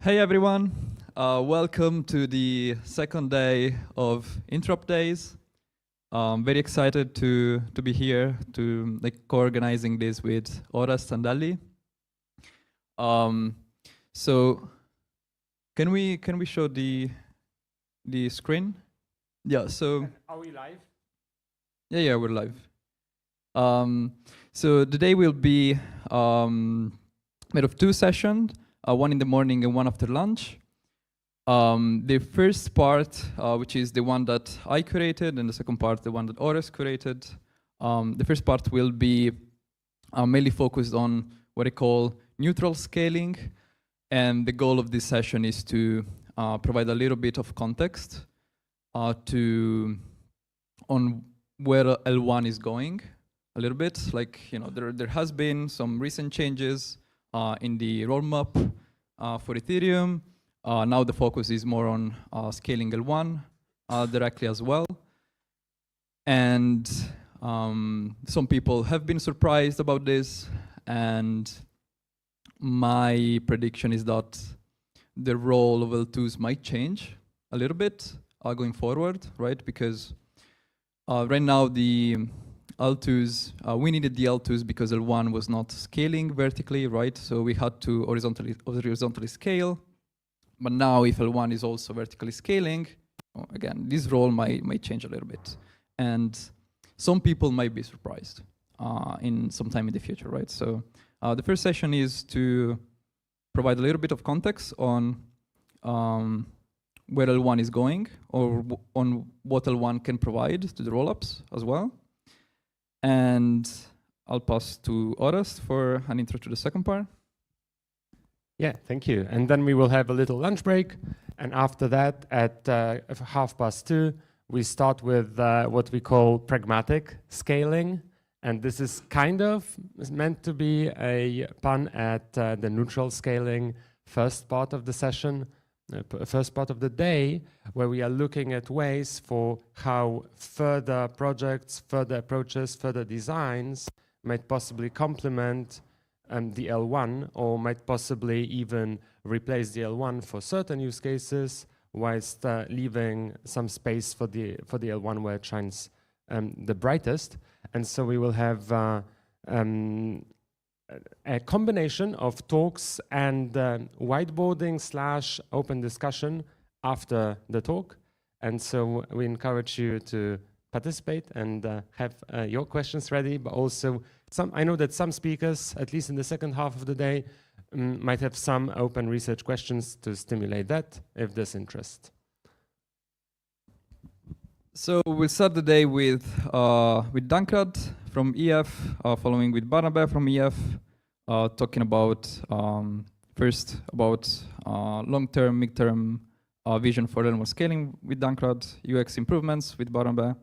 Hey everyone, welcome to the second day of Interop Days. Very excited to be here to co-organizing this with Oras and Ali. So can we show the screen? Yeah. So are we live? Yeah, we're live. So the day will be made of two sessions, one in the morning and one after lunch. The first part, which is the one that I curated, and the second part, the one that Oras curated. The first part will be mainly focused on what I call neutral scaling, and the goal of this session is to provide a little bit of context on where L1 is going, a little bit. There has been some recent changes in the roadmap for Ethereum. Now the focus is more on scaling L1 directly as well. And some people have been surprised about this, and my prediction is that the role of L2s might change a little bit going forward, right? Because right now the L2s, we needed the L2s because L1 was not scaling vertically, right? So we had to horizontally scale. But now if L1 is also vertically scaling, again, this role might change a little bit. And some people might be surprised in some time in the future, right? So the first session is to provide a little bit of context on where L1 is going, or on what L1 can provide to the rollups as well. And I'll pass to Oras for an intro to the second part. Yeah, thank you. And then we will have a little lunch break. And after that, at 2:30, we start with what we call pragmatic scaling. And this is kind of meant to be a pun at the neutral scaling first part of the session, first part of the day, where we are looking at ways for how further projects, further approaches, further designs might possibly complement the L1, or might possibly even replace the L1 for certain use cases, whilst leaving some space for the L1 where it shines the brightest. And so we will have a combination of talks and whiteboarding / open discussion after the talk. And so we encourage you to participate and have your questions ready, but also I know that some speakers, at least in the second half of the day, might have some open research questions to stimulate that, if there's interest. So we'll start the day with Dankrad from EF, following with Barnaby from EF, talking about first about long-term, mid-term vision for L1 scaling with Dankrad, UX improvements with Barnaby,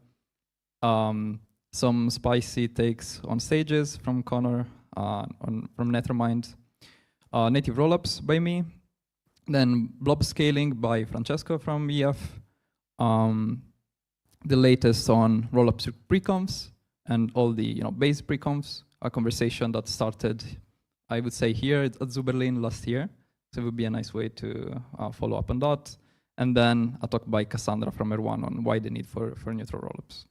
some spicy takes on stages from Connor, from Nethermind, native rollups by me, then blob scaling by Francesco from EF, the latest on rollups preconfs and all the base preconfs, a conversation that started, I would say, here at Zuberlin last year. So it would be a nice way to follow up on that. And then a talk by Cassandra from R1 on why the need for neutral rollups.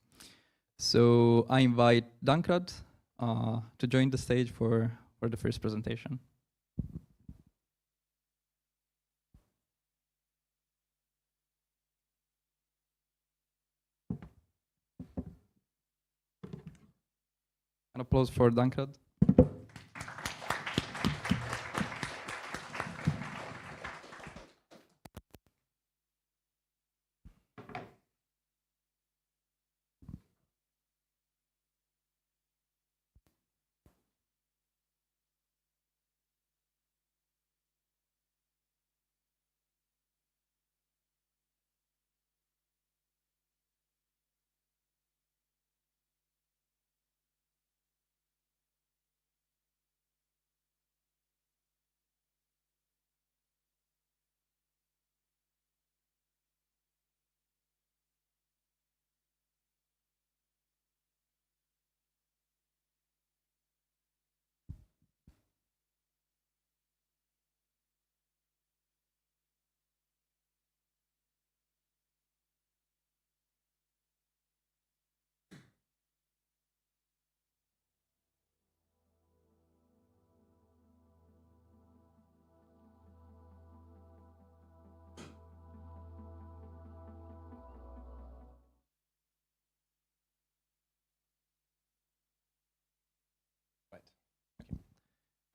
So I invite Dankrad to join the stage for the first presentation. An applause for Dankrad.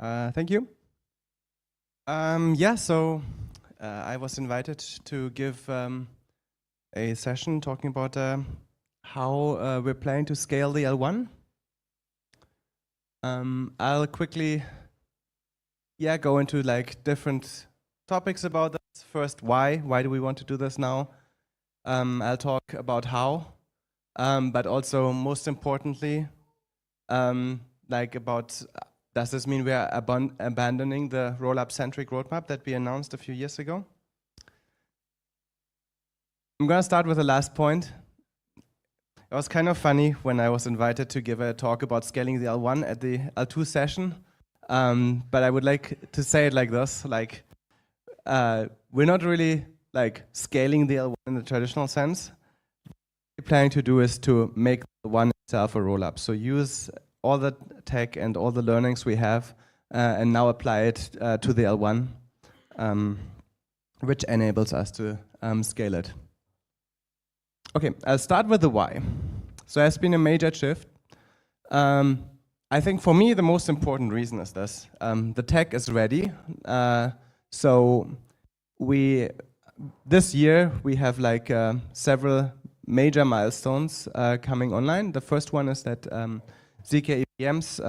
Thank you. Yeah, so I was invited to give a session talking about how we're planning to scale the L1. I'll quickly go into like different topics about this. First, why do we want to do this now? I'll talk about how, but also most importantly, like about does this mean we are abandoning the roll-up centric roadmap that we announced a few years ago? I'm gonna start with the last point. It was kind of funny when I was invited to give a talk about scaling the L1 at the L2 session. But I would like to say it like this, like, we're not really like scaling the L1 in the traditional sense. What we're planning to do is to make the L1 itself a roll-up. So use all the tech and all the learnings we have and now apply it to the L1, which enables us to scale it. Okay, I'll start with the why. So there's been a major shift. I think for me, the most important reason is this. The tech is ready. So this year, we have like several major milestones coming online. The first one is that ZK EVMs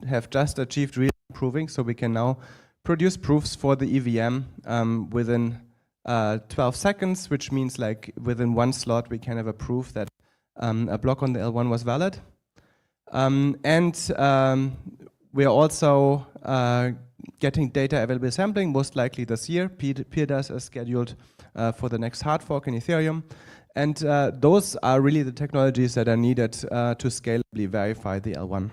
have just achieved real proving, so we can now produce proofs for the EVM within 12 seconds, which means like within one slot we can have a proof that a block on the L1 was valid. We are also getting data available sampling, most likely this year. PDAS is scheduled for the next hard fork in Ethereum. And those are really the technologies that are needed to scalably verify the L1.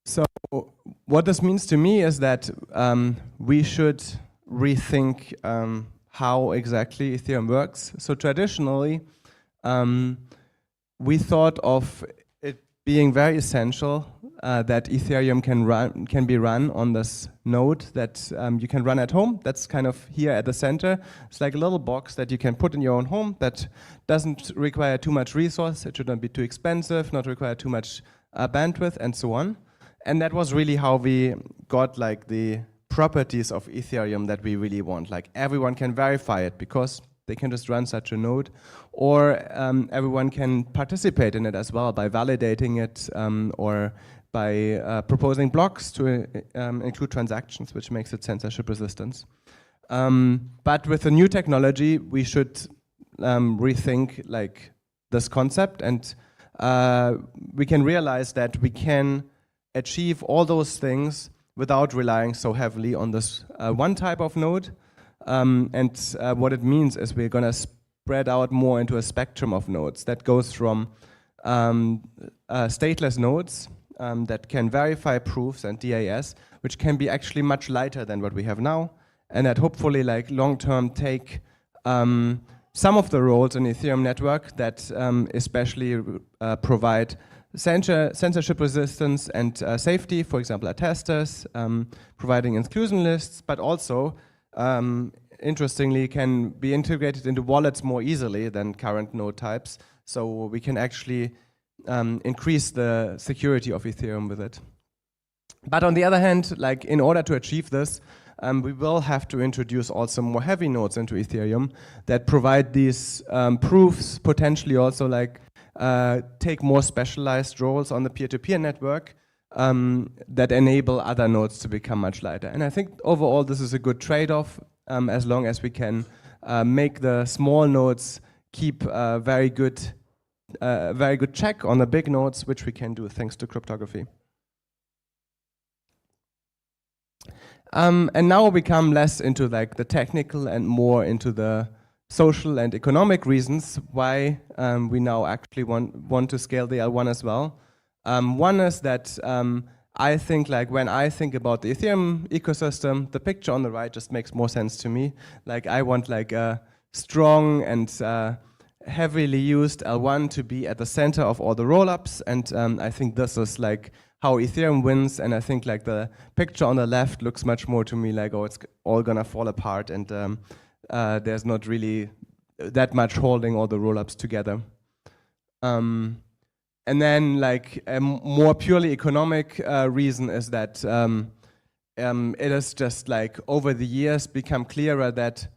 So what this means to me is that we should rethink how exactly Ethereum works. So traditionally, we thought of it being very essential that Ethereum can be run on this node that you can run at home. That's kind of here at the center. It's like a little box that you can put in your own home that doesn't require too much resource. It should not be too expensive, not require too much bandwidth, and so on. And that was really how we got like the properties of Ethereum that we really want. Like everyone can verify it because they can just run such a node, or everyone can participate in it as well by validating it or by proposing blocks to include transactions, which makes it censorship resistant. But with the new technology, we should rethink like this concept, and we can realize that we can achieve all those things without relying so heavily on this one type of node. What it means is we're going to spread out more into a spectrum of nodes that goes from stateless nodes that can verify proofs and DAS, which can be actually much lighter than what we have now, and that hopefully like long-term take some of the roles in the Ethereum network that especially provide censorship resistance and safety, for example, attesters, providing inclusion lists, but also, interestingly, can be integrated into wallets more easily than current node types. So we can actually increase the security of Ethereum with it. But on the other hand, like in order to achieve this, we will have to introduce also more heavy nodes into Ethereum that provide these proofs, potentially also like take more specialized roles on the peer-to-peer network that enable other nodes to become much lighter. And I think overall this is a good trade-off as long as we can make the small nodes keep very good check on the big nodes, which we can do thanks to cryptography. And now we come less into like the technical and more into the social and economic reasons why we now actually want to scale the L1 as well. One is that I think like when I think about the Ethereum ecosystem, the picture on the right just makes more sense to me. Like I want like a strong and heavily used L1 to be at the center of all the rollups, and I think this is like how Ethereum wins, and I think like the picture on the left looks much more to me like, oh, it's all gonna fall apart, and there's not really that much holding all the rollups together. And then like a more purely economic reason is that it has just like over the years become clearer that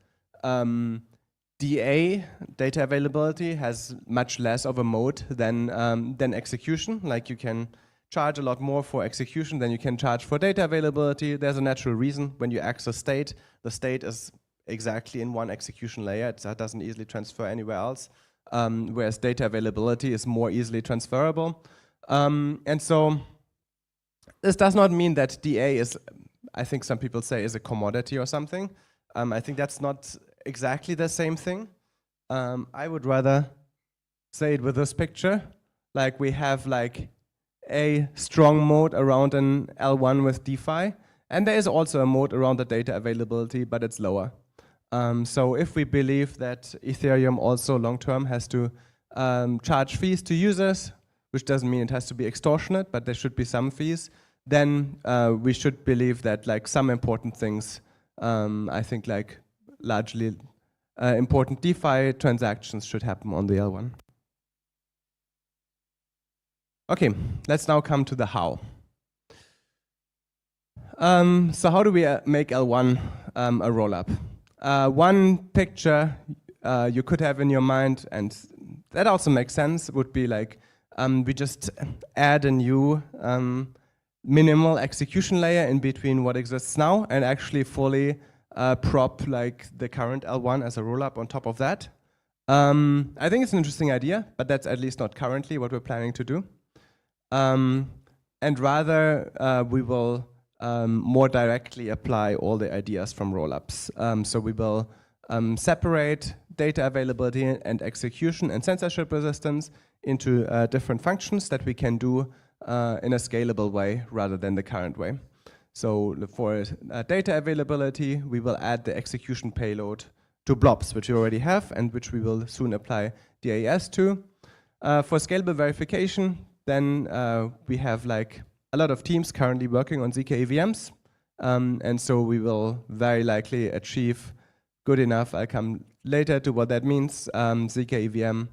DA, data availability, has much less of a moat than execution. Like you can charge a lot more for execution than you can charge for data availability. There's a natural reason. When you access state, the state is exactly in one execution layer. It doesn't easily transfer anywhere else, whereas data availability is more easily transferable. And so this does not mean that DA is, I think some people say, is a commodity or something. I think that's not exactly the same thing. I would rather say it with this picture. Like we have like a strong moat around an L1 with DeFi, and there is also a moat around the data availability, but it's lower. So if we believe that Ethereum also long-term has to charge fees to users, which doesn't mean it has to be extortionate, but there should be some fees, then we should believe that like some important things, I think like largely important DeFi transactions should happen on the L1. Okay, let's now come to the how. So how do we make L1 a rollup? One picture you could have in your mind, and that also makes sense, would be like we just add a new minimal execution layer in between what exists now and actually fully prop like the current L1 as a rollup on top of that. I think it's an interesting idea, but that's at least not currently what we're planning to do. And rather, we will more directly apply all the ideas from rollups. So we will separate data availability and execution and censorship resistance into different functions that we can do in a scalable way rather than the current way. So for data availability, we will add the execution payload to blobs, which we already have and which we will soon apply DAS to. For scalable verification, then we have like a lot of teams currently working on ZK EVMs. And so we will very likely achieve good enough. I'll come later to what that means, ZK EVM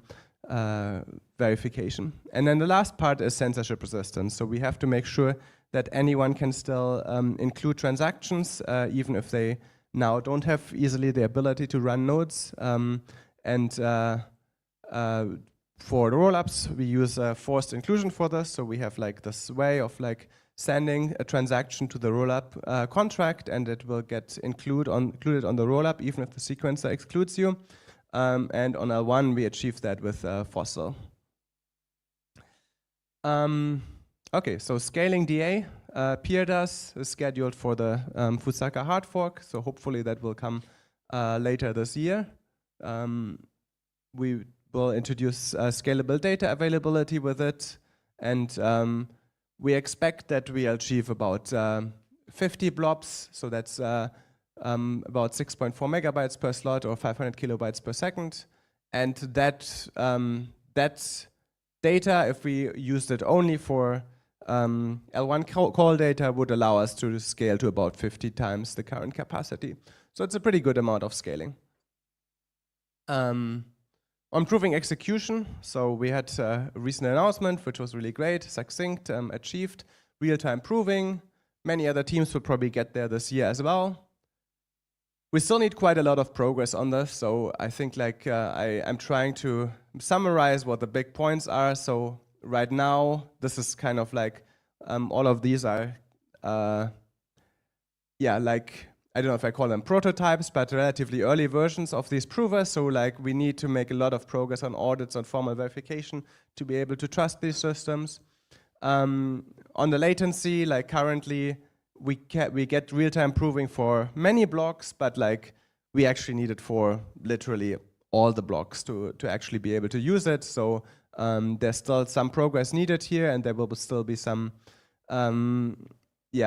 verification. And then the last part is censorship resistance. So we have to make sure that anyone can still include transactions, even if they now don't have easily the ability to run nodes. For the rollups, we use forced inclusion for this. So we have like this way of like sending a transaction to the rollup contract, and it will get included on the rollup, even if the sequencer excludes you. And on L1, we achieve that with Fossil. Okay, so scaling DA, PeerDAS is scheduled for the Fusaka hard fork, so hopefully that will come later this year. We will introduce scalable data availability with it, and we expect that we achieve about 50 blobs, so that's about 6.4 megabytes per slot or 500 kilobytes per second, and that data, if we used it only for L1 call data, would allow us to scale to about 50 times the current capacity. So it's a pretty good amount of scaling. On proving execution, so we had a recent announcement, which was really great, succinct, achieved real-time proving. Many other teams will probably get there this year as well. We still need quite a lot of progress on this, so I think like I'm trying to summarize what the big points are. So right now, this is kind of like all of these are, like I don't know if I call them prototypes, but relatively early versions of these provers. So like we need to make a lot of progress on audits and formal verification to be able to trust these systems. On the latency, like currently we get real-time proving for many blocks, but like we actually need it for literally all the blocks to actually be able to use it. So there's still some progress needed here, and there will still be some we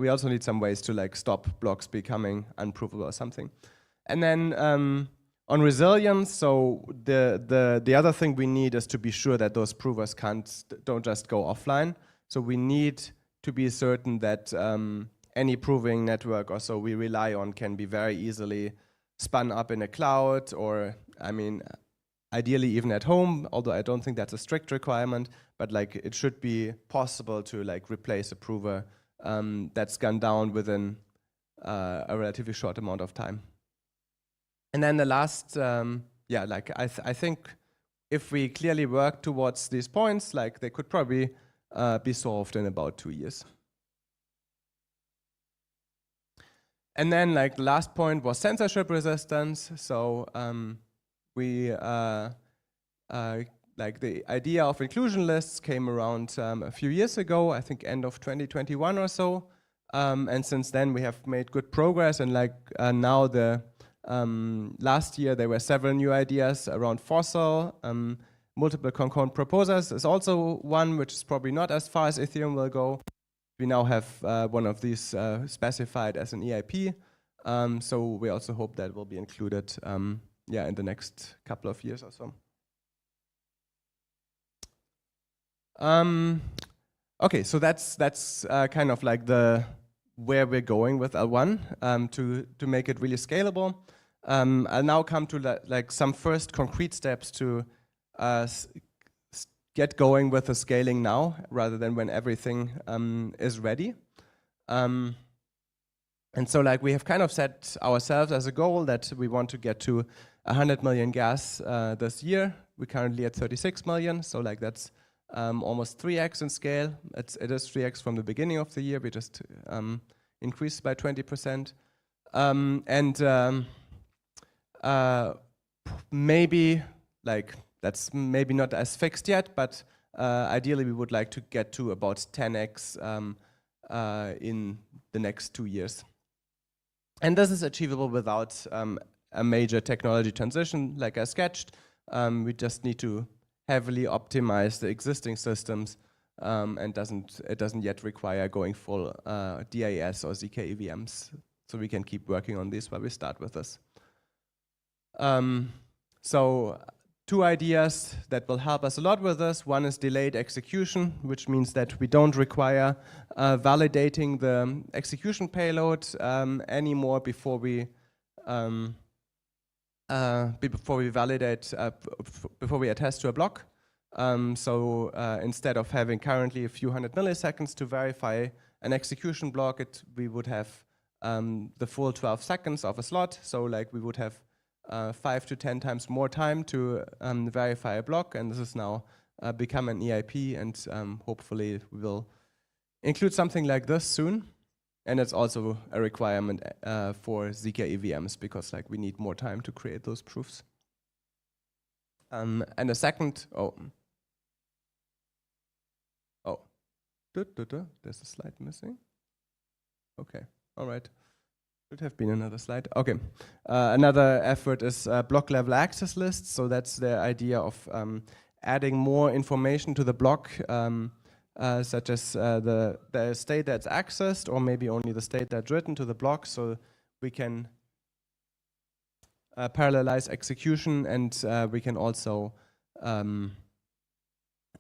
also need some ways to like stop blocks becoming unprovable or something. And then on resilience, so the other thing we need is to be sure that those provers don't just go offline. So we need to be certain that any proving network or so we rely on can be very easily spun up in a cloud, or I mean ideally even at home, although I don't think that's a strict requirement, but like it should be possible to like replace a prover that's gone down within a relatively short amount of time. And then the last, yeah, like I think if we clearly work towards these points, like they could probably be solved in about 2 years. And then like the last point was censorship resistance. So we like the idea of inclusion lists came around a few years ago, I think end of 2021 or so. And since then we have made good progress, and like now the last year there were several new ideas around fossil. Multiple concurrent proposers is also one which is probably not as far as Ethereum will go. We now have one of these specified as an EIP. So we also hope that will be included yeah, in the next couple of years or so. Okay, so that's kind of like the where we're going with L1 to make it really scalable. I'll now come to like some first concrete steps to get going with the scaling now, rather than when everything is ready. And so like we have kind of set ourselves as a goal that we want to get to 100 million gas this year. We're currently at 36 million, so like that's almost 3x in scale. It is 3x from the beginning of the year. We just increased by 20%. Maybe like that's maybe not as fixed yet, but ideally we would like to get to about 10x in the next 2 years. And this is achievable without a major technology transition like I sketched. We just need to heavily optimize the existing systems, and it doesn't yet require going full DAS or ZK EVMs. So we can keep working on this while we start with this. So 2 ideas that will help us a lot with this. One is delayed execution, which means that we don't require validating the execution payload anymore before we validate, before we attest to a block. So instead of having currently a few hundred milliseconds to verify an execution block, we would have the full 12 seconds of a slot. So like we would have 5 to 10 times more time to verify a block, and this is now become an EIP, and hopefully we will include something like this soon. And it's also a requirement for ZK EVMs, because like we need more time to create those proofs. And the second, there's a slide missing. Okay, all right. Should have been another slide. Okay, another effort is block level access lists. So that's the idea of adding more information to the block, such as the state that's accessed, or maybe only the state that's written to the block, so we can parallelize execution, and we can also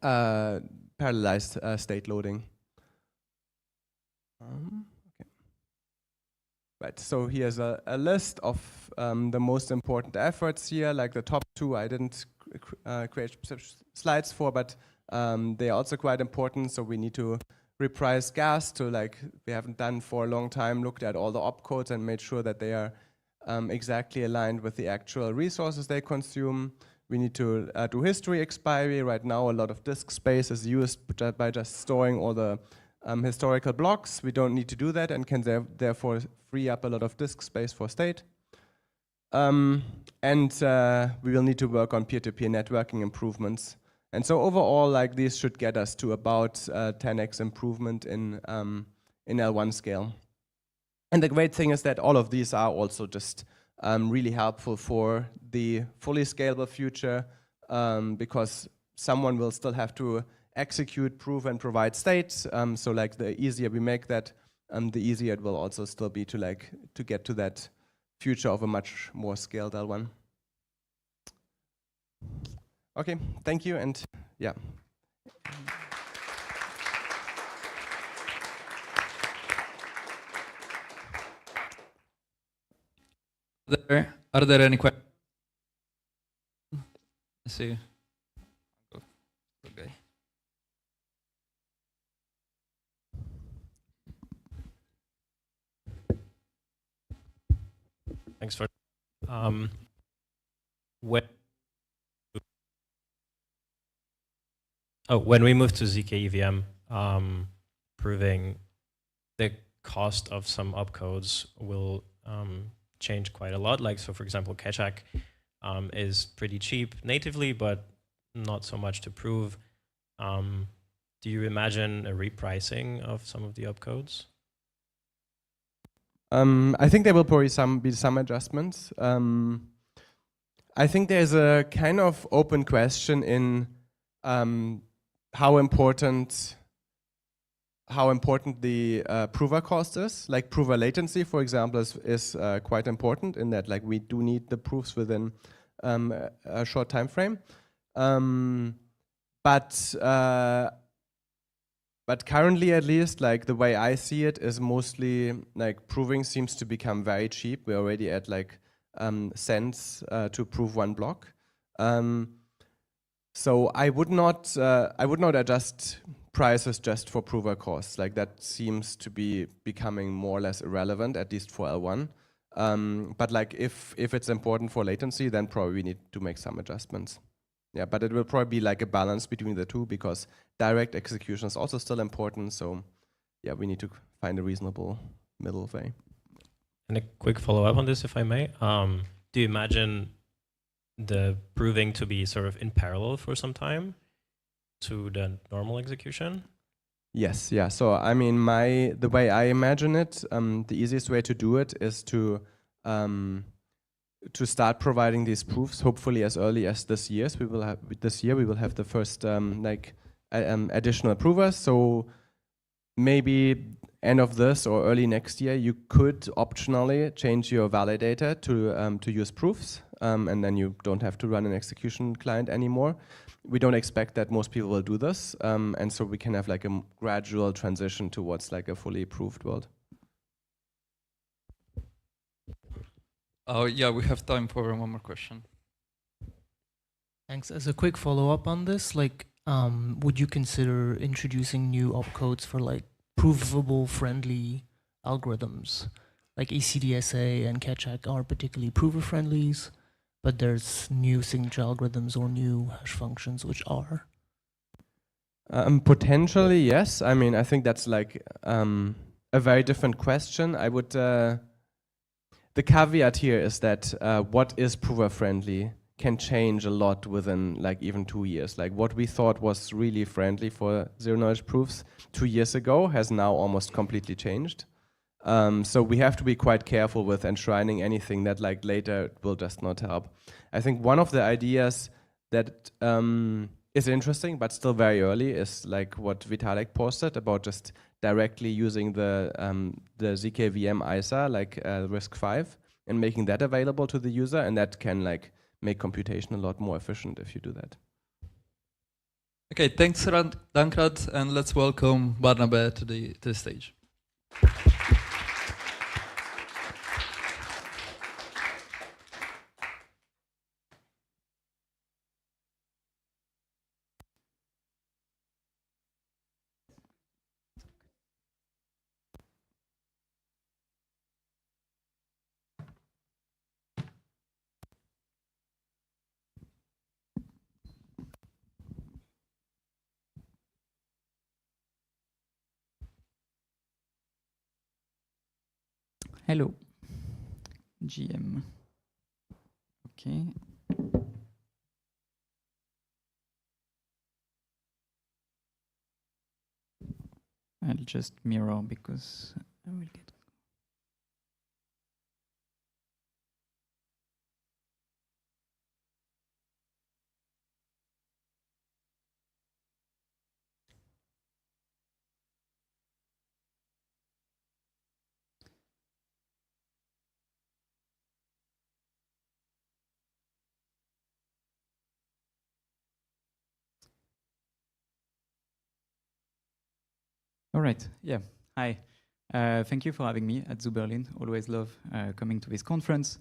parallelize state loading. Right, so here's a list of the most important efforts here. Like the top 2 I didn't create slides for, but they are also quite important. So we need to reprice gas to, like we haven't done for a long time, looked at all the opcodes and made sure that they are exactly aligned with the actual resources they consume. We need to do history expiry. Right now a lot of disk space is used by just storing all the historical blocks. We don't need to do that, and can therefore free up a lot of disk space for state. And we will need to work on peer-to-peer networking improvements. And so overall, like these should get us to about 10x improvement in L1 scale. And the great thing is that all of these are also just really helpful for the fully scalable future, because someone will still have to execute, prove, and provide state. So like the easier we make that, the easier it will also still be to get to that future of a much more scaled L1. Okay, thank you, and yeah. Are there any questions? see. Okay. Thanks for when when we move to zk EVM, proving the cost of some opcodes will change quite a lot. Like, so for example, Kechak is pretty cheap natively, but not so much to prove. Do you imagine a repricing of some of the opcodes? I think there will probably be some adjustments. I think there's a kind of open question in how important the prover cost is. Like prover latency, for example, is quite important in that like we do need the proofs within a short time frame. But currently, at least, like the way I see it is mostly like proving seems to become very cheap. We're already at like cents to prove one block. So I would not adjust prices just for prover costs. Like that seems to be becoming more or less irrelevant, at least for L1. But like if it's important for latency, then probably we need to make some adjustments. Yeah, but it will probably be like a balance between the two because direct execution is also still important. So yeah, we need to find a reasonable middle way. And a quick follow-up on this, if I may. Do you imagine the proving to be sort of in parallel for some time to the normal execution? Yes, yeah. So I mean, the way I imagine it, the easiest way to do it is to start providing these proofs, hopefully as early as this year. So we will have the first additional provers. So maybe end of this or early next year, you could optionally change your validator to use proofs, and then you don't have to run an execution client anymore. We don't expect that most people will do this, and so we can have like a gradual transition towards like a fully proved world. Oh yeah, we have time for one more question. Thanks. As a quick follow-up on this, like, would you consider introducing new opcodes for like provable friendly algorithms? Like ACDSA and Kechak are particularly prover friendlies, but there's new signature algorithms or new hash functions which are. Potentially, yes. I mean, I think that's like a very different question. I would. The caveat here is that what is prover friendly can change a lot within like even 2 years. Like what we thought was really friendly for zero knowledge proofs 2 years ago has now almost completely changed. So we have to be quite careful with enshrining anything that like later will just not help. I think one of the ideas that is interesting but still very early is like what Vitalik posted about just directly using the ZKVM ISA like RISC-V and making that available to the user, and that can like make computation a lot more efficient if you do that. Okay, thanks Dankrad, and let's welcome Barnabe to the stage. Hello, GM. Okay. I'll just mirror because I will get. All right. Yeah. Hi. Thank you for having me at Zoo Berlin. Always love coming to this conference.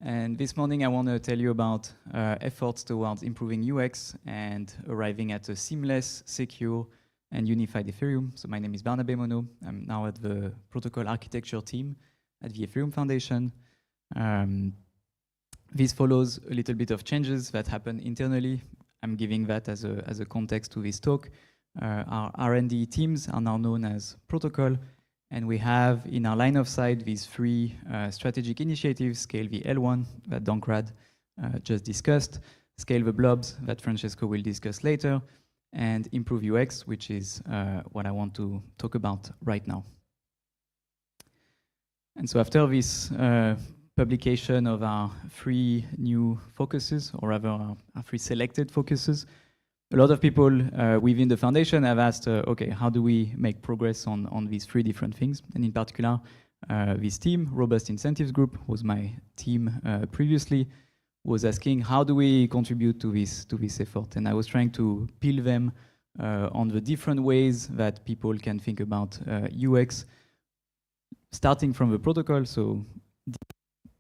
And this morning I want to tell you about efforts towards improving UX and arriving at a seamless, secure, and unified Ethereum. So my name is Barnabé Monod. I'm now at the protocol architecture team at the Ethereum Foundation. This follows a little bit of changes that happen internally. I'm giving that as a context to this talk. Our R&D teams are now known as protocol, and we have in our line of sight these three strategic initiatives: scale the L1 that Dankrad just discussed, scale the blobs that Francesco will discuss later, and improve UX, which is what I want to talk about right now. And so after this publication of our three new focuses, or rather our three selected focuses, a lot of people within the foundation have asked, okay, how do we make progress on these three different things? And in particular, this team, Robust Incentives Group, was my team previously, was asking, how do we contribute to this effort? And I was trying to peel them on the different ways that people can think about UX, starting from the protocol, so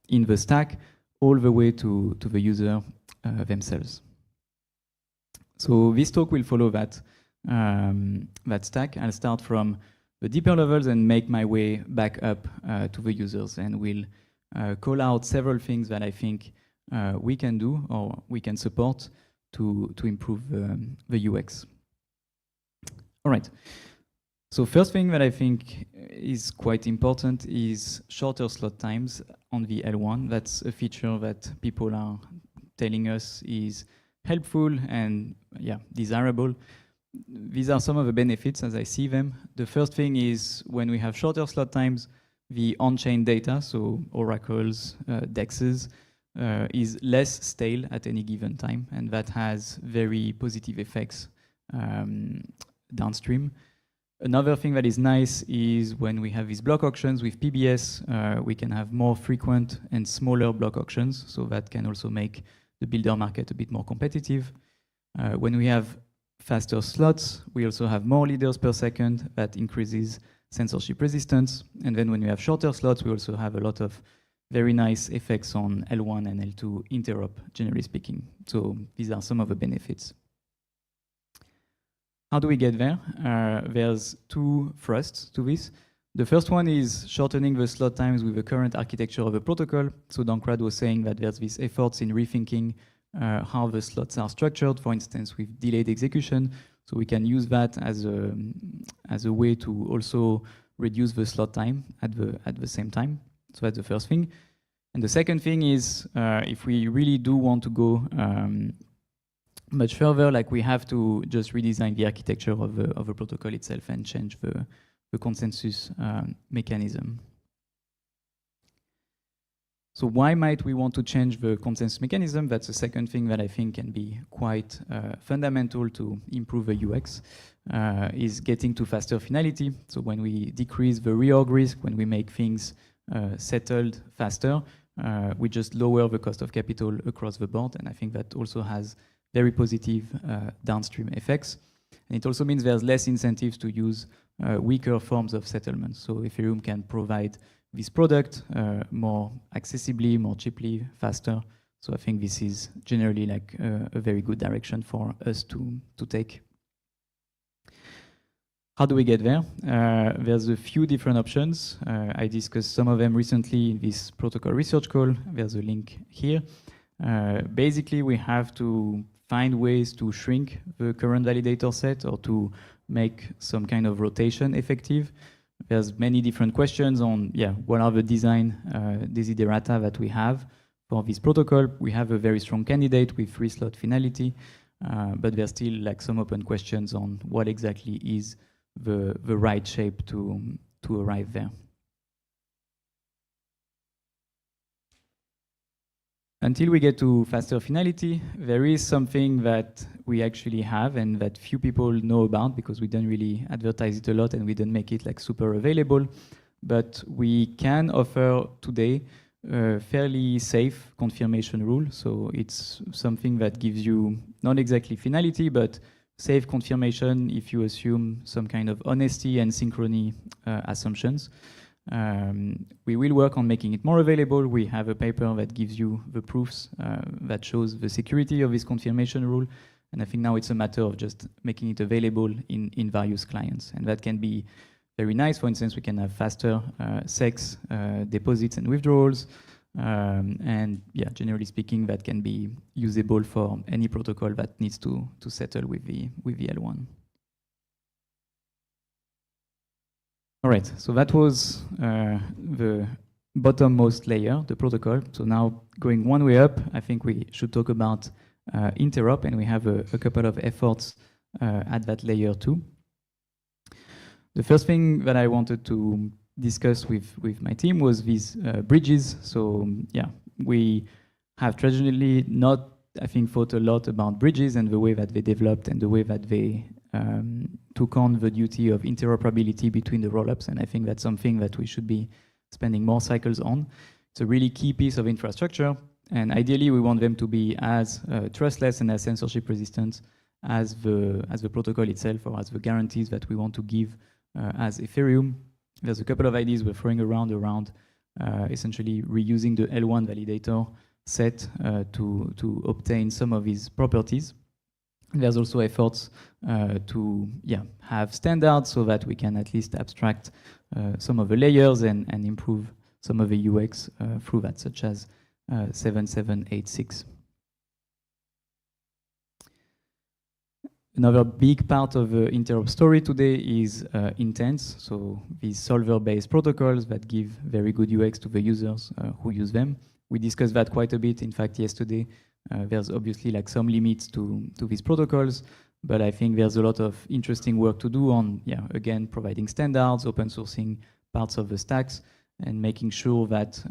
in the stack, all the way to the user themselves. So this talk will follow that stack. I'll start from the deeper levels and make my way back up to the users, and we'll call out several things that I think we can do or we can support to improve the UX. All right. So first thing that I think is quite important is shorter slot times on the L1. That's a feature that people are telling us is helpful and desirable. These are some of the benefits as I see them. The first thing is when we have shorter slot times, the on-chain data, so oracles, dexes, is less stale at any given time, and that has very positive effects downstream. Another thing that is nice is when we have these block auctions with PBS, we can have more frequent and smaller block auctions, so that can also make the builder market a bit more competitive. When we have faster slots, we also have more leaders per second. That increases censorship resistance. And then when we have shorter slots, we also have a lot of very nice effects on L1 and L2 interop, generally speaking. So these are some of the benefits. How do we get there? There's two thrusts to this. The first one is shortening the slot times with the current architecture of the protocol. So Dankrad was saying that there's these efforts in rethinking how the slots are structured, for instance, with delayed execution. So we can use that as a way to also reduce the slot time at the same time. So that's the first thing. And the second thing is if we really do want to go much further, like we have to just redesign the architecture of the protocol itself and change the consensus mechanism. So why might we want to change the consensus mechanism? That's the second thing that I think can be quite fundamental to improve the UX, is getting to faster finality. So when we decrease the reorg risk, when we make things settled faster, we just lower the cost of capital across the board. And I think that also has very positive downstream effects. And it also means there's less incentives to use weaker forms of settlement. So Ethereum can provide this product more accessibly, more cheaply, faster. So I think this is generally like a very good direction for us to take. How do we get there? There's a few different options. I discussed some of them recently in this protocol research call. There's a link here. Basically, we have to find ways to shrink the current validator set or to make some kind of rotation effective. There's many different questions on, what are the design desiderata that we have for this protocol. We have a very strong candidate with 3-slot finality, but there's still like some open questions on what exactly is the right shape to arrive there. Until we get to faster finality, there is something that we actually have and that few people know about because we don't really advertise it a lot and we don't make it like super available. But we can offer today a fairly safe confirmation rule. So it's something that gives you not exactly finality, but safe confirmation if you assume some kind of honesty and synchrony assumptions. We will work on making it more available. We have a paper that gives you the proofs that shows the security of this confirmation rule. And I think now it's a matter of just making it available in various clients. And that can be very nice. For instance, we can have faster SEX deposits and withdrawals. And yeah, generally speaking, that can be usable for any protocol that needs to settle with the L1. All right, so that was the bottommost layer, the protocol. So now going one way up, I think we should talk about Interop, and we have a couple of efforts at that layer too. The first thing that I wanted to discuss with my team was these bridges. So yeah, we have traditionally not, I think, thought a lot about bridges and the way that they developed and the way that they took on the duty of interoperability between the rollups. And I think that's something that we should be spending more cycles on. It's a really key piece of infrastructure. And ideally, we want them to be as trustless and as censorship resistant as the protocol itself, or as the guarantees that we want to give as Ethereum. There's a couple of ideas we're throwing around essentially reusing the L1 validator set to obtain some of these properties. There's also efforts to have standards so that we can at least abstract some of the layers and improve some of the UX through that, such as 7786. Another big part of the Interop story today is intents, so these solver-based protocols that give very good UX to the users who use them. We discussed that quite a bit, in fact, yesterday. There's obviously like some limits to these protocols, but I think there's a lot of interesting work to do on, again, providing standards, open sourcing parts of the stacks, and making sure that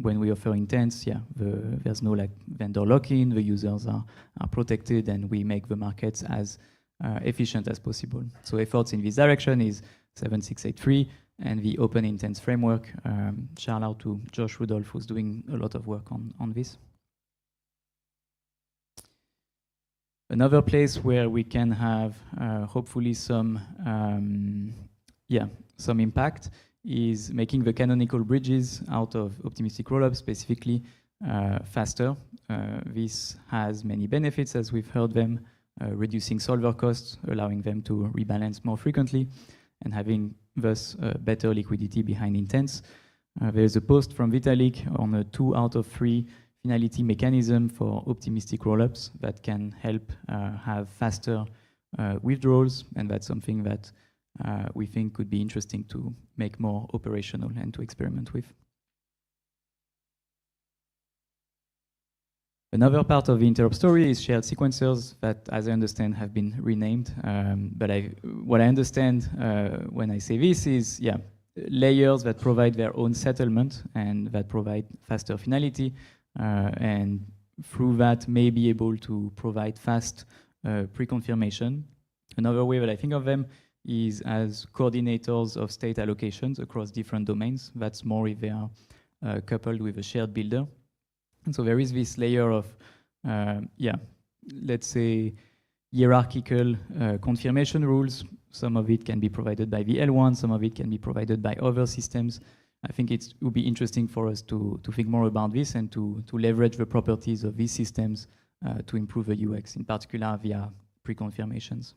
when we offer intents, there's no like vendor lock-in, the users are protected, and we make the markets as efficient as possible. So efforts in this direction is 7683 and the open intents framework. Shout out to Josh Rudolph, who's doing a lot of work on this. Another place where we can have hopefully some impact is making the canonical bridges out of optimistic rollups specifically faster. This has many benefits, as we've heard them, reducing solver costs, allowing them to rebalance more frequently, and having thus better liquidity behind intents. There's a post from Vitalik on a 2 out of 3 finality mechanism for optimistic rollups that can help have faster withdrawals, and that's something that we think could be interesting to make more operational and to experiment with. Another part of the Interop story is shared sequencers that, as I understand, have been renamed. But what I understand when I say this is, layers that provide their own settlement and that provide faster finality, and through that may be able to provide fast pre-confirmation. Another way that I think of them is as coordinators of state allocations across different domains. That's more if they are coupled with a shared builder. And so there is this layer of, let's say, hierarchical confirmation rules. Some of it can be provided by the L1, some of it can be provided by other systems. I think it would be interesting for us to think more about this and to leverage the properties of these systems to improve the UX, in particular via pre-confirmations.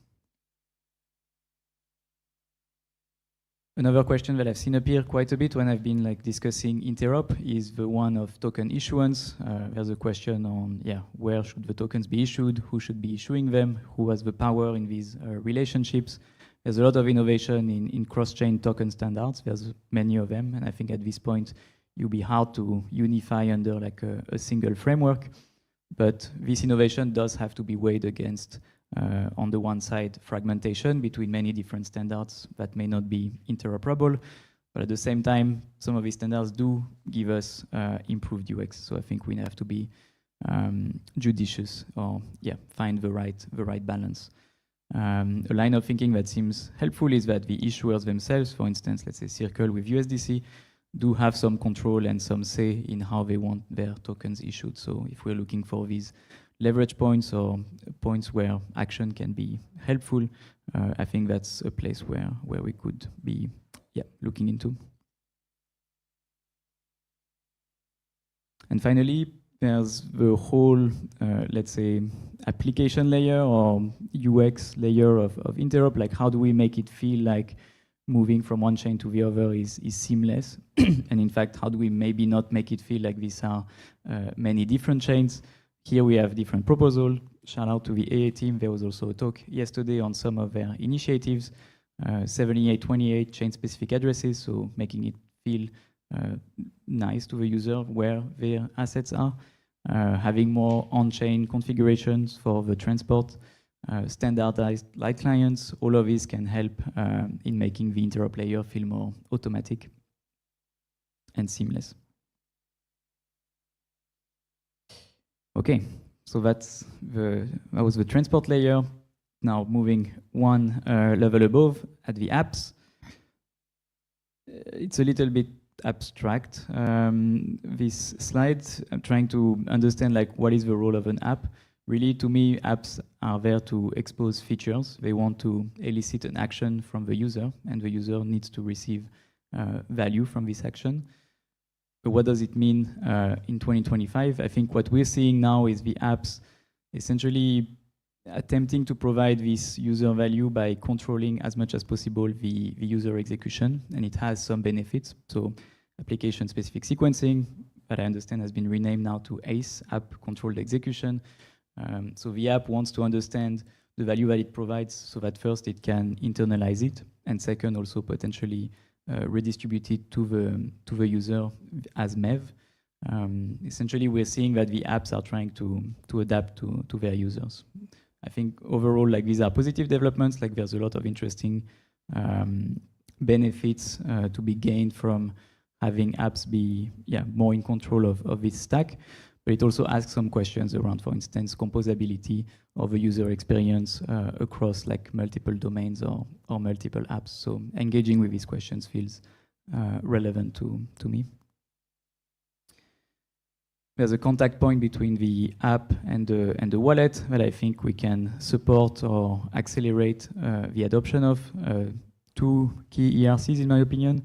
Another question that I've seen appear quite a bit when I've been discussing Interop is the one of token issuance. There's a question on where should the tokens be issued, who should be issuing them, who has the power in these relationships. There's a lot of innovation in cross-chain token standards. There's many of them, and I think at this point it will be hard to unify under a single framework. But this innovation does have to be weighed against, on the one side, fragmentation between many different standards that may not be interoperable, but at the same time, some of these standards do give us improved UX. So I think we have to be judicious, or find the right balance. A line of thinking that seems helpful is that the issuers themselves, for instance, let's say Circle with USDC, do have some control and some say in how they want their tokens issued. So if we're looking for these leverage points or points where action can be helpful, I think that's a place where we could be looking into. And finally, there's the whole, let's say, application layer or UX layer of Interop. Like, how do we make it feel like moving from one chain to the other is seamless? And in fact, how do we maybe not make it feel like these are many different chains? Here we have different proposals. Shout out to the AA team. There was also a talk yesterday on some of their initiatives. 7828 chain-specific addresses, so making it feel nice to the user where their assets are. Having more on-chain configurations for the transport, standardized light clients. All of these can help in making the Interop layer feel more automatic and seamless. Okay, so that was the transport layer. Now moving one level above at the apps. It's a little bit abstract, this slide. I'm trying to understand like what is the role of an app. Really, to me, apps are there to expose features. They want to elicit an action from the user, and the user needs to receive value from this action. But what does it mean in 2025? I think what we're seeing now is the apps essentially attempting to provide this user value by controlling as much as possible the user execution, and it has some benefits. So application-specific sequencing, that I understand has been renamed now to ACE, App Controlled Execution. So the app wants to understand the value that it provides so that first it can internalize it, and second also potentially redistribute it to the user as MEV. Essentially, we're seeing that the apps are trying to adapt to their users. I think overall, like these are positive developments. Like there's a lot of interesting benefits to be gained from having apps be more in control of this stack. But it also asks some questions around, for instance, composability of a user experience across like multiple domains or multiple apps. So engaging with these questions feels relevant to me. There's a contact point between the app and the wallet that I think we can support or accelerate the adoption of. Two key ERCs, in my opinion.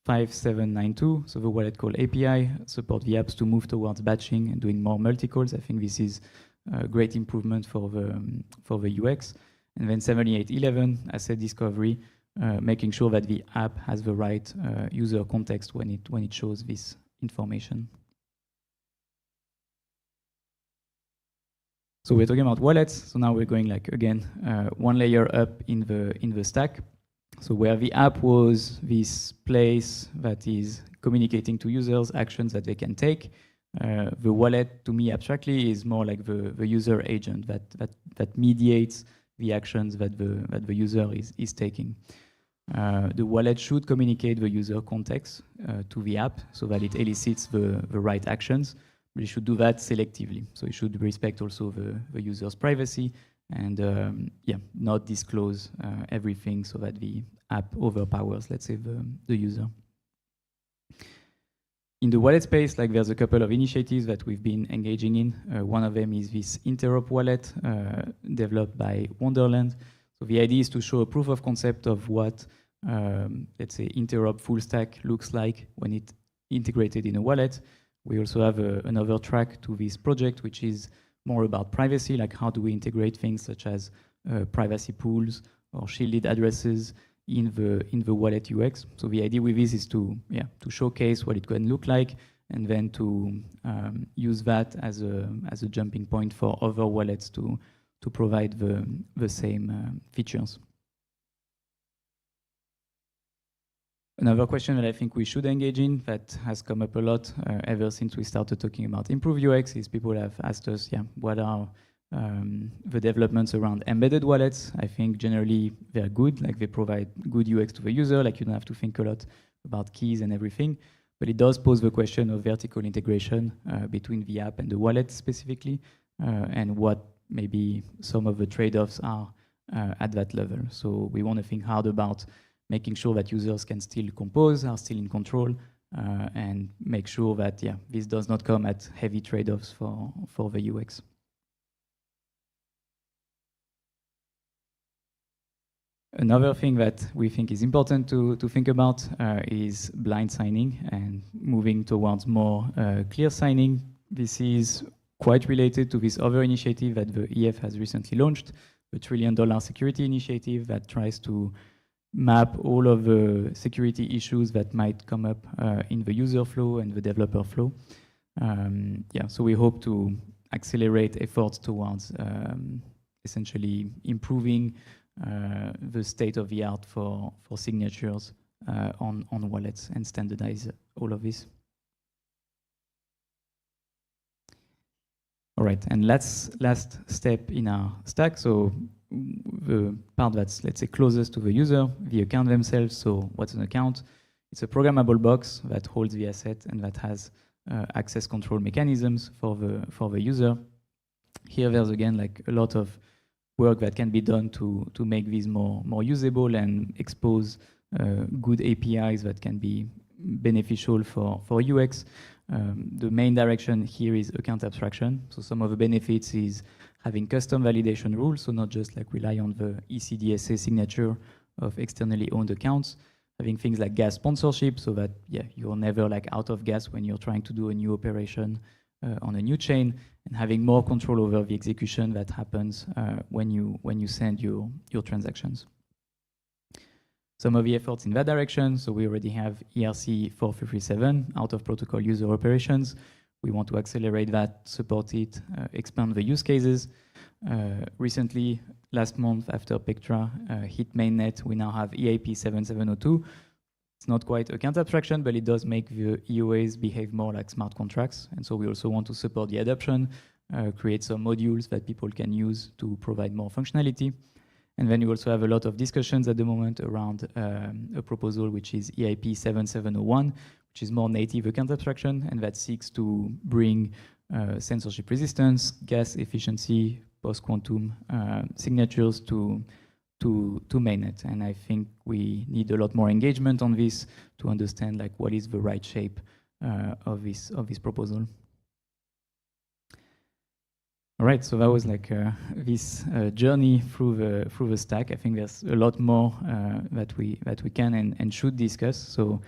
5792, so the wallet call API, support the apps to move towards batching and doing more multi-calls. I think this is a great improvement for the UX. And then 7811, asset discovery, making sure that the app has the right user context when it shows this information. So we're talking about wallets. So now we're going like again one layer up in the stack. So where the app was this place that is communicating to users actions that they can take, the wallet to me abstractly is more like the user agent that mediates the actions that the user is taking. The wallet should communicate the user context to the app so that it elicits the right actions. But it should do that selectively. So it should respect also the user's privacy and not disclose everything so that the app overpowers, let's say, the user. In the wallet space, like there's a couple of initiatives that we've been engaging in. One of them is this Interop wallet developed by Wonderland. So the idea is to show a proof of concept of what, let's say, Interop full stack looks like when it integrated in a wallet. We also have another track to this project, which is more about privacy, like how do we integrate things such as privacy pools or shielded addresses in the wallet UX. So the idea with this is to showcase what it can look like, and then to use that as a jumping point for other wallets to provide the same features. Another question that I think we should engage in that has come up a lot ever since we started talking about improved UX is people have asked us, what are the developments around embedded wallets? I think generally they're good, like they provide good UX to the user, like you don't have to think a lot about keys and everything, but it does pose the question of vertical integration between the app and the wallet specifically, and what maybe some of the trade-offs are at that level. So we want to think hard about making sure that users can still compose, are still in control, and make sure that this does not come at heavy trade-offs for the UX. Another thing that we think is important to think about is blind signing, and moving towards more clear signing. This is quite related to this other initiative that the EF has recently launched, the $1 trillion security initiative that tries to map all of the security issues that might come up in the user flow and the developer flow. So we hope to accelerate efforts towards essentially improving the state of the art for signatures on wallets and standardize all of this. All right, and last step in our stack. So the part that's, let's say, closest to the user, the account themselves. So what's an account? It's a programmable box that holds the asset and that has access control mechanisms for the user. Here, there's again like a lot of work that can be done to make these more usable and expose good APIs that can be beneficial for UX. The main direction here is account abstraction. So some of the benefits is having custom validation rules, so not just like rely on the ECDSA signature of externally owned accounts. Having things like gas sponsorship, so that you're never like out of gas when you're trying to do a new operation on a new chain, and having more control over the execution that happens when you send your transactions. Some of the efforts in that direction. So we already have ERC 4337 out of protocol user operations. We want to accelerate that, support it, expand the use cases. Recently, last month after Pectra hit mainnet, we now have EAP 7702. It's not quite account abstraction, but it does make the EOAs behave more like smart contracts. And so we also want to support the adoption, create some modules that people can use to provide more functionality. And then you also have a lot of discussions at the moment around a proposal which is EIP 7701, which is more native account abstraction, and that seeks to bring censorship resistance, gas efficiency, post-quantum signatures to mainnet. And I think we need a lot more engagement on this to understand like what is the right shape of this proposal. All right, so that was like this journey through the stack. I think there's a lot more that we can and should discuss. So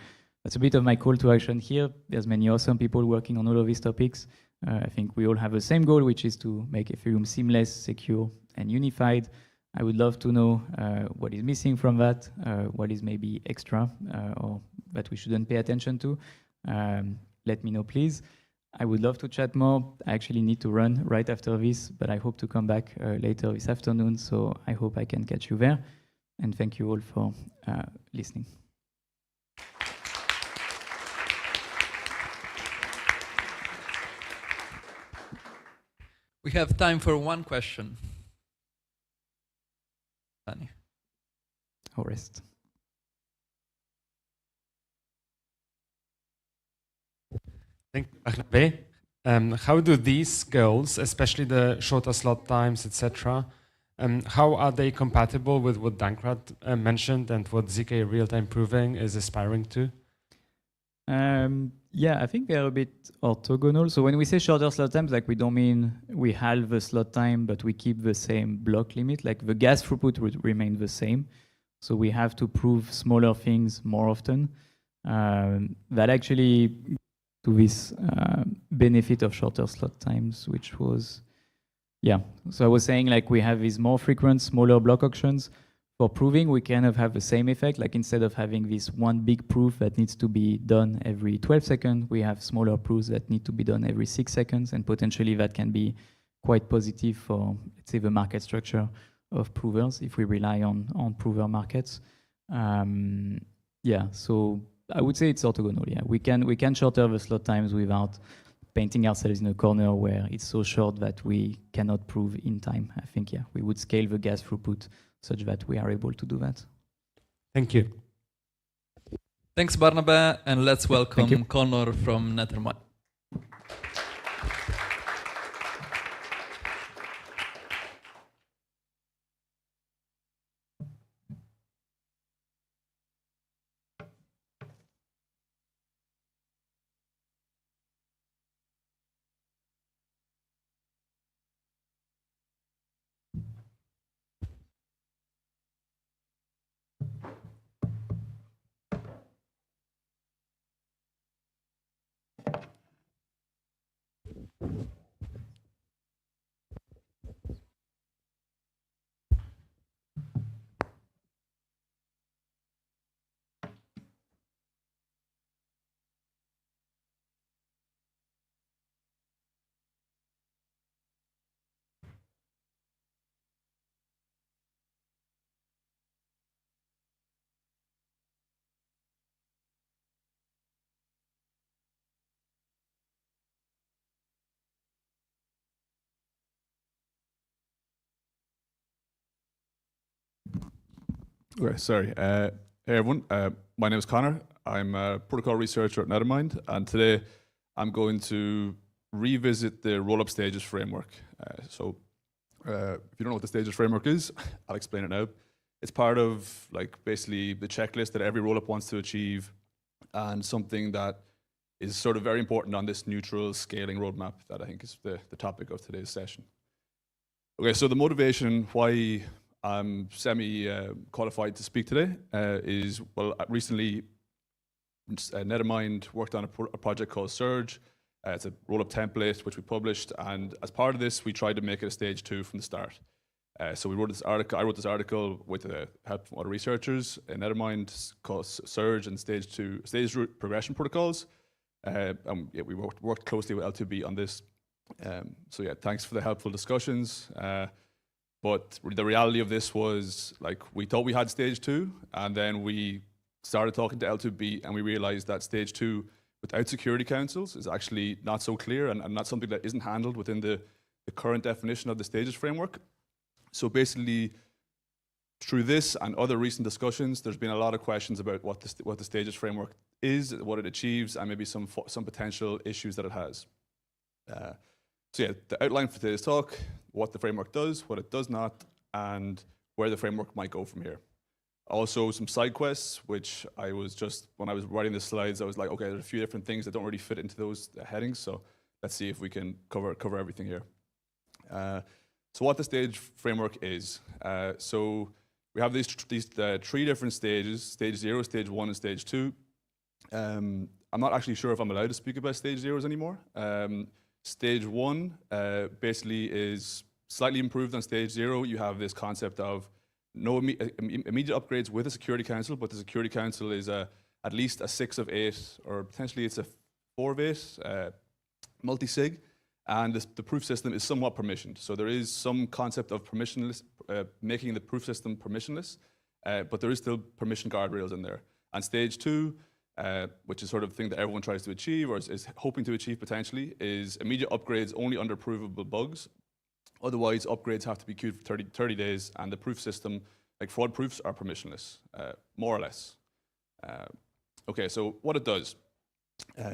that's a bit of my call to action here. There's many awesome people working on all of these topics. I think we all have the same goal, which is to make Ethereum seamless, secure, and unified. I would love to know what is missing from that, what is maybe extra or that we shouldn't pay attention to. Let me know, please. I would love to chat more. I actually need to run right after this, but I hope to come back later this afternoon, so I hope I can catch you there. And thank you all for listening. We have time for one question. Danny. Orest. Thank you, Barnabé. How do these goals, especially the shorter slot times, etc., how are they compatible with what Dankrad mentioned and what ZK Real-Time Proving is aspiring to? Yeah, I think they're a bit orthogonal. So when we say shorter slot times, like we don't mean we halve the slot time, but we keep the same block limit. Like the gas throughput would remain the same. So we have to prove smaller things more often. That actually to this benefit of shorter slot times, which was, so I was saying like we have these more frequent, smaller block auctions. For proving, we kind of have the same effect, like instead of having this one big proof that needs to be done every 12 seconds, we have smaller proofs that need to be done every 6 seconds, and potentially that can be quite positive for, let's say, the market structure of provers if we rely on prover markets. So I would say it's orthogonal. Yeah, we can shorter the slot times without painting ourselves in a corner where it's so short that we cannot prove in time. I think we would scale the gas throughput such that we are able to do that. Thank you. Thanks, Barnabé, and let's welcome Connor from Nethermind. Okay, sorry. Hey everyone, my name is Connor. I'm a protocol researcher at Nethermind, and today I'm going to revisit the roll-up stages framework. If you don't know what the stages framework is, I'll explain it now. It's part of like basically the checklist that every roll-up wants to achieve, and something that is sort of very important on this neutral scaling roadmap that I think is the topic of today's session. Okay, so the motivation why I'm semi-qualified to speak today is, well, recently Nethermind worked on a project called Surge. It's a roll-up template which we published, and as part of this, we tried to make it a stage 2 from the start. So we wrote this article. I wrote this article with the help from other researchers in Nethermind called Surge and stage route progression protocols. We worked closely with L2B on this. So yeah, thanks for the helpful discussions. But the reality of this was, like, we thought we had stage 2, and then we started talking to L2B, and we realized that stage 2 without security councils is actually not so clear and not something that isn't handled within the current definition of the stages framework. So basically, through this and other recent discussions, there's been a lot of questions about what the stages framework is, what it achieves, and maybe some potential issues that it has. So yeah, the outline for today's talk: what the framework does, what it does not, and where the framework might go from here. Also, some side quests, which when I was writing the slides, I was like, okay, there's a few different things that don't really fit into those headings, so let's see if we can cover everything here. So what the stage framework is. So we have these 3 different stages: stage 0, stage 1, and stage 2. I'm not actually sure if I'm allowed to speak about stage 0s anymore. Stage 1 basically is slightly improved on stage 0. You have this concept of no immediate upgrades with a security council, but the security council is at least a 6 of 8, or potentially it's a 4 of 8 multi-sig, and the proof system is somewhat permissioned. So there is some concept of permissionless, making the proof system permissionless, but there is still permission guardrails in there. And stage 2, which is sort of the thing that everyone tries to achieve, or is hoping to achieve potentially, is immediate upgrades only under provable bugs. Otherwise, upgrades have to be queued for 30 days, and the proof system, like fraud proofs, are permissionless, more or less. Okay, so what it does.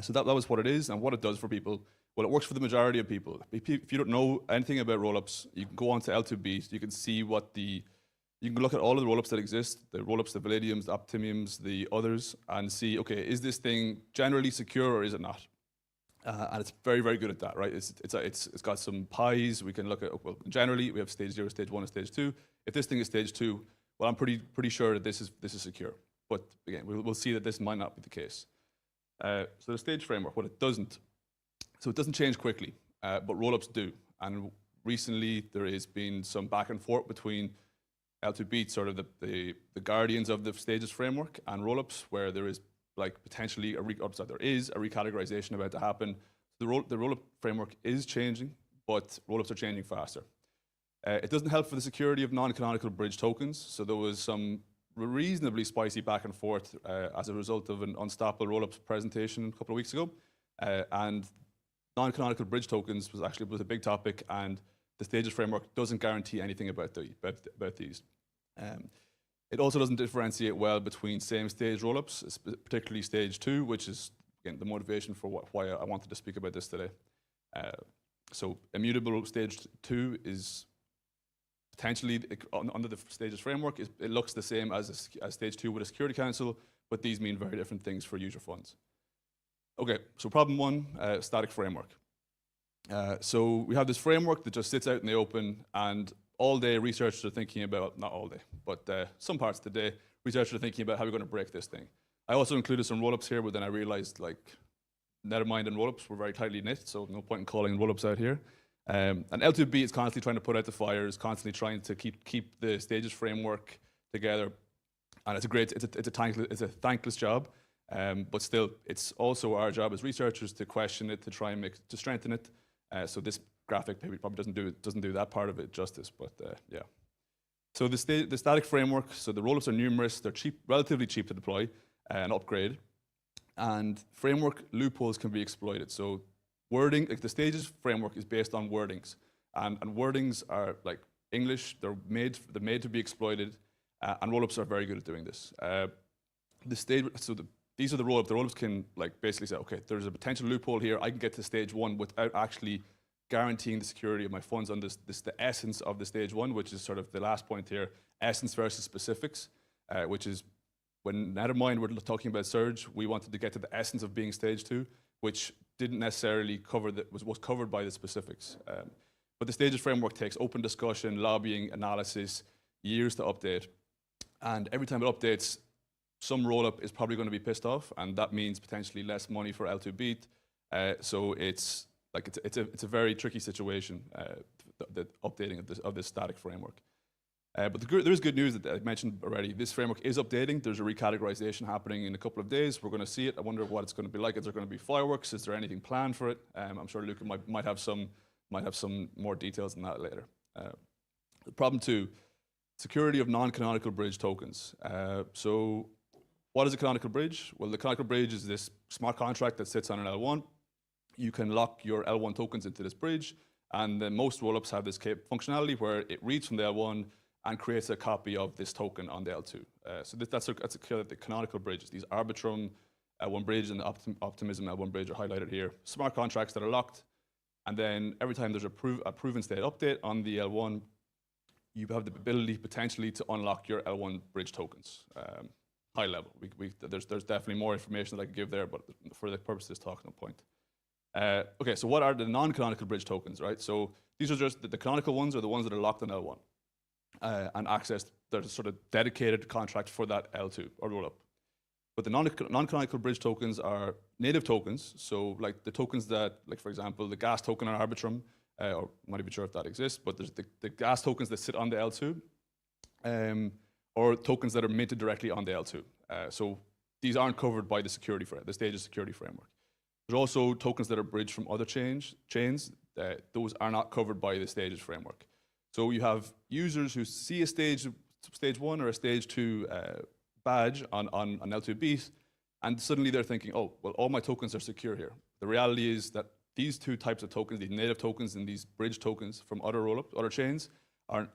So that was what it is, and what it does for people. Well, it works for the majority of people. If you don't know anything about rollups, you can go on to L2B, so you can see you can look at all of the rollups that exist, the rollups, the Validiums, the Optimiums, the others, and see, okay, is this thing generally secure or is it not? And it's very, very good at that, right? It's got some pies. We can look at, well, generally we have stage 0, stage 1, and stage 2. If this thing is stage 2, well, I'm pretty sure that this is secure. But again, we'll see that this might not be the case. So the stage framework, what it doesn't. So it doesn't change quickly, but rollups do. And recently there has been some back and forth between L2B, sort of the guardians of the stages framework, and rollups, where there is like potentially there is a recategorization about to happen. The rollup framework is changing, but rollups are changing faster. It doesn't help for the security of non-canonical bridge tokens. So there was some reasonably spicy back and forth as a result of an Unstoppable rollups presentation a couple of weeks ago, and non-canonical bridge tokens was a big topic, and the stages framework doesn't guarantee anything about these. It also doesn't differentiate well between same stage rollups, particularly stage 2, which is, again, the motivation for why I wanted to speak about this today. So immutable stage 2 is potentially, under the stages framework, it looks the same as stage 2 with a security council, but these mean very different things for user funds. Okay, so problem 1, static framework. So we have this framework that just sits out in the open, and all day researchers are thinking about, not all day, but some parts of the day, researchers are thinking about how we're going to break this thing. I also included some rollups here, but then I realized like Nethermind and rollups were very tightly knit, so no point in calling rollups out here. And L2B is constantly trying to put out the fires, constantly trying to keep the stages framework together, and it's a thankless job. But still, it's also our job as researchers to question it, to try and to strengthen it. So this graphic probably doesn't do that part of it justice, but yeah. So the static framework, so the rollups are numerous, they're cheap, relatively cheap to deploy and upgrade, and framework loopholes can be exploited. So wording, like the stages framework is based on wordings, and wordings are like English, they're made to be exploited, and rollups are very good at doing this. These are the rollups. The rollups can like basically say, okay, there's a potential loophole here. I can get to stage 1 without actually guaranteeing the security of my funds on this the essence of the stage 1, which is sort of the last point here, essence versus specifics, which is when Nethermind were talking about Surge, we wanted to get to the essence of being stage 2, which didn't necessarily cover was covered by the specifics. But the stages framework takes open discussion, lobbying, analysis, years to update. And every time it updates, some rollup is probably going to be pissed off, and that means potentially less money for L2 beat. So it's a very tricky situation, the updating of this static framework. But there is good news that I mentioned already. This framework is updating. There's a recategorization happening in a couple of days. We're going to see it. I wonder what it's going to be like. Is there going to be fireworks? Is there anything planned for it? I'm sure Luca might have some more details on that later. The problem 2, security of non-canonical bridge tokens. So what is a canonical bridge? Well, the canonical bridge is this smart contract that sits on an L1. You can lock your L1 tokens into this bridge, and then most rollups have this functionality where it reads from the L1 and creates a copy of this token on the L2. So that's the canonical bridges. These Arbitrum L1 bridge and the Optimism L1 bridge are highlighted here. Smart contracts that are locked, and then every time there's a proven state update on the L1, you have the ability potentially to unlock your L1 bridge tokens. High level. There's definitely more information that I could give there, but for the purpose of this talk, no point. Okay, so what are the non-canonical bridge tokens, right? So these are just the canonical ones are the ones that are locked on L1 and accessed. There's a sort of dedicated contract for that L2 or rollup. But the non-canonical bridge tokens are native tokens. So like the tokens that, like for example, the gas token on Arbitrum, or I'm not even sure if that exists, but there's the gas tokens that sit on the L2, or tokens that are minted directly on the L2. So these aren't covered by the stages security framework. There's also tokens that are bridged from other chains. Those are not covered by the stages framework. So you have users who see a stage 1 or a stage 2 badge on L2 beat, and suddenly they're thinking, oh, well, all my tokens are secure here. The reality is that these two types of tokens, these native tokens and these bridge tokens from other chains, are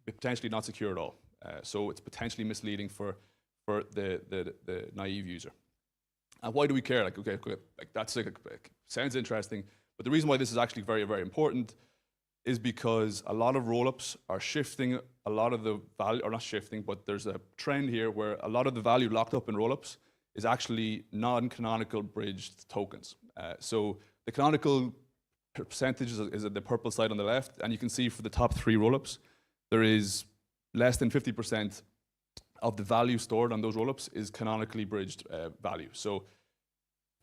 potentially not secure at all. So it's potentially misleading for the naive user. And why do we care? Sounds interesting, but the reason why this is actually very, very important is because a lot of rollups are shifting a lot of the value, or not shifting, but there's a trend here where a lot of the value locked up in rollups is actually non-canonical bridged tokens. So the canonical percentage is at the purple side on the left, and you can see for the top 3 rollups, there is less than 50% of the value stored on those rollups is canonically bridged value. So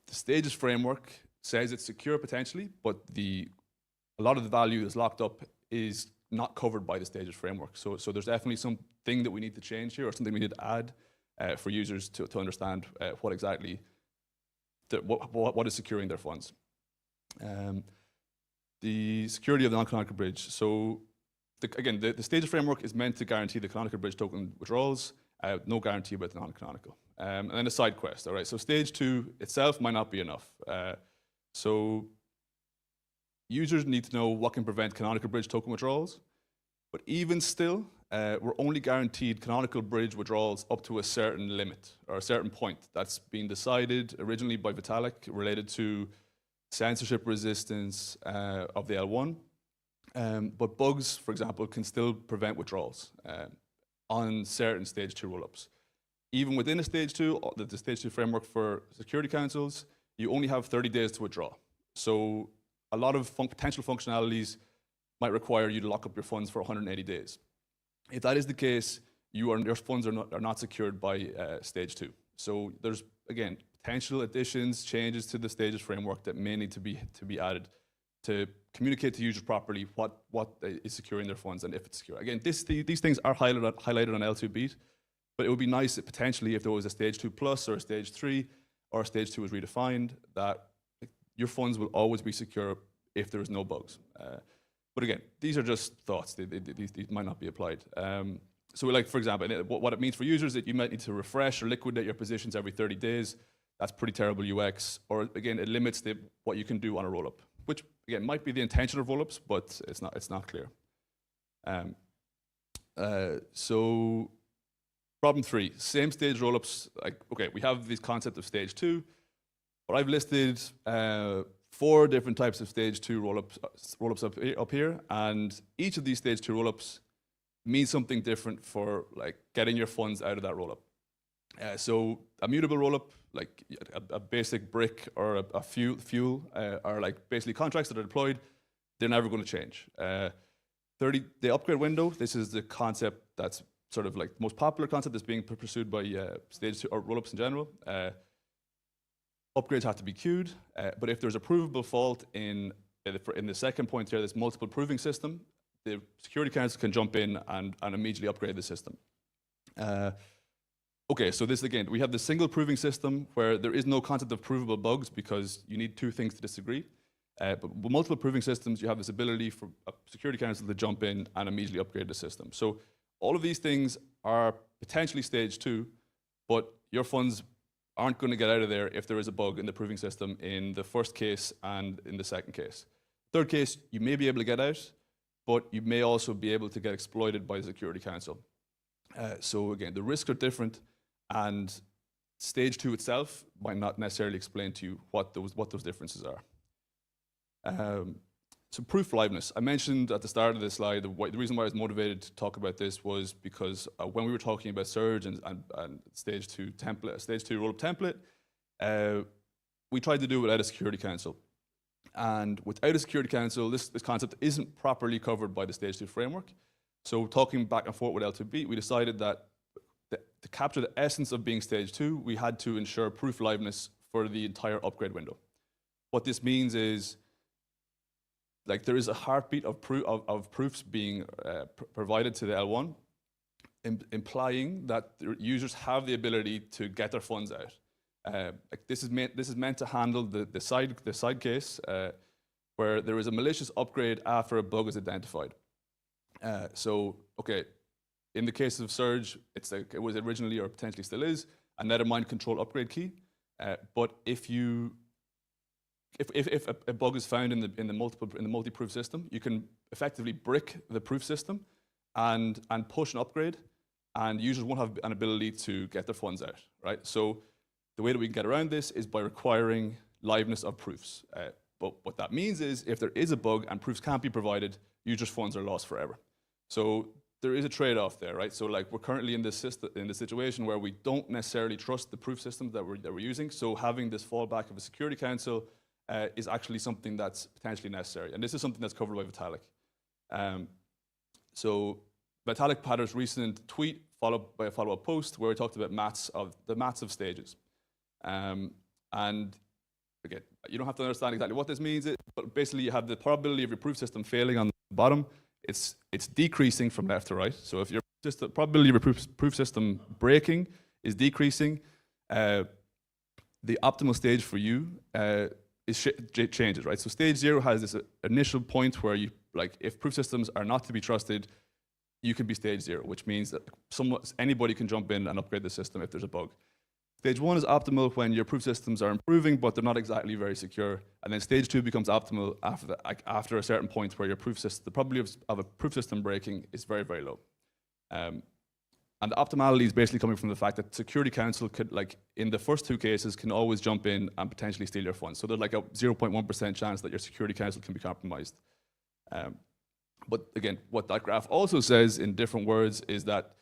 the stages framework says it's secure potentially, but a lot of the value that's locked up is not covered by the stages framework. So there's definitely something that we need to change here, or something we need to add for users to understand what exactly what is securing their funds. The security of the non-canonical bridge. So again, the stages framework is meant to guarantee the canonical bridge token withdrawals. No guarantee about the non-canonical. And then a side quest. All right. So stage 2 itself might not be enough. So users need to know what can prevent canonical bridge token withdrawals. But even still, we're only guaranteed canonical bridge withdrawals up to a certain limit or a certain point. That's been decided originally by Vitalik, related to censorship resistance of the L1. But bugs, for example, can still prevent withdrawals on certain stage 2 rollups. Even within a stage 2, the stage 2 framework for security councils, you only have 30 days to withdraw. So a lot of potential functionalities might require you to lock up your funds for 180 days. If that is the case, your funds are not secured by stage 2. So there's, again, potential additions, changes to the stages framework that may need to be added to communicate to users properly what is securing their funds and if it's secure. Again, these things are highlighted on L2 beat, but it would be nice if potentially if there was a stage 2 plus or a stage 3 or a stage 2 was redefined, that your funds will always be secure if there is no bugs. But again, these are just thoughts. These might not be applied. So like, for example, what it means for users is that you might need to refresh or liquidate your positions every 30 days. That's pretty terrible UX. Or again, it limits what you can do on a rollup, which again might be the intention of rollups, but it's not clear. So Problem 3, same stage rollups. Like, okay, we have this concept of stage 2, but I've listed 4 different types of stage 2 rollups up here, and each of these stage 2 rollups means something different for like getting your funds out of that rollup. So a mutable rollup, like a basic brick or a fuel, are like basically contracts that are deployed. They're never going to change. The upgrade window, this is the concept that's sort of like the most popular concept that's being pursued by stage 2 or rollups in general. Upgrades have to be queued, but if there's a provable fault in the second point here, this multiple proving system, the Security Council can jump in and immediately upgrade the system. Okay, so this again, we have the single proving system where there is no concept of provable bugs because you need 2 things to disagree. But with multiple proving systems, you have this ability for a Security Council to jump in and immediately upgrade the system. So all of these things are potentially stage 2, but your funds aren't going to get out of there if there is a bug in the proving system in the first case and in the second case. Third case, you may be able to get out, but you may also be able to get exploited by the Security Council. So again, the risks are different, and stage 2 itself might not necessarily explain to you what those differences are. So proof liveness. I mentioned at the start of this slide, the reason why I was motivated to talk about this was because when we were talking about Surge and stage 2 template, stage 2 rollup template, we tried to do it without a Security Council. And without a Security Council, this concept isn't properly covered by the stage 2 framework. So talking back and forth with L2B, we decided that to capture the essence of being stage 2, we had to ensure proof liveness for the entire upgrade window. What this means is, like, there is a heartbeat of proofs being provided to the L1, implying that the users have the ability to get their funds out. Like this is meant to handle the side case where there is a malicious upgrade after a bug is identified. So okay, in the case of Surge, it was originally or potentially still is a nethermind control upgrade key. But if a bug is found in the multi-proof system, you can effectively brick the proof system and push an upgrade, and users won't have an ability to get their funds out, right? So the way that we can get around this is by requiring liveness of proofs. But what that means is if there is a bug and proofs can't be provided, users' funds are lost forever. So there is a trade-off there, right? So like we're currently in this situation where we don't necessarily trust the proof systems that we're using. So having this fallback of a Security Council is actually something that's potentially necessary. And this is something that's covered by Vitalik. So Vitalik had his recent tweet followed by a follow-up post where he talked about the maths of stages. And again, you don't have to understand exactly what this means, but basically you have the probability of your proof system failing on the bottom. It's decreasing from left to right. So if your probability of your proof system breaking is decreasing, the optimal stage for you changes, right? So stage 0 has this initial point where you, like, if proof systems are not to be trusted, you can be stage 0, which means that anybody can jump in and upgrade the system if there's a bug. Stage 1 is optimal when your proof systems are improving, but they're not exactly very secure. And then stage 2 becomes optimal after a certain point where your proof system, the probability of a proof system breaking is very, very low. And the optimality is basically coming from the fact that Security Council could, like in the first 2 cases, can always jump in and potentially steal your funds. So there's like a 0.1% chance that your Security Council can be compromised. But again, what that graph also says in different words is that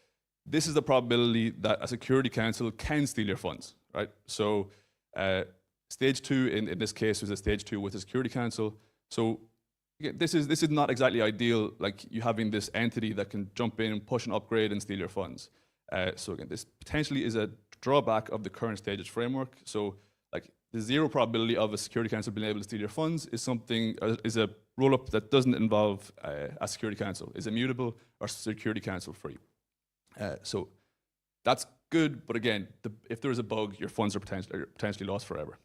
this is the probability that a Security Council can steal your funds, right? So stage 2 in this case was a stage 2 with a Security Council. So again, this is not exactly ideal, like you having this entity that can jump in, push an upgrade, and steal your funds. So again, this potentially is a drawback of the current stages framework. So like the 0 probability of a Security Council being able to steal your funds is a rollup that doesn't involve a Security Council, is immutable or Security Council free. So that's good, but again, if there is a bug, your funds are potentially lost forever.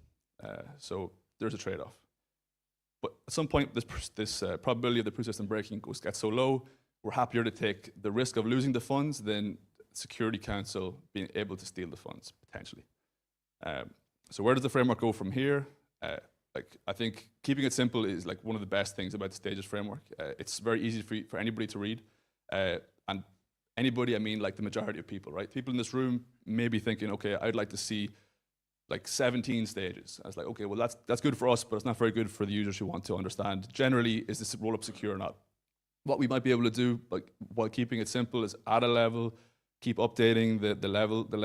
So there's a trade-off. But at some point, this probability of the proof system breaking gets so low, we're happier to take the risk of losing the funds than Security Council being able to steal the funds, potentially. So where does the framework go from here? I think keeping it simple is like one of the best things about the stages framework. It's very easy for anybody to read. And anybody, I mean like the majority of people, right? People in this room may be thinking, okay, I'd like to see like 17 stages. I was like, okay, well that's good for us, but it's not very good for the users who want to understand generally, is this rollup secure or not? What we might be able to do, like, while keeping it simple, is add a level, keep updating the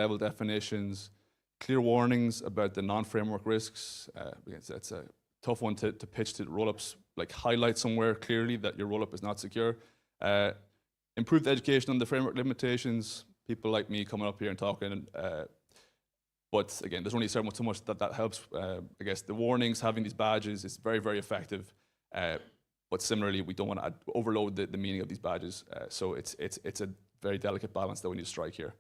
level definitions, clear warnings about the non-framework risks. It's a tough one to pitch to rollups, like highlight somewhere clearly that your rollup is not secure. Improve the education on the framework limitations, people like me coming up here and talking, but again, there's only so much that helps. I guess the warnings, having these badges is very, very effective. But similarly, we don't want to overload the meaning of these badges. So it's a very delicate balance that we need to strike here.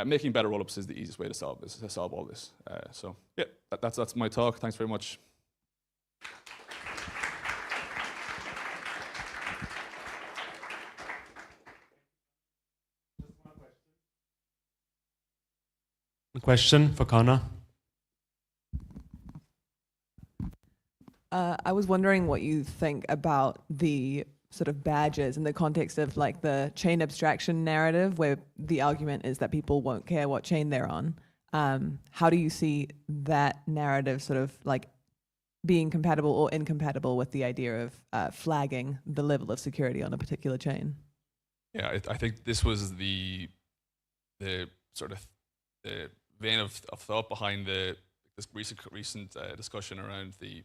Making better rollups is the easiest way to solve all this. So yeah, that's my talk. Thanks very much. Question for Connor. I was wondering what you think about the sort of badges in the context of like the chain abstraction narrative, where the argument is that people won't care what chain they're on. How do you see that narrative sort of like being compatible or incompatible with the idea of flagging the level of security on a particular chain? Yeah, I think this was the sort of the vein of thought behind this recent discussion around the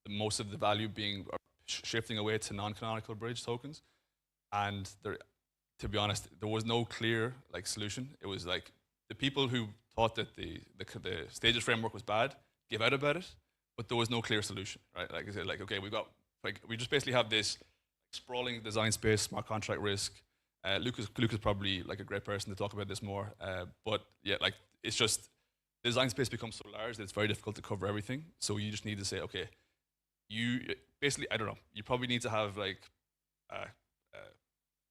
most of the value being shifting away to non-canonical bridge tokens, and to be honest, there was no clear like solution. It was like the people who thought that the stages framework was bad gave out about it, but there was no clear solution, right? Like I said, like okay, we just basically have this sprawling design space, smart contract risk. Luke is probably like a great person to talk about this more, but yeah, like it's just the design space becomes so large that it's very difficult to cover everything. So you just need to say, okay, you basically, I don't know, you probably need to have like, I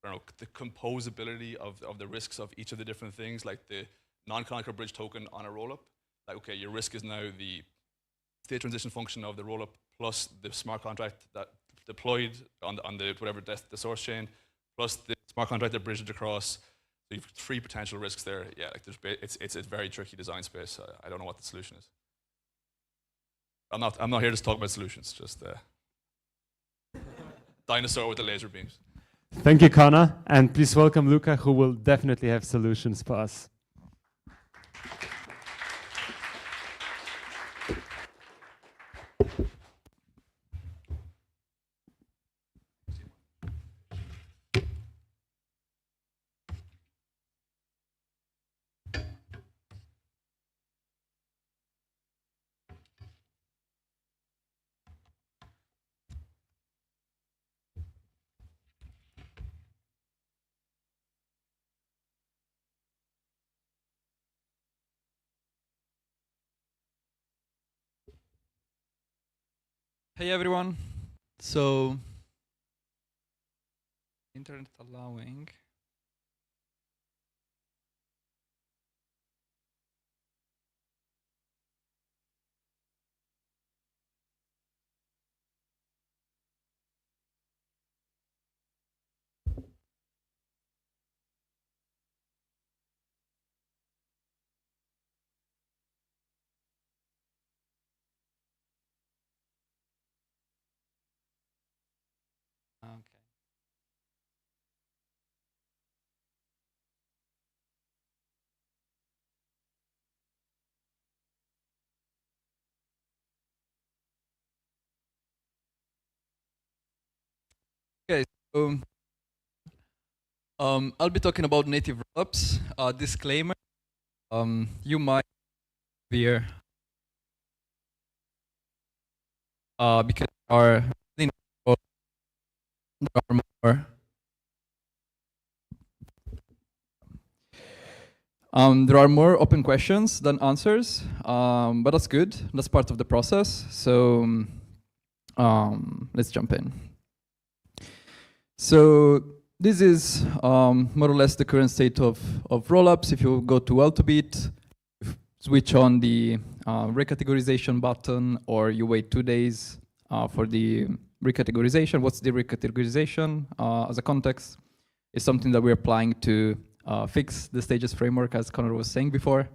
don't know, the composability of the risks of each of the different things, like the non-canonical bridge token on a rollup. Like, okay, your risk is now the state transition function of the rollup plus the smart contract that deployed on the whatever the source chain, plus the smart contract that bridged across. So you have 3 potential risks there. Yeah, like it's a very tricky design space. I don't know what the solution is. I'm not here to talk about solutions. Just dinosaur with the laser beams. Thank you, Connor, and please welcome Luca, who will definitely have solutions for us. Hey everyone. So, internet allowing. Okay. Okay, so I'll be talking about native rollups. Disclaimer: you might fear because there are more. There are more open questions than answers, but that's good. That's part of the process. So let's jump in. So this is more or less the current state of rollups. If you go to Well2Bit, switch on the recategorization button, or you wait 2 days for the recategorization. What's the recategorization? As a context, is something that we're applying to fix the stages framework, as Connor was saying before.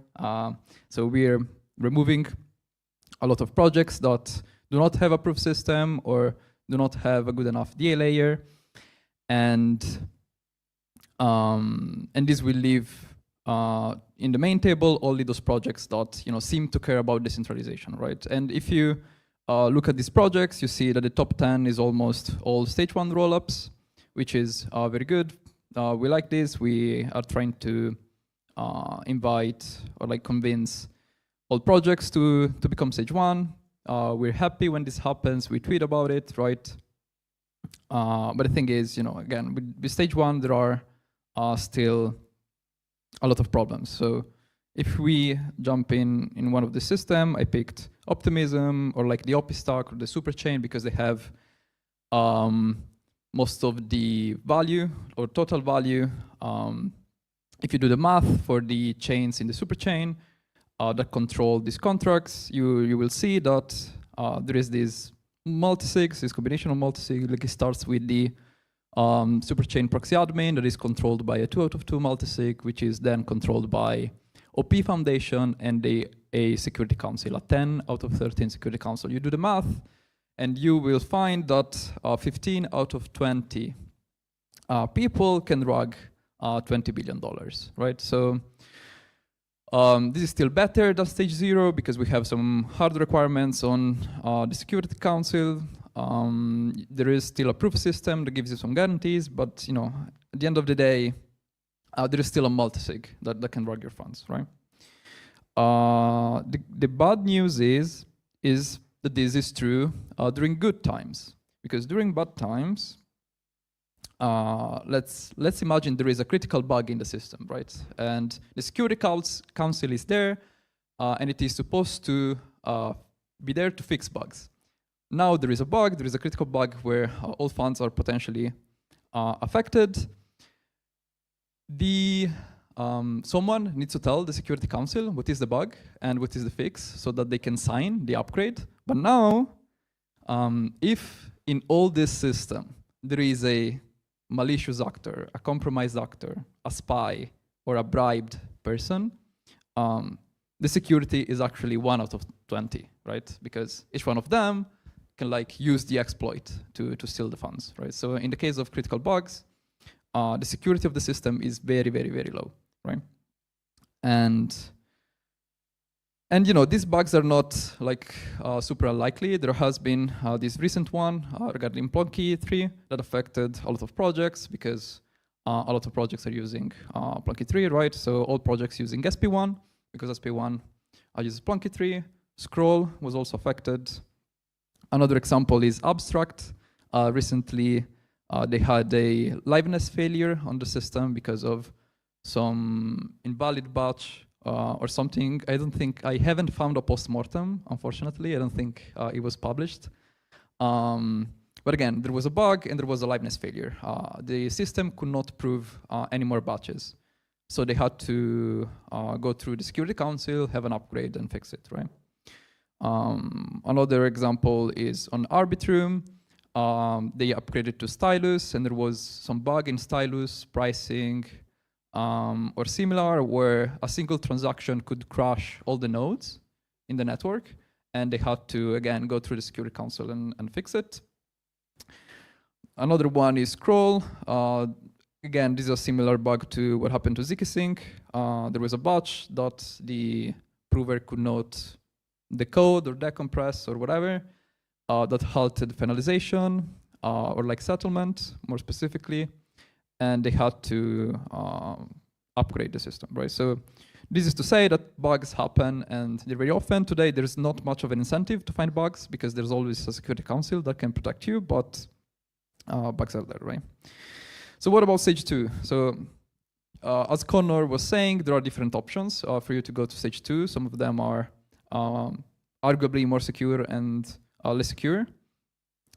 So we're removing a lot of projects that do not have a proof system or do not have a good enough DA layer, and this will leave in the main table only those projects that seem to care about decentralization, right? And if you look at these projects, you see that the top 10 is almost all stage 1 rollups, which is very good. We like this. We are trying to invite or like convince all projects to become stage 1. We're happy when this happens. We tweet about it, right? But the thing is, again, with stage 1, there are still a lot of problems. So if we jump in one of the system, I picked Optimism or like the OpiStack or the Superchain because they have most of the value or total value. If you do the math for the chains in the Superchain that control these contracts, you will see that there is this multisig, this combination of multisig. Like it starts with the Superchain proxy admin that is controlled by a 2 out of 2 multisig, which is then controlled by OP Foundation and a security council, a 10 out of 13 security council. You do the math, and you will find that 15 out of 20 people can rug $20 billion, right? So this is still better than stage 0 because we have some hard requirements on the security council. There is still a proof system that gives you some guarantees, but at the end of the day, there is still a multisig that can rug your funds, right? The bad news is that this is true during good times, because during bad times, let's imagine there is a critical bug in the system, right? And the security council is there, and it is supposed to be there to fix bugs. Now there is a bug, there is a critical bug where all funds are potentially affected. Someone needs to tell the security council what is the bug and what is the fix so that they can sign the upgrade. But now, if in all this system there is a malicious actor, a compromised actor, a spy, or a bribed person, the security is actually 1 out of 20, right? Because each one of them can use the exploit to steal the funds, right? So in the case of critical bugs, the security of the system is very, very, very low, right? And these bugs are not super unlikely. There has been this recent one regarding Plonky 3 that affected a lot of projects because a lot of projects are using Plonky 3, right? So all projects using SP1 because SP1 uses Plonky 3. Scroll was also affected. Another example is Abstract. Recently, they had a liveness failure on the system because of some invalid batch or something. I haven't found a postmortem, unfortunately. I don't think it was published. But again, there was a bug and there was a liveness failure. The system could not prove any more batches. So they had to go through the Security Council, have an upgrade and fix it, right? Another example is on Arbitrum. They upgraded to Stylus, and there was some bug in Stylus pricing or similar, where a single transaction could crash all the nodes in the network, and they had to, again, go through the Security Council and fix it. Another one is Scroll. Again, this is a similar bug to what happened to ZK-Sync. There was a batch that the prover could not decode or decompress or whatever that halted finalization or settlement, more specifically, and they had to upgrade the system, right? So this is to say that bugs happen, and they're very often. Today, there's not much of an incentive to find bugs because there's always a Security Council that can protect you, but bugs are there, right? So what about stage 2? So as Connor was saying, there are different options for you to go to stage 2. Some of them are arguably more secure and less secure.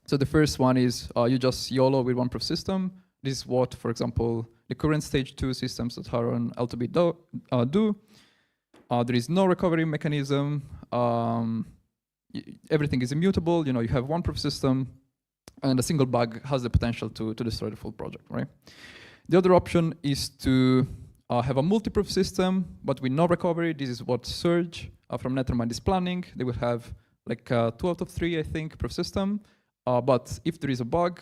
So the first one is you just YOLO with one proof system. This is what, for example, the current stage 2 systems that are on L2B do. There is no recovery mechanism. Everything is immutable. You have one proof system, and a single bug has the potential to destroy the full project, right? The other option is to have a multi-proof system, but with no recovery. This is what Serge from Nethermind is planning. They will have like 2 out of 3, I think, proof system. But if there is a bug,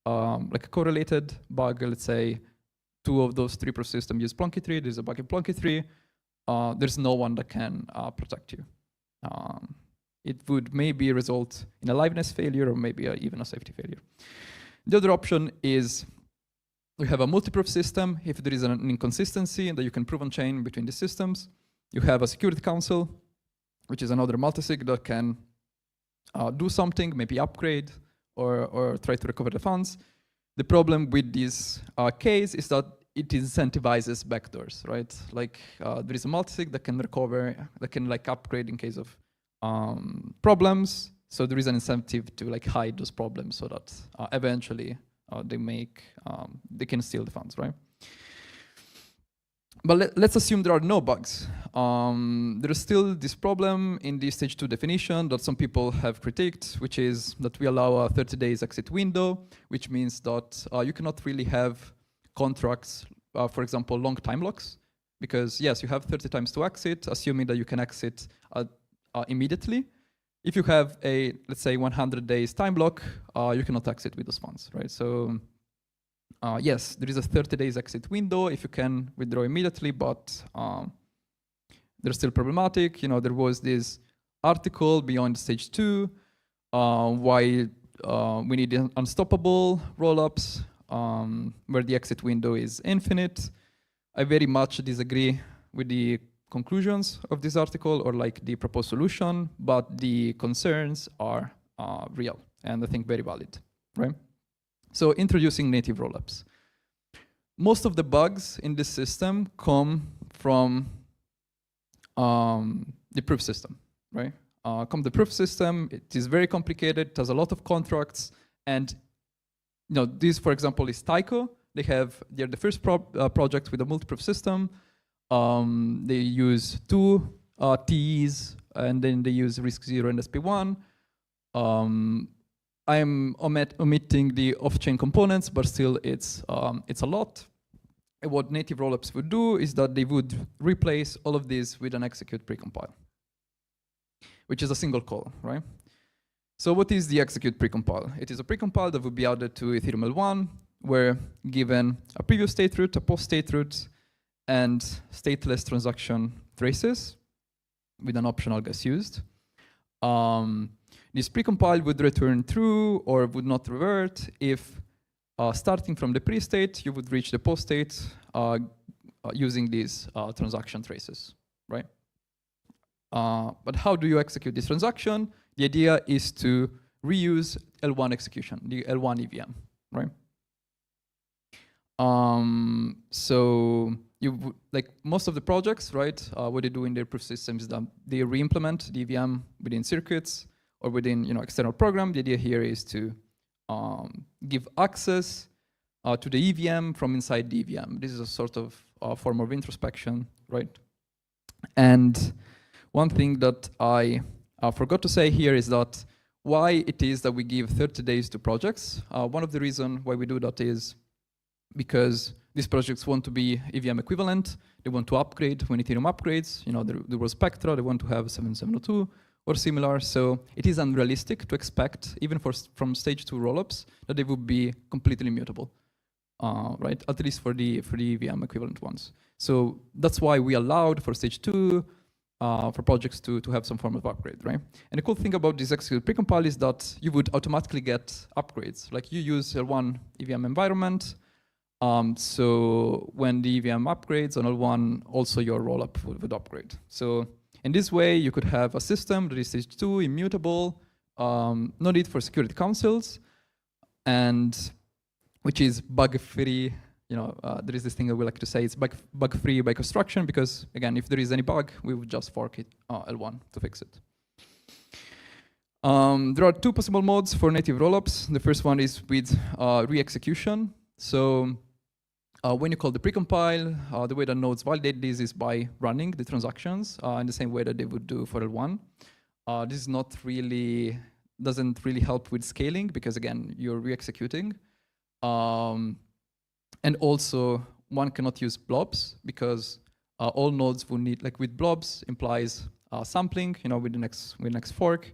like a correlated bug, let's say 2 of those 3 proof systems use Plonky 3, there's a bug in Plonky 3, there's no one that can protect you. It would maybe result in a liveness failure or maybe even a safety failure. The other option is you have a multi-proof system. If there is an inconsistency that you can prove on chain between the systems, you have a security council, which is another multisig that can do something, maybe upgrade or try to recover the funds. The problem with this case is that it incentivizes backdoors, right? Like there is a multisig that can recover, that can like upgrade in case of problems. So there is an incentive to like hide those problems so that eventually they can steal the funds, right? But let's assume there are no bugs. There is still this problem in the stage 2 definition that some people have critiqued, which is that we allow a 30 days exit window, which means that you cannot really have contracts, for example, long time locks, because yes, you have 30 times to exit, assuming that you can exit immediately. If you have a, let's say, 100 days time block, you cannot exit with those funds, right? So yes, there is a 30 days exit window if you can withdraw immediately, but they're still problematic. You know, there was this article beyond stage 2, why we need unstoppable rollups, where the exit window is infinite. I very much disagree with the conclusions of this article or like the proposed solution, but the concerns are real and I think very valid, right? So introducing native rollups. Most of the bugs in this system come from the proof system, right? The proof system, it is very complicated, it has a lot of contracts, and you know, this, for example, is Tyco. They're the first project with a multi-proof system. They use 2 TEs, and then they use RISC-0 and SP1. I'm omitting the off-chain components, but still it's a lot. And what native rollups would do is that they would replace all of this with an execute precompile, which is a single call, right? So what is the execute precompile? It is a precompile that would be added to Ethereum L1, where given a previous state root, a post-state root, and stateless transaction traces with an optional guess used. This precompile would return true or would not revert if starting from the pre-state, you would reach the post-state using these transaction traces, right? But how do you execute this transaction? The idea is to reuse L1 execution, the L1 EVM, right? So like most of the projects, right? What they do in their proof systems is that they re-implement the EVM within circuits or within external program. The idea here is to give access to the EVM from inside the EVM. This is a sort of form of introspection, right? And one thing that I forgot to say here is that why it is that we give 30 days to projects. One of the reasons why we do that is because these projects want to be EVM equivalent. They want to upgrade when Ethereum upgrades. You know, there was Spectra, they want to have 7702 or similar. So it is unrealistic to expect, even from stage 2 rollups, that they would be completely immutable, right? At least for the EVM equivalent ones. So that's why we allowed for stage 2 for projects to have some form of upgrade, right? And the cool thing about this execute precompile is that you would automatically get upgrades. Like you use L1 EVM environment, so when the EVM upgrades on L1, also your rollup would upgrade. So in this way, you could have a system that is stage 2, immutable, no need for security councils, and which is bug-free. You know, there is this thing that we like to say, it's bug-free by construction, because again, if there is any bug, we would just fork it L1 to fix it. There are 2 possible modes for native rollups. The first one is with re-execution. So when you call the precompile, the way that nodes validate this is by running the transactions in the same way that they would do for L1. This is not really, doesn't really help with scaling, because again, you're re-executing. And also, one cannot use blobs because all nodes will need, like with blobs implies sampling, with the next fork.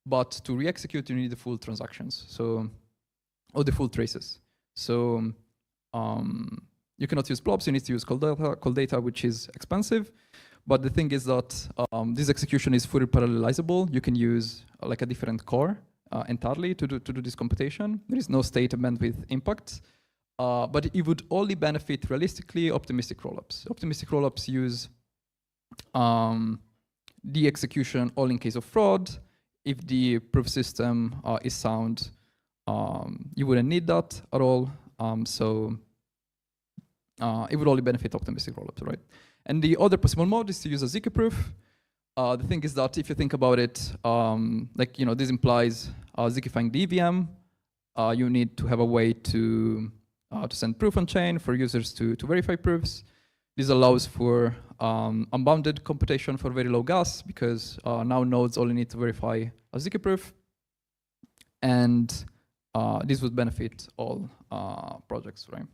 But to re-execute, you need the full transactions, or the full traces. So you cannot use blobs. You need to use call data, which is expensive. But the thing is that this execution is fully parallelizable. You can use like a different core entirely to do this computation. There is no state of bandwidth impact. But it would only benefit realistically optimistic rollups. Optimistic rollups use the execution all in case of fraud. If the proof system is sound, you wouldn't need that at all. So it would only benefit optimistic rollups, right? And the other possible mode is to use a ZK proof. The thing is that if you think about it, this implies ZKifying the EVM. You need to have a way to send proof on chain for users to verify proofs. This allows for unbounded computation for very low gas because now nodes only need to verify a ZK proof. And this would benefit all projects, right?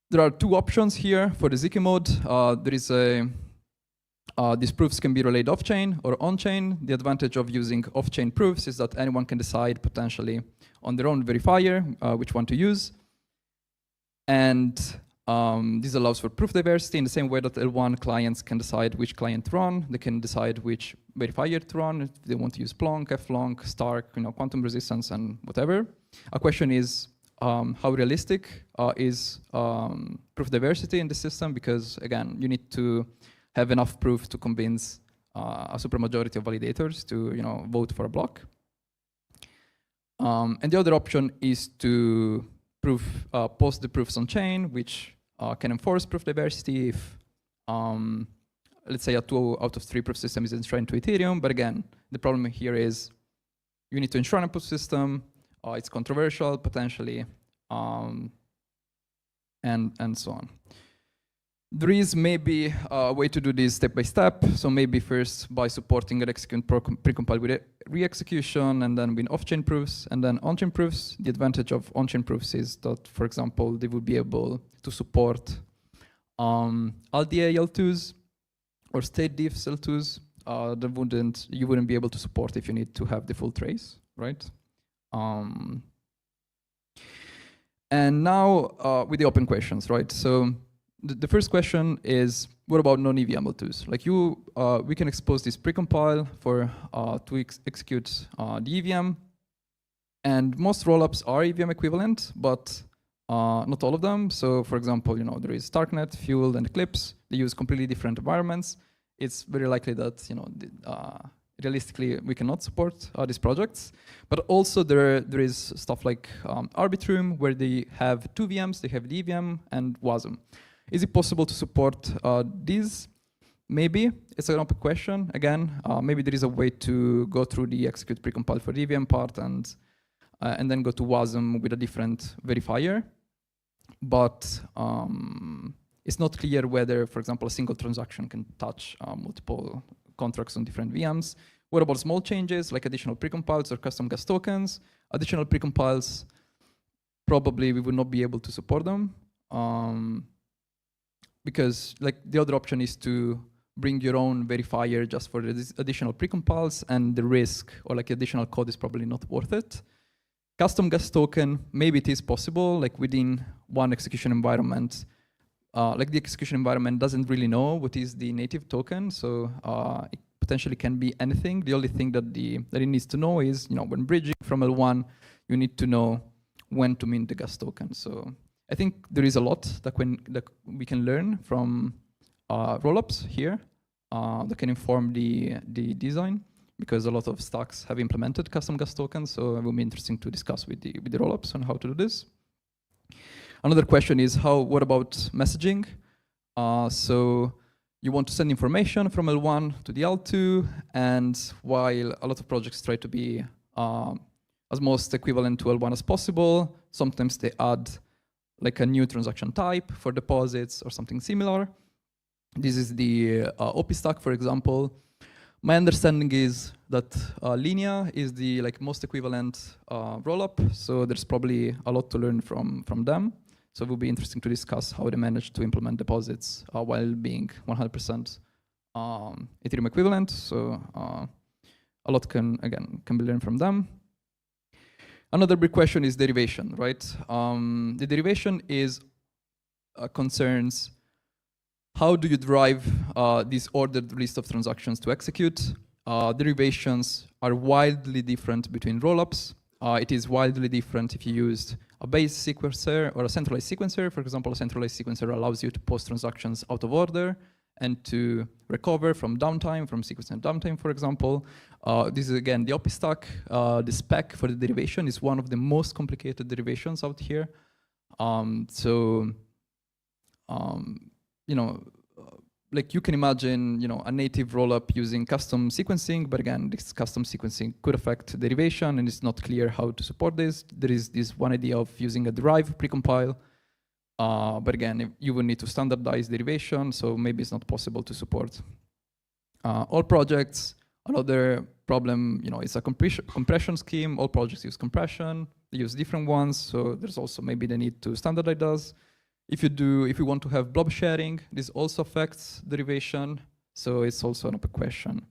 There are two options here for the ZK mode. There is these proofs can be relayed off-chain or on-chain. The advantage of using off-chain proofs is that anyone can decide potentially on their own verifier which one to use. And this allows for proof diversity in the same way that L1 clients can decide which client to run. They can decide which verifier to run. If they want to use Plonk, Flonk, Stark, quantum resistance, and whatever. A question is how realistic is proof diversity in the system? Because again, you need to have enough proof to convince a supermajority of validators to vote for a block. And the other option is to post the proofs on chain, which can enforce proof diversity if, let's say, a 2 out of 3 proof system is enshrined to Ethereum. But again, the problem here is you need to enshrine a proof system. It's controversial potentially, and so on. There is maybe a way to do this step by step. So maybe first by supporting an execute precompiled with re-execution, and then with off-chain proofs, and then on-chain proofs. The advantage of on-chain proofs is that, for example, they would be able to support LDA L2s or state diffs L2s that you wouldn't be able to support if you need to have the full trace, right? And now with the open questions, right? So the first question is, what about non-EVM L2s? Like we can expose this precompile for to execute the EVM, and most rollups are EVM equivalent, but not all of them. So for example, there is Starknet, Fuel, and Eclipse. They use completely different environments. It's very likely that realistically we cannot support these projects. But also there is stuff like Arbitrum, where they have 2 VMs. They have the EVM and WASM. Is it possible to support these? Maybe. It's an open question. Again, maybe there is a way to go through the execute precompile for the EVM part and then go to WASM with a different verifier. But it's not clear whether, for example, a single transaction can touch multiple contracts on different VMs. What about small changes like additional precompiles or custom gas tokens? Additional precompiles, probably we would not be able to support them. Because the other option is to bring your own verifier just for the additional precompiles, and the risk or additional code is probably not worth it. Custom gas token, maybe it is possible, within one execution environment. The execution environment doesn't really know what is the native token, so it potentially can be anything. The only thing that it needs to know is, when bridging from L1, you need to know when to mint the gas token. So I think there is a lot that we can learn from rollups here that can inform the design, because a lot of stacks have implemented custom gas tokens. So it will be interesting to discuss with the rollups on how to do this. Another question is what about messaging? So you want to send information from L1 to the L2, and while a lot of projects try to be as most equivalent to L1 as possible, sometimes they add a new transaction type for deposits or something similar. This is the OP stack, for example. My understanding is that Linea is the most equivalent rollup, so there's probably a lot to learn from them. So it will be interesting to discuss how they manage to implement deposits while being 100% Ethereum equivalent. So a lot can be learned from them. Another big question is derivation, right? The derivation is concerns how do you drive this ordered list of transactions to execute. Derivations are wildly different between rollups. It is wildly different if you used a base sequencer or a centralized sequencer. For example, a centralized sequencer allows you to post transactions out of order and to recover from downtime, from sequence downtime, for example. This is again the OP stack. The spec for the derivation is one of the most complicated derivations out here. You can imagine, a native rollup using custom sequencing, but again, this custom sequencing could affect derivation, and it's not clear how to support this. There is this one idea of using a derive precompile, but again, you will need to standardize derivation, so maybe it's not possible to support all projects. Another problem, it's a compression scheme. All projects use compression. They use different ones, so there's also maybe the need to standardize those. If you want to have blob sharing, this also affects derivation, so it's also an open question.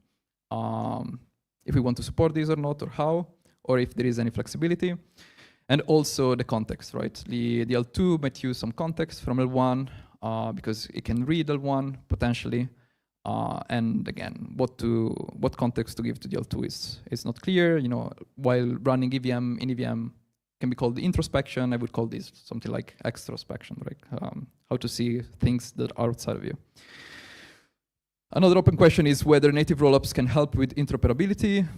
If we want to support this or not, or how, or if there is any flexibility. And also the context, right? The L2 might use some context from L1 because it can read L1 potentially. And again, what context to give to the L2 is not clear. While running EVM in EVM can be called introspection, I would call this something like extrospection, right? How to see things that are outside of you. Another open question is whether native rollups can help with interoperability.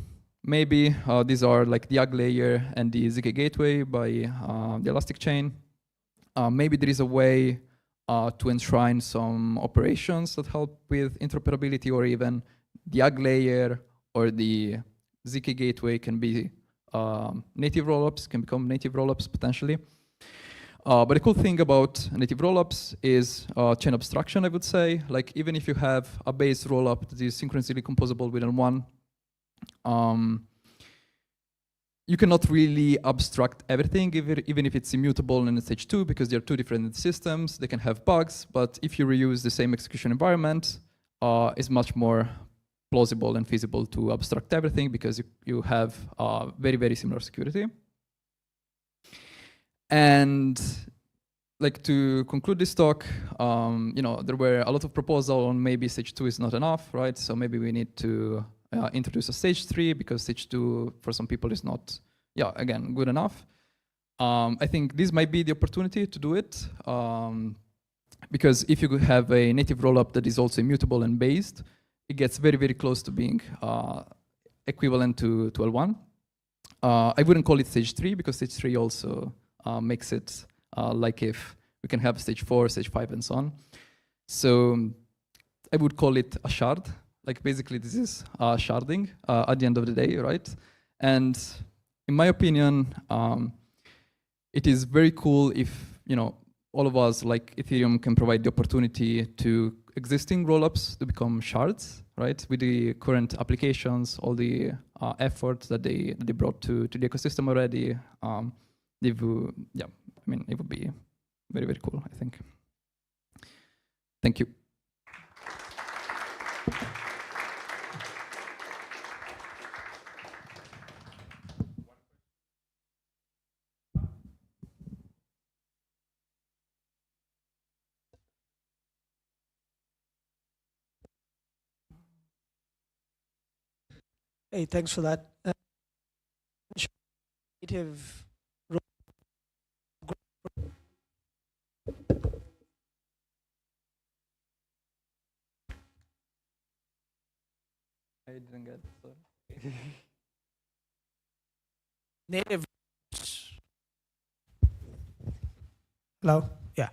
Maybe these are like the UG layer and the ZK gateway by the Elastic chain. Maybe there is a way to enshrine some operations that help with interoperability, or even the UG layer or the ZK gateway can be native rollups, can become native rollups potentially. But the cool thing about native rollups is chain abstraction, I would say. Like even if you have a base rollup that is synchronously composable within one, you cannot really abstract everything, even if it's immutable in stage 2, because they're two different systems. They can have bugs, but if you reuse the same execution environment, it's much more plausible and feasible to abstract everything because you have very, very similar security. And like to conclude this talk, there were a lot of proposals on maybe stage 2 is not enough, right? So maybe we need to introduce a stage 3 because stage 2 for some people is not, again, good enough. I think this might be the opportunity to do it because if you have a native rollup that is also immutable and based, it gets very, very close to being equivalent to L1. I wouldn't call it stage 3 because stage 3 also makes it like if we can have stage 4, stage 5, and so on. So I would call it a shard. Like basically this is sharding at the end of the day, right? And in my opinion, it is very cool if, all of us like Ethereum can provide the opportunity to existing rollups to become shards, right? With the current applications, all the effort that they brought to the ecosystem already, it would be very, very cool, I think. Thank you. Hey, thanks for that. Native I didn't get it, sorry. native. Hello? Yeah.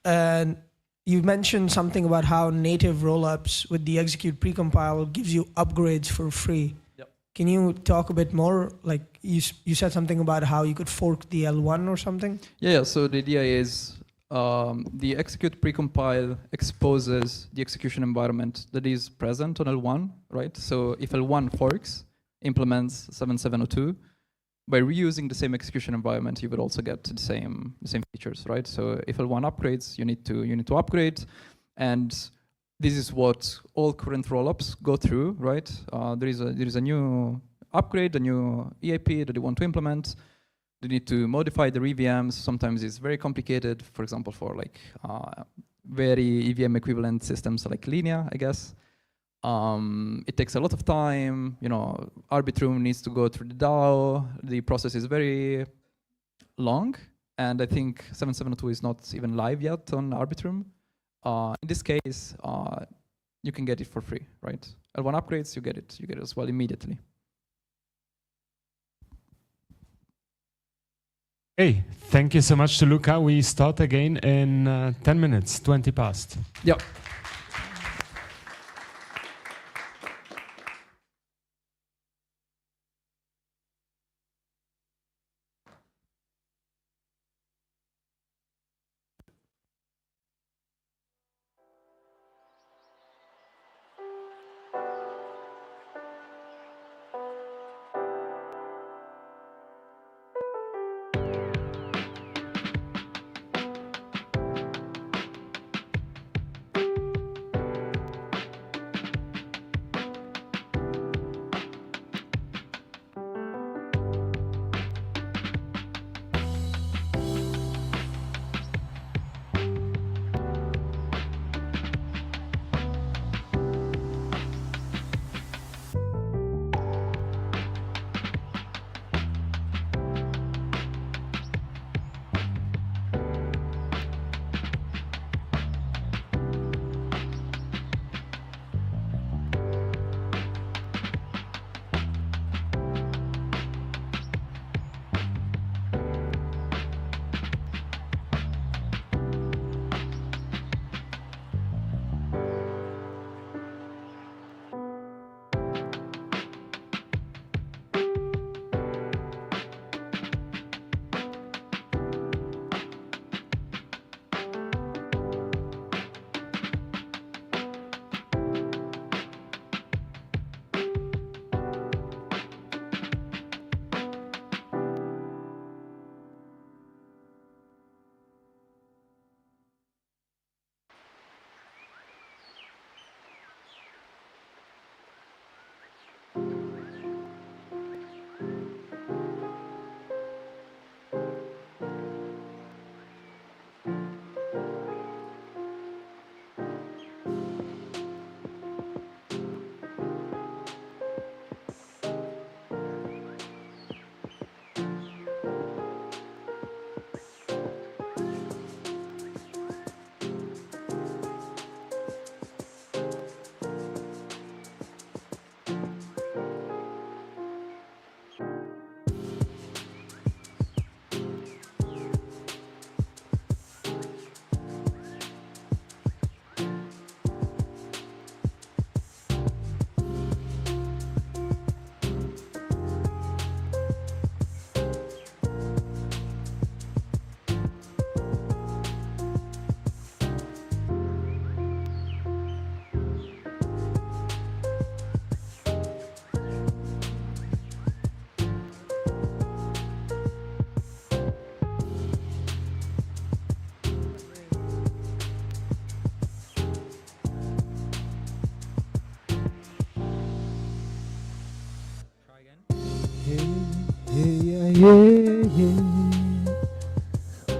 And you mentioned something about how native rollups with the execute precompile gives you upgrades for free. Yep. Can you talk a bit more? Like you said something about how you could fork the L1 or something? Yeah, so the idea is the execute precompile exposes the execution environment that is present on L1, right? So if L1 forks, implements 7702, by reusing the same execution environment, you would also get the same features, right? So if L1 upgrades, you need to upgrade, and this is what all current rollups go through, right? There is a new upgrade, a new EAP that they want to implement. They need to modify the EVMs. Sometimes it's very complicated. For example, for like very EVM equivalent systems like Linea, I guess. It takes a lot of time. You know, Arbitrum needs to go through the DAO. The process is very long, and I think 7702 is not even live yet on Arbitrum. In this case, you can get it for free, right? L1 upgrades, you get it as well immediately. Hey, thank you so much to Luca. We start again in 10 minutes, 20 past. Yep.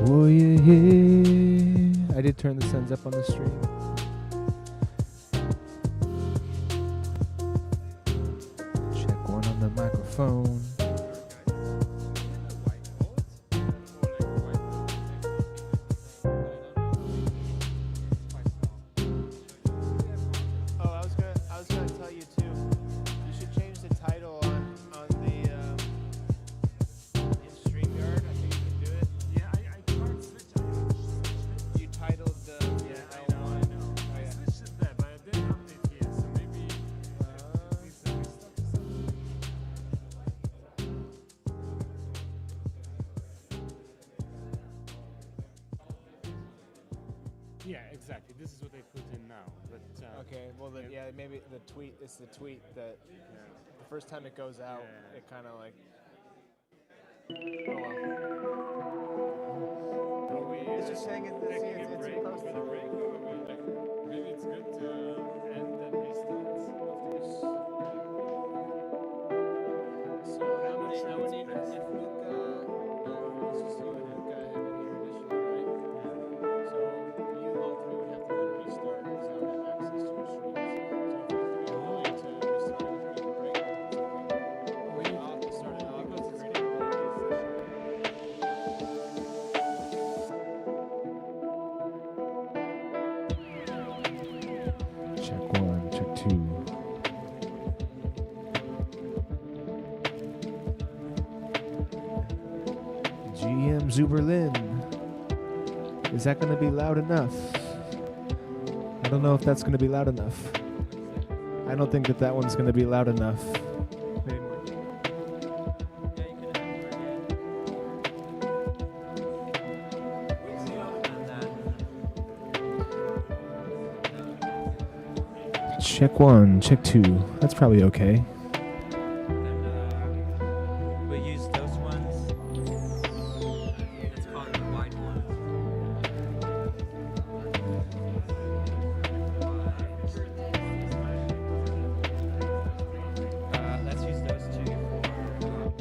Oh yeah, yeah. I did turn the sounds up on the stream. Check one on the microphone. I was gonna tell you too. You should change the title on the in StreamYard. I think you can do it. Yeah, I can't switch. You titled the I know. I switched it there, but I didn't update here, so maybe. Yeah, exactly. This is what they put in now. But Okay, well, yeah, maybe the tweet. It's the tweet that the first time it goes out, Yeah. it kind of like. Oh Are we, well. It's just saying it's taking a break over posted. the break? Maybe it's good to end and restart after this. So how many? If Luca, it's just you and Luca have any issue, right? So you all three would have to then restart because I don't have access to your streams. So if you three are willing to restart it with a break, then it's okay. I'll have to start it off because it's creating a Check one, check two. GM Zuberlin. Is that going to be loud enough? I don't know if that's going to be loud enough. I don't think that one's going to be loud enough. Maybe more. Check one, check two. That's probably okay. We use those ones. Let's call it the wide ones. Let's use those two for.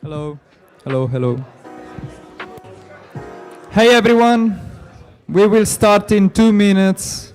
Hello. Hello, hello. Hey everyone. We will start in 2 minutes.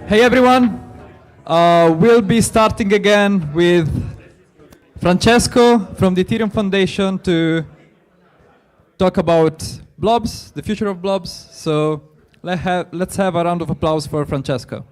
Hey everyone. We'll be starting again with Francesco from the Ethereum Foundation to talk about blobs, the future of blobs. So let's have a round of applause for Francesco.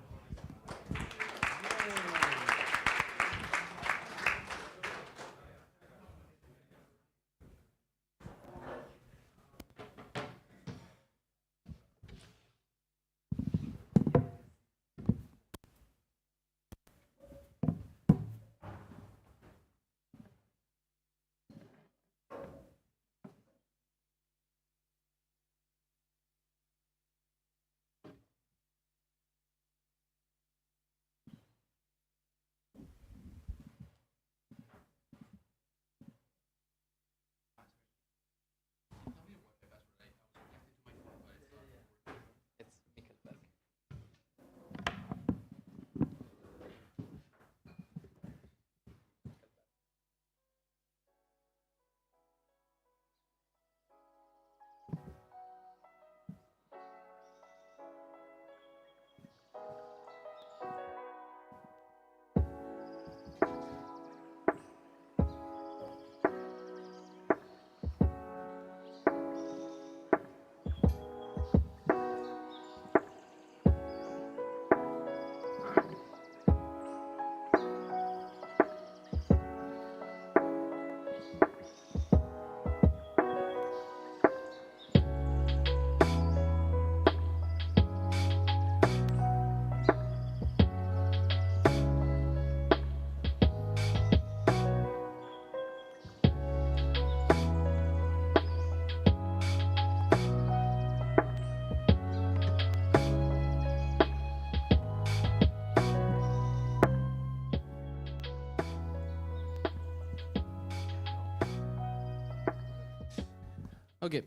Okay.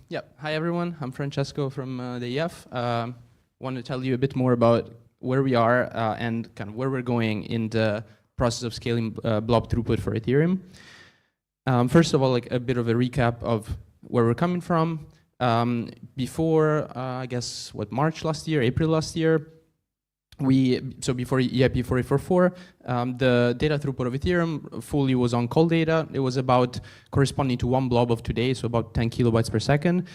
Yeah. Hi, everyone. I'm Francesco from the EF. Want to tell you a bit more about where we are and kind of where we're going in the process of scaling blob throughput for Ethereum. First of all, like a bit of a recap of where we're coming from. Before, I guess, March last year, April last year, before EIP 4844, the data throughput of Ethereum fully was on call data. It was about corresponding to 1 blob of today, so about 10 kilobytes per second.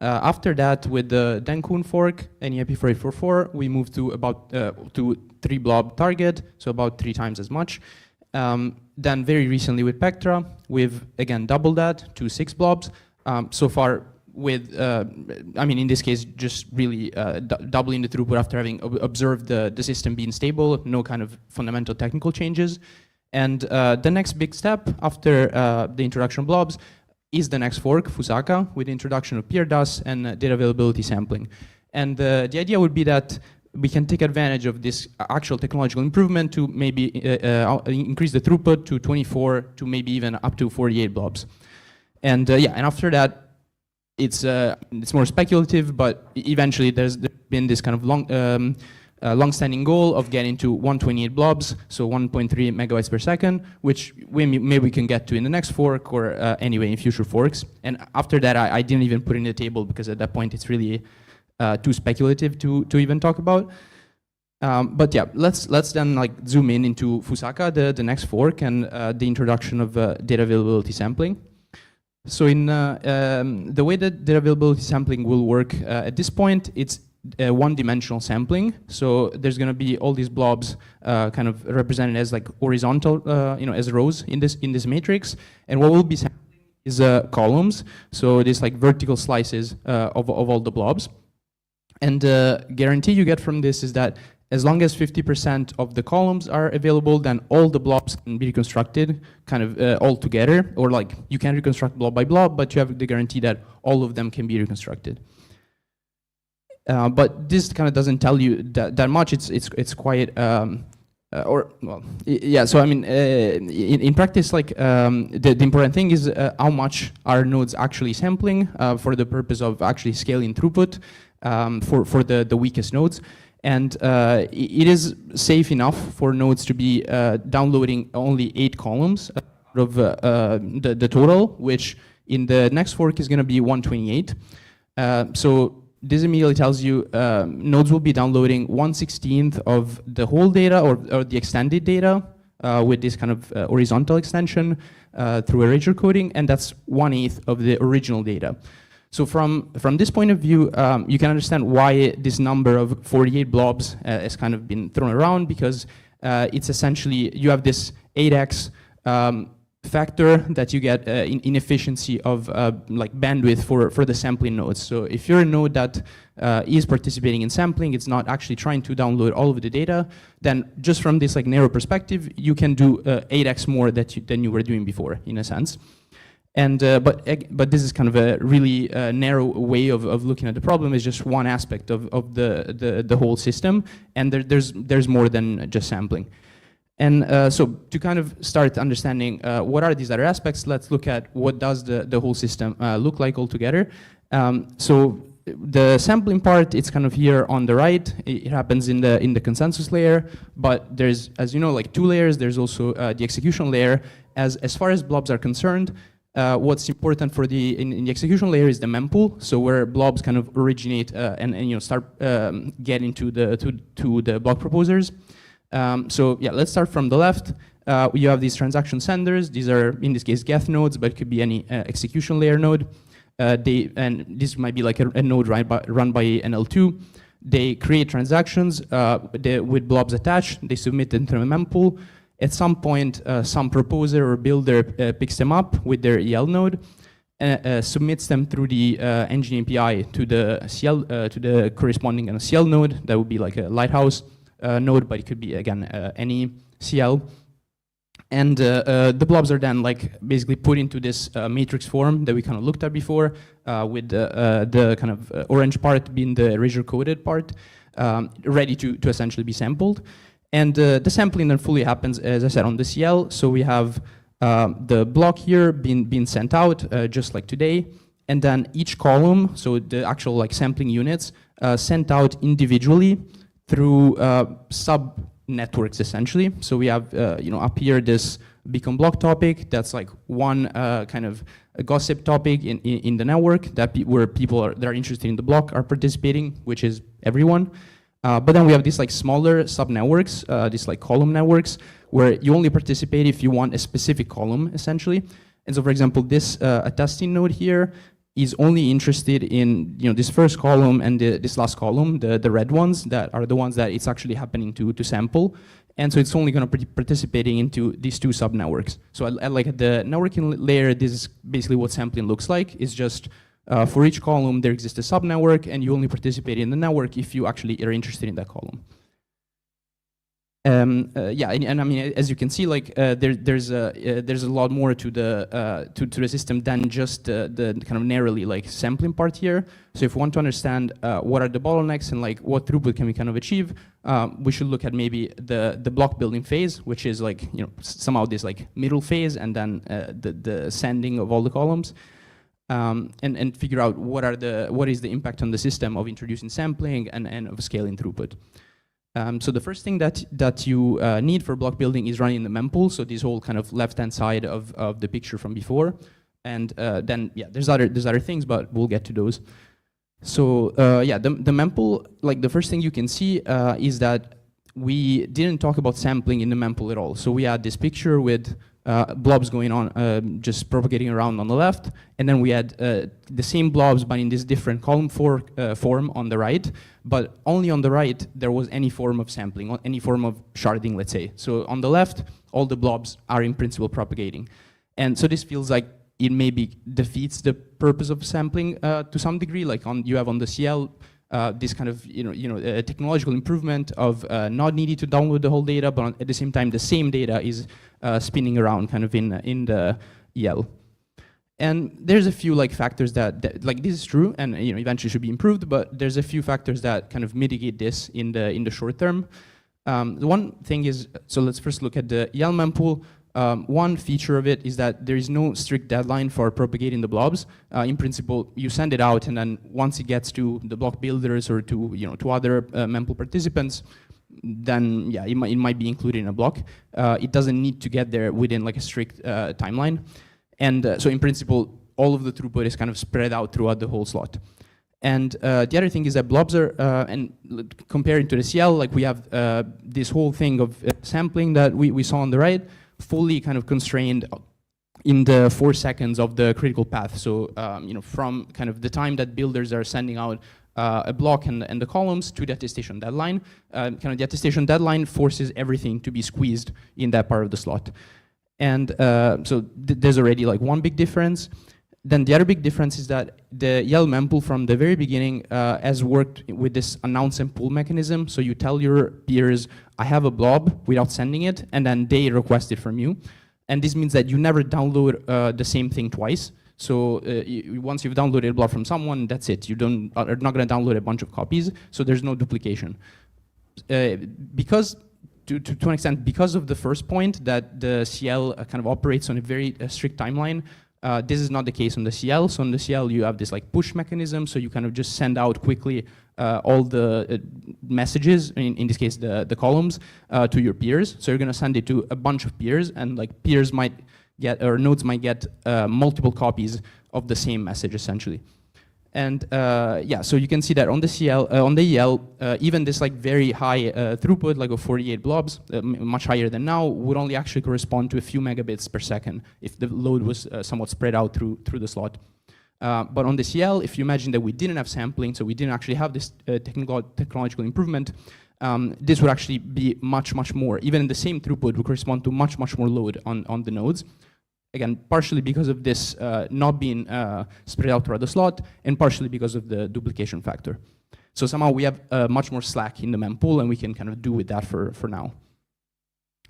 After that, with the Denkun fork and EIP 4844, we moved to about to 3 blob target, so about 3 times as much. Then very recently with Pectra, we've again doubled that to 6 blobs. So far, with, I mean, in this case, just really doubling the throughput after having observed the system being stable, no kind of fundamental technical changes. And the next big step after the introduction of blobs is the next fork, Fusaka, with the introduction of PeerDAS and data availability sampling. And the idea would be that we can take advantage of this actual technological improvement to maybe increase the throughput to 24 to maybe even up to 48 blobs. And yeah, and after that, it's more speculative, but eventually there's been this kind of long-standing goal of getting to 128 blobs, so 1.3 megabytes per second, which maybe we can get to in the next fork or anyway in future forks. And after that, I didn't even put in the table because at that point it's really too speculative to even talk about. But yeah, let's then like zoom into Fusaka, the next fork, and the introduction of data availability sampling. So in the way that data availability sampling will work at this point, it's one-dimensional sampling. So there's going to be all these blobs kind of represented as like horizontal, as rows in this matrix. And what we'll be sampling is columns. So these like vertical slices of all the blobs. And the guarantee you get from this is that as long as 50% of the columns are available, then all the blobs can be reconstructed kind of all together, or like you can reconstruct blob by blob, but you have the guarantee that all of them can be reconstructed. But this kind of doesn't tell you that much. It's quite yeah. So I mean, in practice, like the important thing is how much are nodes actually sampling for the purpose of actually scaling throughput for the weakest nodes. And it is safe enough for nodes to be downloading only 8 columns out of the total, which in the next fork is going to be 128. So this immediately tells you nodes will be downloading 1/16 of the whole data or the extended data with this kind of horizontal extension through erasure coding, and that's 1/8 of the original data. So from this point of view, you can understand why this number of 48 blobs has kind of been thrown around, because it's essentially, you have this 8x factor that you get in efficiency of like bandwidth for the sampling nodes. So if you're a node that is participating in sampling, it's not actually trying to download all of the data, then just from this like narrow perspective, you can do 8x more than you were doing before, in a sense. And but this is kind of a really narrow way of looking at the problem. Is just one aspect of the whole system, and there's more than just sampling. And so to kind of start understanding what are these other aspects, let's look at what does the whole system look like altogether. So the sampling part, it's kind of here on the right. It happens in the consensus layer, but there's, as you know, like 2 layers. There's also the execution layer. As far as blobs are concerned, what's important for in the execution layer is the mempool, so where blobs kind of originate and start getting to the block proposers. So yeah, let's start from the left. You have these transaction senders. These are in this case geth nodes, but it could be any execution layer node. And this might be like a node run by an L2. They create transactions with blobs attached. They submit them to a mempool. At some point, some proposer or builder picks them up with their EL node, submits them through the engine API to the CL, to the corresponding CL node. That would be like a lighthouse node, but it could be again any CL. And the blobs are then like basically put into this matrix form that we kind of looked at before, with the kind of orange part being the erasure coded part, ready to essentially be sampled. And the sampling then fully happens, as I said, on the CL. So we have the block here being sent out, just like today. And then each column, so the actual like sampling units, sent out individually through sub-networks, essentially. So we have, up here this beacon block topic. That's like one kind of a gossip topic in the network where people that are interested in the block are participating, which is everyone. But then we have these like smaller sub-networks, these like column networks, where you only participate if you want a specific column, essentially. And so, for example, this attesting node here is only interested in this first column and this last column, the red ones that are the ones that it's actually happening to sample. And so it's only going to be participating into these 2 sub-networks. So at the networking layer, this is basically what sampling looks like. It's just for each column, there exists a sub-network, and you only participate in the network if you actually are interested in that column. Yeah, and I mean, as you can see, like there's a lot more to the system than just the kind of narrowly like sampling part here. So if we want to understand what are the bottlenecks and like what throughput can we kind of achieve, we should look at maybe the block building phase, which is like somehow this like middle phase, and then the sending of all the columns. And figure out what is the impact on the system of introducing sampling and of scaling throughput. So the first thing that you need for block building is running the mempool. So this whole kind of left-hand side of the picture from before, and then yeah, there's other things, but we'll get to those. So yeah, the mempool, like the first thing you can see is that we didn't talk about sampling in the mempool at all. So we had this picture with blobs going on, just propagating around on the left, and then we had the same blobs but in this different column form on the right, but only on the right there was any form of sampling, any form of sharding, let's say. So on the left, all the blobs are in principle propagating. And so this feels like it maybe defeats the purpose of sampling to some degree, like you have on the CL, this kind of technological improvement of not needing to download the whole data, but at the same time the same data is spinning around kind of in the EL. And there's a few like factors that like this is true and eventually should be improved, but there's a few factors that kind of mitigate this in the short term. The one thing is, so let's first look at the EL mempool. One feature of it is that there is no strict deadline for propagating the blobs. In principle, you send it out, and then once it gets to the block builders or to other mempool participants, then yeah, it might be included in a block. It doesn't need to get there within like a strict timeline, and so in principle, all of the throughput is kind of spread out throughout the whole slot. And the other thing is that blobs are, and comparing to the CL, like we have this whole thing of sampling that we saw on the right, fully kind of constrained in the 4 seconds of the critical path. So from kind of the time that builders are sending out a block and the columns to the attestation deadline, kind of the attestation deadline forces everything to be squeezed in that part of the slot. And so there's already like one big difference. Then the other big difference is that the YEL mempool from the very beginning has worked with this announce and pull mechanism. So you tell your peers, I have a blob without sending it, and then they request it from you. And this means that you never download the same thing twice. So once you've downloaded a blob from someone, that's it. You are not going to download a bunch of copies, so there's no duplication. Because to an extent, because of the first point that the CL kind of operates on a very strict timeline, this is not the case on the CL. So on the CL, you have this like push mechanism, so you kind of just send out quickly all the messages, in this case the columns, to your peers. So you're going to send it to a bunch of peers, and like peers might get, or nodes might get multiple copies of the same message essentially. And yeah, so you can see that on the CL, on the EL, even this like very high throughput, like of 48 blobs, much higher than now, would only actually correspond to a few megabits per second if the load was somewhat spread out through the slot. But on the CL, if you imagine that we didn't have sampling, so we didn't actually have this technological improvement, this would actually be much, much more. Even in the same throughput would correspond to much, much more load on the nodes. Again, partially because of this not being spread out throughout the slot, and partially because of the duplication factor. So somehow we have much more slack in the mempool, and we can kind of do with that for now.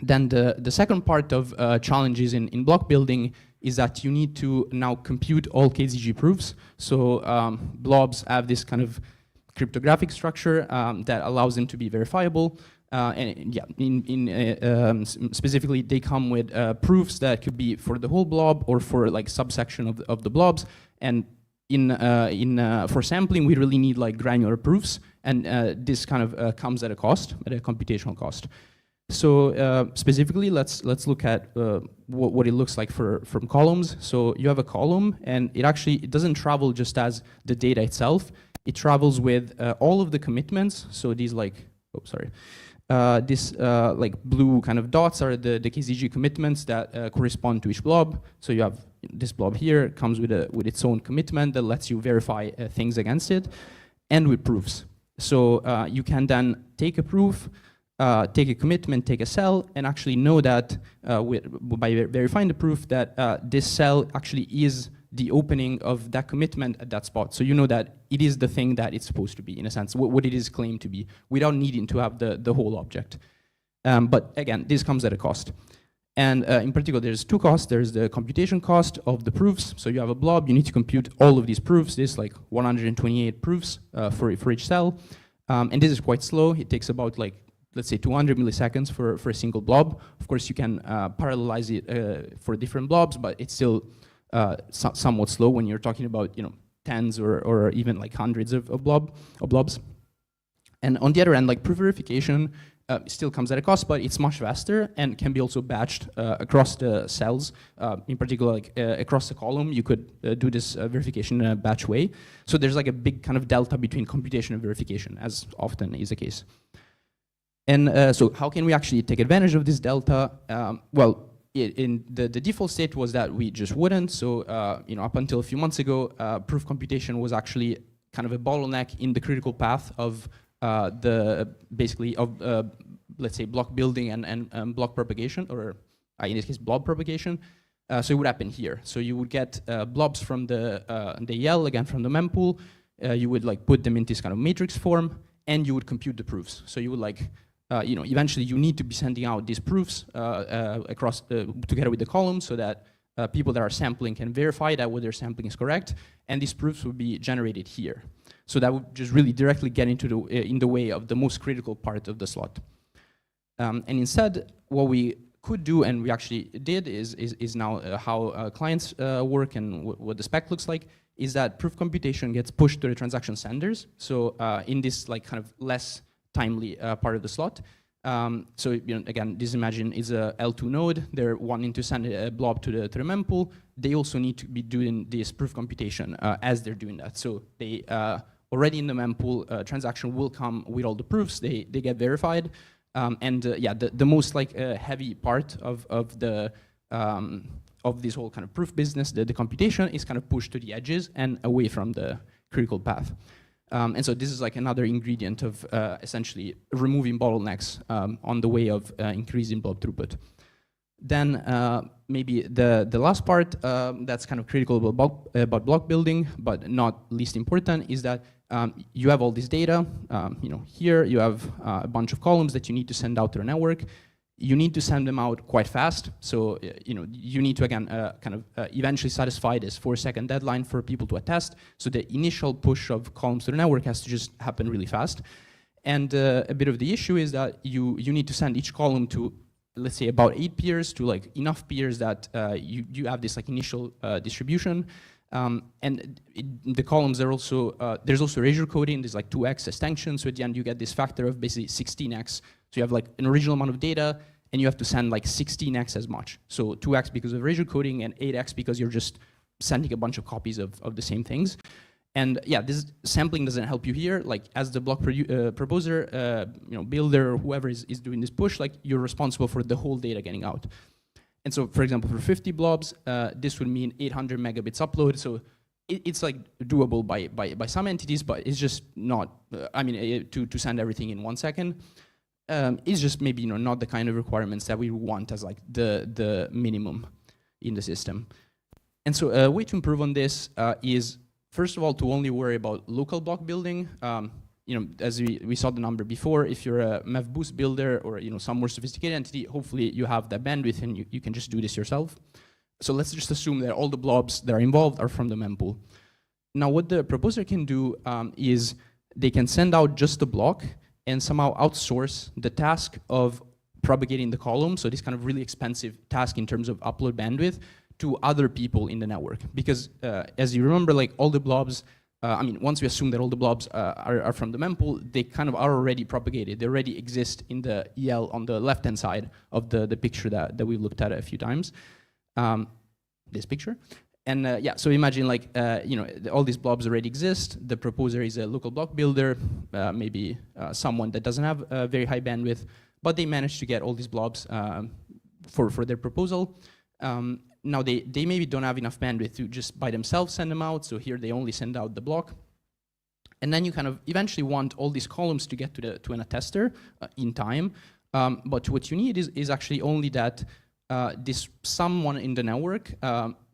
Then the second part of challenges in block building is that you need to now compute all KZG proofs. So blobs have this kind of cryptographic structure that allows them to be verifiable. And yeah, specifically, they come with proofs that could be for the whole blob or for like subsection of the blobs. And for sampling, we really need like granular proofs, and this kind of comes at a cost, at a computational cost. So specifically, let's look at what it looks like from columns. So you have a column, and it doesn't travel just as the data itself. It travels with all of the commitments. So these like, oh sorry. This like blue kind of dots are the KZG commitments that correspond to each blob. So you have this blob here, comes with its own commitment that lets you verify things against it, and with proofs. So you can then take a proof, take a commitment, take a cell, and actually know that by verifying the proof that this cell actually is the opening of that commitment at that spot. So you know that it is the thing that it's supposed to be, in a sense, what it is claimed to be, without needing to have the whole object. But again, this comes at a cost. And in particular, there's two costs. There's the computation cost of the proofs. So you have a blob, you need to compute all of these proofs. There's like 128 proofs for each cell. And this is quite slow. It takes about like, let's say 200 milliseconds for a single blob. Of course, you can parallelize it for different blobs, but it's still somewhat slow when you're talking about, you know, tens or even like hundreds of blobs. And on the other end, like proof verification still comes at a cost, but it's much faster and can be also batched across the cells. In particular, like across the column, you could do this verification in a batch way. So there's like a big kind of delta between computation and verification, as often is the case. And so how can we actually take advantage of this delta? Well, in the default state was that we just wouldn't. So you know, up until a few months ago, proof computation was actually kind of a bottleneck in the critical path of let's say block building and block propagation, or in this case blob propagation. So it would happen here. So you would get blobs from the EL, again from the mempool. You would like put them into this kind of matrix form, and you would compute the proofs. So you would like you know, eventually you need to be sending out these proofs across together with the columns, so that people that are sampling can verify that what they're sampling is correct, and these proofs would be generated here. So that would just really directly get into in the way of the most critical part of the slot. And instead, what we could do, and we actually did, is now how clients work and what the spec looks like, is that proof computation gets pushed to the transaction senders. So in this like kind of less timely part of the slot. So you know, again, this imagine is a L2 node. They're wanting to send a blob to the mempool. They also need to be doing this proof computation as they're doing that. So they already in the mempool transaction will come with all the proofs. They get verified, and yeah, the most like heavy part of this whole kind of proof business, the computation, is kind of pushed to the edges and away from the critical path. And so this is like another ingredient of essentially removing bottlenecks on the way of increasing blob throughput. Then maybe the last part that's kind of critical about block building, but not least important, is that you have all this data. You know, here you have a bunch of columns that you need to send out to the network. You need to send them out quite fast. So you know, you need to again kind of eventually satisfy this 4-second deadline for people to attest. So the initial push of columns to the network has to just happen really fast. And a bit of the issue is that you need to send each column to, let's say, about 8 peers, to like enough peers that you have this like initial distribution. And the columns are also, there's also erasure coding. There's like 2x extension. So at the end you get this factor of basically 16x. So you have like an original amount of data, and you have to send like 16x as much. So 2x because of erasure coding, and 8x because you're just sending a bunch of copies of the same things. And yeah, this sampling doesn't help you here. Like as the block proposer, you know, builder, whoever is doing this push, like you're responsible for the whole data getting out. And so, for example, for 50 blobs, this would mean 800 megabits upload. So it's like doable by some entities, but it's just not. I mean, to send everything in 1 second. It's just maybe, you know, not the kind of requirements that we want as like the minimum in the system. And so a way to improve on this is, first of all, to only worry about local block building. You know, as we saw the number before, if you're a MEV-boost builder or, you know, some more sophisticated entity, hopefully you have that bandwidth and you can just do this yourself. So let's just assume that all the blobs that are involved are from the mempool. Now, what the proposer can do is they can send out just the block and somehow outsource the task of propagating the column, so this kind of really expensive task in terms of upload bandwidth, to other people in the network. Because as you remember, like all the blobs, I mean, once we assume that all the blobs are from the mempool, they kind of are already propagated. They already exist in the EL on the left-hand side of the picture that we've looked at a few times. This picture. And yeah, so imagine like, you know, all these blobs already exist. The proposer is a local block builder, maybe someone that doesn't have a very high bandwidth, but they managed to get all these blobs for their proposal. Now they maybe don't have enough bandwidth to just by themselves send them out, so here they only send out the block. And then you kind of eventually want all these columns to get to an attester in time. But what you need is actually only that this someone in the network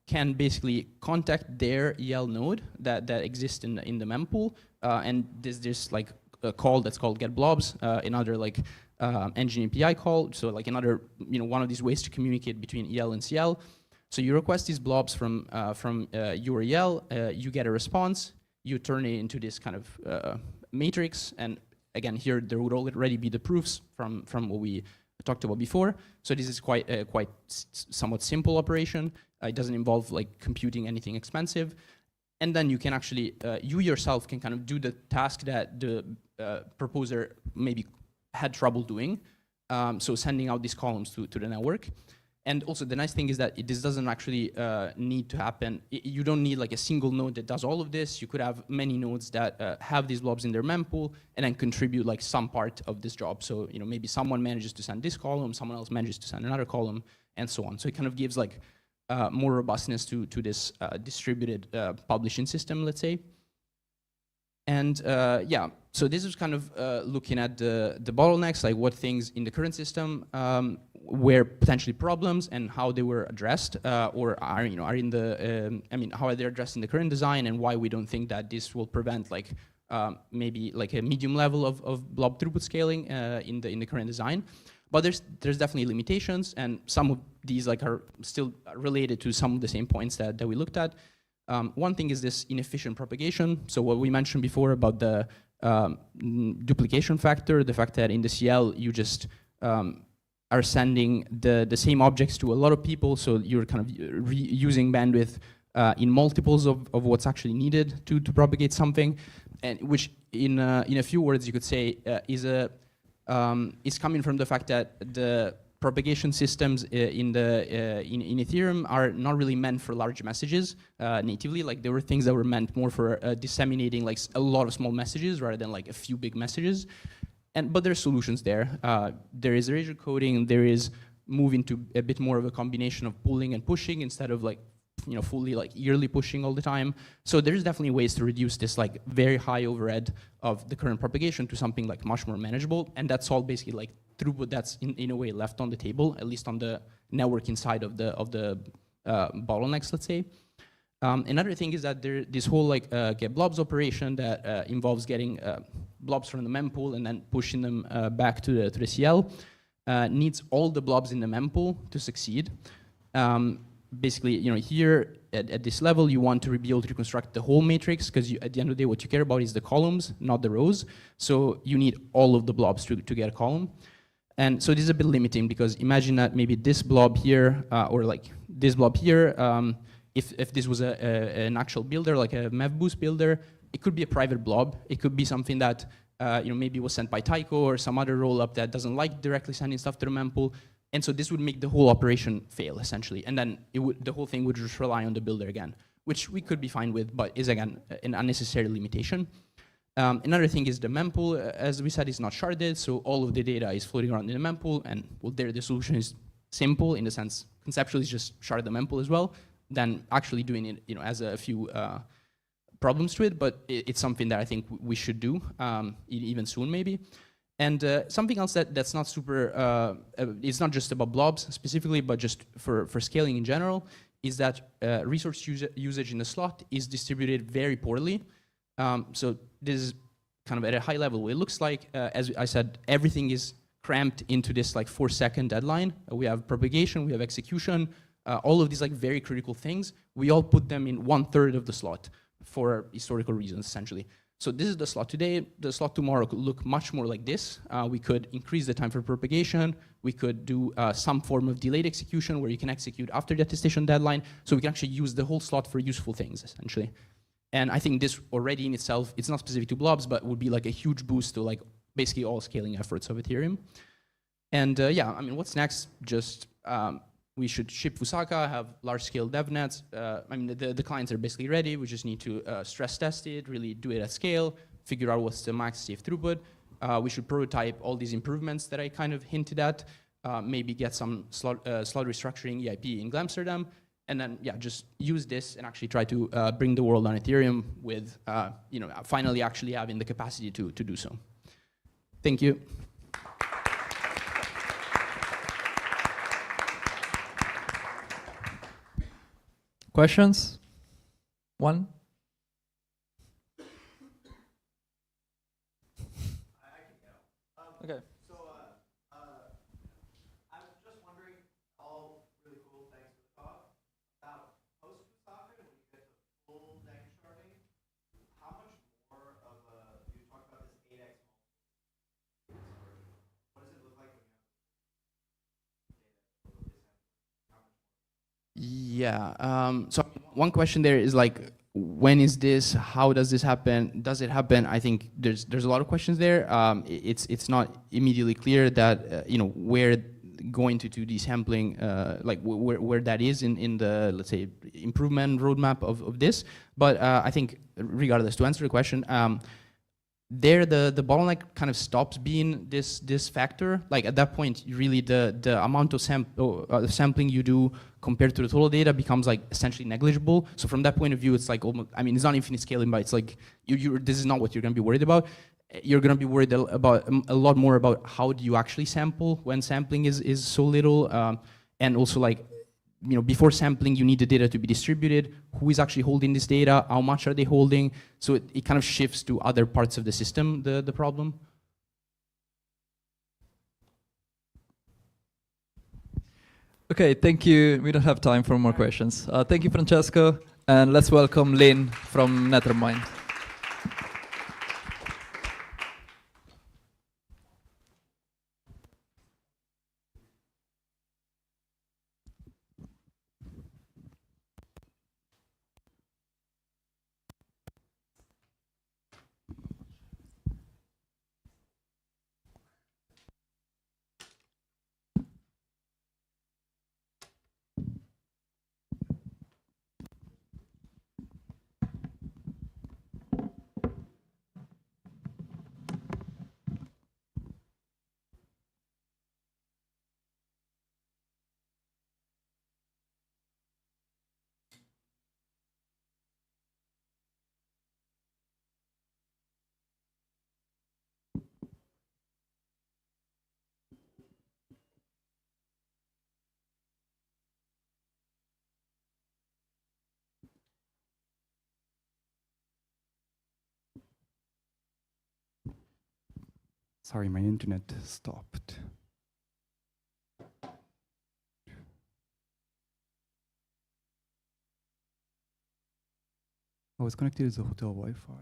can basically contact their EL node that exists in the mempool, and there's like a call that's called get blobs, another like engine API call. So like another, one of these ways to communicate between EL and CL. So you request these blobs from URL, you get a response, you turn it into this kind of matrix, and again here there would already be the proofs from what we talked about before. So this is quite somewhat simple operation. It doesn't involve like computing anything expensive, and then you can actually you yourself can kind of do the task that the proposer maybe had trouble doing. So sending out these columns to the network. And also the nice thing is that this doesn't actually need to happen. You don't need like a single node that does all of this. You could have many nodes that have these blobs in their mempool and then contribute like some part of this job. So maybe someone manages to send this column, someone else manages to send another column, and so on. So it kind of gives like more robustness to this distributed publishing system, let's say. And yeah, so this is kind of looking at the bottlenecks, like what things in the current system were potentially problems and how they were addressed, or are in the, how are they addressed in the current design, and why we don't think that this will prevent like maybe like a medium level of blob throughput scaling in the current design. But there's definitely limitations, and some of these like are still related to some of the same points that we looked at. One thing is this inefficient propagation. So what we mentioned before about the duplication factor, the fact that in the CL you just are sending the same objects to a lot of people, so you're kind of using bandwidth in multiples of what's actually needed to propagate something, and which in a few words you could say is coming from the fact that the propagation systems in Ethereum are not really meant for large messages natively. Like there were things that were meant more for disseminating like a lot of small messages rather than like a few big messages. But there's solutions there. There is erasure coding. There is moving to a bit more of a combination of pulling and pushing instead of like fully like yearly pushing all the time. So there's definitely ways to reduce this like very high overhead of the current propagation to something like much more manageable. And that's all basically like throughput that's in a way left on the table, at least on the networking side of the bottlenecks, let's say. Another thing is that this whole like get blobs operation that involves getting blobs from the mempool and then pushing them back to the CL needs all the blobs in the mempool to succeed. Basically, here at this level, you want to be able to reconstruct the whole matrix because at the end of the day, what you care about is the columns, not the rows. So you need all of the blobs to get a column. And so this is a bit limiting because imagine that maybe this blob here or like this blob here, if this was an actual builder, like a MEV-boost builder, it could be a private blob. It could be something that maybe was sent by Tycho or some other rollup that doesn't like directly sending stuff to the mempool. And so this would make the whole operation fail, essentially. And then the whole thing would just rely on the builder again, which we could be fine with, but is, again, an unnecessary limitation. Another thing is the mempool, as we said, is not sharded, so all of the data is floating around in the mempool, and well, there the solution is simple in the sense, conceptually, is just shard the mempool as well, than actually doing it as a few problems to it, but it's something that I think we should do, even soon maybe. And something else that's not super, it's not just about blobs specifically, but just for scaling in general, is that resource usage in the slot is distributed very poorly. So this is kind of at a high level what it looks like. As I said, everything is cramped into this like 4-second deadline. We have propagation, we have execution, all of these like very critical things. We all put them in 1/3 of the slot for historical reasons, essentially. So this is the slot today. The slot tomorrow could look much more like this. We could increase the time for propagation. We could do some form of delayed execution where you can execute after the attestation deadline. So we can actually use the whole slot for useful things, essentially. And I think this already in itself, it's not specific to blobs, but would be like a huge boost to like basically all scaling efforts of Ethereum. And yeah, I mean, what's next? Just we should ship Fusaka, have large-scale DevNets. I mean, the clients are basically ready. We just need to stress test it, really do it at scale, figure out what's the max safe throughput. We should prototype all these improvements that I kind of hinted at, maybe get some slot restructuring EIP in Glamsterdam, and then, yeah, just use this and actually try to bring the world on Ethereum with, finally actually having the capacity to do so. Thank you. Questions? One? Okay. Yeah. So one question there is like, when is this? How does this happen? Does it happen? I think there's a lot of questions there. It's not immediately clear that where going to 2D sampling, like where that is in the, let's say, improvement roadmap of this. But I think regardless, to answer the question, there the bottleneck kind of stops being this factor. Like at that point, really the amount of sampling you do compared to the total data becomes like essentially negligible. So from that point of view, it's like almost, I mean, it's not infinite scaling, but it's like this is not what you're going to be worried about. You're going to be worried about a lot more about how do you actually sample when sampling is so little, and also like, before sampling, you need the data to be distributed. Who is actually holding this data? How much are they holding? So it kind of shifts to other parts of the system, the problem. Okay, thank you. We don't have time for more questions. Thank you, Francesco. And let's welcome Lynn from Nethermind. Sorry, my internet stopped. I was connected to the hotel Wi-Fi.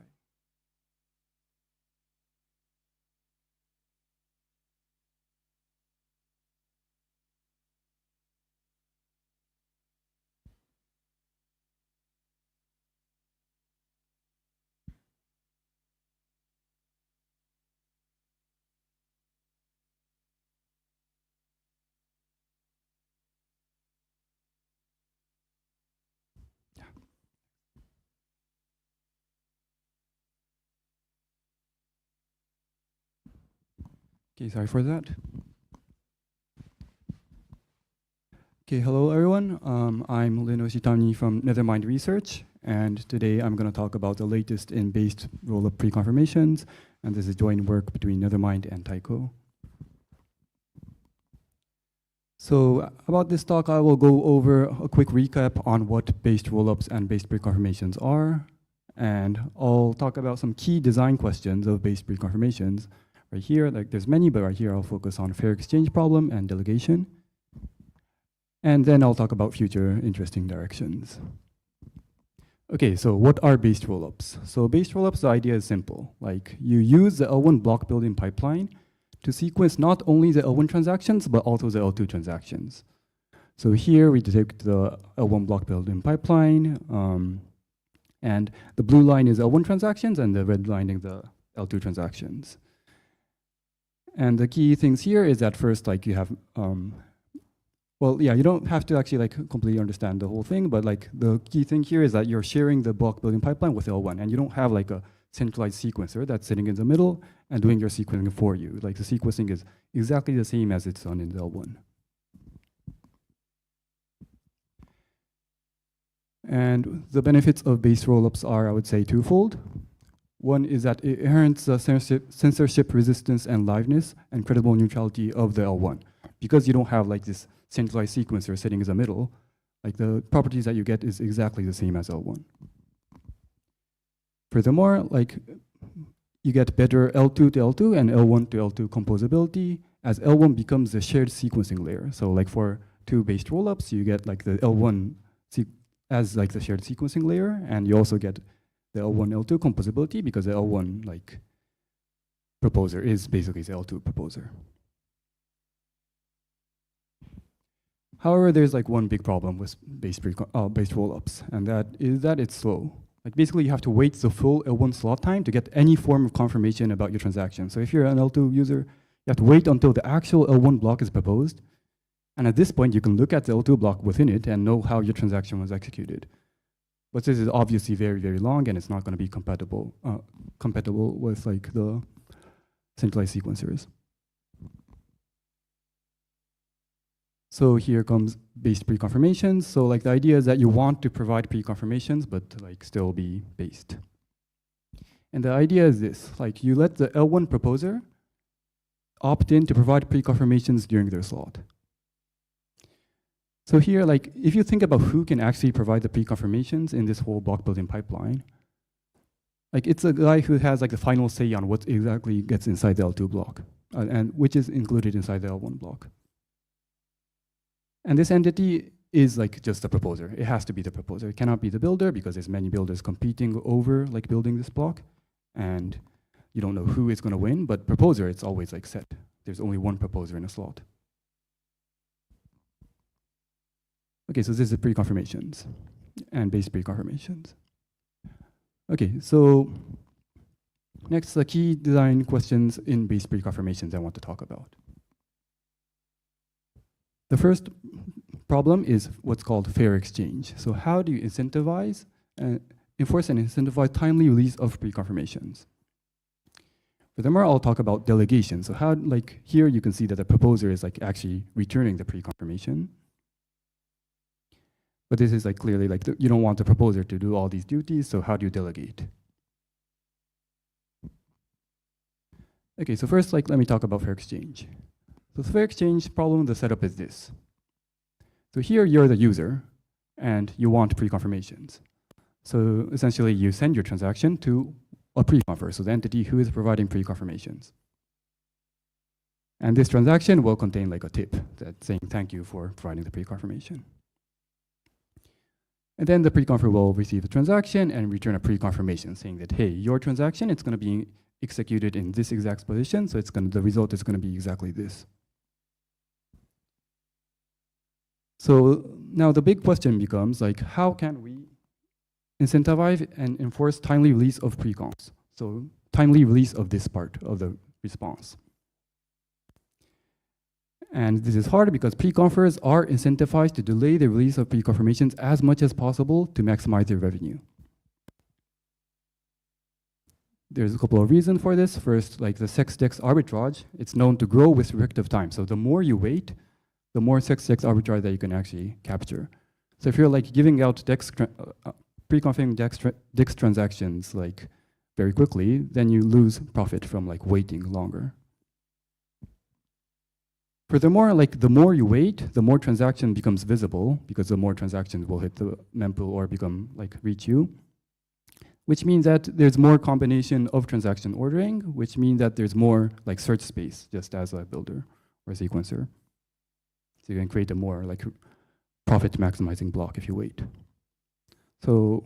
Okay, sorry for that. Okay, hello everyone. I'm Lino Shitani from Nethermind Research, and today I'm going to talk about the latest in based roll-up pre-confirmations, and this is joint work between Nethermind and Tyco. So about this talk, I will go over a quick recap on what based rollups and based pre-confirmations are, and I'll talk about some key design questions of based pre-confirmations. Right here, like there's many, but right here I'll focus on fair exchange problem and delegation. And then I'll talk about future interesting directions. Okay, so what are based rollups? So based rollups, the idea is simple. Like you use the L1 block building pipeline to sequence not only the L1 transactions, but also the L2 transactions. So here we detect the L1 block building pipeline, and the blue line is L1 transactions, and the red line is the L2 transactions. And the key things here is that first, like you have, well, yeah, you don't have to actually like completely understand the whole thing, but like the key thing here is that you're sharing the block building pipeline with L1, and you don't have like a centralized sequencer that's sitting in the middle and doing your sequencing for you. Like the sequencing is exactly the same as it's done in L1. And the benefits of base rollups are, I would say, twofold. One is that it enhances the censorship resistance and liveness and credible neutrality of the L1. Because you don't have like this centralized sequencer sitting in the middle, like the properties that you get is exactly the same as L1. Furthermore, like you get better L2 to L2 and L1 to L2 composability as L1 becomes the shared sequencing layer. So like for two based rollups, you get like the L1 as like the shared sequencing layer, and you also get the L1, L2 composability because the L1 like proposer is basically the L2 proposer. However, there's like one big problem with based rollups, and that is that it's slow. Like basically you have to wait the full L1 slot time to get any form of confirmation about your transaction. So if you're an L2 user, you have to wait until the actual L1 block is proposed. And at this point, you can look at the L2 block within it and know how your transaction was executed. But this is obviously very, very long, and it's not going to be compatible with like the centralized sequencers. So here comes based pre-confirmations. So like the idea is that you want to provide pre-confirmations, but like still be based. And the idea is this, like you let the L1 proposer opt in to provide pre-confirmations during their slot. So here, like if you think about who can actually provide the pre-confirmations in this whole block building pipeline, like it's a guy who has like the final say on what exactly gets inside the L2 block, and which is included inside the L1 block. And this entity is like just the proposer. It has to be the proposer. It cannot be the builder because there's many builders competing over like building this block, and you don't know who is going to win. But proposer, it's always like set. There's only one proposer in a slot. Okay, so this is pre-confirmations and base pre-confirmations. Okay, so next, the key design questions in base pre-confirmations I want to talk about. The first problem is what's called fair exchange. So how do you incentivize and enforce and incentivize timely release of pre-confirmations? Furthermore, I'll talk about delegation. So how, like here you can see that the proposer is like actually returning the pre-confirmation. But this is like clearly like you don't want the proposer to do all these duties, so how do you delegate? Okay, so first like let me talk about fair exchange. So the fair exchange problem, the setup is this. So here you're the user and you want pre-confirmations. So essentially you send your transaction to a pre-confer, so the entity who is providing pre-confirmations. And this transaction will contain like a tip that's saying thank you for providing the pre-confirmation. And then the pre-confer will receive the transaction and return a pre-confirmation saying that, hey, your transaction, it's going to be executed in this exact position, so the result is going to be exactly this. So now the big question becomes like, how can we incentivize and enforce timely release of pre-confs? So timely release of this part of the response. And this is hard because pre-confers are incentivized to delay the release of pre-confirmations as much as possible to maximize their revenue. There's a couple of reasons for this. First, like the sex-dex arbitrage, it's known to grow with respective time. So the more you wait, the more sex-dex arbitrage that you can actually capture. So if you're like giving out pre-confirming dex transactions like very quickly, then you lose profit from like waiting longer. Furthermore, like the more you wait, the more transaction becomes visible because the more transactions will hit the mempool or become like reach you, which means that there's more combination of transaction ordering, which means that there's more like search space just as a builder or a sequencer. So you can create a more like profit maximizing block if you wait. So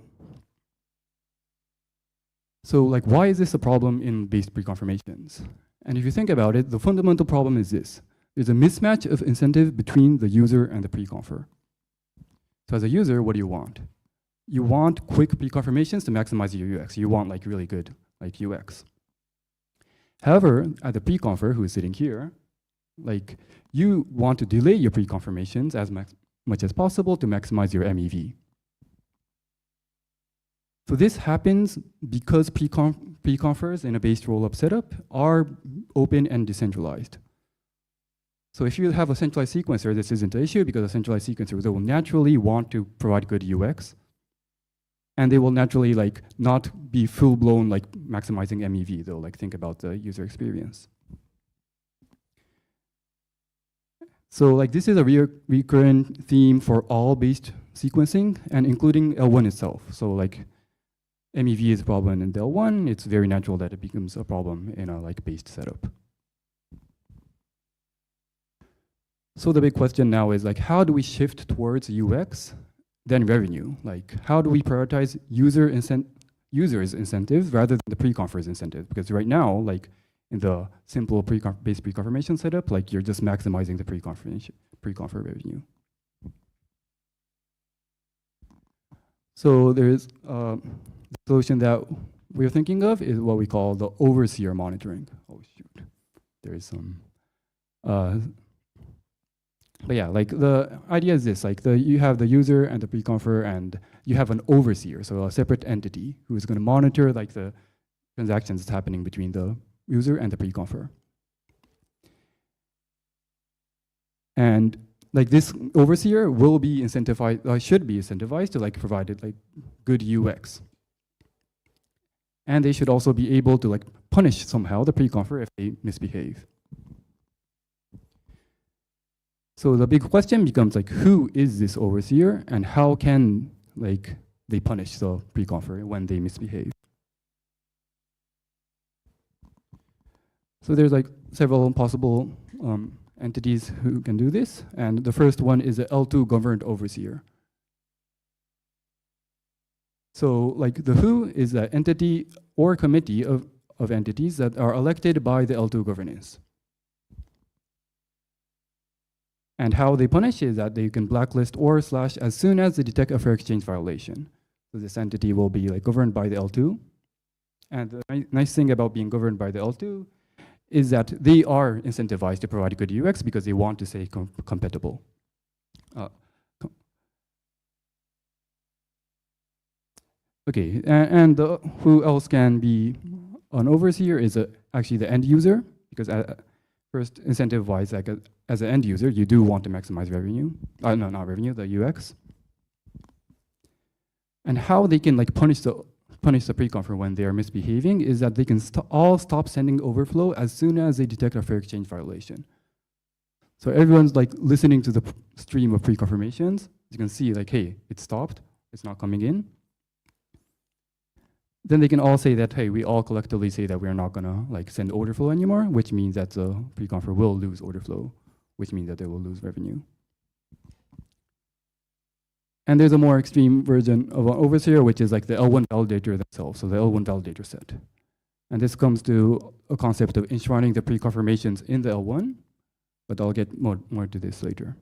like why is this a problem in based pre-confirmations? And if you think about it, the fundamental problem is this. There's a mismatch of incentive between the user and the pre-confer. So as a user, what do you want? You want quick pre-confirmations to maximize your UX. You want like really good like UX. However, at the pre-confer who is sitting here, like you want to delay your pre-confirmations as much as possible to maximize your MEV. So this happens because pre-confers in a based rollup setup are open and decentralized. So if you have a centralized sequencer, this isn't an issue because a centralized sequencer will naturally want to provide good UX. And they will naturally like not be full-blown like maximizing MEV. They'll like think about the user experience. So like this is a recurrent theme for all based sequencing and including L1 itself. So like MEV is a problem in L1. It's very natural that it becomes a problem in a like based setup. So the big question now is like, how do we shift towards UX, then revenue? Like, how do we prioritize users' incentives rather than the pre-confer's incentive? Because right now, like in the simple based pre-confirmation setup, like you're just maximizing the pre-confer revenue. So there is the solution that we're thinking of is what we call the overseer monitoring. Oh shoot, there is some. But yeah, like the idea is this: like you have the user and the preconfer, and you have an overseer, so a separate entity who is going to monitor like the transactions that's happening between the user and the preconfer. And like this overseer will be incentivized, should be incentivized to like provide it like good UX. And they should also be able to like punish somehow the preconfer if they misbehave. So the big question becomes like, who is this overseer and how can like they punish the preconfer when they misbehave? So there's like several possible entities who can do this. And the first one is the L2 governed overseer. So like the who is an entity or committee of entities that are elected by the L2 governance. And how they punish is that they can blacklist or slash as soon as they detect a fair exchange violation. So this entity will be like governed by the L2. And the nice thing about being governed by the L2 is that they are incentivized to provide good UX because they want to stay compatible. Okay, and who else can be an overseer is actually the end user, because first incentive-wise, like as an end user, you do want to maximize revenue. No, not revenue, the UX. And how they can like punish the preconfer when they are misbehaving is that they can all stop sending overflow as soon as they detect a fair exchange violation. So everyone's like listening to the stream of preconfirmations. You can see like, hey, it stopped, it's not coming in. Then they can all say that, hey, we all collectively say that we're not gonna like send order flow anymore, which means that the preconfer will lose order flow, which means that they will lose revenue. And there's a more extreme version of an overseer, which is like the L1 validator themselves, so the L1 validator set. And this comes to a concept of enshrining the preconfirmations in the L1, but I'll get more to this later.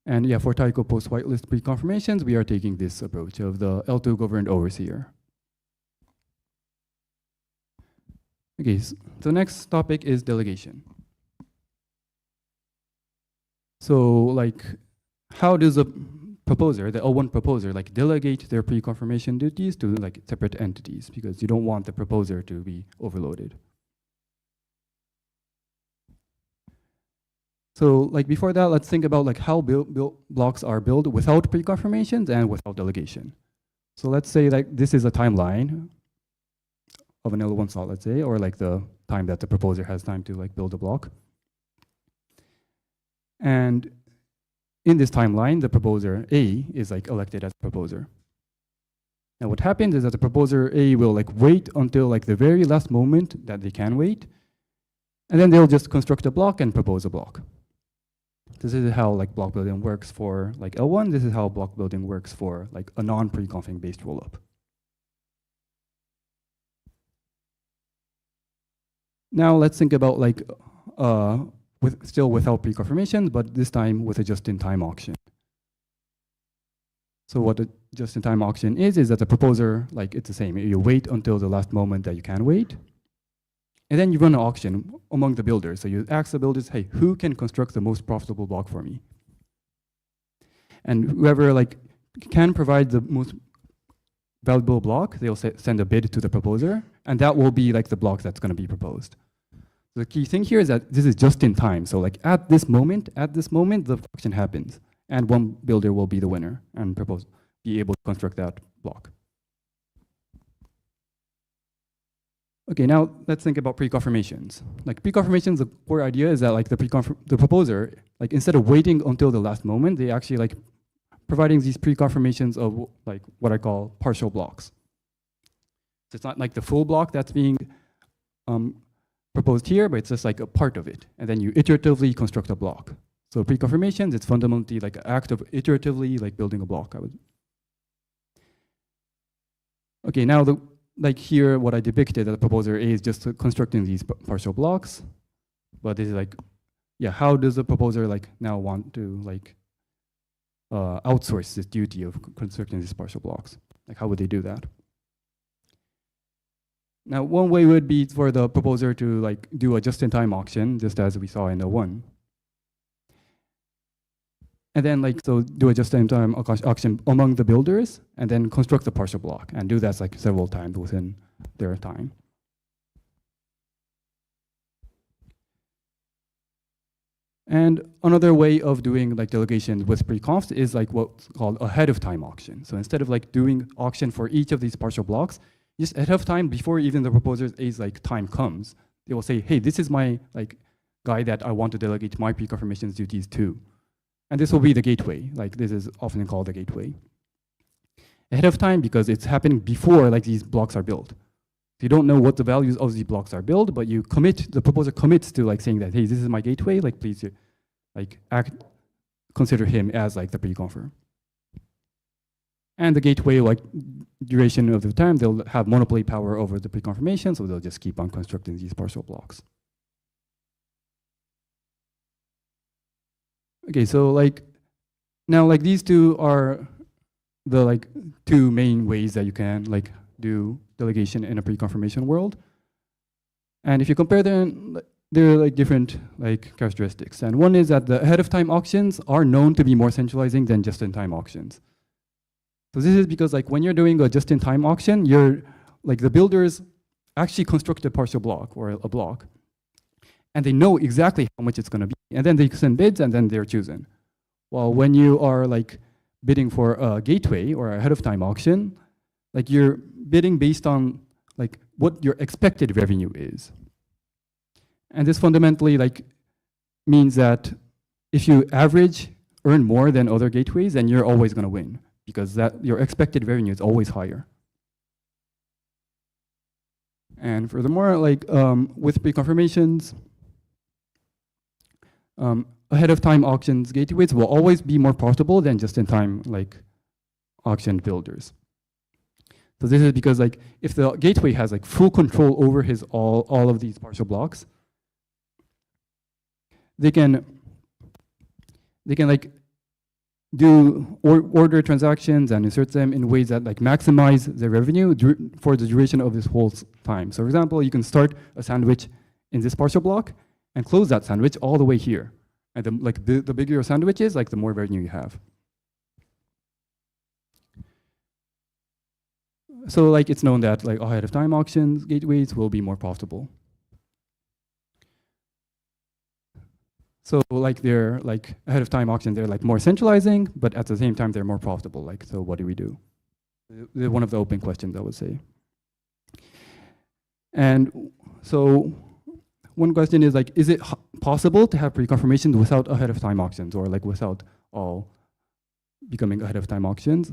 And yeah, for Taiko post whitelist preconfirmations, we are taking this approach of the L2 governed overseer. Okay, so the next topic is delegation. So like, how does a proposer, the L1 proposer, like delegate their preconfirmation duties to like separate entities, because you don't want the proposer to be overloaded. So like before that, let's think about like how blocks are built without preconfirmations and without delegation. So let's say like this is a timeline of an L1 slot, let's say, or like the time that the proposer has time to like build a block. And in this timeline, the proposer A is like elected as proposer. Now what happens is that the proposer A will like wait until like the very last moment that they can wait, and then they'll just construct a block and propose a block. This is how like block building works for like L1. This is how block building works for like a non-preconfing based rollup. Now let's think about like still without preconfirmations, but this time with a just-in-time auction. So what a just-in-time auction is that the proposer, like it's the same. You wait until the last moment that you can wait, and then you run an auction among the builders. So you ask the builders, hey, who can construct the most profitable block for me? And whoever like can provide the most valuable block, they'll send a bid to the proposer, and that will be like the block that's going to be proposed. The key thing here is that this is just in time. So like at this moment, the auction happens, and one builder will be the winner and be able to construct that block. Okay, now let's think about preconfirmations. Like preconfirmations, the core idea is that like the proposer, like instead of waiting until the last moment, they actually like providing these preconfirmations of like what I call partial blocks. So it's not like the full block that's being proposed here, but it's just like a part of it. And then you iteratively construct a block. So preconfirmations, it's fundamentally like an act of iteratively like building a block. Okay, now like here, what I depicted that the proposer A is just constructing these partial blocks. But this is like, yeah, how does the proposer like now want to like outsource this duty of constructing these partial blocks? Like, how would they do that? Now, one way would be for the proposer to like do a just-in-time auction, just as we saw in L1. And then like, so do a just-in-time auction among the builders, and then construct the partial block, and do that like several times within their time. And another way of doing like delegation with pre-confs is like what's called ahead of time auction. So instead of like doing auction for each of these partial blocks, just ahead of time, before even the proposer's like time comes, they will say, hey, this is my like guy that I want to delegate my pre-confirmations duties to. And this will be the gateway. Like this is often called the gateway. Ahead of time because it's happening before like these blocks are built. You don't know what the values of these blocks are built, but you commit, the proposer commits to like saying that, hey, this is my gateway, like please like consider him as like the pre-confirm. And the gateway, like duration of the time, they'll have monopoly power over the pre-confirmation, so they'll just keep on constructing these partial blocks. Okay, so like, now like these two are the like two main ways that you can like do delegation in a pre-confirmation world. And if you compare them, there are like different like characteristics. And one is that the ahead of time auctions are known to be more centralizing than just-in-time auctions. So this is because like when you're doing a just-in-time auction, you're like the builders actually construct a partial block or a block, and they know exactly how much it's going to be, and then they send bids, and then they're chosen. While when you are like bidding for a gateway or a ahead of time auction, like you're bidding based on like what your expected revenue is. And this fundamentally like means that if you average earn more than other gateways, then you're always going to win, because that your expected revenue is always higher. And furthermore, like with pre-confirmations, ahead of time auctions gateways will always be more profitable than just-in-time like auctioned builders. So this is because like if the gateway has like full control over his all of these partial blocks, they can like do order transactions and insert them in ways that like maximize the revenue for the duration of this whole time. So for example, you can start a sandwich in this partial block and close that sandwich all the way here. And the bigger your sandwich is, like the more revenue you have. So like it's known that like ahead of time auctions gateways will be more profitable. So like they're like ahead of time auctions, they're like more centralizing, but at the same time they're more profitable. Like, so what do we do? They're one of the open questions, I would say. And so one question is like, is it possible to have pre-confirmations without ahead of time auctions, or like without all becoming ahead of time auctions?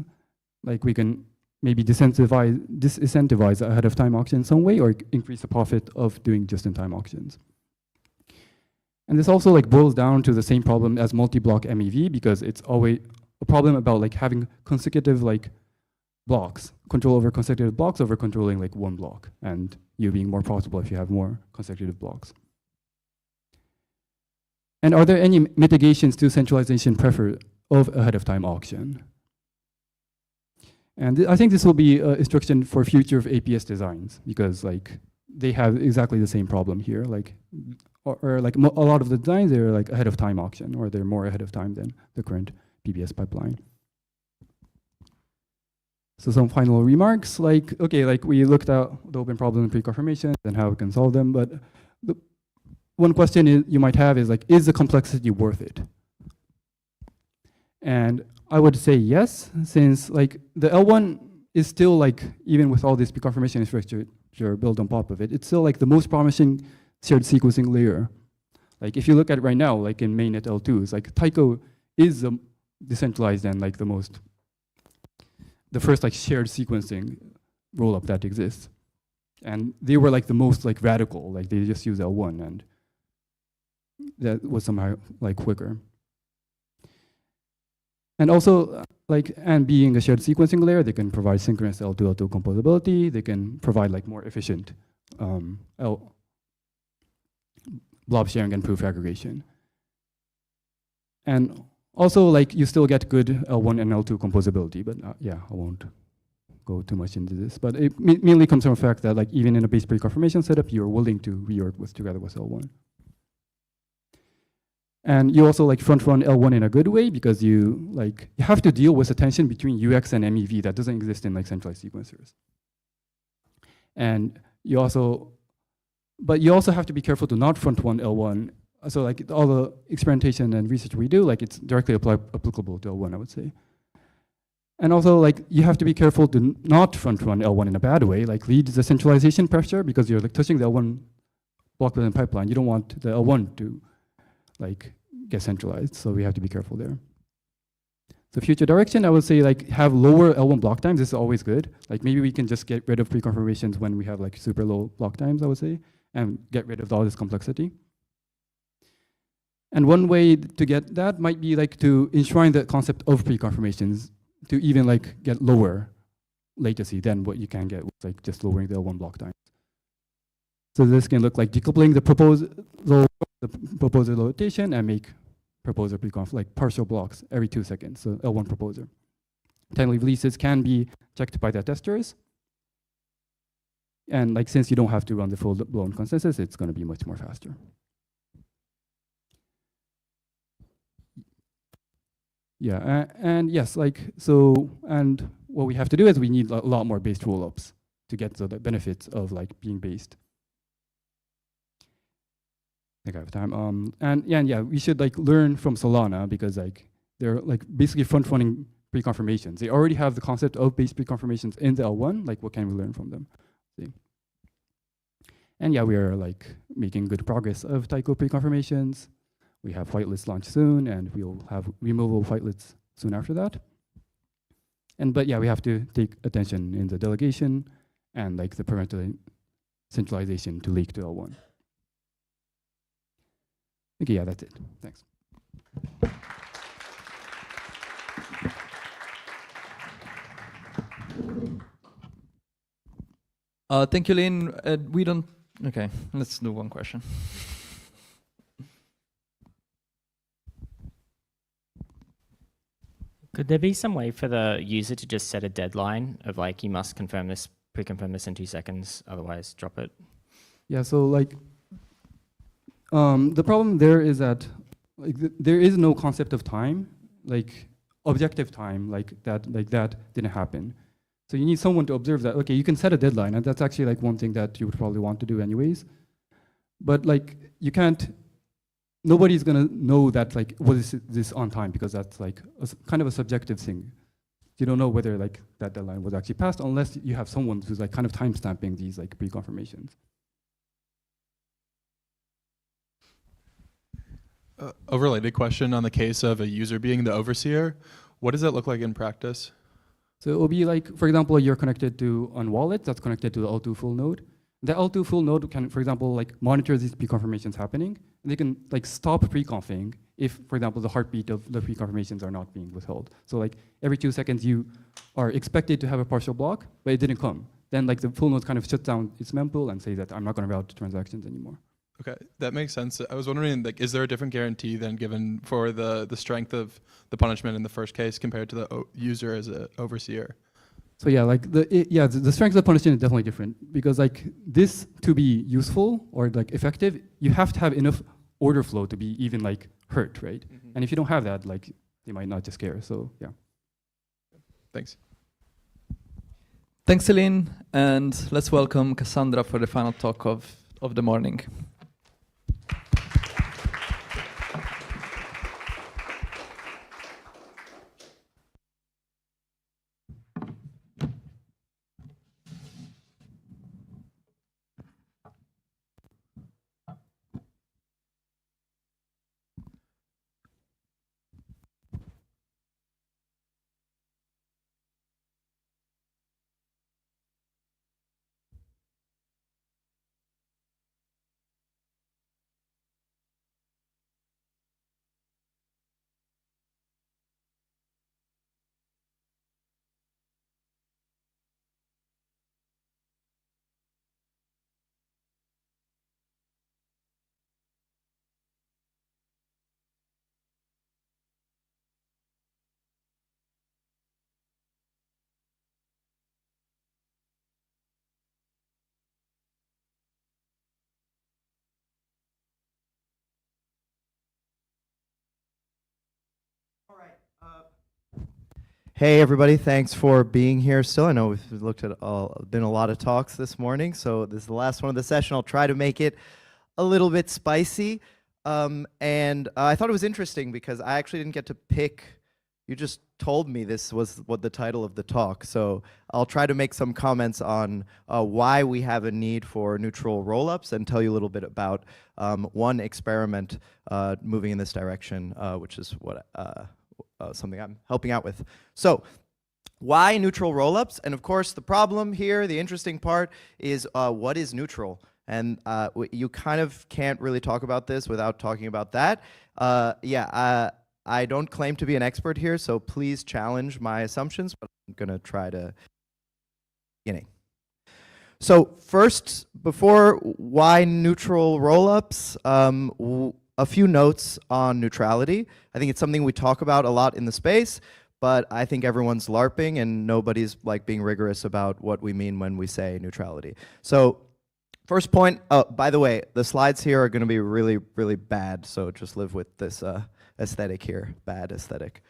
Like we can maybe disincentivize ahead of time auction in some way, or increase the profit of doing just-in-time auctions. And this also like boils down to the same problem as multi-block MEV, because it's always a problem about like having consecutive like blocks, control over consecutive blocks over controlling like one block, and you being more profitable if you have more consecutive blocks. And are there any mitigations to centralization preferred of ahead of time auction? And I think this will be instruction for future of APS designs, because like they have exactly the same problem here. Like, or like a lot of the designs, they're like ahead of time auction, or they're more ahead of time than the current PBS pipeline. So some final remarks, like, okay, like we looked at the open problem in pre-confirmation and how we can solve them, but the one question you might have is like, is the complexity worth it? And I would say yes, since like the L1 is still like, even with all this pre-confirmation infrastructure built on top of it, it's still like the most promising shared sequencing layer. Like if you look at it right now, like in mainnet L2, it's like Tycho is decentralized and like the first like shared sequencing rollup that exists. And they were like the most like radical, like they just use L1, and that was somehow like quicker. And also, like, and being a shared sequencing layer, they can provide synchronous L2L2 composability. They can provide like more efficient blob sharing and proof aggregation. And Also, like you still get good L1 and L2 composability, but yeah, I won't go too much into this. But it mainly comes from the fact that like even in a base preconfirmation setup, you're willing to rework together with L1. And you also like front run L1 in a good way because you have to deal with the tension between UX and MEV that doesn't exist in like centralized sequencers. And you also have to be careful to not front run L1. So like all the experimentation and research we do, like it's directly applicable to L1, I would say. And also like you have to be careful to not front run L1 in a bad way, like lead the centralization pressure because you're like touching the L1 block within pipeline. You don't want the L1 to like get centralized, so we have to be careful there. So future direction, I would say like have lower L1 block times. This is always good. Like maybe we can just get rid of preconfirmations when we have like super low block times, I would say, and get rid of all this complexity. And one way to get that might be like to enshrine the concept of preconfirmations to even like get lower latency than what you can get with like just lowering the L1 block time. So this can look like decoupling the proposer rotation and make proposer preconf like partial blocks every 2 seconds. So L1 proposer. Timely releases can be checked by the testers. And like since you don't have to run the full blown consensus, it's going to be much more faster. Yeah, and yes, like so, and what we have to do is we need a lot more based rollups to get the benefits of like being based. I think I have time. And yeah, we should like learn from Solana because like they're like basically front running preconfirmations. They already have the concept of base preconfirmations in the L1. Like, what can we learn from them? See. And yeah, we are like making good progress of Taiko preconfirmations. We have whitelists launch soon, and we'll have removable whitelists soon after that. But yeah, we have to take attention in the delegation and like the parental centralization to leak to L1. Okay, yeah, that's it. Thanks. Thank you, Lynn. We don't. Okay, let's do one question. Could there be some way for the user to just set a deadline of like, you must confirm this, pre-confirm this in 2 seconds, otherwise drop it? Yeah, so like, the problem there is that like there is no concept of time, like objective time, like that didn't happen. So you need someone to observe that. Okay, you can set a deadline, and that's actually like one thing that you would probably want to do anyways. But like you can't. Nobody's gonna know that like was this on time because that's like kind of a subjective thing. You don't know whether like that deadline was actually passed unless you have someone who's like kind of time stamping these like pre-confirmations. A related question on the case of a user being the overseer. What does that look like in practice? So it will be like, for example, you're connected to a wallet that's connected to the L2 full node. The L2 full node can, for example, like monitor these pre-confirmations happening. And they can like stop pre-confing if, for example, the heartbeat of the pre-confirmations are not being withheld. So like every 2 seconds you are expected to have a partial block, but it didn't come. Then like the full node kind of shuts down its mempool and says that I'm not going to route transactions anymore. Okay, that makes sense. I was wondering, like, is there a different guarantee than given for the strength of the punishment in the first case compared to the user as an overseer? So yeah, like the strength of the punishment is definitely different because like this to be useful or like effective, you have to have enough order flow to be even like hurt, right? Mm-hmm. And if you don't have that, like they might not just care. So yeah. Thanks. Thanks, Celine, and let's welcome Cassandra for the final talk of the morning. Hey everybody, thanks for being here still. I know we've looked at been a lot of talks this morning, so this is the last one of the session. I'll try to make it a little bit spicy. I thought it was interesting because I actually didn't get to pick, you just told me this was what the title of the talk, so I'll try to make some comments on why we have a need for neutral rollups and tell you a little bit about one experiment moving in this direction, which is what something I'm helping out with. So, why neutral rollups? And of course, the problem here, the interesting part, is what is neutral? And you kind of can't really talk about this without talking about that. I don't claim to be an expert here, so please challenge my assumptions, but I'm going to try to beginning. So first, before why neutral rollups, a few notes on neutrality. I think it's something we talk about a lot in the space, but I think everyone's LARPing and nobody's like being rigorous about what we mean when we say neutrality. So first point, by the way, the slides here are going to be really, really bad, so just live with this aesthetic here, bad aesthetic.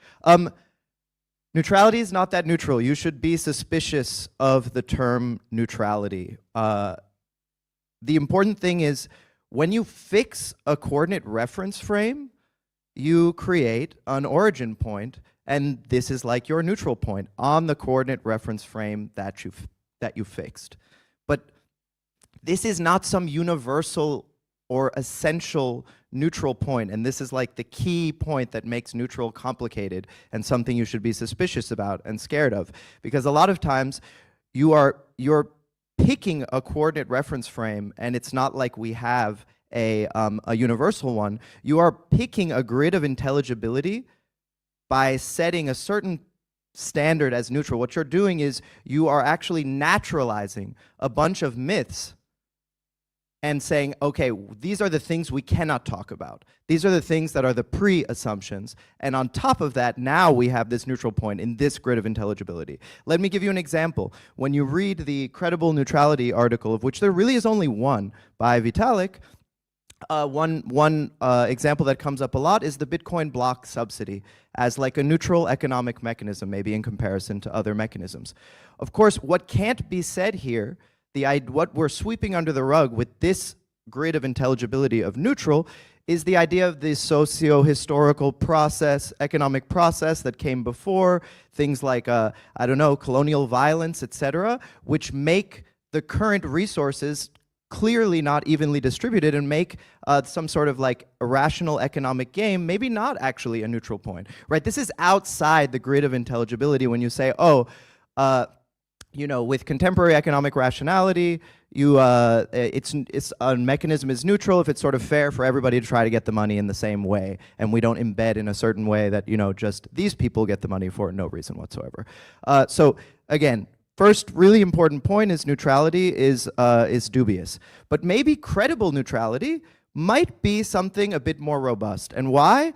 Neutrality is not that neutral. You should be suspicious of the term neutrality. The important thing is, when you fix a coordinate reference frame, you create an origin point, and this is like your neutral point on the coordinate reference frame that you fixed. But this is not some universal or essential neutral point, and this is like the key point that makes neutral complicated and something you should be suspicious about and scared of, because a lot of times you're picking a coordinate reference frame, and it's not like we have a universal one. You are picking a grid of intelligibility by setting a certain standard as neutral. What you're doing is you are actually naturalizing a bunch of myths and saying, okay, these are the things we cannot talk about. These are the things that are the pre-assumptions. And on top of that, now we have this neutral point in this grid of intelligibility. Let me give you an example. When you read the credible neutrality article, of which there really is only one, by Vitalik, one example that comes up a lot is the Bitcoin block subsidy as like a neutral economic mechanism, maybe in comparison to other mechanisms. Of course, what can't be said here, what we're sweeping under the rug with this grid of intelligibility of neutral is the idea of the socio-historical process, economic process that came before, things like, I don't know, colonial violence, etc., which make the current resources clearly not evenly distributed and make some sort of like irrational economic game maybe not actually a neutral point, right? This is outside the grid of intelligibility when you say, oh, you know, with contemporary economic rationality, it's a mechanism is neutral if it's sort of fair for everybody to try to get the money in the same way, and we don't embed in a certain way that, you know, just these people get the money for no reason whatsoever. So again, first really important point is neutrality is dubious, but maybe credible neutrality might be something a bit more robust. And why?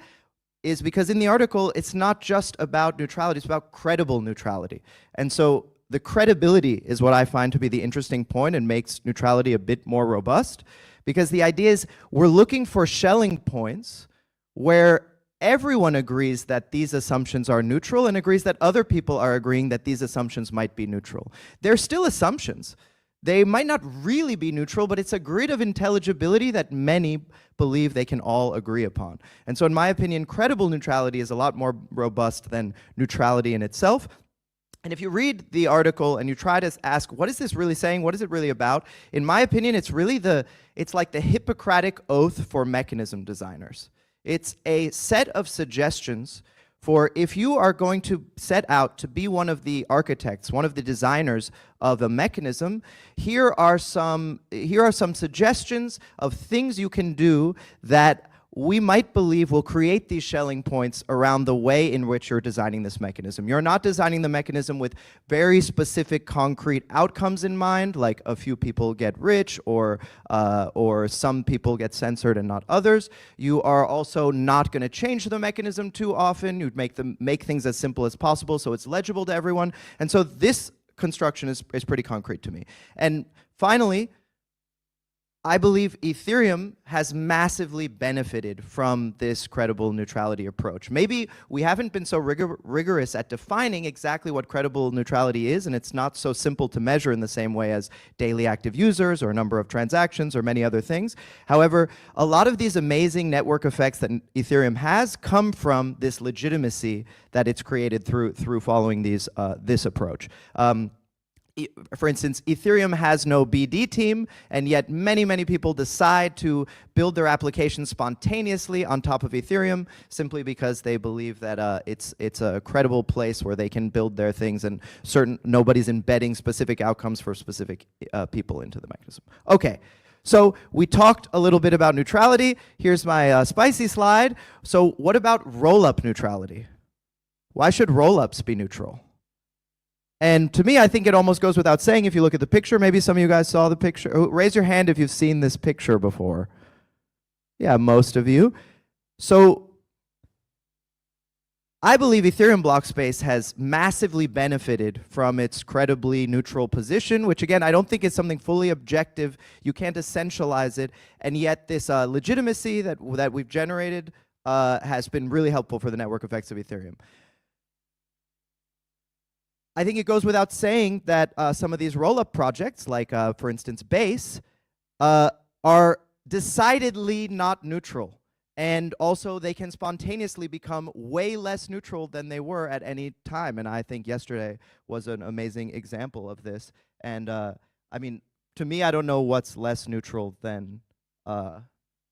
Is because in the article, it's not just about neutrality, it's about credible neutrality. And so the credibility is what I find to be the interesting point and makes neutrality a bit more robust, because the idea is we're looking for Schelling points where everyone agrees that these assumptions are neutral and agrees that other people are agreeing that these assumptions might be neutral. They're still assumptions. They might not really be neutral, but it's a grid of intelligibility that many believe they can all agree upon. And so in my opinion, credible neutrality is a lot more robust than neutrality in itself. And if you read the article and you try to ask, what is this really saying? What is it really about? In my opinion, it's really it's like the Hippocratic oath for mechanism designers. It's a set of suggestions for if you are going to set out to be one of the architects, one of the designers of a mechanism, here are some suggestions of things you can do that we might believe will create these Schelling points around the way in which you're designing this mechanism. You're not designing the mechanism with very specific concrete outcomes in mind, like a few people get rich or some people get censored and not others. You are also not going to change the mechanism too often. You'd make things as simple as possible so it's legible to everyone. And so this construction is pretty concrete to me. And finally, I believe Ethereum has massively benefited from this credible neutrality approach. Maybe we haven't been so rigorous at defining exactly what credible neutrality is, and it's not so simple to measure in the same way as daily active users or number of transactions or many other things. However, a lot of these amazing network effects that Ethereum has come from this legitimacy that it's created through following this approach. For instance, Ethereum has no BD team, and yet many people decide to build their applications spontaneously on top of Ethereum simply because they believe that it's a credible place where they can build their things, and nobody's embedding specific outcomes for specific people into the mechanism. Okay. So we talked a little bit about neutrality. Here's my spicy slide. So what about rollup neutrality? Why should rollups be neutral? And to me, I think it almost goes without saying if you look at the picture. Maybe some of you guys saw the picture. Raise your hand if you've seen this picture before. Yeah, most of you. So I believe Ethereum block space has massively benefited from its credibly neutral position, which again, I don't think is something fully objective. You can't essentialize it. And yet this legitimacy that we've generated has been really helpful for the network effects of Ethereum. I think it goes without saying that some of these roll-up projects, like for instance Base, are decidedly not neutral. And also they can spontaneously become way less neutral than they were at any time. And I think yesterday was an amazing example of this. And I mean, to me, I don't know what's less neutral than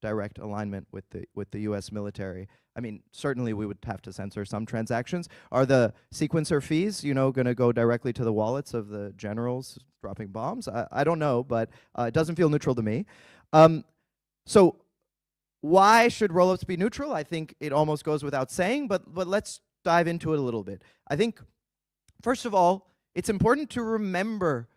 direct alignment with the US military. I mean, certainly we would have to censor some transactions. Are the sequencer fees, going to go directly to the wallets of the generals dropping bombs? I don't know, but it doesn't feel neutral to me. So why should rollups be neutral? I think it almost goes without saying, but let's dive into it a little bit. I think, first of all, it's important to remember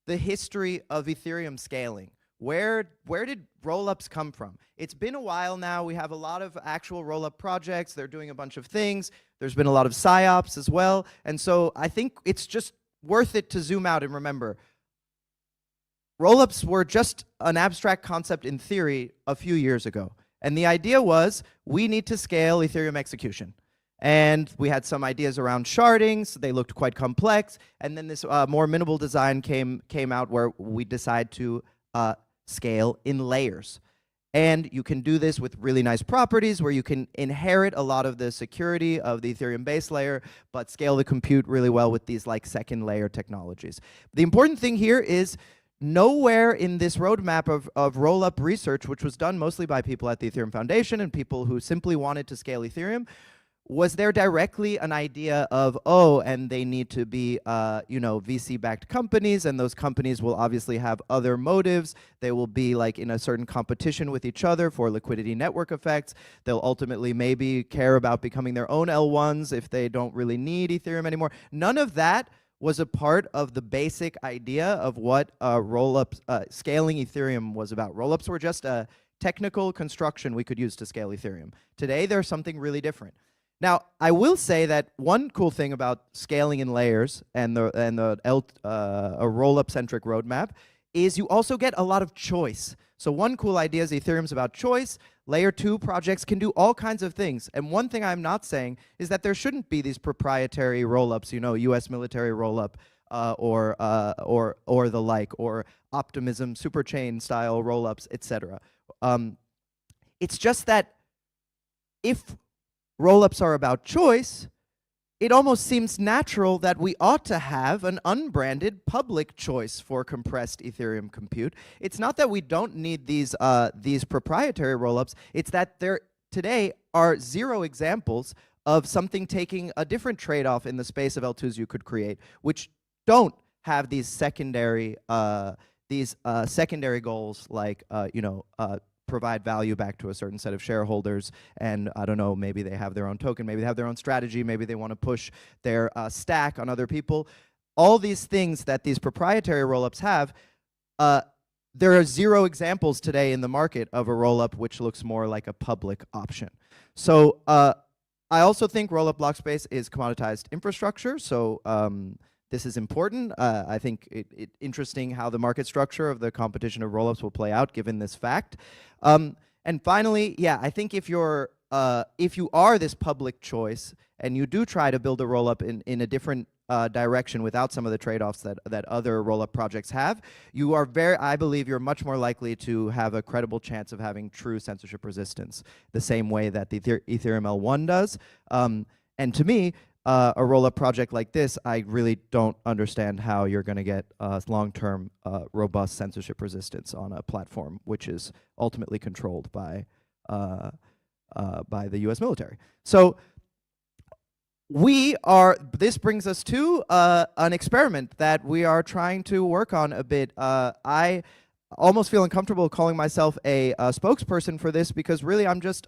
the history of Ethereum scaling. Where did rollups come from? It's been a while now. We have a lot of actual rollup projects. They're doing a bunch of things. There's been a lot of psyops as well. And so I think it's just worth it to zoom out and remember, rollups were just an abstract concept in theory a few years ago. And the idea was we need to scale Ethereum execution. And we had some ideas around sharding, so they looked quite complex. And then this more minimal design came out where we decide to scale in layers. And you can do this with really nice properties where you can inherit a lot of the security of the Ethereum base layer, but scale the compute really well with these like second layer technologies. The important thing here is nowhere in this roadmap of roll-up research, which was done mostly by people at the Ethereum Foundation and people who simply wanted to scale Ethereum, was there directly an idea of, oh, and they need to be, VC-backed companies, and those companies will obviously have other motives. They will be like in a certain competition with each other for liquidity network effects. They'll ultimately maybe care about becoming their own L1s if they don't really need Ethereum anymore. None of that was a part of the basic idea of what roll-ups, scaling Ethereum was about. Roll-ups were just a technical construction we could use to scale Ethereum. Today, there's something really different. Now, I will say that one cool thing about scaling in layers and a roll-up-centric roadmap is you also get a lot of choice. So one cool idea is Ethereum's about choice. Layer 2 projects can do all kinds of things. And one thing I'm not saying is that there shouldn't be these proprietary roll-ups, US military roll-up or the like, or Optimism superchain style roll-ups, etc. It's just that if rollups are about choice, it almost seems natural that we ought to have an unbranded public choice for compressed Ethereum compute. It's not that we don't need these proprietary rollups, it's that there today are zero examples of something taking a different trade-off in the space of L2s you could create, which don't have these secondary goals like provide value back to a certain set of shareholders, and I don't know, maybe they have their own token, maybe they have their own strategy, maybe they want to push their stack on other people. All these things that these proprietary rollups have, there are zero examples today in the market of a rollup which looks more like a public option. So I also think rollup block space is commoditized infrastructure, so this is important. I think it interesting how the market structure of the competition of rollups will play out given this fact. And finally, yeah, I think if you are this public choice and you do try to build a rollup in a different direction without some of the trade-offs that other rollup projects have, you are I believe you're much more likely to have a credible chance of having true censorship resistance, the same way that the Ethereum L1 does. And to me, a rollup project like this, I really don't understand how you're going to get long-term robust censorship resistance on a platform which is ultimately controlled by the U.S. military. So this brings us to an experiment that we are trying to work on a bit. I almost feel uncomfortable calling myself a spokesperson for this, because really I'm just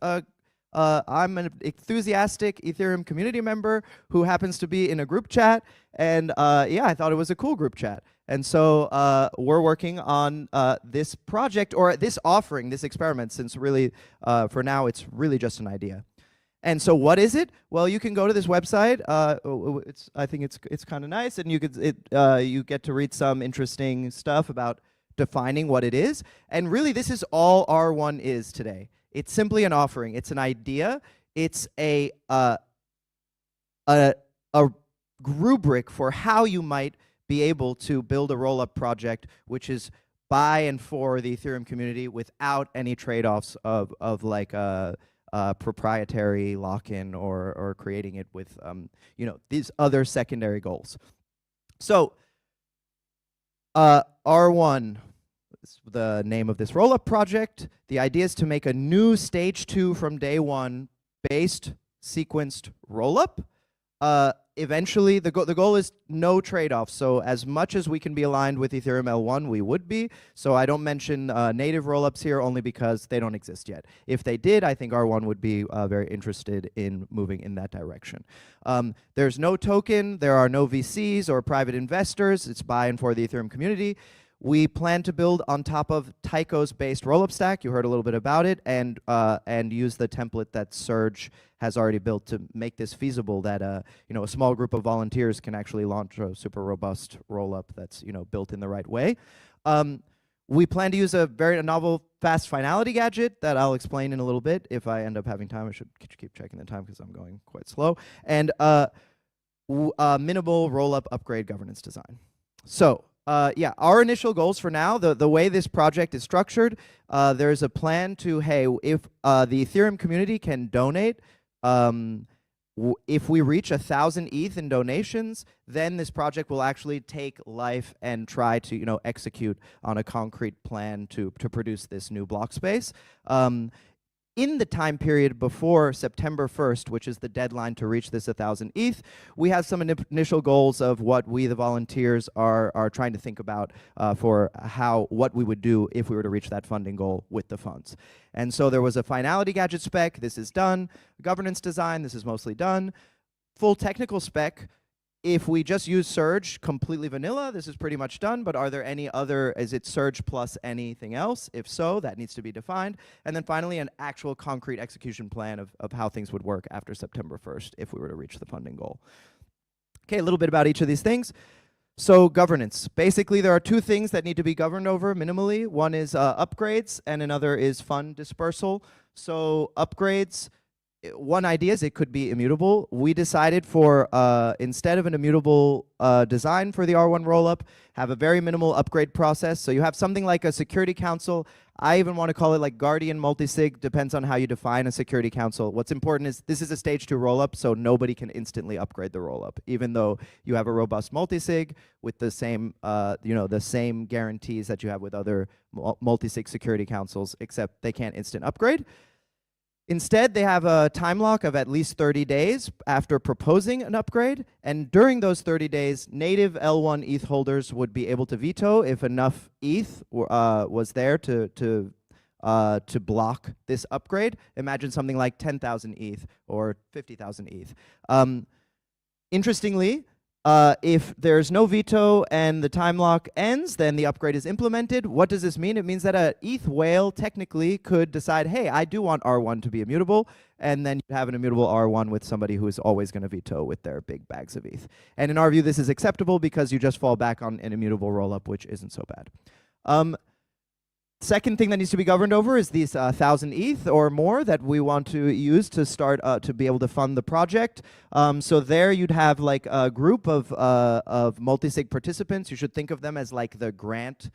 I'm an enthusiastic Ethereum community member who happens to be in a group chat, and yeah, I thought it was a cool group chat. And so we're working on this project, or this offering, this experiment, since really, for now, it's really just an idea. And so what is it? Well, you can go to this website. I think it's kind of nice, and you get to read some interesting stuff about defining what it is. And really, this is all R1 is today. It's simply an offering. It's an idea. It's a rubric for how you might be able to build a rollup project which is by and for the Ethereum community without any trade-offs of like proprietary lock-in or creating it with these other secondary goals. So R1 is the name of this rollup project. The idea is to make a new stage 2 from day 1 based sequenced rollup. Eventually, the goal is no trade-offs. So as much as we can be aligned with Ethereum L1, we would be. So I don't mention native rollups here only because they don't exist yet. If they did, I think R1 would be very interested in moving in that direction. There's no token. There are no VCs or private investors. It's by and for the Ethereum community. We plan to build on top of Tycho's based rollup stack. You heard a little bit about it, and use the template that Surge has already built to make this feasible. That a small group of volunteers can actually launch a super robust rollup that's built in the right way. We plan to use a very novel fast finality gadget that I'll explain in a little bit. If I end up having time, I should keep checking the time because I'm going quite slow. And minimal rollup upgrade governance design. So. Yeah, our initial goals for now, the way this project is structured, there's a plan to, hey, if the Ethereum community can donate, if we reach 1,000 ETH in donations, then this project will actually take life and try to, execute on a concrete plan to produce this new block space. In the time period before September 1st, which is the deadline to reach this 1,000 ETH, we have some initial goals of what we, the volunteers, are trying to think about for what we would do if we were to reach that funding goal with the funds. And so there was a finality gadget spec. This is done. Governance design. This is mostly done. Full technical spec. If we just use Surge completely vanilla, this is pretty much done, but are there any other, is it Surge plus anything else? If so, that needs to be defined. And then finally, an actual concrete execution plan of how things would work after September 1st if we were to reach the funding goal. Okay, a little bit about each of these things. So governance. Basically, there are two things that need to be governed over minimally. One is upgrades, and another is fund dispersal. So upgrades, one idea is it could be immutable. We decided for, instead of an immutable design for the R1 rollup, have a very minimal upgrade process. So you have something like a security council. I even want to call it like guardian multisig, depends on how you define a security council. What's important is this is a stage 2 rollup, so nobody can instantly upgrade the rollup, even though you have a robust multisig with the same, the same guarantees that you have with other multisig security councils, except they can't instant upgrade. Instead, they have a time lock of at least 30 days after proposing an upgrade, and during those 30 days, native L1 ETH holders would be able to veto if enough ETH was there to block this upgrade. Imagine something like 10,000 ETH or 50,000 ETH. Interestingly, If there's no veto and the time lock ends, then the upgrade is implemented. What does this mean? It means that a ETH whale technically could decide, hey, I do want R1 to be immutable, and then you have an immutable R1 with somebody who is always going to veto with their big bags of ETH. And in our view, this is acceptable because you just fall back on an immutable rollup, which isn't so bad. Second thing that needs to be governed over is these 1,000 ETH or more that we want to use to start to be able to fund the project. So there you'd have like a group of multi-sig participants. You should think of them as like the grant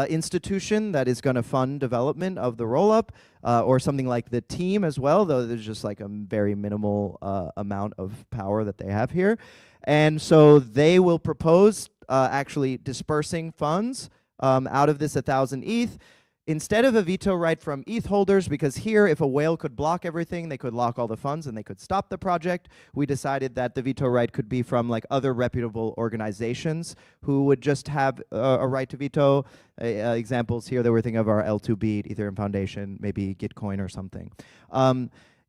institution that is going to fund development of the rollup, or something like the team as well, though there's just like a very minimal amount of power that they have here. And so they will propose actually dispersing funds out of this 1,000 ETH instead of a veto right from ETH holders, because here if a whale could block everything, they could lock all the funds and they could stop the project. We decided that the veto right could be from like other reputable organizations who would just have a right to veto. Examples here that we're thinking of are L2Beat, Ethereum Foundation, maybe Gitcoin or something.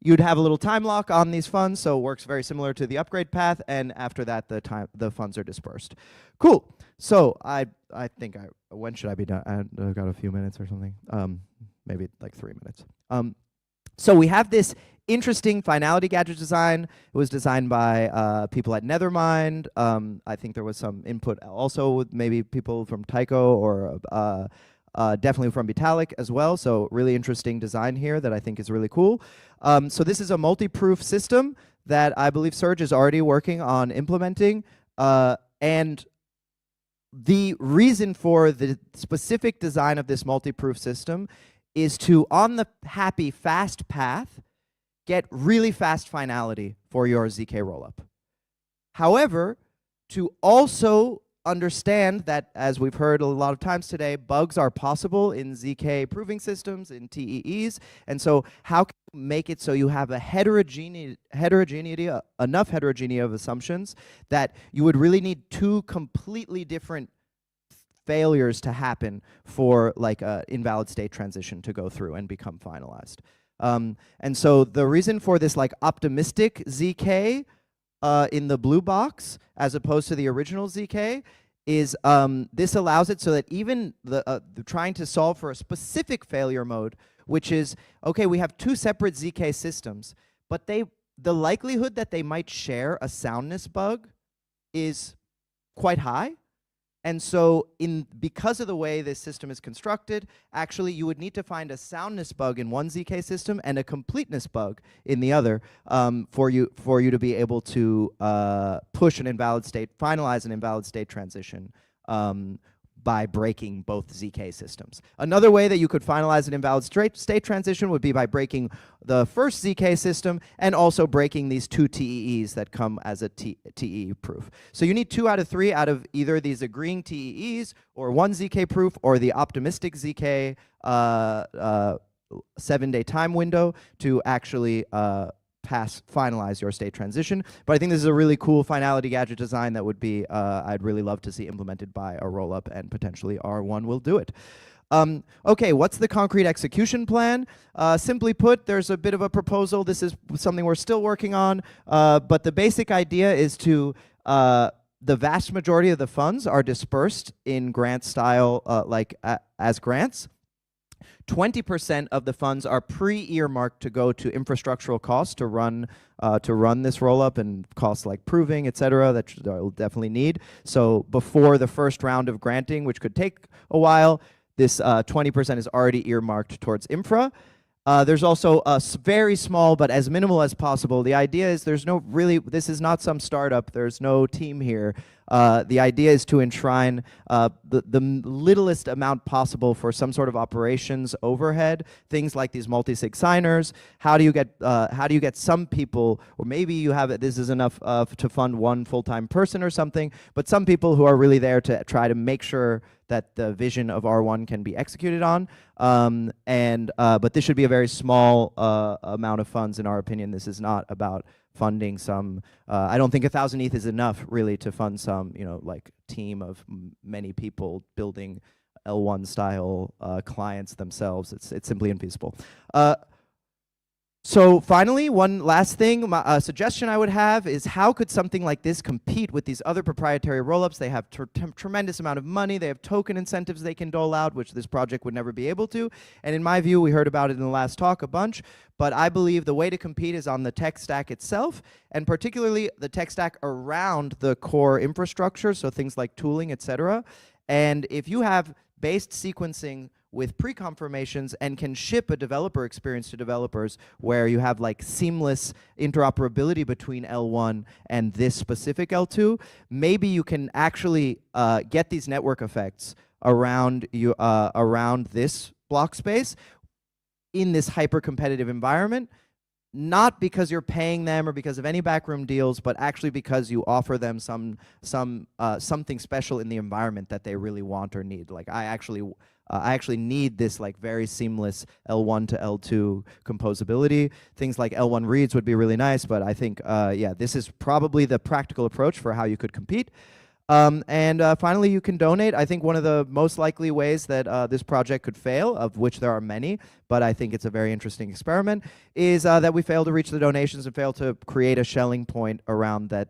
You'd have a little time lock on these funds, so it works very similar to the upgrade path, and after that the funds are dispersed. Cool. So I think when should I be done? I've got a few minutes or something. Maybe like 3 minutes. So we have this interesting finality gadget design. It was designed by people at Nethermind. I think there was some input also with maybe people from Tycho or definitely from Vitalik as well. So really interesting design here that I think is really cool. So this is a multi-proof system that I believe Serge is already working on implementing. And the reason for the specific design of this multi-proof system is to, on the happy fast path, get really fast finality for your ZK rollup. However, to also understand that, as we've heard a lot of times today, bugs are possible in ZK proving systems, in TEEs, and so how can you make it so you have a heterogeneity, enough heterogeneity of assumptions that you would really need two completely different failures to happen for like a invalid state transition to go through and become finalized. And so the reason for this like optimistic ZK in the blue box, as opposed to the original ZK, is this allows it so that even the trying to solve for a specific failure mode, which is, okay, we have two separate ZK systems, but the likelihood that they might share a soundness bug is quite high. And so because of the way this system is constructed, actually you would need to find a soundness bug in one ZK system and a completeness bug in the other for you to be able to push an invalid state, finalize an invalid state transition by breaking both ZK systems. Another way that you could finalize an invalid state transition would be by breaking the first ZK system and also breaking these two TEEs that come as a TEE proof. So you need 2 out of 3 out of either these agreeing TEEs or one ZK proof or the optimistic ZK 7-day time window to actually finalize your state transition. But I think this is a really cool finality gadget design that would be, I'd really love to see implemented by a rollup, and potentially R1 will do it. Okay, what's the concrete execution plan? Simply put, there's a bit of a proposal. This is something we're still working on, but the basic idea is to, the vast majority of the funds are dispersed in grant style, as grants. 20% of the funds are pre-earmarked to go to infrastructural costs to run this rollup, and costs like proving, etc., that you'll definitely need. So before the first round of granting, which could take a while, this 20% is already earmarked towards infra. There's also a very small, but as minimal as possible. The idea is this is not some startup, there's no team here. The idea is to enshrine the littlest amount possible for some sort of operations overhead, things like these multi-sig signers. How do you get some people, or maybe you have this is enough to fund one full-time person or something, but some people who are really there to try to make sure that the vision of R1 can be executed on. But this should be a very small amount of funds, in our opinion. This is not about funding some, I don't think 1,000 ETH is enough really to fund some, like team of many people building L1 style clients themselves. It's simply infeasible. So finally, one last thing, a suggestion I would have is how could something like this compete with these other proprietary rollups? They have tremendous amount of money. They have token incentives they can dole out, which this project would never be able to. And in my view, we heard about it in the last talk a bunch, but I believe the way to compete is on the tech stack itself, and particularly the tech stack around the core infrastructure, so things like tooling, etc. And if you have based sequencing with pre-confirmations and can ship a developer experience to developers where you have like seamless interoperability between L1 and this specific L2, maybe you can actually get these network effects around around this block space in this hyper-competitive environment, not because you're paying them or because of any backroom deals, but actually because you offer them something special in the environment that they really want or need. Like I actually need this like very seamless L1 to L2 composability. Things like L1 reads would be really nice, but I think yeah, this is probably the practical approach for how you could compete. And finally, you can donate. I think one of the most likely ways that this project could fail, of which there are many, but I think it's a very interesting experiment, is that we fail to reach the donations and fail to create a Schelling point around that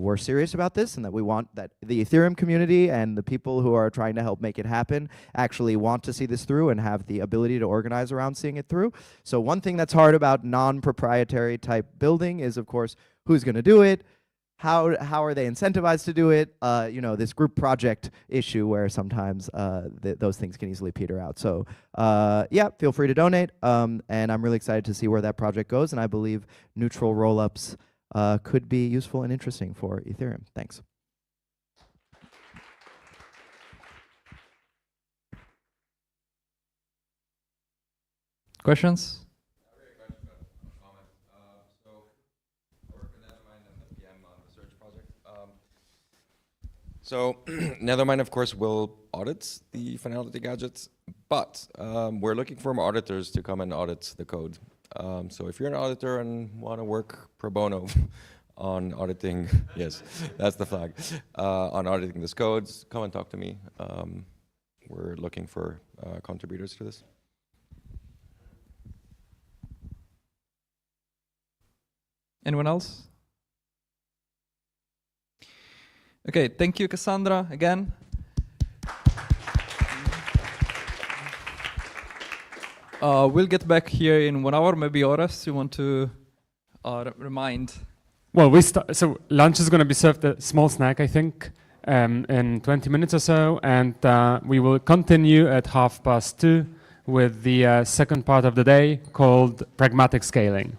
we're serious about this and that we want that the Ethereum community and the people who are trying to help make it happen actually want to see this through and have the ability to organize around seeing it through. So one thing that's hard about non-proprietary type building is, of course, who's going to do it? How are they incentivized to do it? You know, this group project issue where sometimes those things can easily peter out. So yeah, feel free to donate. And I'm really excited to see where that project goes. And I believe neutral rollups could be useful and interesting for Ethereum. Thanks. Questions? So Nethermind, of course, will audit the finality gadgets, but we're looking for more auditors to come and audit the code. So if you're an auditor and want to work pro bono on auditing, yes, that's the flag, on auditing this code, come and talk to me. We're looking for contributors to this. Anyone else? Okay, thank you, Cassandra, again. We'll get back here in 1 hour. Maybe Horace, you want to remind? Well, so lunch is going to be served a small snack, I think, in 20 minutes or so, and we will continue at 2:30 with the second part of the day called pragmatic scaling.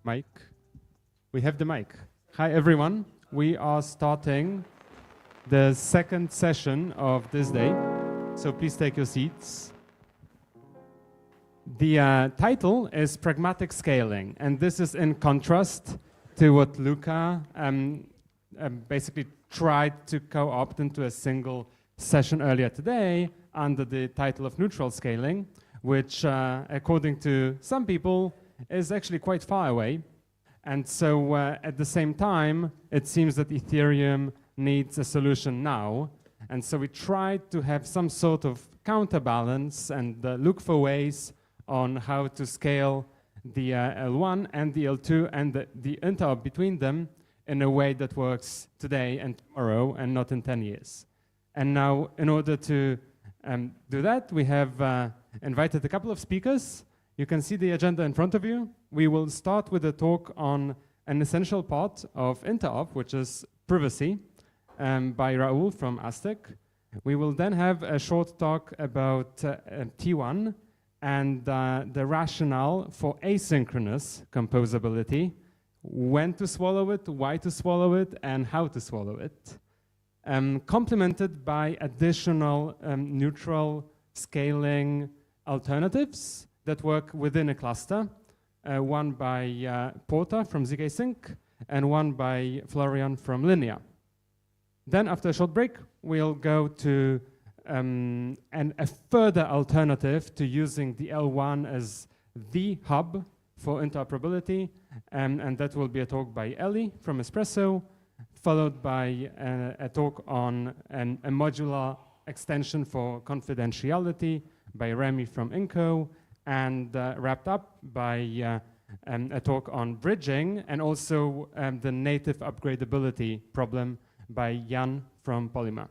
mic. We have the mic. Hi, everyone. We are starting the second session of this day. So please take your seats. The title is Pragmatic Scaling, and this is in contrast to what Luca basically tried to co-opt into a single session earlier today under the title of Neutral Scaling, which, according to some people, is actually quite far away. And so at the same time, it seems that Ethereum needs a solution now. And so we tried to have some sort of counterbalance and look for ways on how to scale the L1 and the L2 and the interop between them in a way that works today and tomorrow and not in 10 years. And now, in order to do that, we have invited a couple of speakers. You can see the agenda in front of you. We will start with a talk on an essential part of Interop, which is privacy, by Raul from Aztec. We will then have a short talk about T1 and the rationale for asynchronous composability, when to swallow it, why to swallow it, and how to swallow it. Complemented by additional neutral scaling alternatives that work within a cluster, one by Porta from zkSync and one by Florian from Linea. Then after a short break, we'll go to a further alternative to using the L1 as the hub for interoperability, and that will be a talk by Ellie from Espresso, followed by a talk on a modular extension for confidentiality by Remy from Inco, and wrapped up by a talk on bridging and also the native upgradability problem by Jan from Polymer.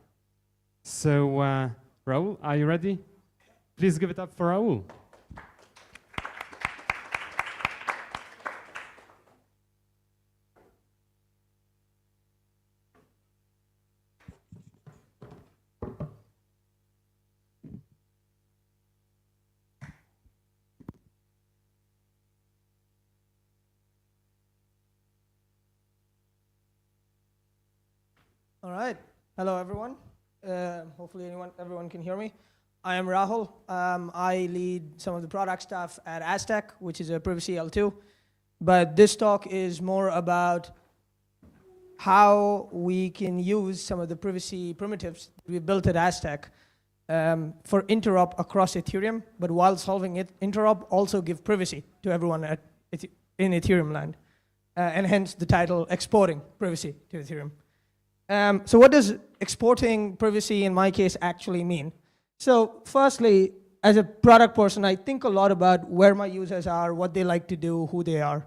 So, Raul, are you ready? Please give it up for Raul. All right. Hello, everyone. Hopefully everyone can hear me. I am Rahul. I lead some of the product stuff at Aztec, which is a privacy L2. But this talk is more about how we can use some of the privacy primitives we built at Aztec for interop across Ethereum, but while solving it, interop also give privacy to everyone in Ethereum land. And hence the title, Exporting Privacy to Ethereum. So what does exporting privacy, in my case, actually mean? So firstly, as a product person, I think a lot about where my users are, what they like to do, who they are.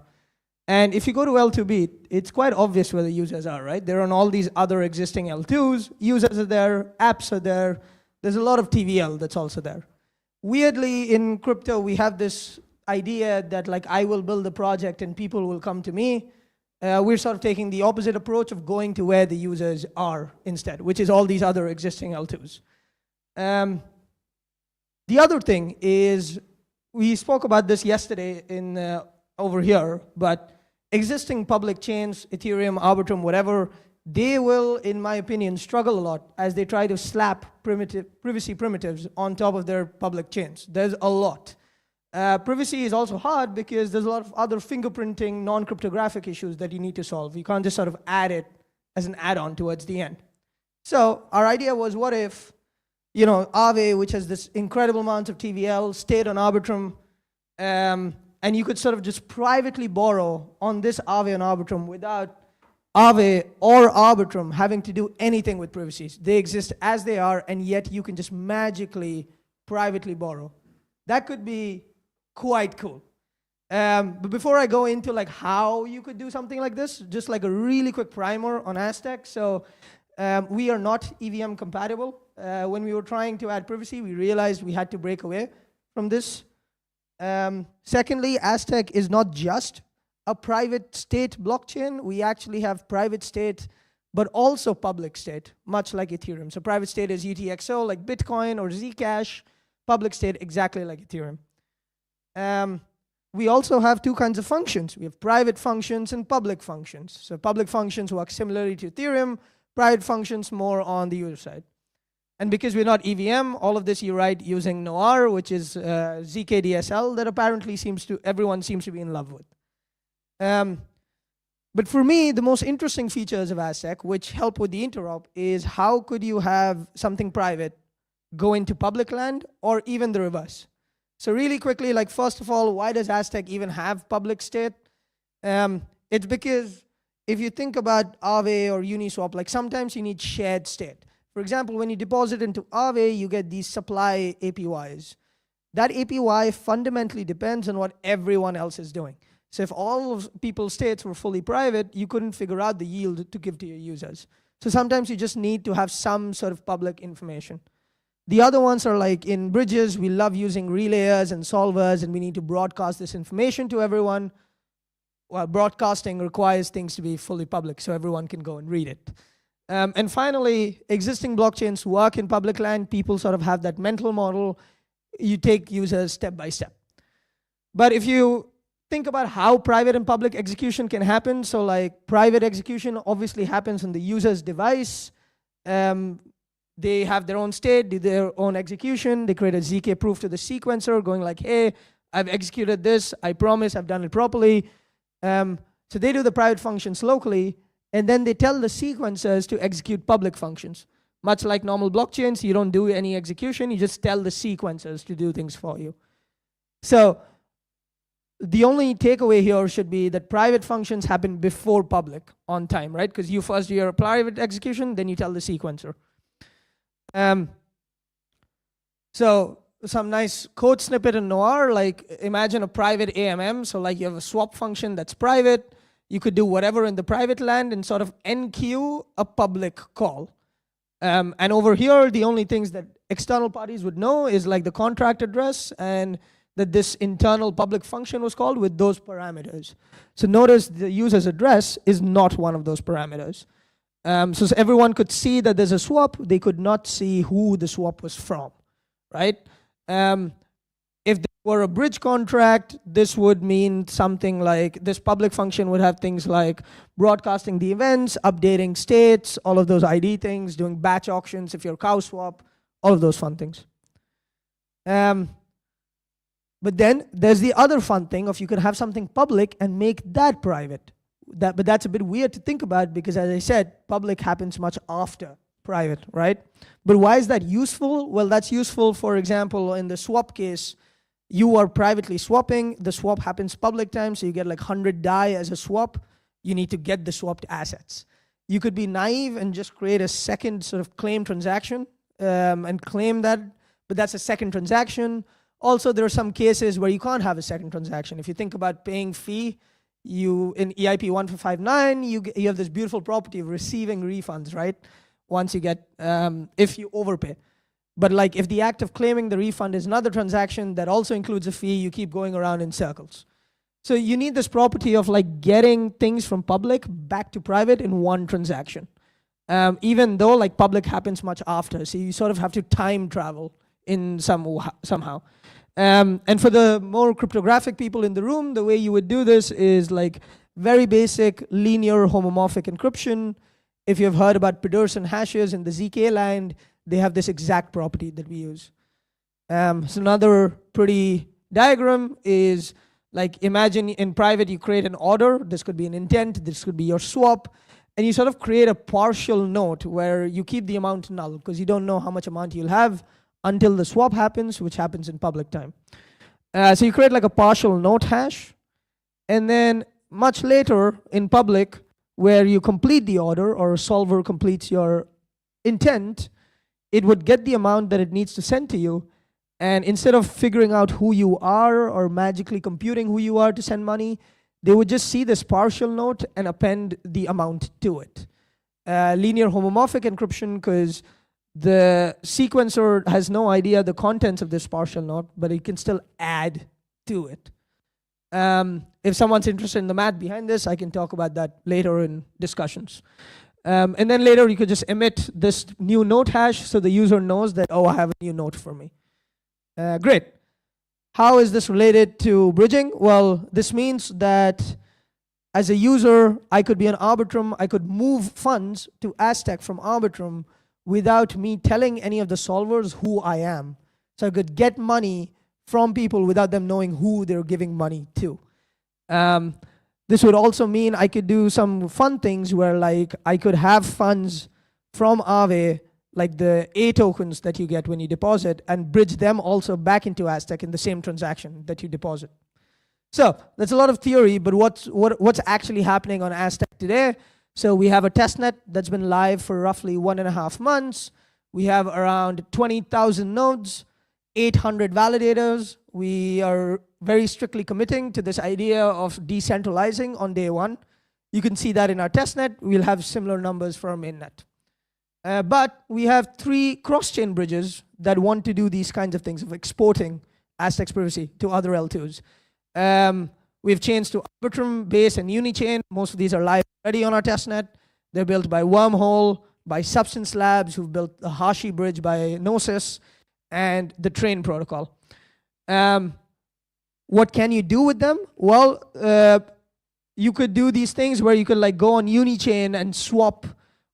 And if you go to L2B, it's quite obvious where the users are, right? They're on all these other existing L2s. Users are there, apps are there. There's a lot of TVL that's also there. Weirdly, in crypto, we have this idea that like I will build a project and people will come to me. We're sort of taking the opposite approach of going to where the users are instead, which is all these other existing L2s. The other thing is, we spoke about this yesterday in over here, but existing public chains, Ethereum, Arbitrum, whatever, they will, in my opinion, struggle a lot as they try to slap privacy primitives on top of their public chains. There's a lot. Privacy is also hard because there's a lot of other fingerprinting, non-cryptographic issues that you need to solve. You can't just sort of add it as an add-on towards the end. So our idea was, what if, you know, Aave, which has this incredible amount of TVL, stayed on Arbitrum, and you could sort of just privately borrow on this Aave and Arbitrum without Aave or Arbitrum having to do anything with privacies. They exist as they are, and yet you can just magically privately borrow. That could be quite cool. But before I go into like how you could do something like this, just like a really quick primer on Aztec. So we are not EVM compatible. When we were trying to add privacy, we realized we had to break away from this. Secondly, Aztec is not just a private state blockchain. We actually have private state, but also public state, much like Ethereum. So private state is UTXO, like Bitcoin or Zcash. Public state, exactly like Ethereum. we also have two kinds of functions. We have private functions and public functions. So public functions work similarly to Ethereum, private functions more on the user side. And because we're not EVM, all of this you write using Noir, which is ZK DSL that apparently everyone seems to be in love with. But for me, the most interesting features of Aztec, which help with the interop, is how could you have something private go into public land, or even the reverse. So really quickly, like first of all, why does Aztec even have public state? It's because if you think about Aave or Uniswap, like sometimes you need shared state. For example, when you deposit into Aave, you get these supply APYs. That APY fundamentally depends on what everyone else is doing. So if all of people's states were fully private, you couldn't figure out the yield to give to your users. So sometimes you just need to have some sort of public information. The other ones are like in bridges, we love using relayers and solvers, and we need to broadcast this information to everyone. Well, broadcasting requires things to be fully public so everyone can go and read it. And finally, existing blockchains work in public land. People sort of have that mental model. You take users step by step. But if you think about how private and public execution can happen, so like private execution obviously happens on the user's device. They have their own state, do their own execution. They create a ZK proof to the sequencer going like, hey, I've executed this. I promise I've done it properly. So they do the private functions locally, and then they tell the sequencers to execute public functions. Much like normal blockchains, you don't do any execution. You just tell the sequencers to do things for you. So the only takeaway here should be that private functions happen before public on time, right? Because you first do your private execution, then you tell the sequencer. So some nice code snippet in Noir, like imagine a private AMM. So like you have a swap function that's private. You could do whatever in the private land and sort of enqueue a public call. And over here, the only things that external parties would know is like the contract address and that this internal public function was called with those parameters. So notice the user's address is not one of those parameters. So everyone could see that there's a swap. They could not see who the swap was from, right? If there were a bridge contract, this would mean something like this public function would have things like broadcasting the events, updating states, all of those ID things, doing batch auctions if you're cow swap, all of those fun things. But then there's the other fun thing of you could have something public and make that private. But that's a bit weird to think about because, as I said, public happens much after private, right? But why is that useful? Well, that's useful, for example, in the swap case, you are privately swapping, the swap happens public time, so you get like 100 DAI as a swap. You need to get the swapped assets. You could be naive and just create a second sort of claim transaction and claim that, but that's a second transaction. Also, there are some cases where you can't have a second transaction. If you think about paying fee, in EIP 1459, you have this beautiful property of receiving refunds, right? Once you get, if you overpay. But like if the act of claiming the refund is another transaction that also includes a fee, you keep going around in circles. So you need this property of like getting things from public back to private in one transaction. Even though like public happens much after. So you sort of have to time travel in somehow. And for the more cryptographic people in the room, the way you would do this is like very basic linear homomorphic encryption. If you've heard about Pedersen hashes in the ZK land, they have this exact property that we use. So another pretty diagram is like imagine in private you create an order. This could be an intent, this could be your swap. And you sort of create a partial note where you keep the amount null because you don't know how much amount you'll have until the swap happens, which happens in public time. So you create like a partial note hash. And then much later in public, where you complete the order or a solver completes your intent, it would get the amount that it needs to send to you. And instead of figuring out who you are or magically computing who you are to send money, they would just see this partial note and append the amount to it. Linear homomorphic encryption, because the sequencer has no idea the contents of this partial note, but it can still add to it. If someone's interested in the math behind this, I can talk about that later in discussions. And then later you could just emit this new note hash so the user knows that, oh, I have a new note for me. Great. How is this related to bridging? Well, this means that as a user, I could be on Arbitrum, I could move funds to Aztec from Arbitrum without me telling any of the solvers who I am. So I could get money from people without them knowing who they're giving money to. This would also mean I could do some fun things where like I could have funds from Aave, like the A tokens that you get when you deposit, and bridge them also back into Aztec in the same transaction that you deposit. So that's a lot of theory, but what's actually happening on Aztec today? So we have a testnet that's been live for roughly 1.5 months. We have around 20,000 nodes, 800 validators. We are very strictly committing to this idea of decentralizing on day one. You can see that in our testnet. We'll have similar numbers for our mainnet. But we have 3 cross-chain bridges that want to do these kinds of things of exporting Aztec's privacy to other L2s. We have chains to Arbitrum, Base, and Unichain. Most of these are live already on our testnet. They're built by Wormhole, by Substance Labs, who've built the Hashi bridge by Gnosis, and the Train protocol. What can you do with them? Well, you could do these things where you could like go on Unichain and swap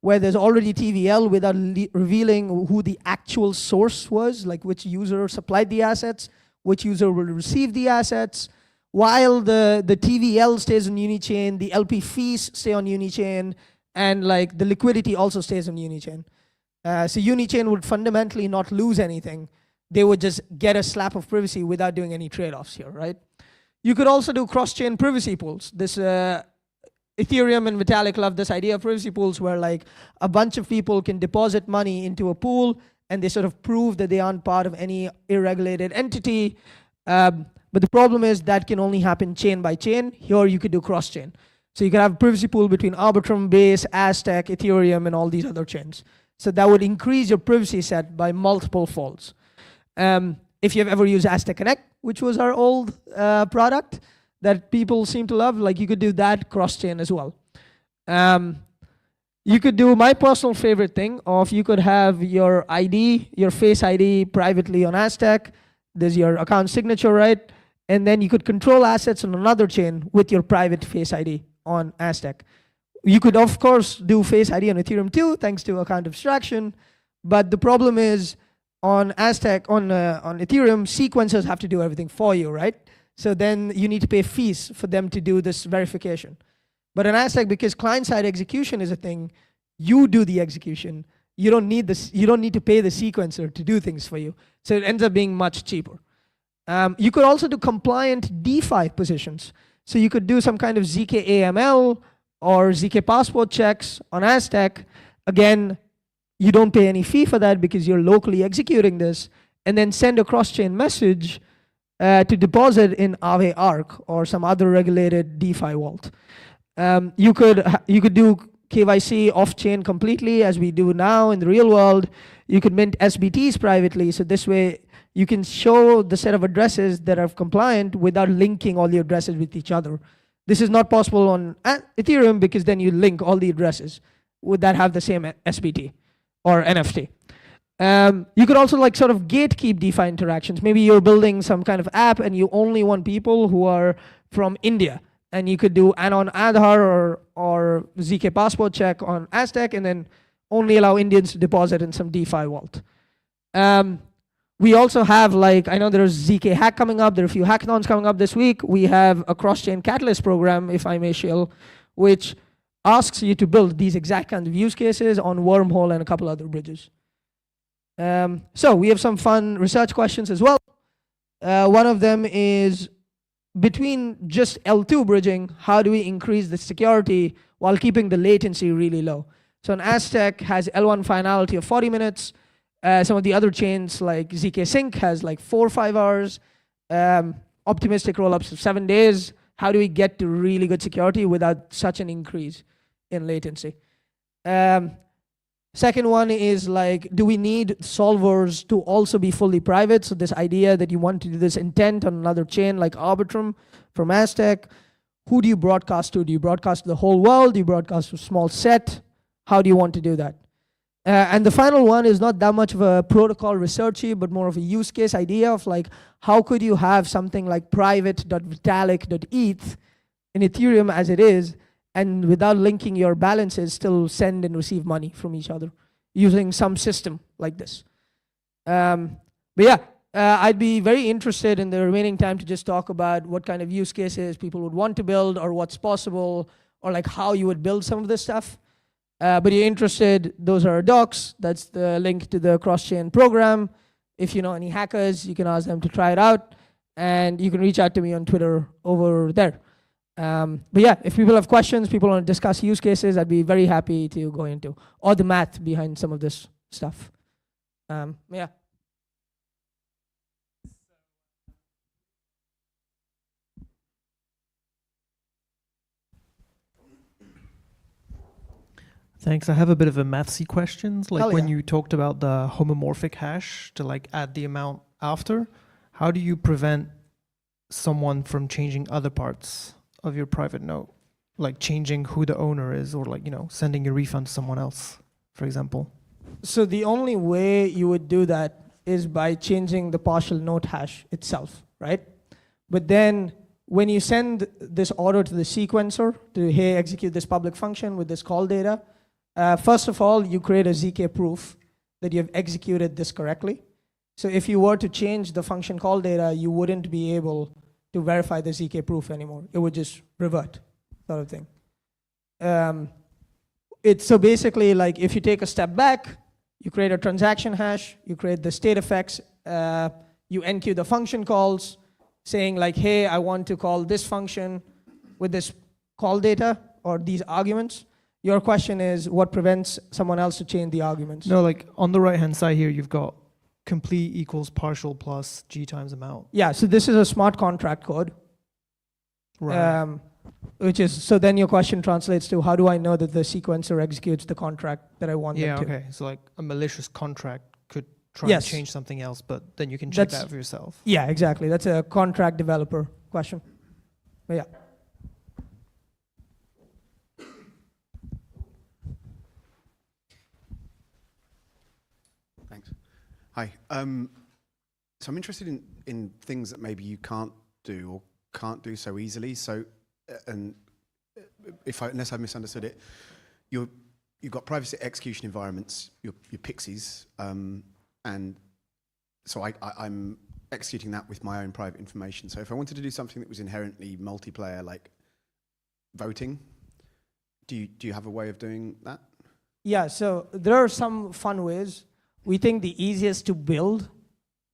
where there's already TVL without revealing who the actual source was, like which user supplied the assets, which user will receive the assets. While the TVL stays on Unichain, the LP fees stay on Unichain, and like the liquidity also stays on Unichain. So Unichain would fundamentally not lose anything. They would just get a slap of privacy without doing any trade-offs here, right? You could also do cross-chain privacy pools. This Ethereum and Vitalik love this idea of privacy pools where like a bunch of people can deposit money into a pool and they sort of prove that they aren't part of any irregulated entity. But the problem is that can only happen chain by chain. Here you could do cross-chain. So you could have a privacy pool between Arbitrum, Base, Aztec, Ethereum, and all these other chains. So that would increase your privacy set by multiple folds. If you've ever used Aztec Connect, which was our old product that people seem to love, like you could do that cross-chain as well. You could do my personal favorite thing of you could have your ID, your Face ID privately on Aztec. There's your account signature, right? And then you could control assets on another chain with your private Face ID on Aztec. You could, of course, do Face ID on Ethereum too, thanks to account abstraction. But the problem is on Aztec, on Ethereum, sequencers have to do everything for you, right? So then you need to pay fees for them to do this verification. But in Aztec, because client-side execution is a thing, you do the execution. You don't need this. You don't need to pay the sequencer to do things for you. So it ends up being much cheaper. You could also do compliant DeFi positions. So you could do some kind of ZK AML or ZK passport checks on Aztec. Again, you don't pay any fee for that because you're locally executing this, and then send a cross-chain message to deposit in Aave Arc or some other regulated DeFi vault. You could do KYC off-chain completely, as we do now in the real world. You could mint SBTs privately, so this way you can show the set of addresses that are compliant without linking all the addresses with each other. This is not possible on Ethereum because then you link all the addresses. Would that have the same SBT or NFT? You could also like sort of gatekeep DeFi interactions. Maybe you're building some kind of app and you only want people who are from India. And you could do Anon Aadhaar or ZK passport check on Aztec and then only allow Indians to deposit in some DeFi vault. We also have like, I know there's ZK Hack coming up. There are a few hackathons coming up this week. We have a cross-chain catalyst program, if I may shill, which asks you to build these exact kinds of use cases on Wormhole and a couple other bridges. So we have some fun research questions as well. One of them is, between just L2 bridging, how do we increase the security while keeping the latency really low? So an Aztec has L1 finality of 40 minutes. Some of the other chains like ZK Sync has like 4 or 5 hours. Optimistic rollups of 7 days. How do we get to really good security without such an increase in latency? Second one is like, do we need solvers to also be fully private? So this idea that you want to do this intent on another chain like Arbitrum from Aztec, who do you broadcast to? Do you broadcast to the whole world? Do you broadcast to a small set? How do you want to do that? And the final one is not that much of a protocol researchy, but more of a use case idea of like, how could you have something like private.vitalik.eth in Ethereum as it is, and without linking your balances, still send and receive money from each other using some system like this. But yeah, I'd be very interested in the remaining time to just talk about what kind of use cases people would want to build, or what's possible, or like how you would build some of this stuff. But you're interested, those are our docs. That's the link to the cross-chain program. If you know any hackers, you can ask them to try it out. And you can reach out to me on Twitter over there. But yeah, if people have questions, people want to discuss use cases, I'd be very happy to go into, or the math behind some of this stuff. Yeah. Thanks. I have a bit of a mathsy questions. Like Hell when yeah. you talked about the homomorphic hash to like add the amount after, how do you prevent someone from changing other parts of your private note? Like changing who the owner is, or like, you know, sending a refund to someone else, for example. So the only way you would do that is by changing the partial note hash itself, right? But then when you send this order to the sequencer to, hey, execute this public function with this call data, first of all, you create a ZK proof that you have executed this correctly. So if you were to change the function call data, you wouldn't be able to verify the ZK proof anymore. It would just revert, sort of thing. It's so basically like if you take a step back, you create a transaction hash, you create the state effects, you enqueue the function calls, saying like, hey, I want to call this function with this call data or these arguments. Your question is, what prevents someone else to change the arguments? No, like on the right hand side here, you've got complete equals partial plus G times amount. Yeah, so this is a smart contract code. Right. Which is, so then your question translates to, how do I know that the sequencer executes the contract that I want Yeah, them to? okay. So like a malicious contract could try Yes. and change something else, but then you can check That's- that for yourself. Yeah, exactly. That's a contract developer question. But yeah. Thanks. Hi. So I'm interested in things that maybe you can't do or can't do so easily. So, and unless I've misunderstood it, you've got privacy execution environments, your pixies, and so I'm executing that with my own private information. So if I wanted to do something that was inherently multiplayer, like voting, do you have a way of doing that? Yeah, so there are some fun ways. We think the easiest to build,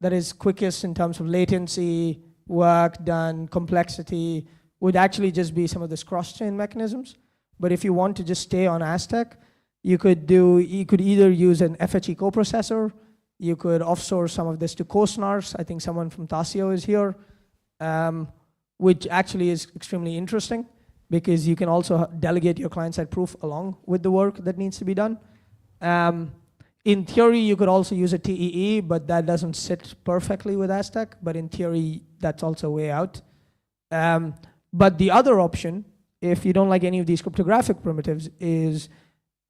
that is quickest in terms of latency, work done, complexity, would actually just be some of these cross-chain mechanisms. But if you want to just stay on Aztec, you could either use an FHE coprocessor, you could offsource some of this to co-snarks. I think someone from Tasio is here, which actually is extremely interesting because you can also delegate your client-side proof along with the work that needs to be done. In theory, you could also use a TEE, but that doesn't sit perfectly with Aztec. But in theory, that's also a way out. But the other option, if you don't like any of these cryptographic primitives, is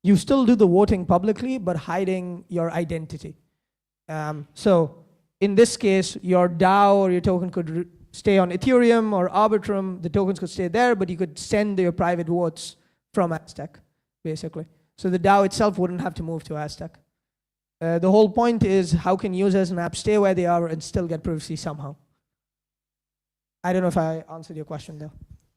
you still do the voting publicly, but hiding your identity. So in this case, your DAO or your token could stay on Ethereum or Arbitrum. The tokens could stay there, but you could send your private votes from Aztec, basically. So the DAO itself wouldn't have to move to Aztec. The whole point is how can users and apps stay where they are and still get privacy somehow? I don't know if I answered your question though.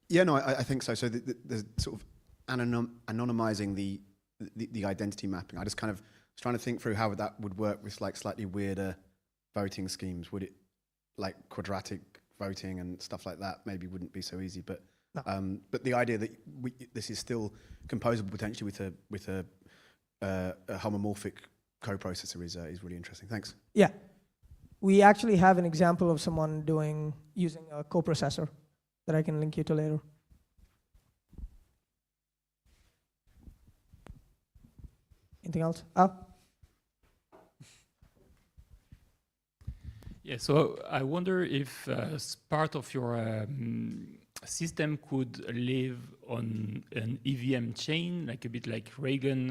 Yeah, no, I think so. So the sort of anonymizing the identity mapping. I just kind of was trying to think through how that would work with like slightly weirder voting schemes. Would it like quadratic voting and stuff like that maybe wouldn't be so easy, but No. But the idea that this is still composable potentially with a homomorphic coprocessor is really interesting. Thanks. Yeah. We actually have an example of someone using a coprocessor that I can link you to later. Anything else? Yeah, so I wonder if part of your system could live on an EVM chain, like a bit like Reagan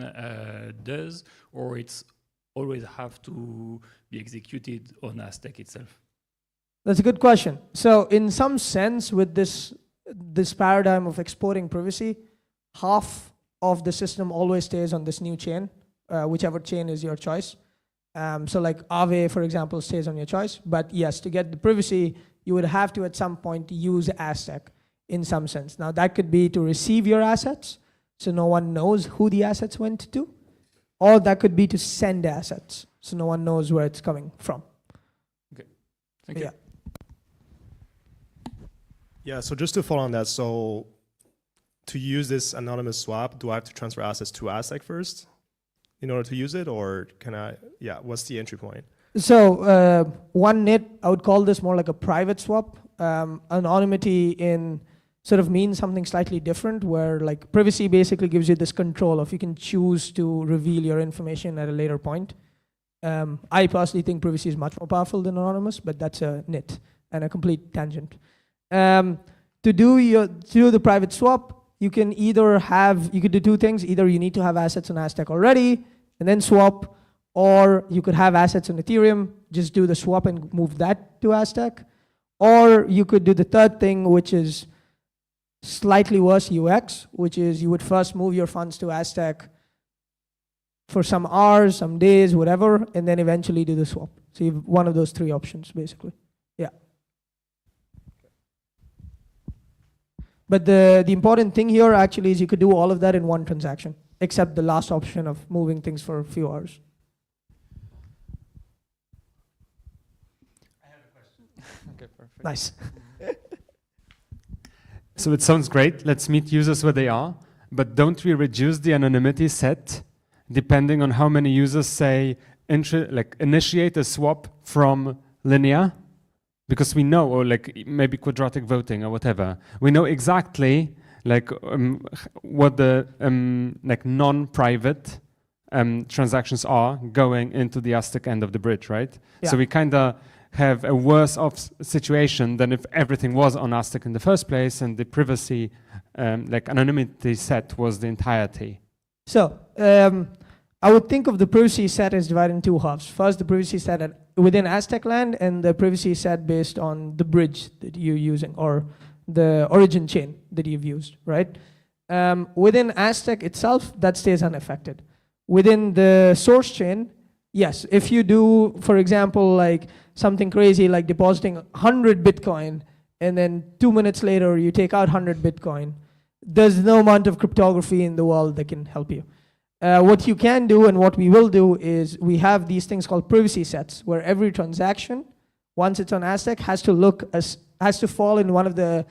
does, or it's always have to be executed on Aztec itself? That's a good question. So in some sense, with this paradigm of exporting privacy, half of the system always stays on this new chain, whichever chain is your choice. So like Aave, for example, stays on your choice. But yes, to get the privacy, you would have to at some point use Aztec in some sense. Now that could be to receive your assets, so no one knows who the assets went to, or that could be to send assets, so no one knows where it's coming from. Okay, thank you. Yeah. Yeah, so just to follow on that, so to use this anonymous swap, do I have to transfer assets to Aztec first in order to use it, or can I, yeah, what's the entry point? So one nit, I would call this more like a private swap. Anonymity in sort of means something slightly different, where like privacy basically gives you this control of you can choose to reveal your information at a later point. I personally think privacy is much more powerful than anonymous, but that's a nit and a complete tangent. To do the private swap, you can you could do two things. Either you need to have assets on Aztec already and then swap, or you could have assets on Ethereum, just do the swap and move that to Aztec. Or you could do the third thing, which is slightly worse UX, which is you would first move your funds to Aztec for some hours, some days, whatever, and then eventually do the swap. So you have one of those three options, basically. Yeah. But the important thing here actually is you could do all of that in one transaction, except the last option of moving things for a few hours. I have a question. Okay, perfect. Nice. So it sounds great. Let's meet users where they are. But don't we reduce the anonymity set depending on how many users say initiate a swap from Linea? Because we know, or like maybe quadratic voting or whatever, we know exactly like what the like non-private transactions are going into the Aztec end of the bridge, right? Yeah. So we kind of have a worse off situation than if everything was on Aztec in the first place and the privacy, like anonymity set was the entirety. So I would think of the privacy set as divided in two halves. First, the privacy set within Aztec land, and the privacy set based on the bridge that you're using or the origin chain that you've used, right? Within Aztec itself, that stays unaffected. Within the source chain, yes, if you do, for example, like something crazy like depositing 100 Bitcoin and then 2 minutes later you take out 100 Bitcoin, there's no amount of cryptography in the world that can help you. What you can do and what we will do is we have these things called privacy sets where every transaction, once it's on Aztec, has to fall in one of the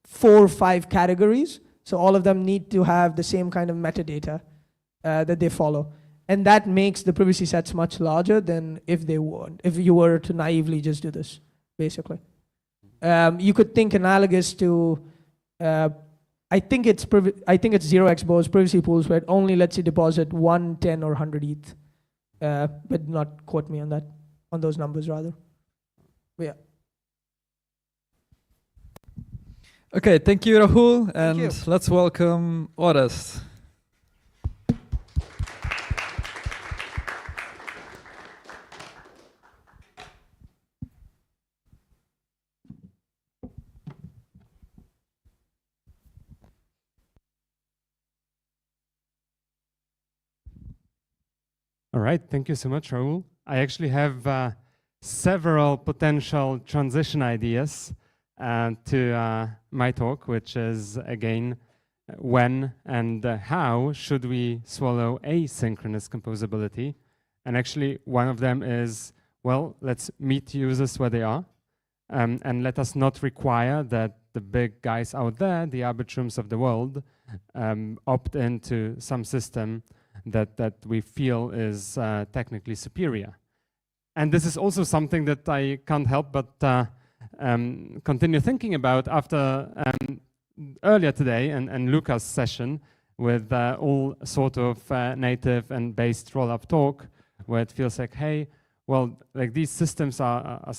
4 or 5 categories. So all of them need to have the same kind of metadata that they follow. And that makes the privacy sets much larger than if you were to naively just do this, basically. You could think analogous to I think it's 0xBO's privacy pools where it only lets you deposit 1, 10, or 100 ETH. But not quote me on that, on those numbers rather. But yeah. Okay, thank you, Rahul, and you. let's welcome Oras. All right, thank you so much, Rahul. I actually have several potential transition ideas to my talk, which is, again, when and how should we swallow asynchronous composability? And actually, one of them is, well, let's meet users where they are, and let us not require that the big guys out there, the Arbitrums of the world, opt into some system that we feel is technically superior. And this is also something that I can't help but continue thinking about after earlier today and Luca's session with all sort of native and based roll-up talk, where it feels like, hey, well, like these systems are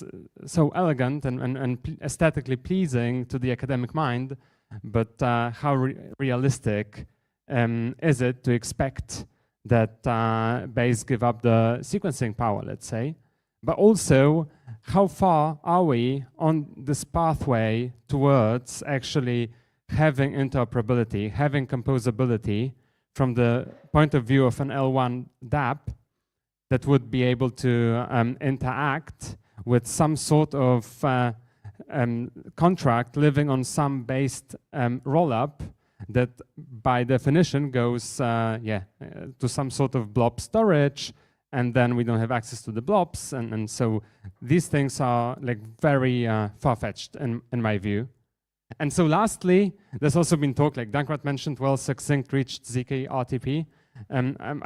so elegant and aesthetically pleasing to the academic mind, but how realistic is it to expect that Bayes give up the sequencing power, let's say? But also, how far are we on this pathway towards actually having interoperability, having composability from the point of view of an L1 DApp that would be able to interact with some sort of contract living on some based rollup that by definition goes to some sort of blob storage, and then we don't have access to the blobs, and so these things are like very far-fetched in my view. And so lastly, there's also been talk, like Dankrat mentioned, well, succinct reached ZK RTP.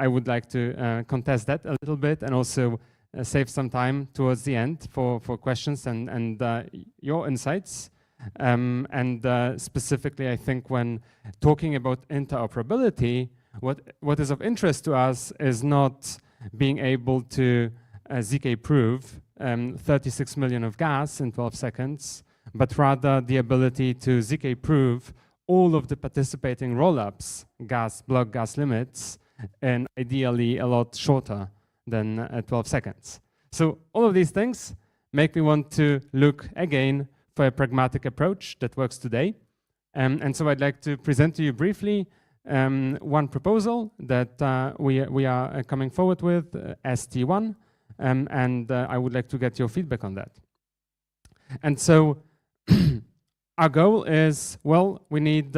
I would like to contest that a little bit and also save some time towards the end for questions and your insights. Specifically, I think when talking about interoperability, what is of interest to us is not being able to ZK prove 36 million of gas in 12 seconds, but rather the ability to ZK prove all of the participating rollups, block gas limits, and ideally a lot shorter than 12 seconds. So all of these things make me want to look again for a pragmatic approach that works today. And so I'd like to present to you briefly one proposal that we are coming forward with, ST1, and I would like to get your feedback on that. And so our goal is, well, we need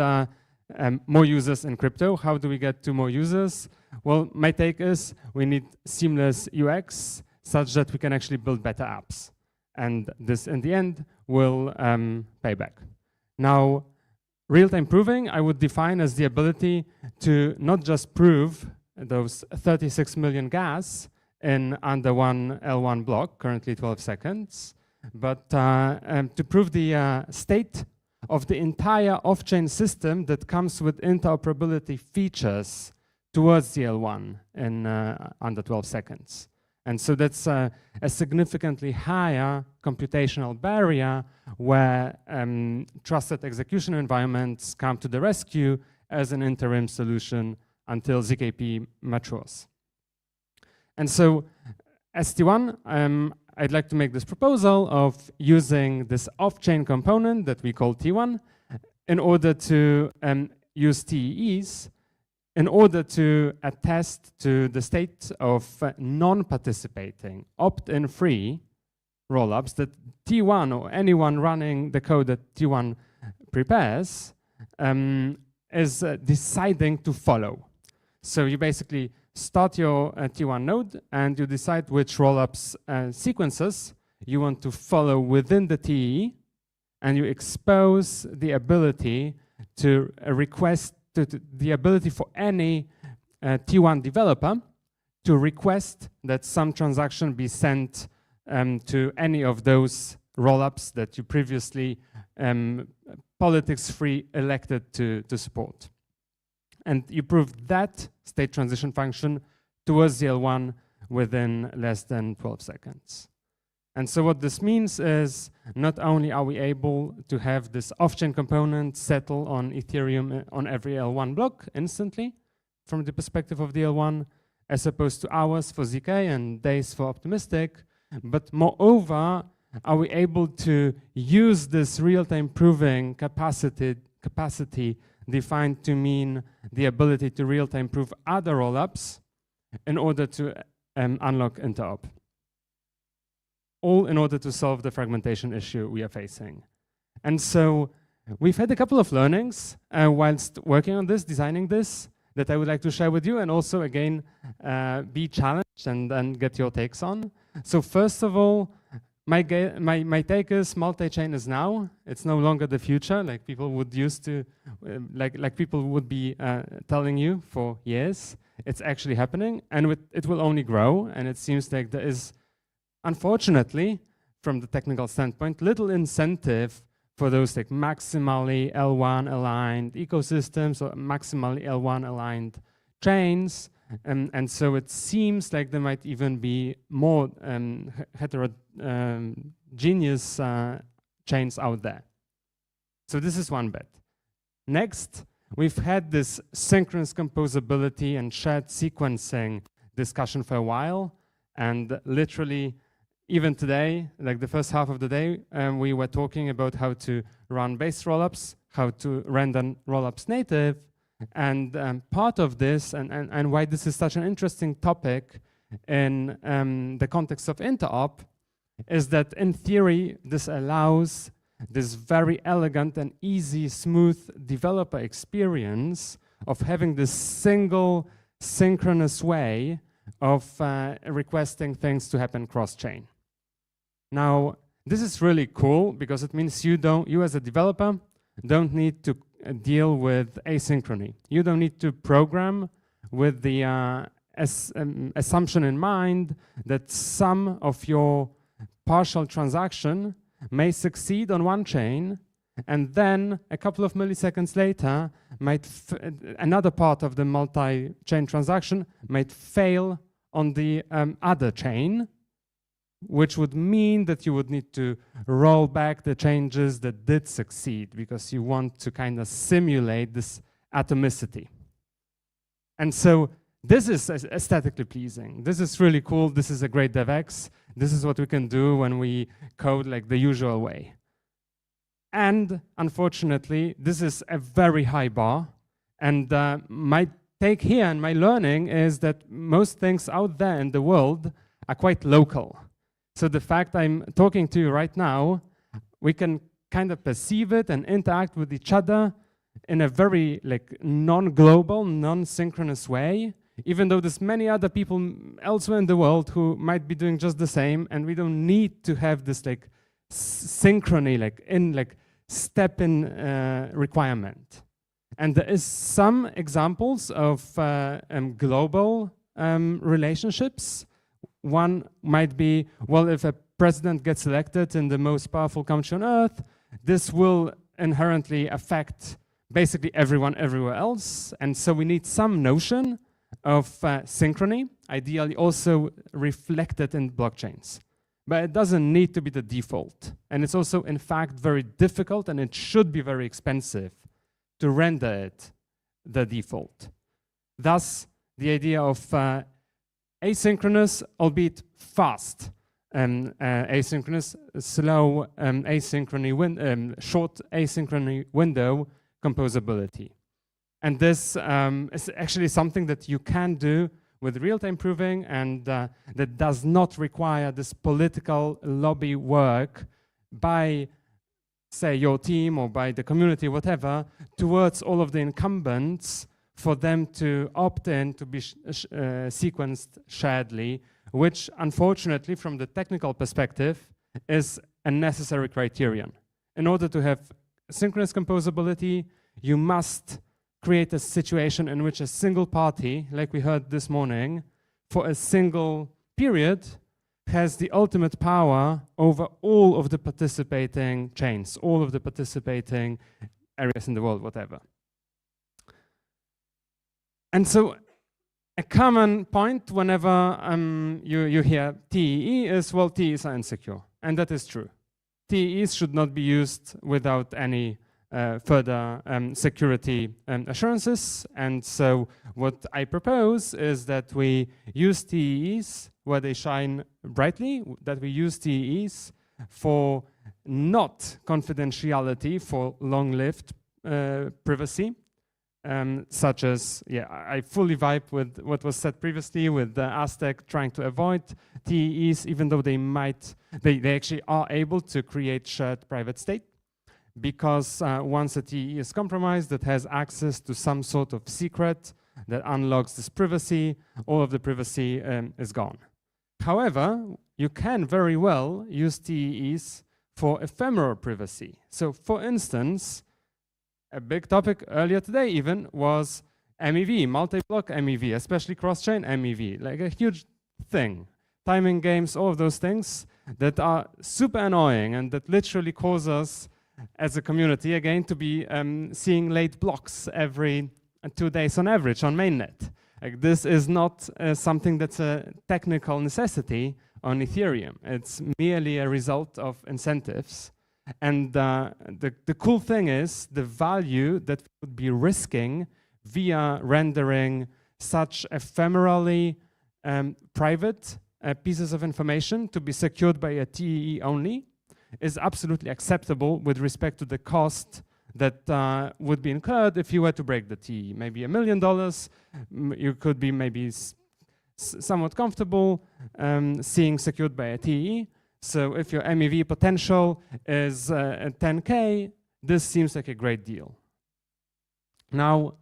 more users in crypto. How do we get to more users? Well, my take is we need seamless UX such that we can actually build better apps. And this, in the end, will pay back. Now, real-time proving, I would define as the ability to not just prove those 36 million gas in under one L1 block, currently 12 seconds, but to prove the state of the entire off-chain system that comes with interoperability features towards the L1 in under 12 seconds. And so that's a significantly higher computational barrier where trusted execution environments come to the rescue as an interim solution until ZKP matures. And so ST1, I'd like to make this proposal of using this off-chain component that we call T1 in order to use TEEs in order to attest to the state of non-participating, opt-in free rollups that T1 or anyone running the code that T1 prepares is deciding to follow. So you basically start your T1 node and you decide which rollups sequences you want to follow within the TE, and you expose the ability to request the ability for any T1 developer to request that some transaction be sent to any of those rollups that you previously politics-free elected to support. And you prove that state transition function towards the L1 within less than 12 seconds. And so what this means is not only are we able to have this off-chain component settle on Ethereum on every L1 block instantly from the perspective of the L1, as opposed to hours for ZK and days for optimistic, but moreover, are we able to use this real-time proving capacity defined to mean the ability to real-time prove other rollups in order to unlock Interop. All in order to solve the fragmentation issue we are facing. And so we've had a couple of learnings whilst working on this, designing this, that I would like to share with you and also, again, be challenged and get your takes on. So first of all, my take is multi-chain is now. It's no longer the future, like people would used to, like people would be telling you for years. It's actually happening, and it will only grow, and it seems like there is, unfortunately, from the technical standpoint, little incentive for those like maximally L1 aligned ecosystems or maximally L1 aligned chains And so it seems like there might even be more heterogeneous chains out there. So this is one bit. Next, we've had this synchronous composability and shared sequencing discussion for a while. And literally, even today, like the first half of the day, we were talking about how to run base rollups, how to render rollups native. And part of this, and why this is such an interesting topic in the context of Interop, is that in theory, this allows this very elegant and easy, smooth developer experience of having this single synchronous way of requesting things to happen cross-chain. Now, this is really cool because it means you as a developer don't need to deal with asynchrony. You don't need to program with the assumption in mind that some of your partial transaction may succeed on one chain, and then a couple of milliseconds later, another part of the multi-chain transaction might fail on the other chain, which would mean that you would need to roll back the changes that did succeed because you want to kind of simulate this atomicity. And so this is aesthetically pleasing. This is really cool. This is a great DevX. This is what we can do when we code like the usual way. And unfortunately, this is a very high bar. And my take here and my learning is that most things out there in the world are quite local. So the fact I'm talking to you right now, we can kind of perceive it and interact with each other in a very like non-global, non-synchronous way, even though there's many other people elsewhere in the world who might be doing just the same, and we don't need to have this like synchrony, like step-in requirement. And there is some examples of global relationships. One might be, well, if a president gets elected in the most powerful country on earth, this will inherently affect basically everyone everywhere else. And so we need some notion of synchrony, ideally also reflected in blockchains. But it doesn't need to be the default. And it's also, in fact, very difficult, and it should be very expensive to render it the default. Thus, the idea of asynchronous, albeit fast, asynchronous, slow, short asynchrony window composability. And this is actually something that you can do with real-time proving, and that does not require this political lobby work by, say, your team or by the community, whatever, towards all of the incumbents for them to opt in to be sequenced sharedly, which unfortunately, from the technical perspective, is a necessary criterion. In order to have synchronous composability, you must create a situation in which a single party, like we heard this morning, for a single period, has the ultimate power over all of the participating chains, all of the participating areas in the world, whatever. And so a common point whenever you hear TEE is, well, TEEs are insecure. And that is true. TEEs should not be used without any further security assurances. And so what I propose is that we use TEEs where they shine brightly, that we use TEEs for not confidentiality, for long-lived privacy. Such as, yeah, I fully vibe with what was said previously with Aztec trying to avoid TEEs, even though they actually are able to create shared private state. Because once a TEE is compromised, that has access to some sort of secret that unlocks this privacy, all of the privacy is gone. However, you can very well use TEEs for ephemeral privacy. So for instance, a big topic earlier today even was MEV, multi-block MEV, especially cross-chain MEV, like a huge thing. Timing games, all of those things that are super annoying and that literally cause us as a community, again, to be seeing late blocks every 2 days on average on mainnet. Like, this is not something that's a technical necessity on Ethereum. It's merely a result of incentives. And the cool thing is the value that we would be risking via rendering such ephemerally private pieces of information to be secured by a TEE only is absolutely acceptable with respect to the cost that would be incurred if you were to break the TEE. Maybe $1 million, you could be maybe somewhat comfortable seeing secured by a TEE. So if your MEV potential is 10K, this seems like a great deal. Now,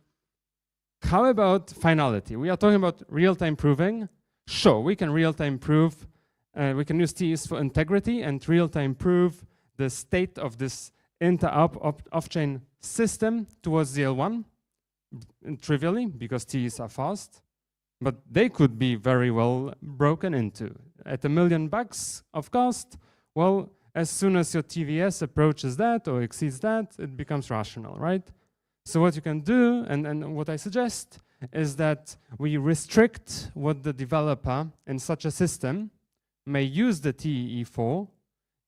how about finality? We are talking about real-time proving. Sure, we can real-time prove. We can use TEs for integrity and real-time prove the state of this Interop off-chain system towards the L1, trivially, because TEs are fast. But they could be very well broken into. At $1 million of cost, well, as soon as your TVS approaches that or exceeds that, it becomes rational, right? So what you can do, and what I suggest, is that we restrict what the developer in such a system may use the TEE for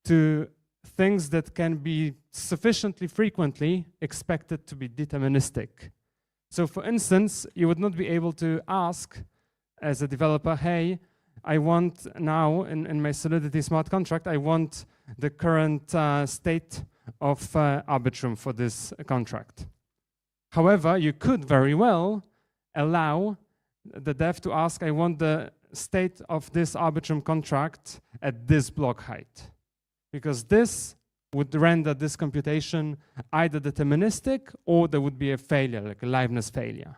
to things that can be sufficiently frequently expected to be deterministic. So for instance, you would not be able to ask as a developer, hey, I want now in my Solidity smart contract, I want the current state of Arbitrum for this contract. However, you could very well allow the dev to ask, I want the state of this Arbitrum contract at this block height. Because this would render this computation either deterministic or there would be a failure, like a liveness failure.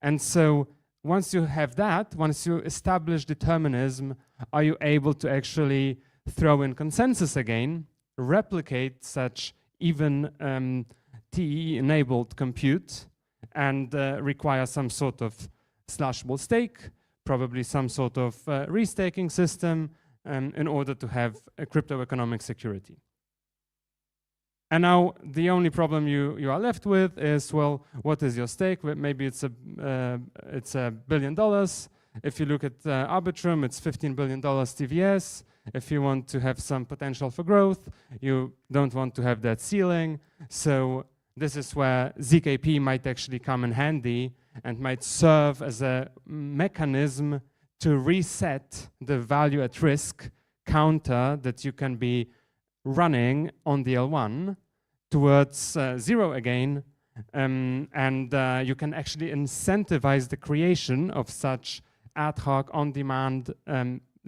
And so once you have that, once you establish determinism, are you able to actually throw in consensus again, replicate such even TE-enabled compute, and require some sort of slashable stake, probably some sort of restaking system, in order to have a crypto economic security. And now the only problem you are left with is, well, what is your stake? Well, maybe it's $1 billion. If you look at Arbitrum, it's $15 billion TVS. If you want to have some potential for growth, you don't want to have that ceiling. So this is where ZKP might actually come in handy and might serve as a mechanism to reset the value at risk counter that you can be running on the L1 towards 0 again, and you can actually incentivize the creation of such ad hoc on-demand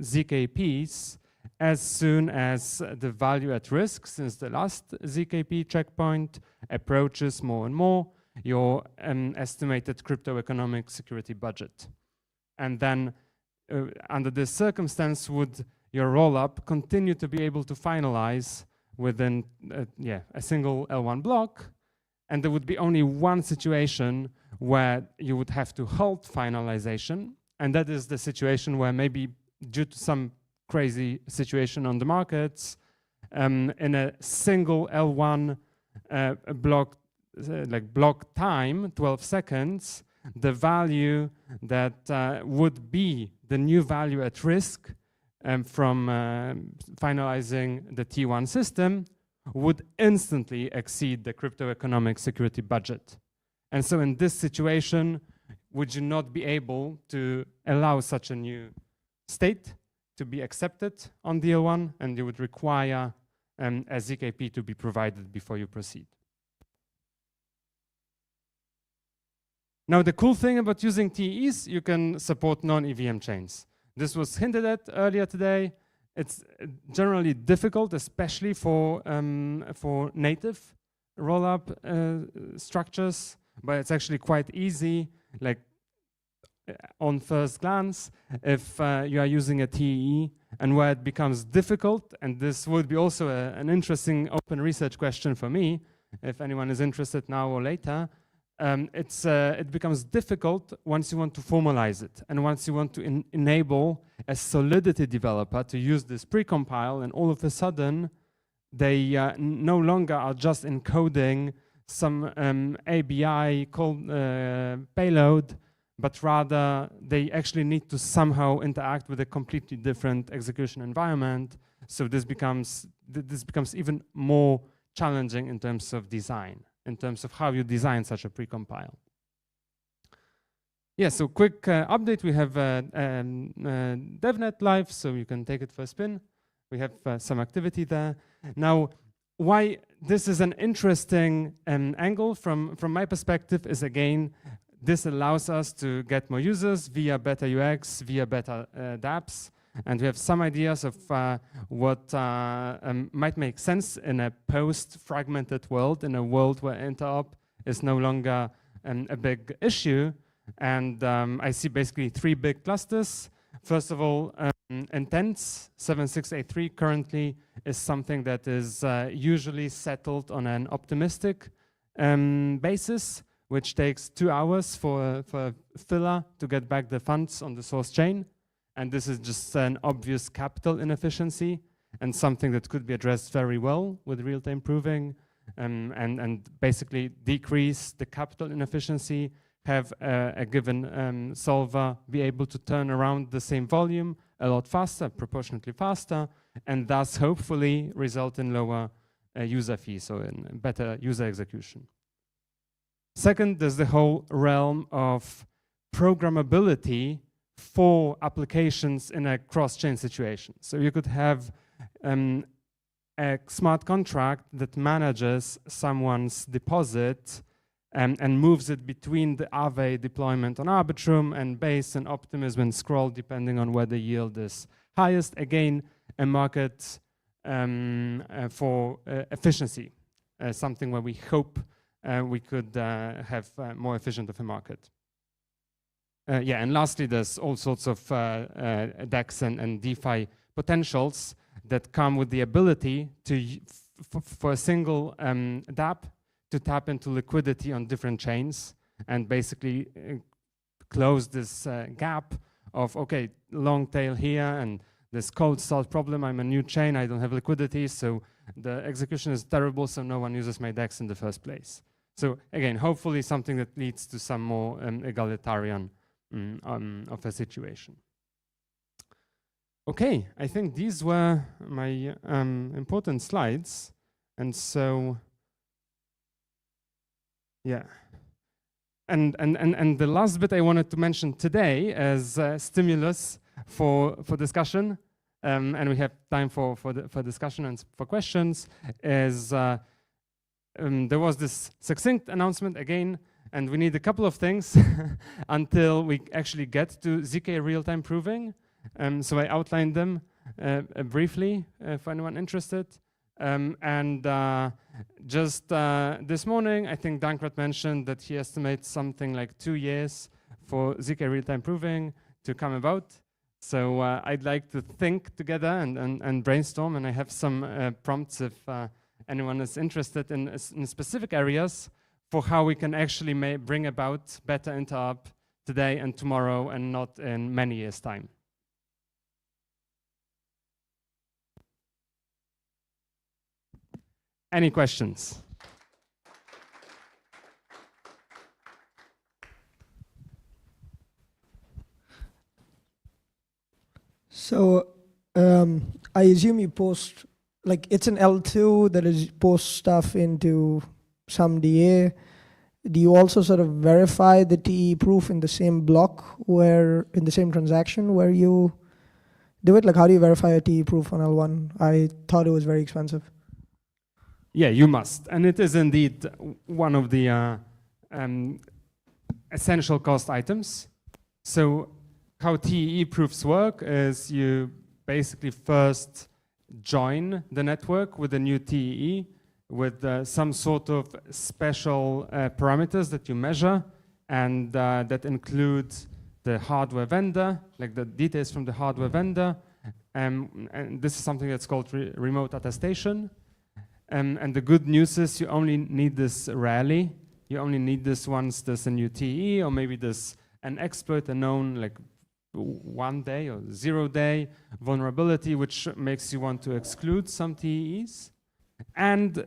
ZKPs as soon as the value at risk, since the last ZKP checkpoint approaches more and more your estimated crypto economic security budget. And then under this circumstance, would your rollup continue to be able to finalize within a single L1 block? And there would be only one situation where you would have to halt finalization, and that is the situation where maybe due to some crazy situation on the markets, in a single L1 block, like block time, 12 seconds, the value that would be the new value at risk from finalizing the T1 system would instantly exceed the crypto economic security budget. And so in this situation, would you not be able to allow such a new state to be accepted on the L1, and you would require a ZKP to be provided before you proceed? Now, the cool thing about using TEs, you can support non-EVM chains. This was hinted at earlier today. It's generally difficult, especially for native rollup structures, but it's actually quite easy, like on first glance, if you are using a TE. And where it becomes difficult, and this would be also an interesting open research question for me, if anyone is interested now or later, it becomes difficult once you want to formalize it, and once you want to enable a Solidity developer to use this precompile, and all of a sudden they no longer are just encoding some ABI called payload, but rather they actually need to somehow interact with a completely different execution environment. So this becomes even more challenging in terms of design, in terms of how you design such a precompile. Yeah, so quick update. We have DevNet live, so you can take it for a spin. We have some activity there. Now, why this is an interesting angle from my perspective is, again, this allows us to get more users via better UX, via better dApps. And we have some ideas of what might make sense in a post-fragmented world, in a world where Interop is no longer a big issue. And I see basically 3 big clusters. First of all, intents 7683 currently is something that is usually settled on an optimistic basis, which takes 2 hours for a filler to get back the funds on the source chain. And this is just an obvious capital inefficiency and something that could be addressed very well with real-time proving and basically decrease the capital inefficiency, have a given solver be able to turn around the same volume a lot faster, proportionately faster, and thus hopefully result in lower user fees or in better user execution. Second, there's the whole realm of programmability for applications in a cross-chain situation. So you could have a smart contract that manages someone's deposit and moves it between the Aave deployment on Arbitrum and Base and Optimism and Scroll, depending on where the yield is highest. Again, a market for efficiency, something where we hope we could have more efficient of a market. Yeah, and lastly, there's all sorts of DEX and DeFi potentials that come with the ability to, for a single dApp, to tap into liquidity on different chains and basically close this gap of, okay, long tail here and this cold start problem, I'm a new chain, I don't have liquidity, so the execution is terrible, so no one uses my DEX in the first place. So again, hopefully something that leads to some more egalitarian of a situation. Okay, I think these were my important slides. And so, yeah. And the last bit I wanted to mention today as stimulus for discussion, and we have time for discussion and for questions, is there was this succinct announcement again, and we need a couple of things until we actually get to ZK real-time proving. So I outlined them briefly for anyone interested. Just this morning, I think Dankrat mentioned that he estimates something like 2 years for ZK real-time proving to come about. So I'd like to think together and brainstorm, and I have some prompts if anyone is interested in specific areas for how we can actually bring about better Interop today and tomorrow and not in many years' time. Any questions? So I assume you post, like it's an L2 that is post stuff into some DA. Do you also sort of verify the TE proof in the same block where, in the same transaction where you do it? Like how do you verify a TE proof on L1? I thought it was very expensive. Yeah, you must. And it is indeed one of the essential cost items. So how TE proofs work is you basically first join the network with a new TE with some sort of special parameters that you measure, and that include the hardware vendor, like the details from the hardware vendor. And this is something that's called remote attestation. And the good news is you only need this rarely. You only need this once there's a new TE, or maybe there's an exploit, a known like 1 day or 0 day vulnerability, which makes you want to exclude some TEs. And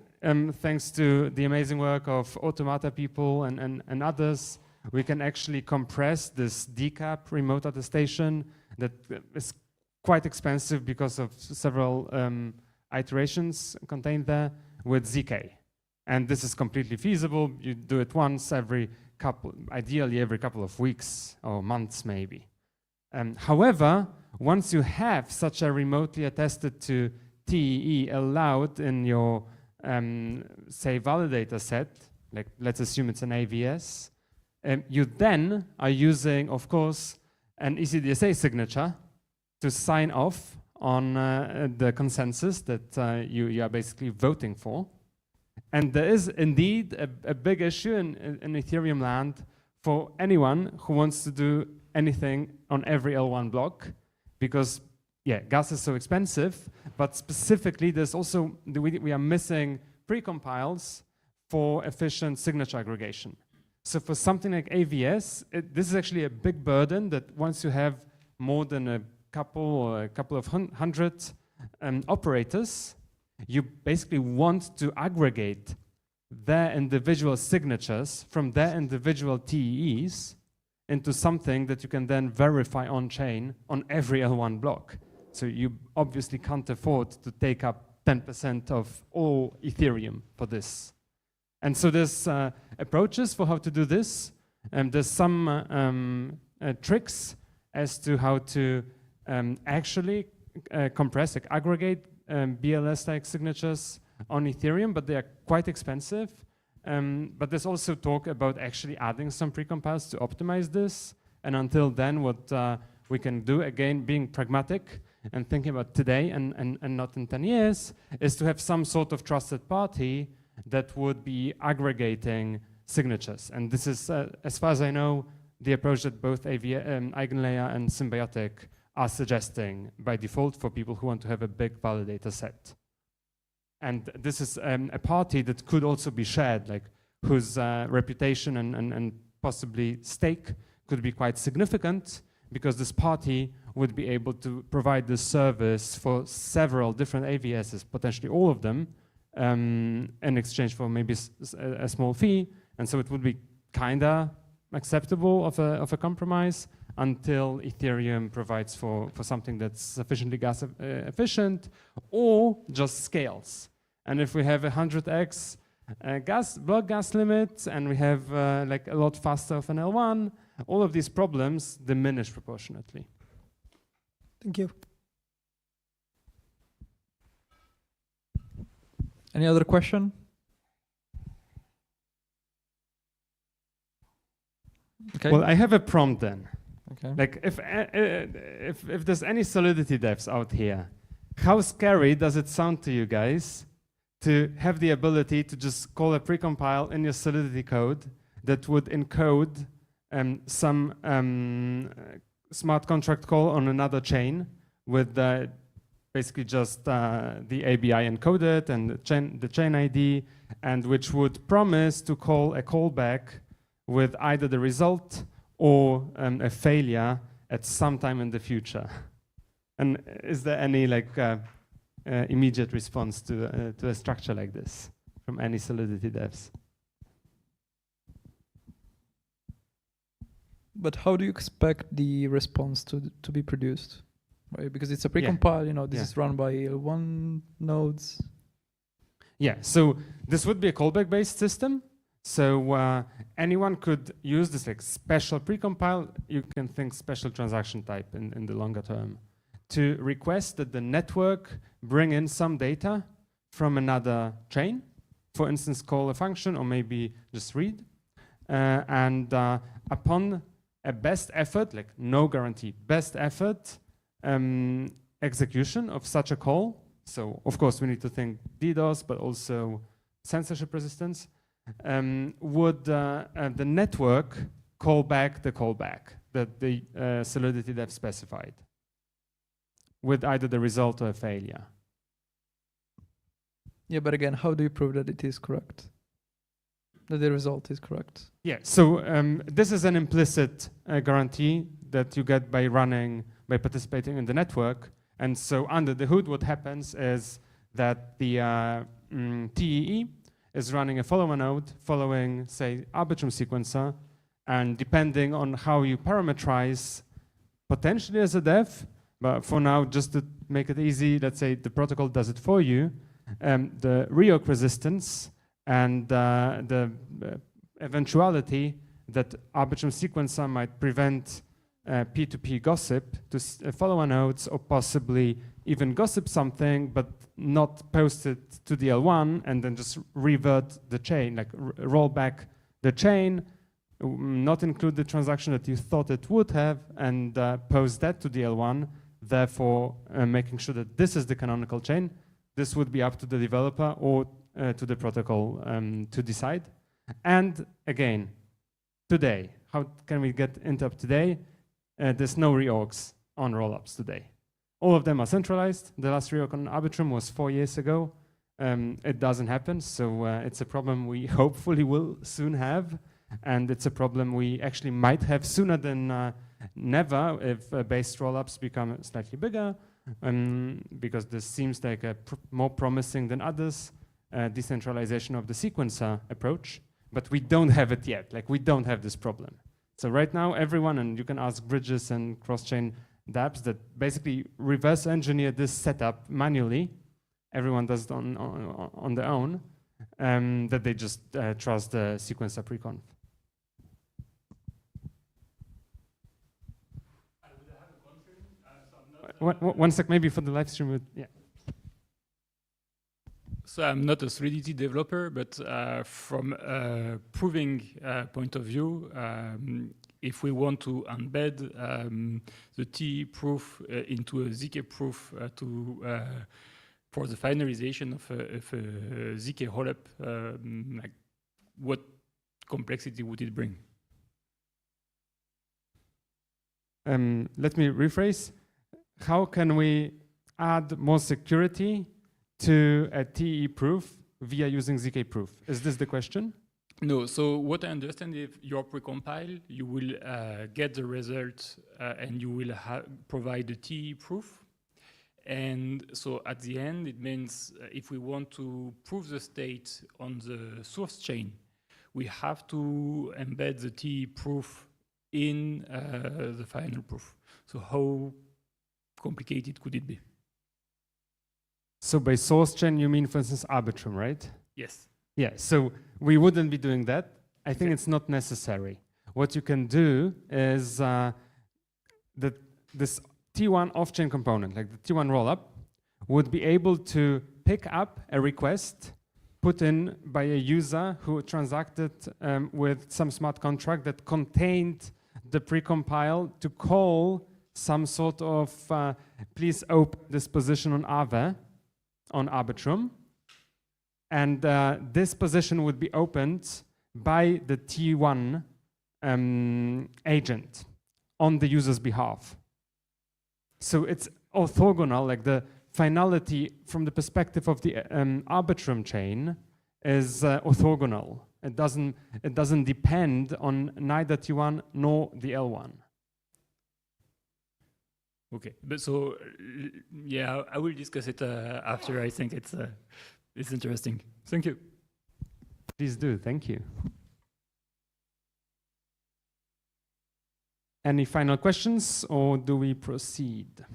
thanks to the amazing work of Automata people and others, we can actually compress this decap remote attestation that is quite expensive because of several iterations contained there with ZK. And this is completely feasible. You do it once every ideally every couple of weeks or months maybe. However, once you have such a remotely attested to TEE allowed in your, say, validator set, like let's assume it's an AVS, you then are using, of course, an ECDSA signature to sign off on the consensus that you are basically voting for. And there is indeed a big issue in Ethereum land for anyone who wants to do anything on every L1 block, because yeah, gas is so expensive, but specifically there's also, we are missing precompiles for efficient signature aggregation. So for something like AVS, this is actually a big burden that once you have more than a couple of hundred operators, you basically want to aggregate their individual signatures from their individual TEEs into something that you can then verify on-chain on every L1 block. So you obviously can't afford to take up 10% of all Ethereum for this. And so there's approaches for how to do this. There's some tricks as to how to actually compress, like aggregate BLS-like signatures on Ethereum, but they are quite expensive. But there's also talk about actually adding some precompiles to optimize this. And until then, what we can do, again, being pragmatic and thinking about today and not in 10 years, is to have some sort of trusted party that would be aggregating signatures. And this is, as far as I know, the approach that both Eigenlayer and Symbiotic are suggesting by default for people who want to have a big validator set. And this is a party that could also be shared, like whose reputation and possibly stake could be quite significant, because this party would be able to provide this service for several different AVSs, potentially all of them, in exchange for maybe a small fee. And so it would be kinda acceptable of a compromise until Ethereum provides for something that's sufficiently gas efficient or just scales. And if we have 100x block gas limit and we have like a lot faster of an L1, all of these problems diminish proportionately. Thank you. Any other question? Okay. Well, I have a prompt then. Okay. Like if there's any Solidity devs out here, how scary does it sound to you guys to have the ability to just call a precompile in your Solidity code that would encode some smart contract call on another chain with basically just the ABI encoded and the chain ID, and which would promise to call a callback with either the result or a failure at some time in the future? And is there any like immediate response to a structure like this from any Solidity devs? But how do you expect the response to be produced? Right, because it's a precompile, you know, this is run by L1 nodes. Yeah, so this would be a callback-based system. So anyone could use this like special precompile. You can think special transaction type in the longer term to request that the network bring in some data from another chain. For instance, call a function or maybe just read. And upon a best effort, like no guarantee, best effort execution of such a call. So of course we need to think DDoS, but also censorship resistance. Would the network call back the callback that the Solidity dev specified with either the result or a failure? Yeah, but again, how do you prove that it is correct? That the result is correct? Yeah, so this is an implicit guarantee that you get by participating in the network. And so under the hood, what happens is that the TEE is running a follower node following, say, Arbitrum sequencer, And depending on how you parameterize, potentially as a dev, but for now, just to make it easy, let's say the protocol does it for you, the reorg resistance and the eventuality that Arbitrum sequencer might prevent P2P gossip to follower nodes, or possibly even gossip something but not post it to the L1 and then just revert the chain, like roll back the chain, not include the transaction that you thought it would have, and post that to the L1, therefore making sure that this is the canonical chain. This would be up to the developer or to the protocol to decide. And again, today, how can we get Interop today? There's no reorgs on rollups today. All of them are centralized. The last reorg on Arbitrum was 4 years ago. It doesn't happen, so it's a problem we hopefully will soon have. And it's a problem we actually might have sooner than never if based rollups become slightly bigger, because this seems like a more promising than others, decentralization of the sequencer approach. But we don't have it yet. Like, we don't have this problem. So right now, everyone, and you can ask Bridges and cross-chain dApps that basically reverse engineer this setup manually. Everyone does it on their own, that they just trust the sequencer preconf. One sec, maybe for the live stream. Yeah. So I'm not a 3DT developer, but from a proving point of view, if we want to embed the T proof into a ZK proof for the finalization of a ZK rollup, like, what complexity would it bring? Let me rephrase. How can we add more security to a TE proof via using ZK proof? Is this the question? No, so what I understand, if your precompile, you will get the result and you will provide the TE proof. And so at the end, it means if we want to prove the state on the source chain, we have to embed the TE proof in the final proof. So how complicated could it be? So by source chain, you mean, for instance, Arbitrum, right? Yes. Yeah, so we wouldn't be doing that. I think it's not necessary. What you can do is that this T1 off-chain component, like the T1 rollup, would be able to pick up a request put in by a user who transacted with some smart contract that contained the precompile to call some sort of please open this position on Aave, on Arbitrum. And this position would be opened by the T1 agent on the user's behalf. So it's orthogonal, like the finality from the perspective of the Arbitrum chain is orthogonal. It doesn't depend on neither T1 nor the L1. Okay, but so yeah, I will discuss it after. I think it's interesting. Thank you. Please do. Thank you. Any final questions, or do we proceed?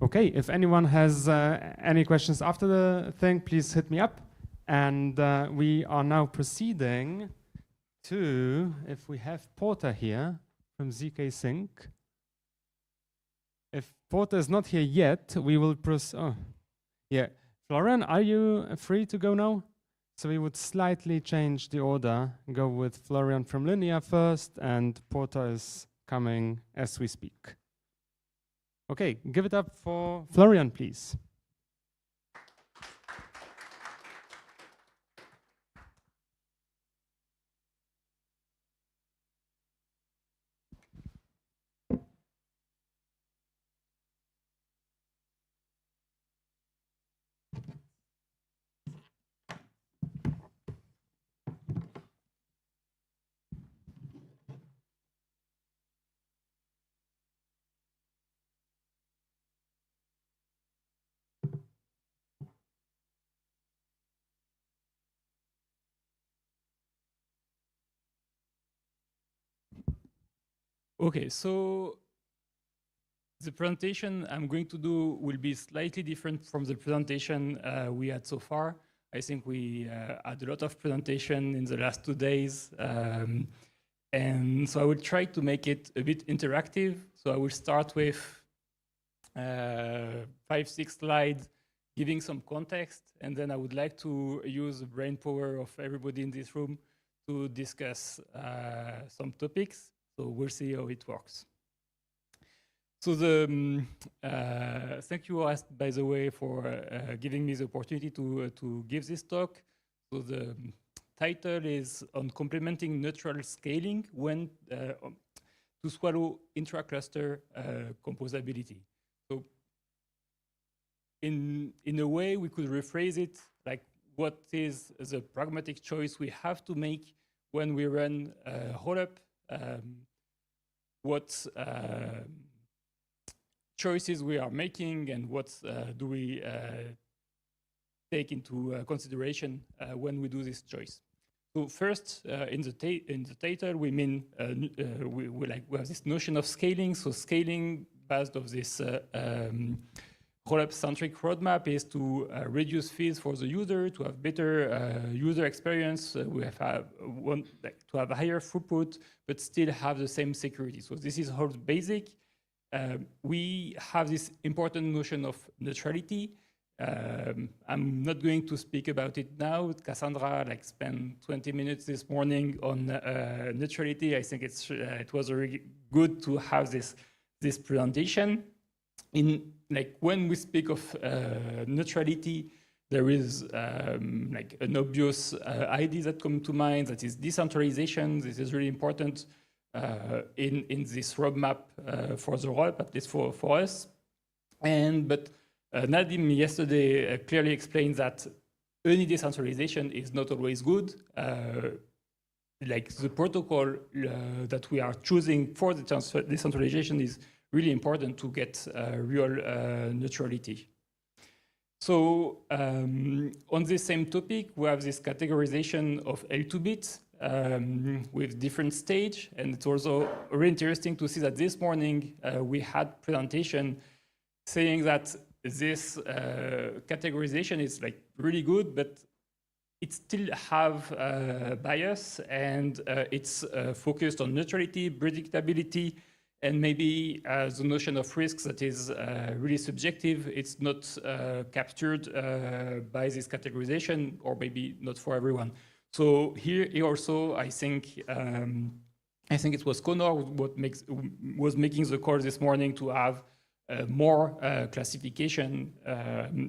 Okay, if anyone has any questions after the thing, please hit me up. And we are now proceeding to, if we have Porter here from ZK Sync. If Porter is not here yet, we will proceed. Oh, yeah. Florian, are you free to go now? So we would slightly change the order, go with Florian from Linea first, and Porter is coming as we speak. Okay, give it up for Florian, please. Okay, so the presentation I'm going to do will be slightly different from the presentation we had so far. I think we had a lot of presentation in the last 2 days. And so I will try to make it a bit interactive. So I will start with 5-6 slides, giving some context. And then I would like to use the brain power of everybody in this room to discuss some topics. So we'll see how it works. So thank you, Ast, by the way, for giving me the opportunity to give this talk. So the title is on complementing neutral scaling when to swallow intra-cluster composability. So in a way, we could rephrase it like, what is the pragmatic choice we have to make when we run a rollup? What choices we are making, and what do we take into consideration when we do this choice. So first, in the title, we mean we have this notion of scaling. So scaling, based of this rollup-centric roadmap, is to reduce fees for the user, to have better user experience. We want to have a higher throughput, but still have the same security. So this is how basic. We have this important notion of neutrality. I'm not going to speak about it now. Cassandra spent 20 minutes this morning on neutrality. I think it was really good to have this presentation. When we speak of neutrality, there is an obvious idea that comes to mind, that is decentralization. This is really important in this roadmap for the rollup, at least for us. But Nadim yesterday clearly explained that any decentralization is not always good. The protocol that we are choosing for the decentralization is really important to get real neutrality. So on this same topic, we have this categorization of L2 bits with different stage. And it's also really interesting to see that this morning we had presentation saying that this categorization is really good, but it still have bias, and it's focused on neutrality, predictability, and maybe the notion of risks that is really subjective. It's not captured by this categorization, or maybe not for everyone. So here also, I think it was Connor was making the call this morning to have more classification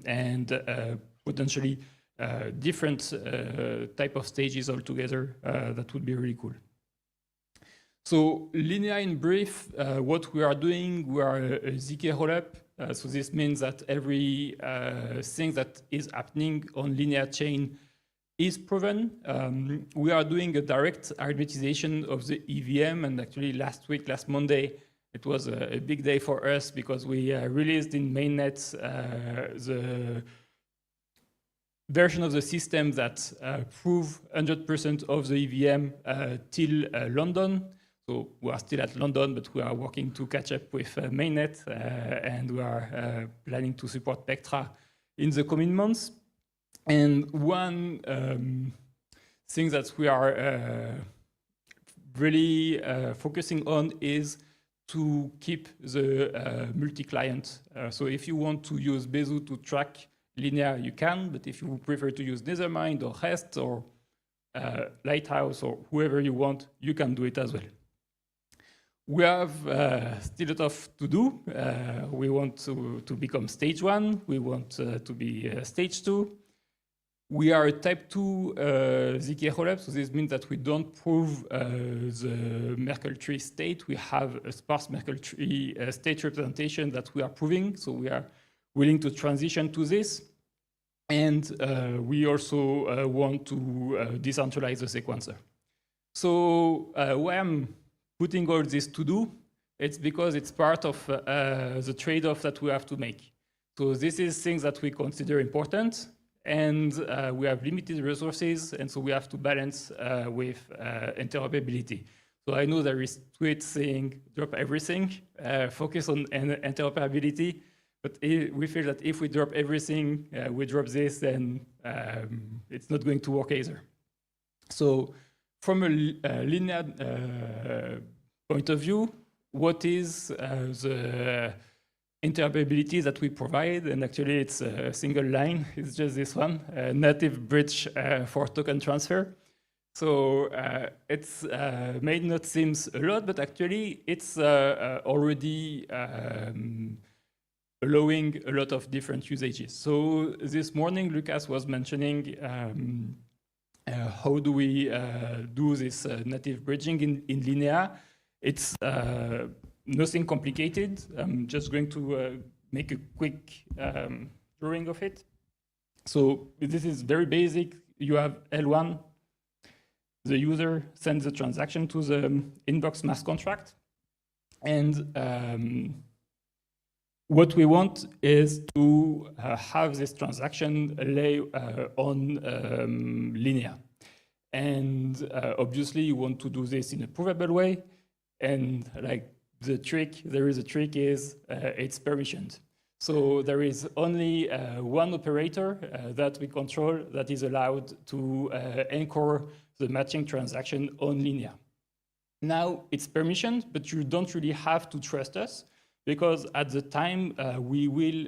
and potentially different type of stages altogether. That would be really cool. So linear in brief, what we are doing, we are a ZK rollup. So this means that every thing that is happening on linear chain is proven. We are doing a direct arithmetization of the EVM, and actually last Monday, it was a big day for us because we released in mainnet the version of the system that prove 100% of the EVM till London. So we are still at London, but we are working to catch up with mainnet, and we are planning to support Pectra in the coming months. And one thing that we are really focusing on is to keep the multi-client. So if you want to use Bezu to track linear, you can, but if you prefer to use Nethermind or REST or Lighthouse or whoever you want, you can do it as well. We have still a lot of to do. We want to become stage 1. We want to be stage 2. We are a type 2 ZK rollup, so this means that we don't prove the Merkle tree state. We have a sparse Merkle tree state representation that we are proving, so we are willing to transition to this. And we also want to decentralize the sequencer. So why I'm putting all this to do, it's because it's part of the trade-off that we have to make. So this is things that we consider important, and we have limited resources, and so we have to balance with interoperability. So I know there is tweets saying drop everything, focus on interoperability. But we feel that if we drop everything, we drop this, then it's not going to work either. So from a linear point of view, what is the interoperability that we provide? And actually, it's a single line. It's just this one, native bridge for token transfer. So it's may not seem a lot, but actually, it's already allowing a lot of different usages. So this morning, Lucas was mentioning how do we do this native bridging in Linea. It's nothing complicated. I'm just going to make a quick drawing of it. So this is very basic. You have L1. The user sends the transaction to the inbox smart contract. And what we want is to have this transaction lay on Linea. And obviously, you want to do this in a provable way. And like there is a trick is it's permissioned. So there is only one operator that we control that is allowed to anchor the matching transaction on Linea. Now it's permissioned, but you don't really have to trust us, because at the time we will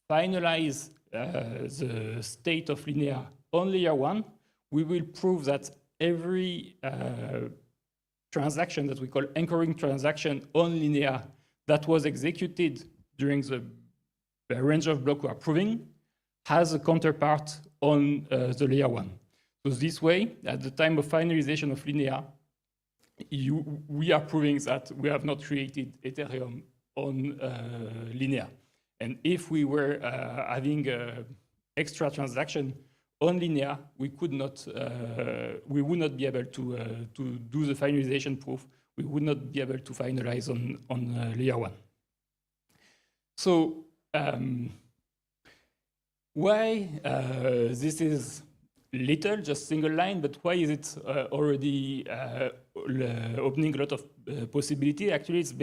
finalize the state of Linea on layer 1, we will prove that every transaction that we call anchoring transaction on Linea that was executed during the range of block we are proving has a counterpart on the layer 1. So this way, at the time of finalization of Linea, we are proving that we have not created Ethereum on Linea. And if we were having extra transaction on Linea, we would not be able to do the finalization proof. We would not be able to finalize on layer 1. So why this is little, just single line, but why is it already opening a lot of possibility? Actually, it's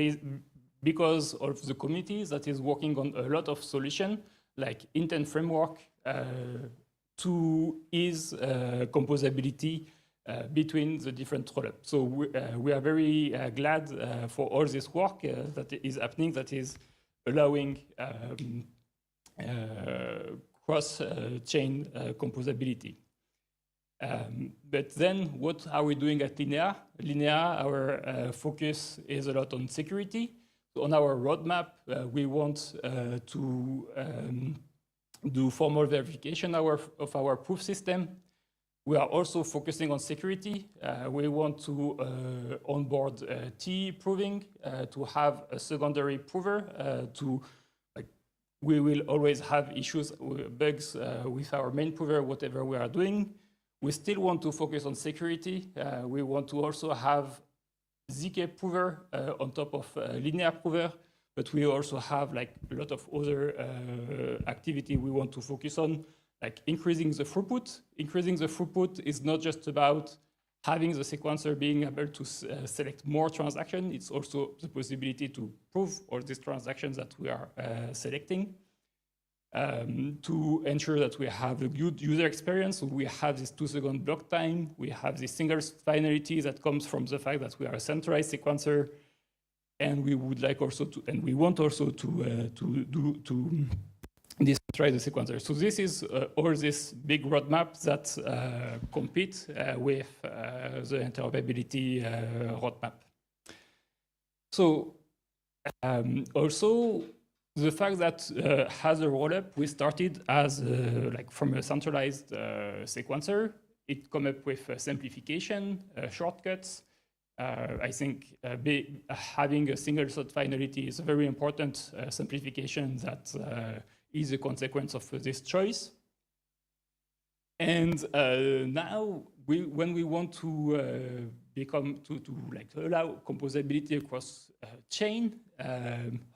because of the community that is working on a lot of solutions, like intent framework, to ease composability between the cross rollups. So we are very glad for all this work that is happening, that is allowing cross-chain composability. But then what are we doing at Linea? Linea, our focus is a lot on security. So on our roadmap, we want to do formal verification of our proof system. We are also focusing on security. We want to onboard TE proving, to have a secondary prover we will always have issues, bugs with our main prover, whatever we are doing. We still want to focus on security. We want to also have ZK prover on top of linear prover, but we also have like a lot of other activity we want to focus on, like increasing the throughput. Increasing the throughput is not just about having the sequencer being able to select more transactions. It's also the possibility to prove all these transactions that we are selecting. To ensure that we have a good user experience, we have this 2-second block time. We have this single finality that comes from the fact that we are a centralized sequencer, and we would like also to, and we want also to decentralize the sequencer. So this is all this big roadmap that compete with the interoperability roadmap. So also, the fact that as a rollup, we started as like from a centralized sequencer. It come up with simplification, shortcuts. I think having a single thought finality is a very important simplification that is a consequence of this choice. And now, when we want to allow composability across chain,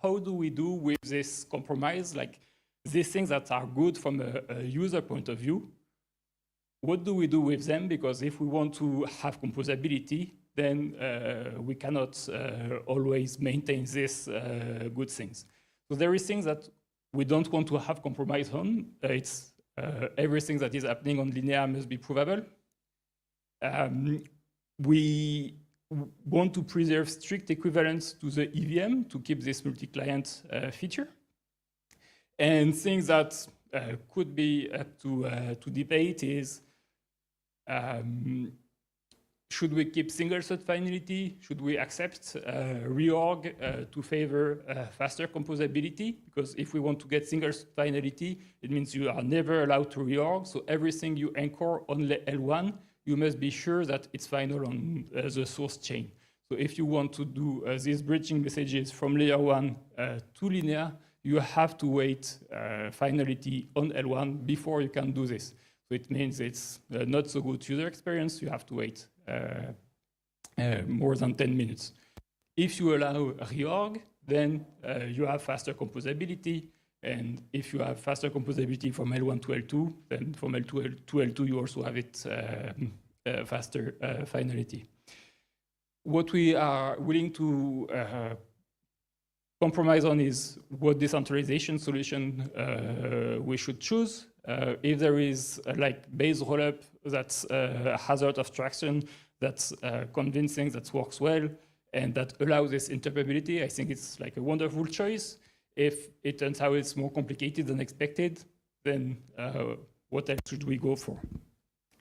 how do we do with this compromise? Like these things that are good from a user point of view, what do we do with them? Because if we want to have composability, then we cannot always maintain these good things. So there is things that we don't want to have compromise on. It's everything that is happening on linear must be provable. We want to preserve strict equivalence to the EVM to keep this multi-client feature. And things that could be up to debate is, should we keep single-thread finality? Should we accept reorg to favor faster composability? Because if we want to get single-thread finality, it means you are never allowed to reorg. So everything you anchor on L1, you must be sure that it's final on the source chain. So if you want to do these bridging messages from layer 1 to linear, you have to wait finality on L1 before you can do this. So it means it's not so good user experience. You have to wait more than 10 minutes. If you allow reorg, then you have faster composability. And if you have faster composability from L1 to L2, then from L2 to L2, you also have it faster finality. What we are willing to compromise on is what decentralization solution we should choose. If there is like base rollup that's a hazard of traction, that's convincing, that works well, and that allows this interoperability, I think it's like a wonderful choice. If it turns out it's more complicated than expected, then what else should we go for?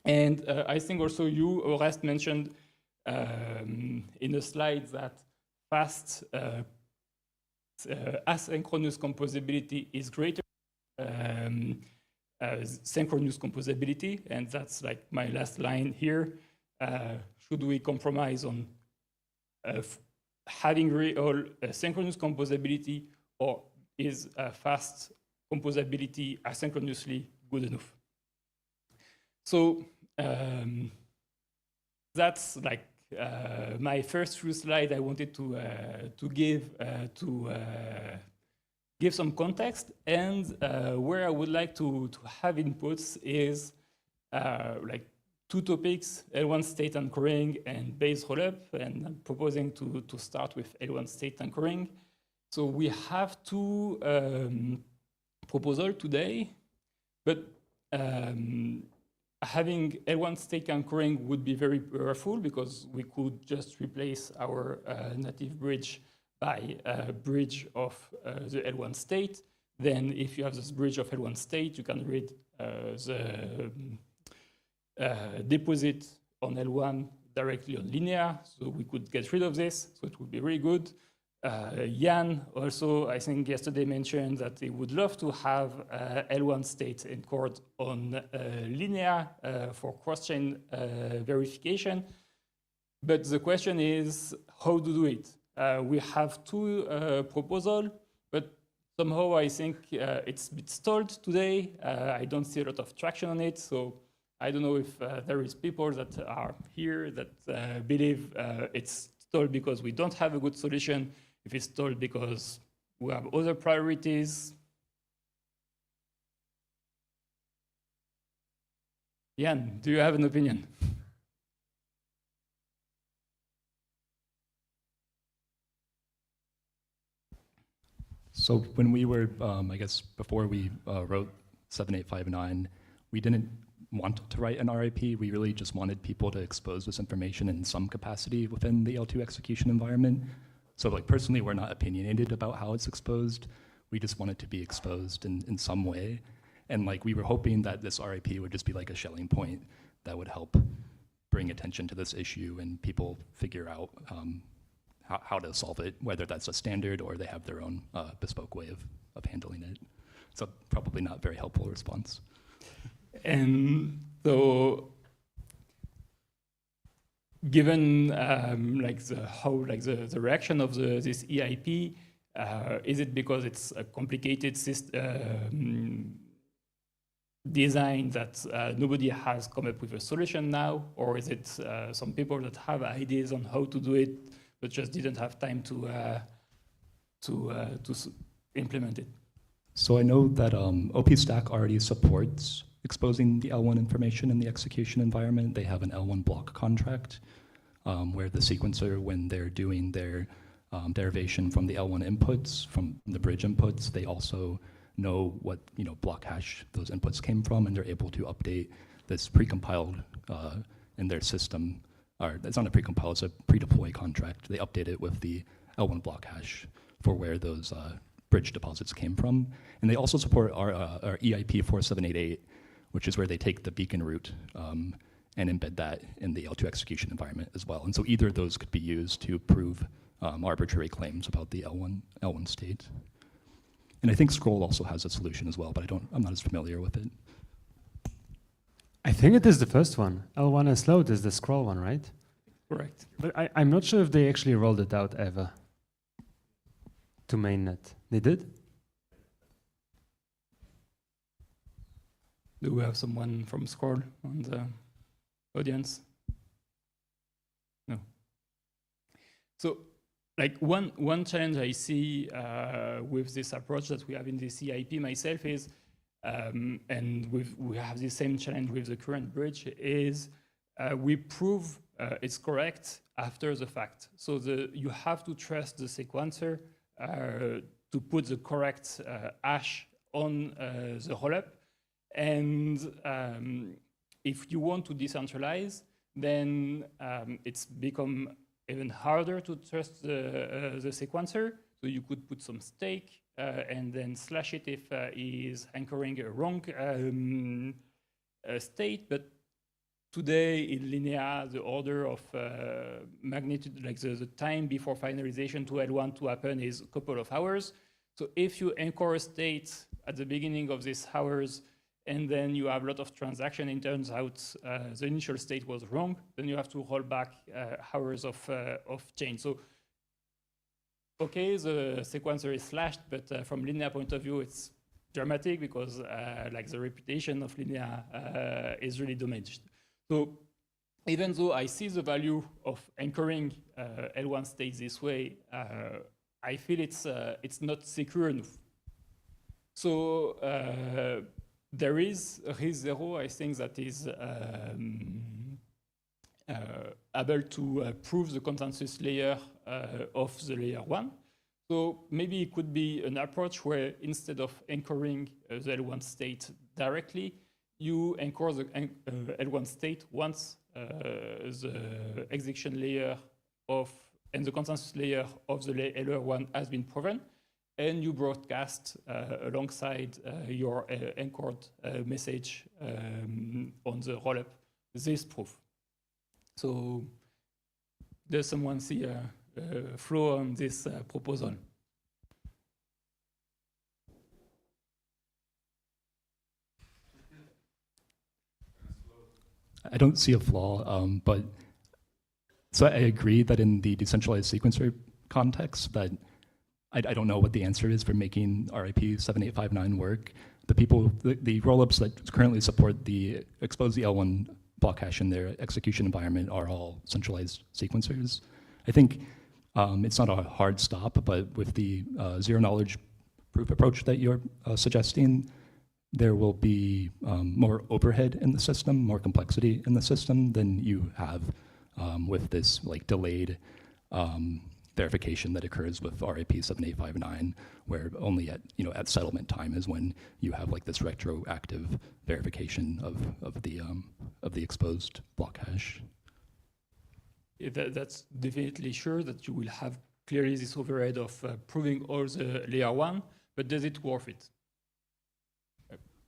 And I think also you, Orest, mentioned in a slide that fast asynchronous composability is greater synchronous composability, and that's like my last line here. Should we compromise on having real synchronous composability, or is fast composability asynchronously good enough? So that's like my first few slides I wanted to give some context, and where I would like to have inputs is like two topics, L1 state anchoring and base rollup, and I'm proposing to start with L1 state anchoring. So we have two proposals today, but having L1 state anchoring would be very powerful because we could just replace our native bridge by a bridge of the L1 state. Then if you have this bridge of L1 state, you can read the deposit on L1 directly on linear. So we could get rid of this. So it would be really good. Jan also, I think yesterday mentioned that they would love to have L1 state encoded on linear for cross-chain verification. But the question is how to do it. We have two proposals, but somehow I think it's a bit stalled today. I don't see a lot of traction on it. So I don't know if there is people that are here that believe it's stalled because we don't have a good solution. If it's stalled because we have other priorities. Jan, do you have an opinion? So when we were, I guess, before we wrote 7859, we didn't want to write an RIP. We really just wanted people to expose this information in some capacity within the L2 execution environment. So like personally, we're not opinionated about how it's exposed. We just want it to be exposed in some way. And like we were hoping that this RIP would just be like a Schelling point that would help bring attention to this issue and people figure out how to solve it, whether that's a standard or they have their own bespoke way of handling it. So probably not very helpful response. And so, given the reaction of this EIP, is it because it's a complicated design that nobody has come up with a solution now, or is it some people that have ideas on how to do it but just didn't have time to implement it? So I know that OPStack already supports exposing the L1 information in the execution environment. They have an L1 block contract. where the sequencer, when they're doing their derivation from the L1 inputs, from the bridge inputs, they also know what block hash those inputs came from, and they're able to update this precompiled in their system. Or it's not a precompile, it's a pre-deploy contract. They update it with the L1 block hash for where those bridge deposits came from. And they also support our EIP 4788, which is where they take the beacon route and embed that in the L2 execution environment as well. And so either of those could be used to prove arbitrary claims about the L1 state. And I think Scroll also has a solution as well, but I'm not as familiar with it. I think it is the first one. L1 S load is the Scroll one, right? Correct. But I'm not sure if they actually rolled it out ever to mainnet. They did? Do we have someone from Scroll on the audience? No. So, like one challenge I see with this approach that we have in the CIP myself is, and we have the same challenge with the current bridge, is we prove it's correct after the fact. So you have to trust the sequencer to put the correct hash on the rollup. And if you want to decentralize, then it's become even harder to trust the sequencer. So you could put some stake and then slash it if he's anchoring a wrong state. But today in Linea, the order of magnitude, like the time before finalization to L1 to happen is a couple of hours. So if you anchor a state at the beginning of these hours, and then you have a lot of transaction, and it turns out the initial state was wrong, then you have to roll back hours of change. So, okay, the sequencer is slashed, but from Linea point of view, it's dramatic because like the reputation of Linea is really damaged. So even though I see the value of anchoring L1 states this way, I feel it's not secure enough. So there is a risk zero, I think, that is able to prove the consensus layer of the layer 1. So maybe it could be an approach where instead of anchoring the L1 state directly, you anchor the L1 state once the execution layer and the consensus layer of the layer 1 has been proven, and you broadcast alongside your anchored message on the rollup this proof. So does someone see a flaw on this proposal? I don't see a flaw, but so I agree that in the decentralized sequencer context that I don't know what the answer is for making RIP 7859 work. The rollups that currently support the expose the L1 block hash in their execution environment are all centralized sequencers. I think it's not a hard stop, but with the zero knowledge proof approach that you're suggesting, there will be more overhead in the system, more complexity in the system than you have with this like delayed verification that occurs with RIP 7859, where only at settlement time is when you have like this retroactive verification of the exposed block hash. Yeah, that's definitely sure that you will have clearly this overhead of proving all the layer 1, but does it worth it?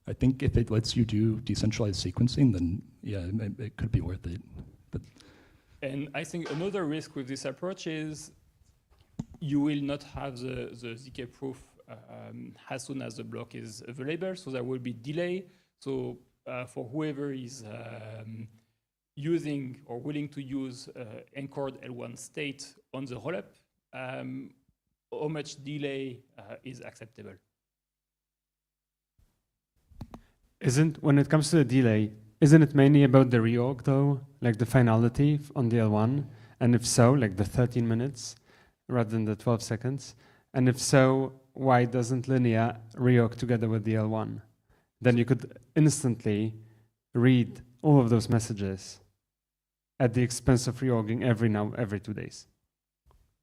I think if it lets you do decentralized sequencing, then yeah, it could be worth it. But and I think another risk with this approach is you will not have the ZK proof as soon as the block is available, so there will be delay. So for whoever is using or willing to use anchored L1 state on the rollup, how much delay is acceptable? When it comes to the delay, isn't it mainly about the reorg though, like the finality on the L1? And if so, like the 13 minutes rather than the 12 seconds? And if so, why doesn't Linea reorg together with the L1? Then you could instantly read all of those messages. at the expense of reorging every 2 days.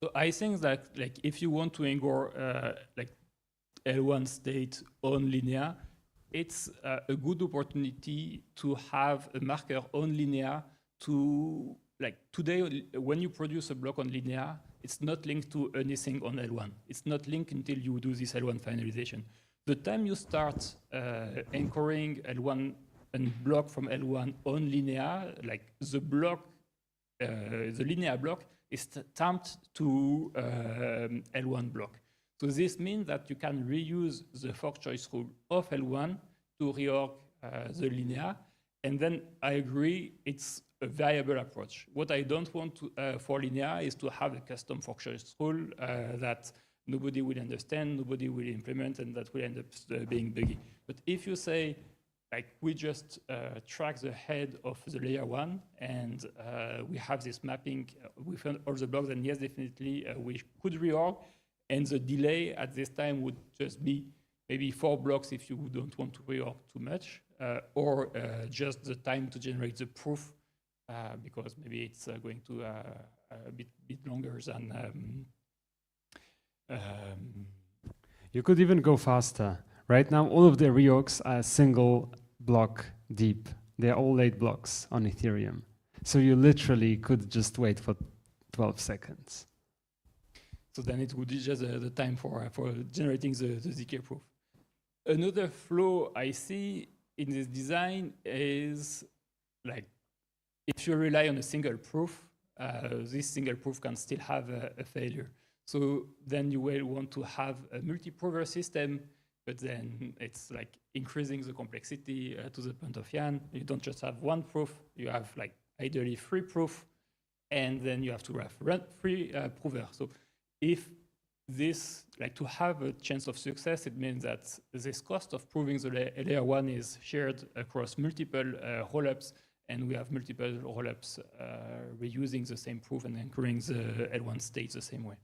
So I think that like if you want to ignore like L1 state on linear, it's a good opportunity to have a marker on linear to like today when you produce a block on linear, it's not linked to anything on L1. It's not linked until you do this L1 finalization. The time you start anchoring L1 and block from L1 on linear, like the block, the linear block is tamped to L1 block. So this means that you can reuse the fork choice rule of L1 to reorg the linear. And then I agree, it's a variable approach. What I don't want to, for linear is to have a custom fork choice rule that nobody will understand, nobody will implement, and that will end up being buggy. But if you say, like, we just track the head of the layer one, and we have this mapping with all the blocks, and yes, definitely we could reorg, and the delay at this time would just be maybe 4 blocks if you don't want to reorg too much, or just the time to generate the proof, because maybe it's going to a bit longer than. You could even go faster. Right now, all of the reorgs are a single block deep. They're all 8 blocks on Ethereum. So you literally could just wait for 12 seconds. So then it would be just the time for generating the ZK proof. Another flaw I see in this design is like if you rely on a single proof, this single proof can still have a failure. So then you will want to have a multi-prover system, but then it's like increasing the complexity to the point of Jan. You don't just have 1 proof, you have like ideally 3 proof, and then you have to have 3 prover. So if this, like to have a chance of success, it means that this cost of proving the layer 1 is shared across multiple rollups, and we have multiple rollups reusing the same proof and anchoring the L1 state the same way.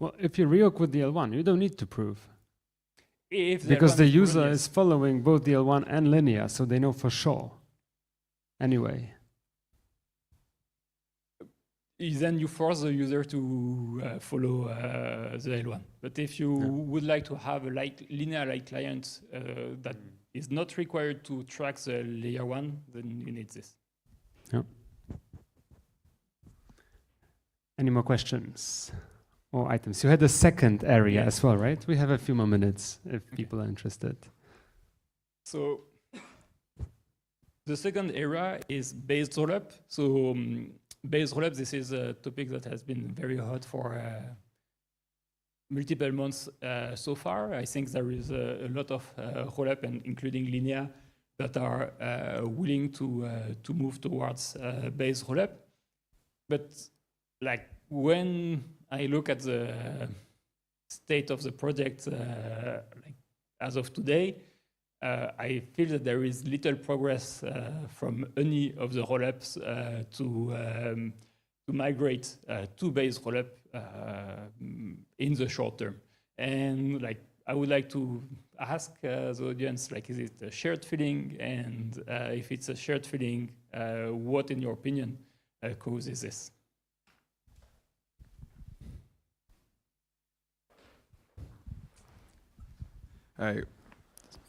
Well, if you reorg with the L1, you don't need to prove. If because the user proven, yes. is following both the L1 and linear, so they know for sure. Anyway. Then you force the user to follow the L1. But if you would like to have a linear-like client that is not required to track the layer 1, then you need this. Yeah. Any more questions or items? You had a second area as well, right? We have a few more minutes if people are interested. So the second area is based rollup. So based rollup, this is a topic that has been very hot for multiple months so far. I think there is a lot of rollup, and including linear, that are willing to move towards based rollup. But like when I look at the state of the project like as of today, I feel that there is little progress from any of the rollups to migrate to base rollup in the short term. And like I would like to ask the audience, like, is it a shared feeling? And if it's a shared feeling, what, in your opinion, causes this?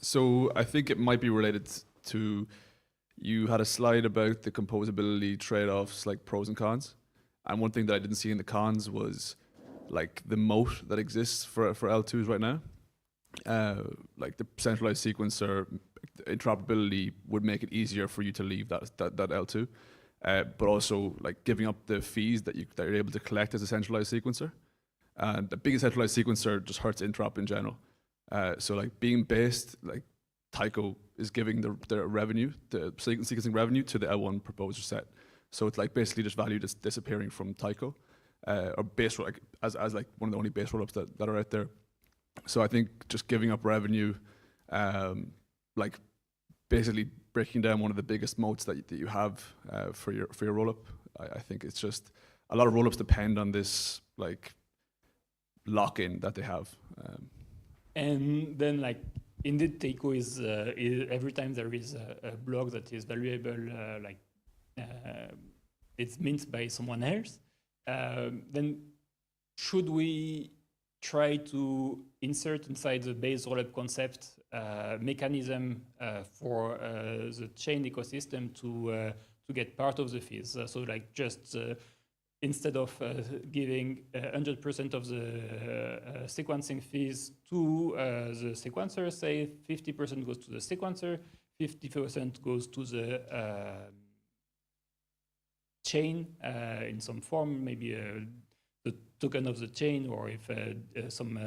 So I think it might be related to, you had a slide about the composability trade-offs, like pros and cons. And one thing that I didn't see in the cons was like the moat that exists for L2s right now. Like the centralized sequencer interoperability would make it easier for you to leave that L2. But also like giving up the fees that you're able to collect as a centralized sequencer. And the biggest centralized sequencer just hurts interop in general. So like being based, like Tycho is giving the revenue, the sequencing revenue to the L1 proposer set. So it's like basically just value that's disappearing from Tycho, or base like as like one of the only base rollups that are out there. So I think just giving up revenue, like basically breaking down one of the biggest moats that you have for your rollup. I think it's just a lot of rollups depend on this like lock-in that they have. And then, like, indeed, Teiko is every time there is a block that is valuable, it's meant by someone else, then should we try to insert inside the base rollup concept mechanism for the chain ecosystem to get part of the fees? So like just instead of giving 100% of the sequencing fees to the sequencer, say 50% goes to the sequencer, 50% goes to the chain in some form, maybe the token of the chain, or if some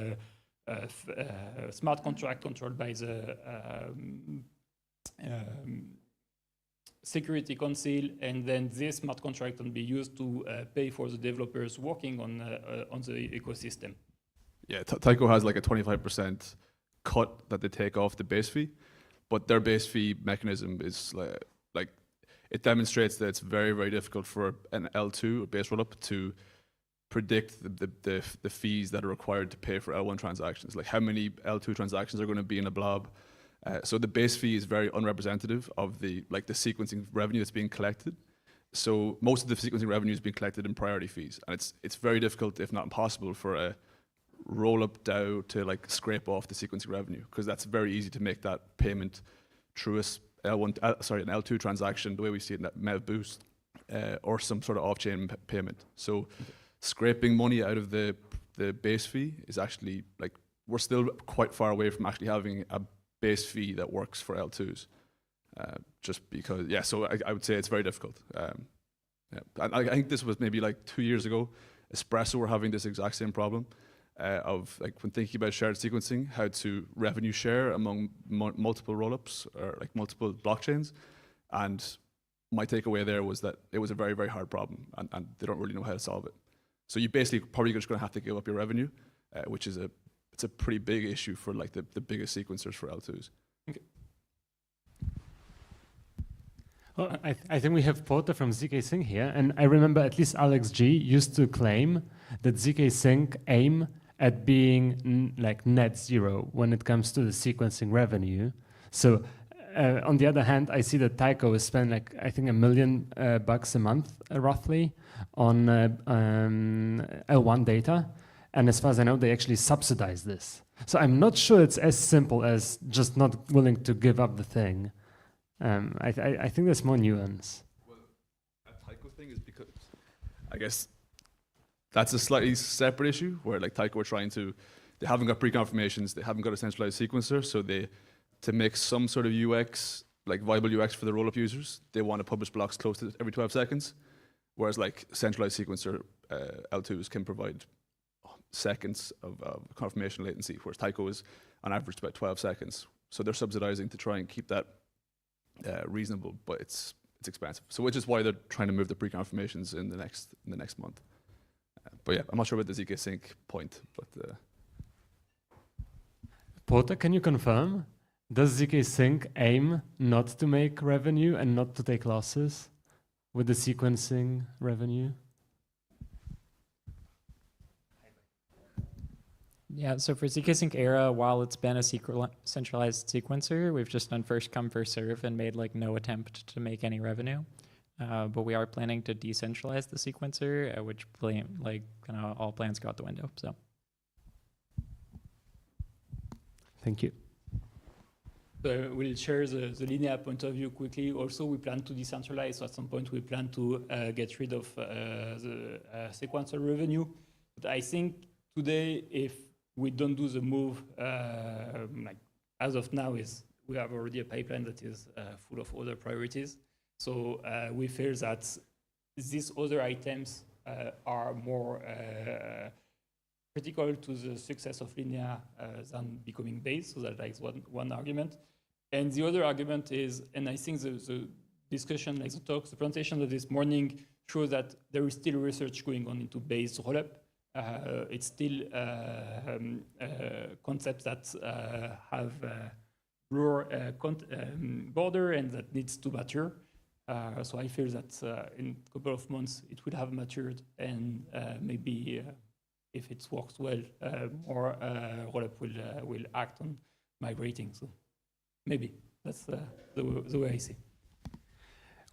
smart contract controlled by the Security Council, and then this smart contract can be used to pay for the developers working on the ecosystem. Yeah, Tyco has like a 25% cut that they take off the base fee, but their base fee mechanism is like it demonstrates that it's very, very difficult for an L2, a base rollup, to predict the fees that are required to pay for L1 transactions. Like how many L2 transactions are going to be in a blob. So the base fee is very unrepresentative of the sequencing revenue that's being collected. So most of the sequencing revenue is being collected in priority fees, and it's very difficult, if not impossible, for a roll-up DAO to like scrape off the sequencing revenue, because that's very easy to make that payment through an L2 transaction, the way we see it in that Mev Boost, or some sort of off-chain payment. So scraping money out of the base fee is actually like, we're still quite far away from actually having a base fee that works for L2s, just because, yeah, so I would say it's very difficult. I think this was maybe like 2 years ago, Espresso were having this exact same problem of like when thinking about shared sequencing, how to revenue share among multiple rollups or like multiple blockchains. And my takeaway there was that it was a very, very hard problem, and they don't really know how to solve it. So you basically probably just going to have to give up your revenue, which is it's a pretty big issue for like the biggest sequencers for L2s. Okay. Well, I think we have Porter from ZK Sync here, and I remember at least Alex G used to claim that ZK Sync aim at being like net zero when it comes to the sequencing revenue. So on the other hand, I see that Tyco is spending like, I think $1 million bucks a month roughly on L1 data. And as far as I know, they actually subsidize this. So I'm not sure it's as simple as just not willing to give up the thing. I think there's more nuance. Well, a Tyco thing is because, I guess, that's a slightly separate issue where like Tyco are trying to, they haven't got pre-confirmations, they haven't got a centralized sequencer, so to make some sort of UX, like viable UX for the rollup users, they want to publish blocks close to every 12 seconds, whereas like centralized sequencer L2s can provide seconds of confirmation latency, whereas Tyco is on average about 12 seconds. So they're subsidizing to try and keep that reasonable, but it's expensive. So which is why they're trying to move the pre-confirmations in the next month. But yeah, I'm not sure about the ZK Sync point, but Porter, can you confirm? Does ZK Sync aim not to make revenue and not to take losses with the sequencing revenue? Yeah, so for ZK Sync Era, while it's been a centralized sequencer, we've just done first come, first serve and made like no attempt to make any revenue. But we are planning to decentralize the sequencer, at which point like kind of all plans go out the window. So, thank you. So we'll share the linear point of view quickly. Also, we plan to decentralize. So at some point, we plan to get rid of the sequencer revenue. But I think today, if we don't do the move, like as of now, we have already a pipeline that is full of other priorities. So we feel that these other items are more critical to the success of Linea than becoming base. So that is one argument. And the other argument is, and I think the discussion, like the talks, the presentation of this morning shows that there is still research going on into base rollup. It's still concepts that have broad border and that needs to mature. So I feel that in a couple of months it will have matured, and maybe if it works well, more rollup will act on migrating. So maybe that's the way I see.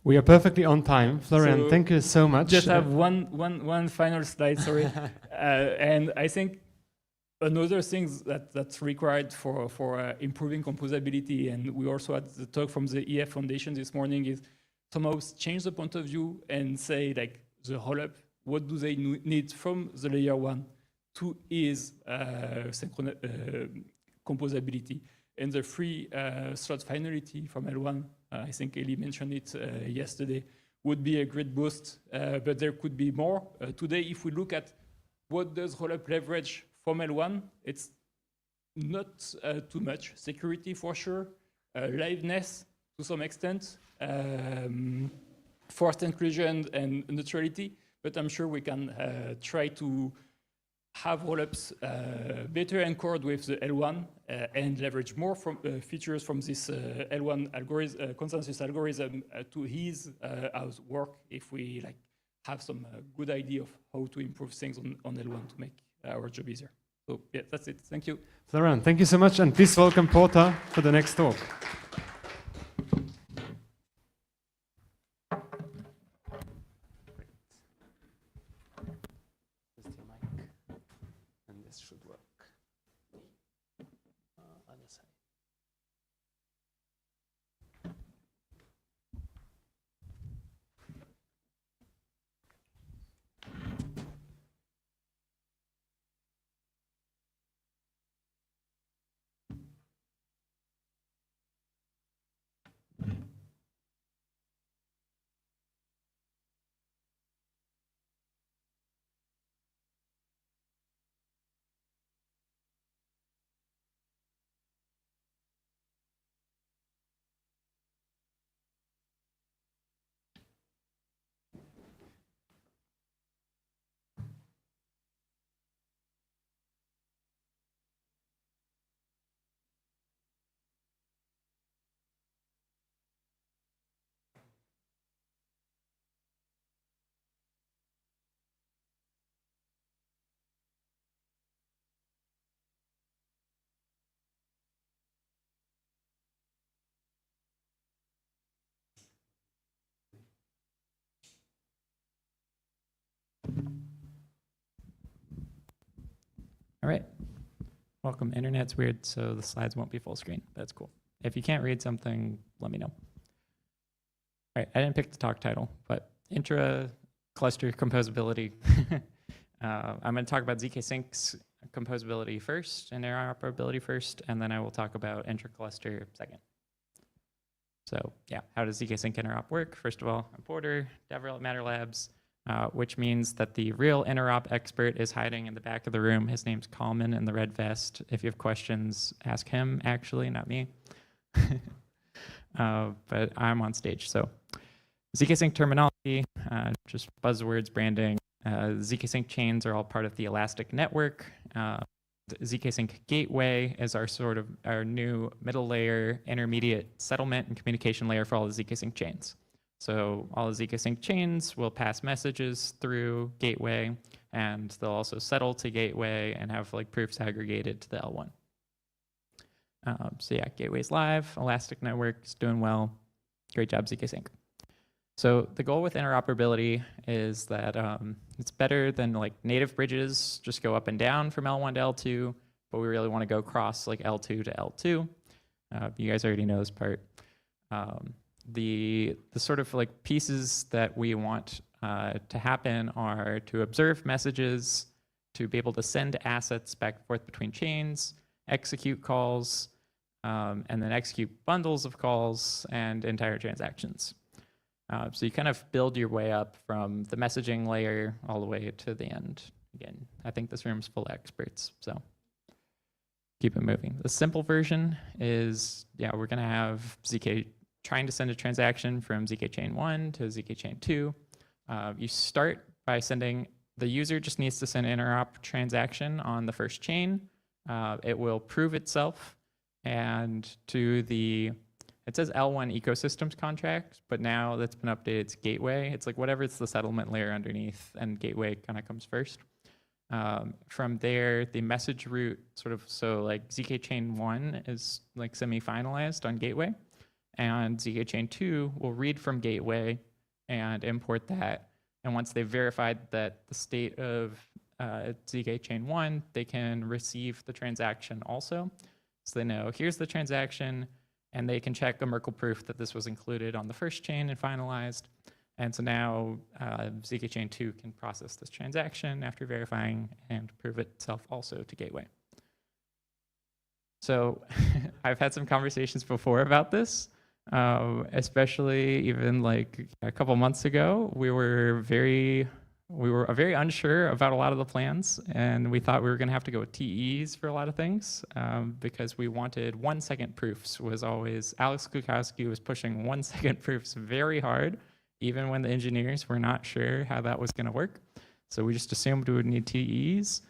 We are perfectly on time. Florian, So thank you so much. Just have one final slide, sorry. And I think another thing that's required for improving composability, and we also had the talk from the EF Foundation this morning, is somehow change the point of view and say, like, the rollup, what do they need from the layer 1 to his composability. And the free slot finality from L1, I think Eli mentioned it yesterday, would be a great boost, but there could be more. Today, if we look at what does rollup leverage from L1, it's not too much. Security for sure, liveness to some extent, forced inclusion and neutrality, but I'm sure we can try to have rollups better anchored with the L1 and leverage more from features from this L1 algorithm, consensus algorithm to his house work if we like have some good idea of how to improve things on L1 to make our job easier. So yeah, that's it. Thank you. Florian, thank you so much, and please welcome Porter for the next talk. And this should work. Other side. All right. Welcome. Internet's weird, so the slides won't be full screen. That's cool. If you can't read something, let me know. All right, I didn't pick the talk title, but intra-cluster composability. I'm going to talk about ZK Sync's composability first and interoperability first, and then I will talk about intra-cluster second. So yeah, how does ZK Sync interop work? First of all, I'm Porter, DevRel at Matter Labs, which means that the real interop expert is hiding in the back of the room. His name's Kalman in the red vest. If you have questions, ask him, actually, not me. But I'm on stage. So ZK Sync terminology, just buzzwords, branding. ZK Sync chains are all part of the Elastic network. ZK Sync gateway is our new middle layer, intermediate settlement and communication layer for all the ZK Sync chains. So all the ZK Sync chains will pass messages through gateway, and they'll also settle to gateway and have like proofs aggregated to the L1. So yeah, gateway's live, Elastic network's doing well. Great job, ZK Sync. So the goal with interoperability is that it's better than like native bridges just go up and down from L1 to L2, but we really want to go cross like L2 to L2. You guys already know this part. The sort of like pieces that we want to happen are to observe messages, to be able to send assets back and forth between chains, execute calls, and then execute bundles of calls and entire transactions. So you kind of build your way up from the messaging layer all the way to the end. Again, I think this room's full of experts, so keep it moving. The simple version is, yeah, we're gonna have ZK trying to send a transaction from ZK chain 1 to ZK chain 2. You start by sending, the user just needs to send an interop transaction on the first chain. It will prove itself, and to the, it says L1 ecosystems contract, but now that's been updated to gateway. It's like whatever it's the settlement layer underneath, and gateway kind of comes first. From there, the message route sort of, so like ZK chain 1 is like semi-finalized on gateway. and ZK chain 2 will read from gateway and import that. And once they've verified that the state of ZK chain 1, they can receive the transaction also. So they know here's the transaction, and they can check a Merkle proof that this was included on the first chain and finalized. And so now ZK chain 2 can process this transaction after verifying and prove itself also to gateway. So I've had some conversations before about this, especially even like a couple months ago. We were very unsure about a lot of the plans, and we thought we were going to have to go with TEs for a lot of things because we wanted 1 second proofs. Was always Alex Kukowski was pushing 1 second proofs very hard, even when the engineers were not sure how that was going to work. So we just assumed we would need TEs.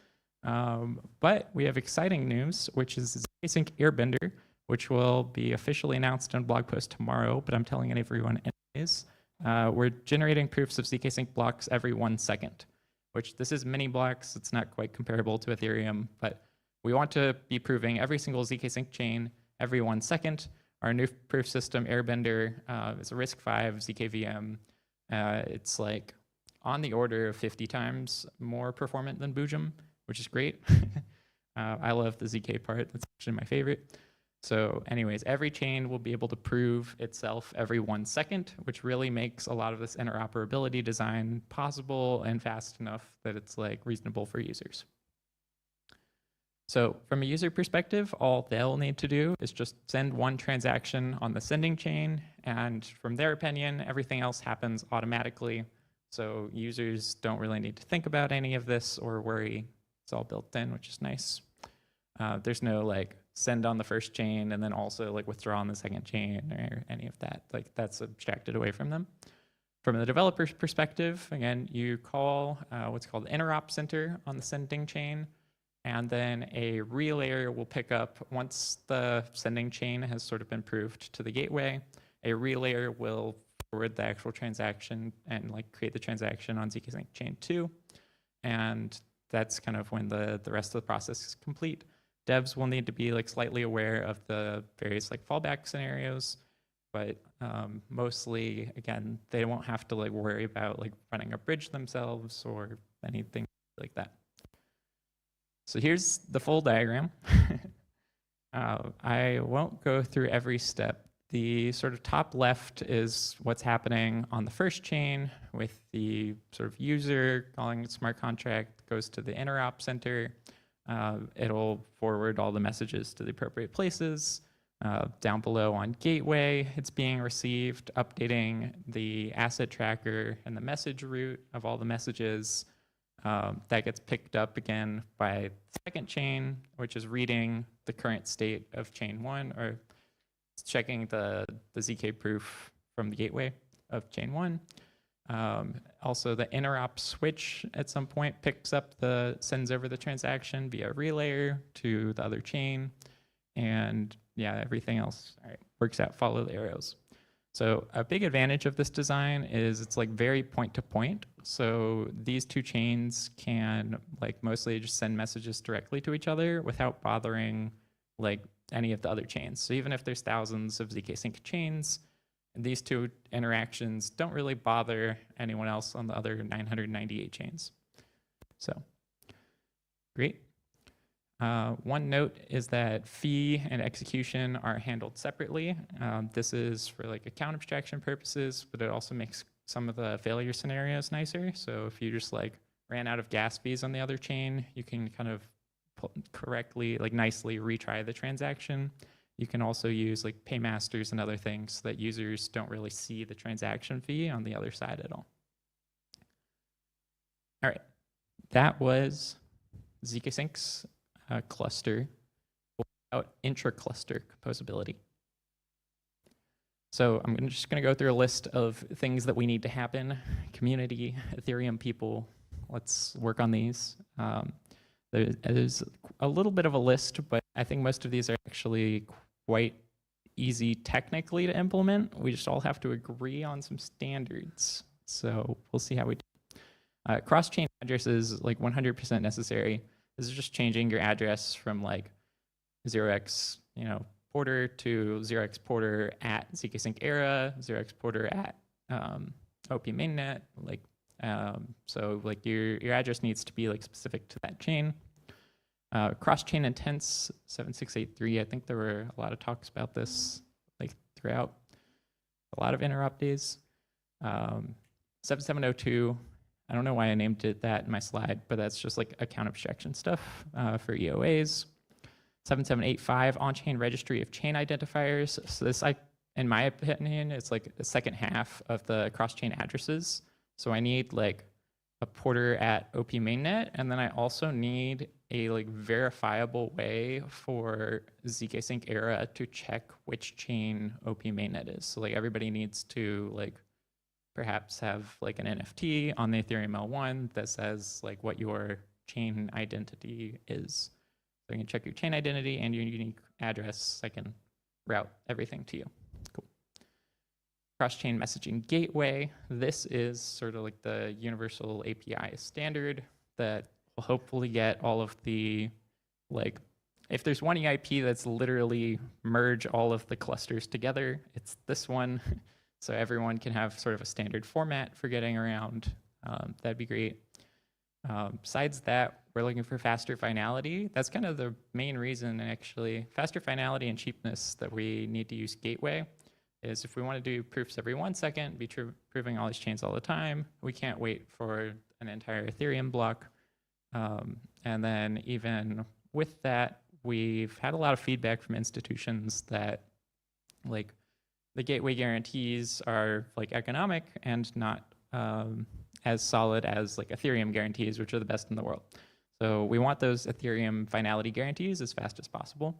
But we have exciting news, which is Async Airbender, which will be officially announced in a blog post tomorrow, but I'm telling everyone anyways. We're generating proofs of zkSync blocks every 1 second, which this is mini blocks. It's not quite comparable to Ethereum, but we want to be proving every single zkSync chain every 1 second. Our new proof system, Airbender, is a RISC-V ZKVM. It's like on the order of 50 times more performant than Boojum, which is great. I love the ZK part. That's actually my favorite. So anyways, every chain will be able to prove itself every 1 second, which really makes a lot of this interoperability design possible and fast enough that it's like reasonable for users. So from a user perspective, all they'll need to do is just send one transaction on the sending chain, and from their opinion, everything else happens automatically. So users don't really need to think about any of this or worry. It's all built in, which is nice. There's no like send on the first chain and then also like withdraw on the second chain or any of that. Like that's abstracted away from them. From the developer's perspective, again, you call what's called the Interop center on the sending chain, and then a relayer will pick up once the sending chain has sort of been proved to the gateway. A relayer will forward the actual transaction and like create the transaction on zkSync chain 2, and that's kind of when the rest of the process is complete. Devs will need to be like slightly aware of the various like fallback scenarios, but mostly, again, they won't have to like worry about like running a bridge themselves or anything like that. So here's the full diagram. I won't go through every step. The sort of top left is what's happening on the first chain with the sort of user calling it smart contract, goes to the Interop center. It'll forward all the messages to the appropriate places. Down below on gateway, it's being received, updating the asset tracker and the message route of all the messages. That gets picked up again by the second chain, which is reading the current state of chain 1, or it's checking the ZK proof from the gateway of chain 1. Also, the interop switch at some point sends over the transaction via relayer to the other chain, and yeah, everything else works out, follow the arrows. So a big advantage of this design is it's like very point to point. So these two chains can like mostly just send messages directly to each other without bothering like any of the other chains. So even if there's thousands of zkSync chains, these two interactions don't really bother anyone else on the other 998 chains. So great. One note is that fee and execution are handled separately. This is for like account abstraction purposes, but it also makes some of the failure scenarios nicer. So if you just like ran out of gas fees on the other chain, you can kind of correctly, like nicely retry the transaction. You can also use like paymasters and other things so that users don't really see the transaction fee on the other side at all. All right, that was zkSync's cluster without intra-cluster composability. So I'm just going to go through a list of things that we need to happen. Community, Ethereum people, let's work on these. There's a little bit of a list, but I think most of these are actually quite easy technically to implement. We just all have to agree on some standards. So we'll see how we do. Cross-chain address is like 100% necessary. This is just changing your address from like 0x, porter to 0x porter at zkSync era, 0x porter at OP mainnet. Like, so like your address needs to be like specific to that chain. Cross-chain intents 7683. I think there were a lot of talks about this like throughout a lot of Interop days. 7702. I don't know why I named it that in my slide, but that's just like account abstraction stuff for EOAs. 7785, on-chain registry of chain identifiers. So this, in my opinion, it's like the second half of the cross-chain addresses. So I need like a porter at OP mainnet, and then I also need a like verifiable way for zkSync era to check which chain OP mainnet is. So like everybody needs to like perhaps have like an NFT on the Ethereum L1 that says like what your chain identity is. So you can check your chain identity and your unique address. I can route everything to you. Cool. Cross-chain messaging gateway. This is sort of like the universal API standard that will hopefully get all of the, like, if there's one EIP that's literally merge all of the clusters together, it's this one. So everyone can have sort of a standard format for getting around. That'd be great. Besides that, we're looking for faster finality. That's kind of the main reason, actually. Faster finality and cheapness that we need to use Gateway is if we want to do proofs every 1 second, be proving all these chains all the time, we can't wait for an entire Ethereum block. And then even with that, we've had a lot of feedback from institutions that like the gateway guarantees are like economic and not as solid as like Ethereum guarantees, which are the best in the world. So we want those Ethereum finality guarantees as fast as possible.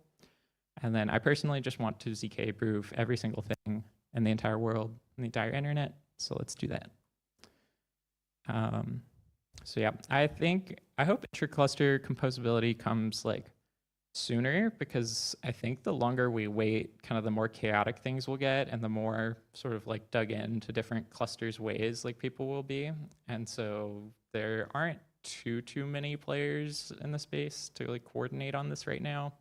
And then I personally just want to ZK prove every single thing in the entire world, in the entire internet. So let's do that. So yeah, I hope intercluster composability comes like sooner, because I think the longer we wait, kind of the more chaotic things will get and the more sort of like dug into different clusters ways like people will be. And so there aren't too many players in the space to like coordinate on this right now.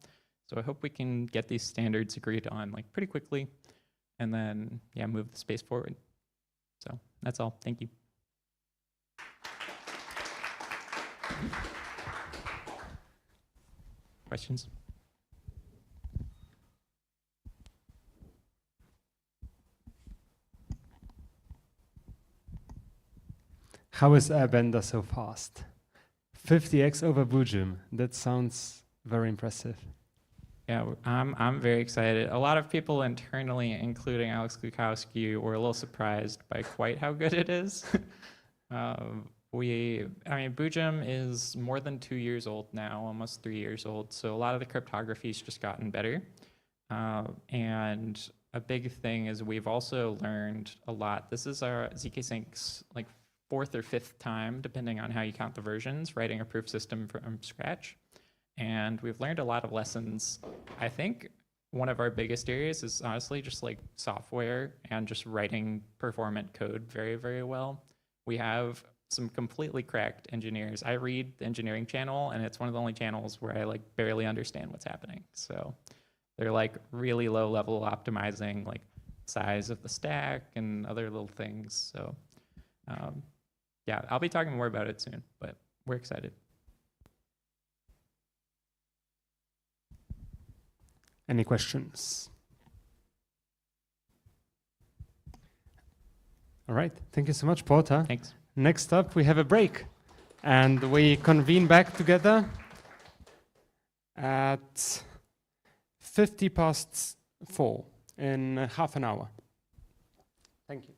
So I hope we can get these standards agreed on like pretty quickly and then yeah, move the space forward. So that's all. Thank you. Questions? How is Airbender so fast? 50x over Boojum. That sounds very impressive. Yeah, I'm very excited. A lot of people internally, including Alex Glukowski, were a little surprised by quite how good it is. I mean, Boojum is more than 2 years old now, almost 3 years old. So a lot of the cryptography's just gotten better. And a big thing is we've also learned a lot. This is our zkSync's like 4th or 5th time, depending on how you count the versions, writing a proof system from scratch. And we've learned a lot of lessons. I think one of our biggest areas is honestly just like software and just writing performant code very, very well. We have some completely cracked engineers. I read the engineering channel, and it's one of the only channels where I like barely understand what's happening. So they're like really low level optimizing like size of the stack and other little things. So yeah, I'll be talking more about it soon, but we're excited. Any questions? All right, thank you so much, Porter. Thanks. Next up, we have a break, and we convene back together at 4:50 in half an hour. Thank you.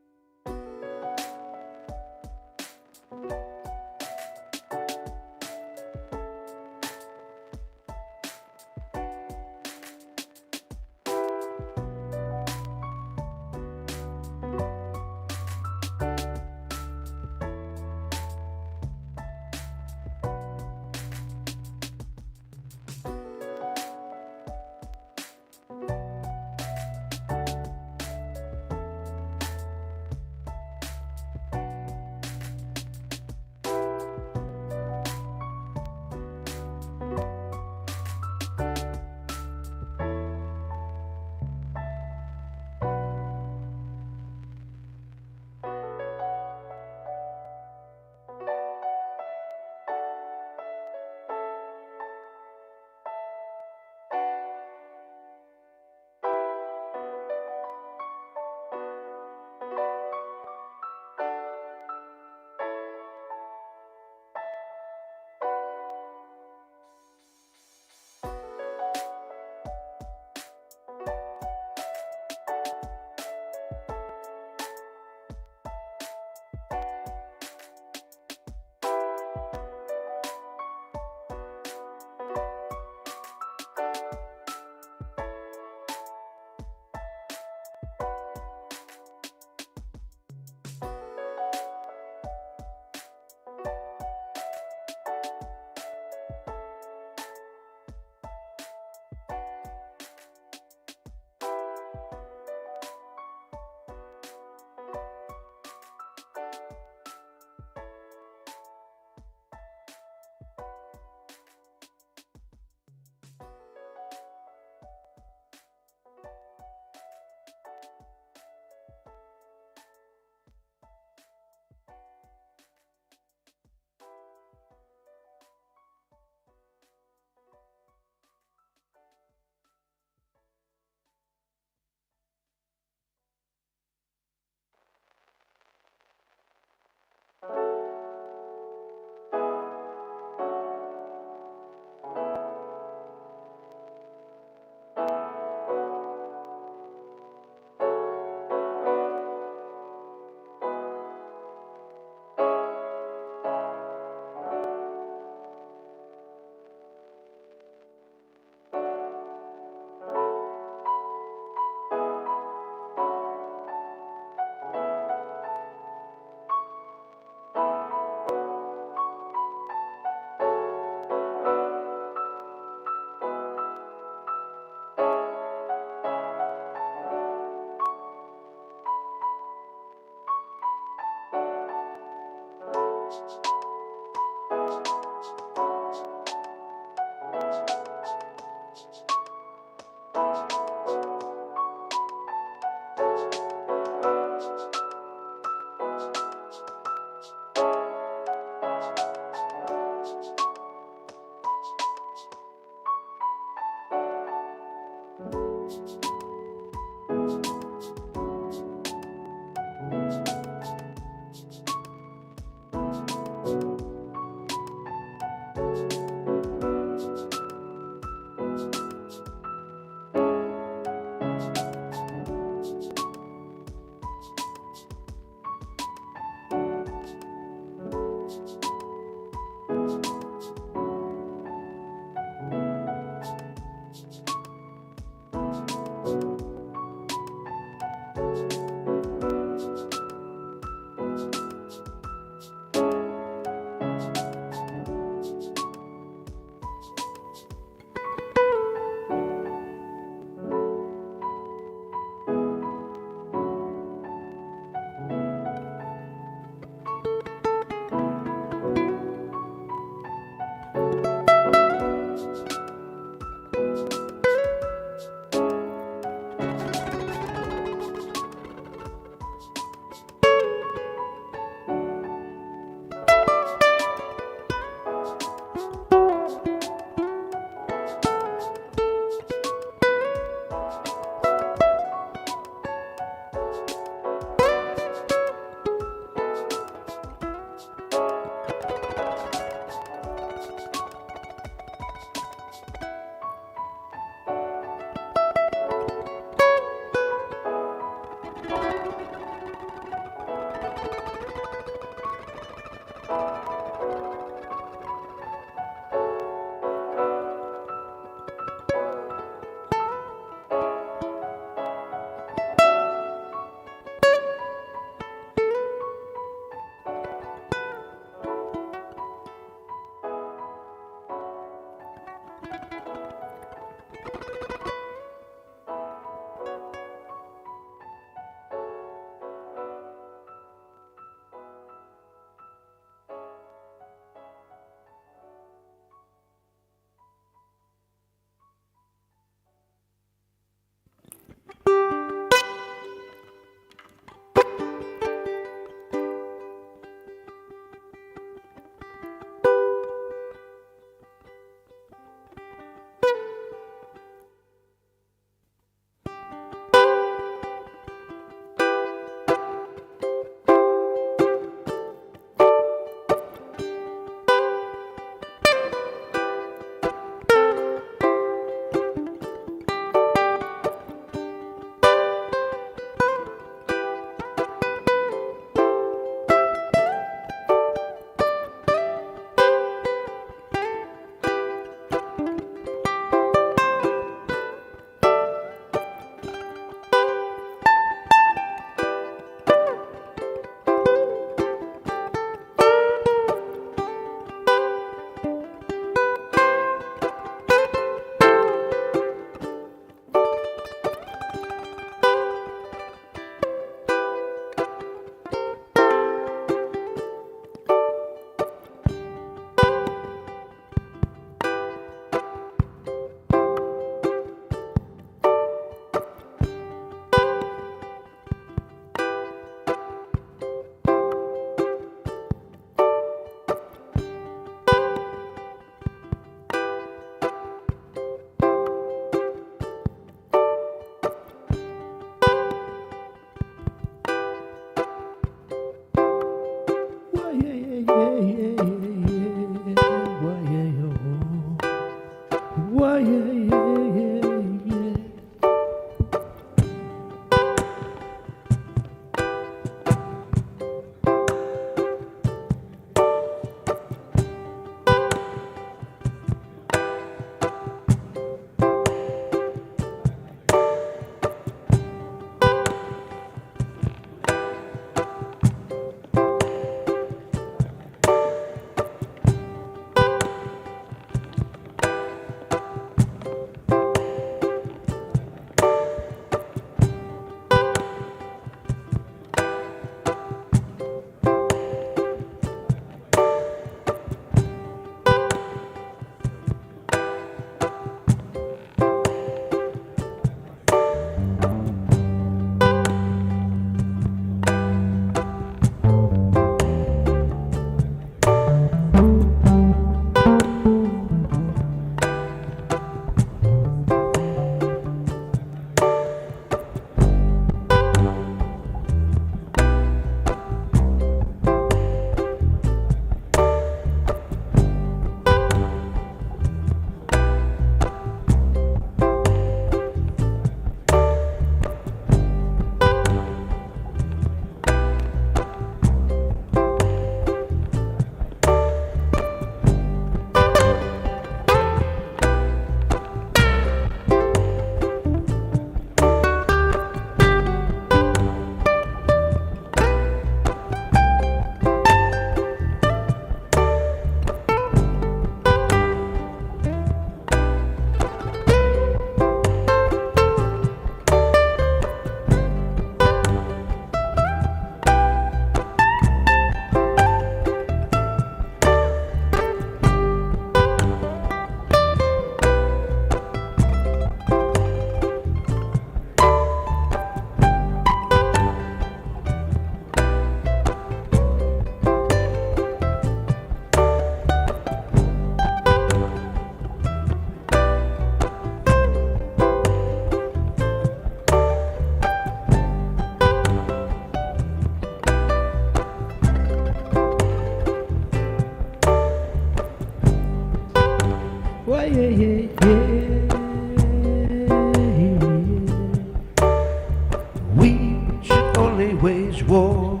We should only wage war.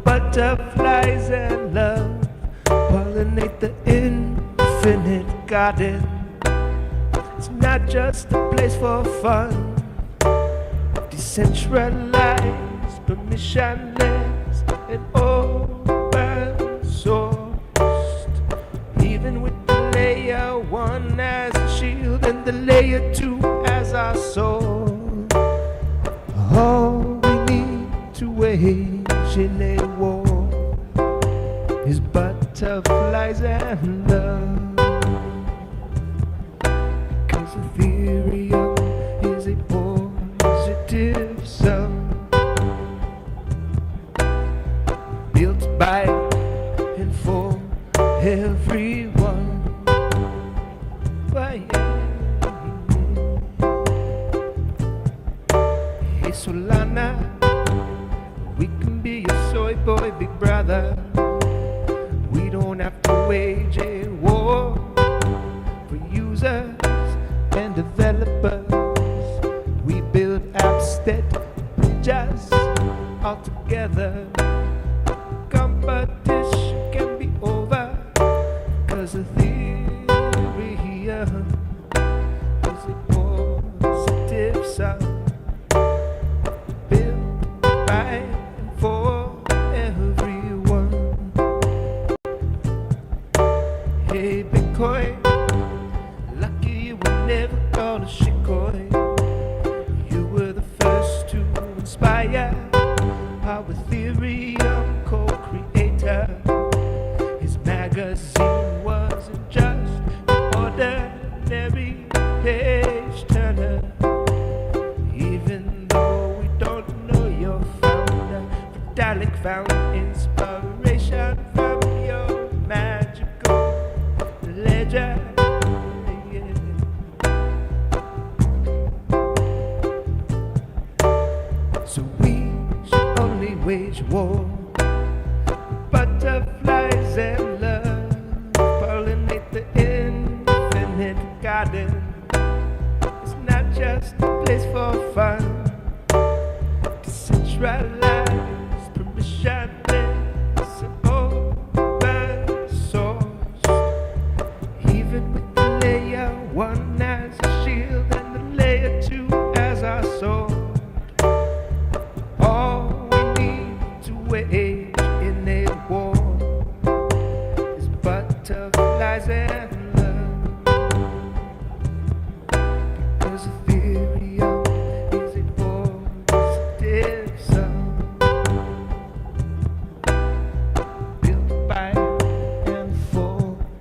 Butterflies and love pollinate the infinite garden. It's not just a place for fun. Decentralized, permissionless, and open sourced. Even with the layer one as a shield and the layer two as our sword. All we need to wage in a war is butterflies and love. Because Ethereum is a positive sum built by and for everyone. Why, hey Solana, we can be your soy boy, big brother. We don't have to wage a war for users and developers. We build apps that bridges all together. Competition can be over, 'cause Ethereum is a positive sum built by and for everyone. Hey Bitcoin, lucky you were never called a shitcoin. You were the first to inspire our Ethereum co-creator. His magazine wasn't just an ordinary page turner. Even though we don't know your founder, Vitalik found inspiration from your magical ledger. So we should only wage war. Butterflies and love pollinate the infinite garden. It's not just a place for fun. Decentralized, permissionless, and open source. Even with the layer one as a shield and the layer two as our sword. All we need to wage in a war is butterflies and love. Because Ethereum is a positive sum built by and for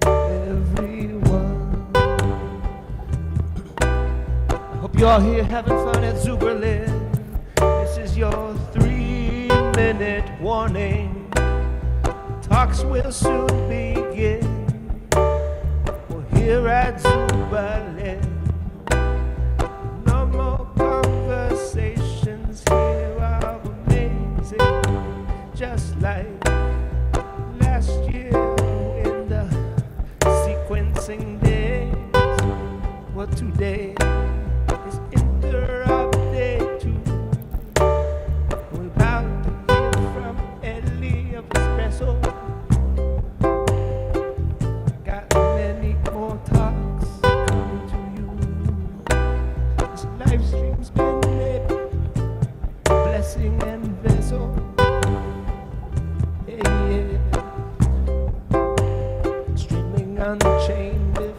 everyone. I hope you're all here having fun at Zuberlin. This is your 3-minute warning. Talks will soon begin. We're here at Zuberlin. No more conversations here are amazing. Just like last year in the sequencing days. Well, today is Interop Day 2. We're about to hear from Ellie of Espresso. Got many more talks coming to you. This live stream's been a blessing and vessel. Yeah, yeah. Streaming unchained with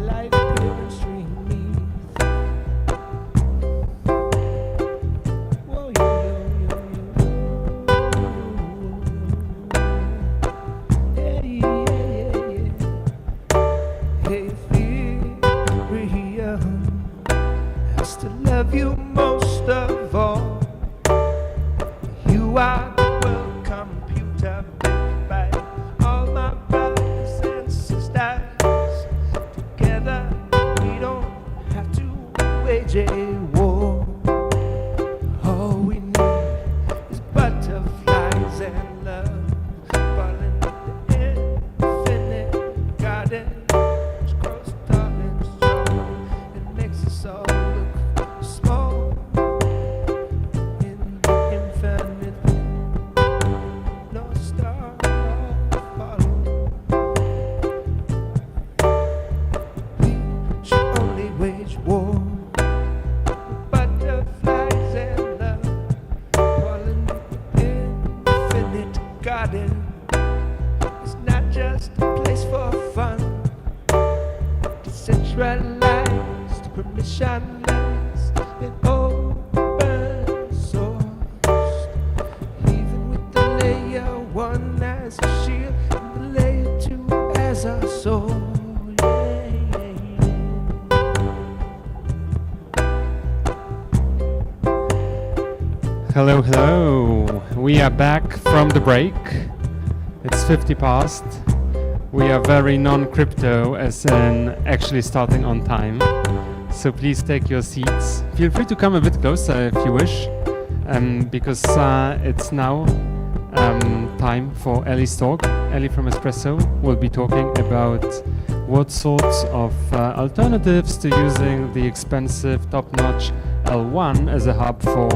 live peer and stream me. Whoa, yo, yo, yo, yo. Yeah, yeah, yeah, yeah. Hey, Ethereum, I still love you most of all. You are the world computer built by all my brothers and sisters. Together, we don't have to wage a war. All we need is butterflies and love. Pollinate the infinite garden, which grows tall and strong and makes us all look small in the infinite. No star follow. We should only wage war decentralized, permissionless, and open source. Even with the layer 1 as a shield and the layer 2 as our soul. Hello, hello. We are back from the break. It's 50 past. We are very non-crypto, as in actually starting on time. So please take your seats. Feel free to come a bit closer if you wish, because it's now time for Ellie's talk. Ellie from Espresso will be talking about what sorts of alternatives to using the expensive top-notch L1 as a hub for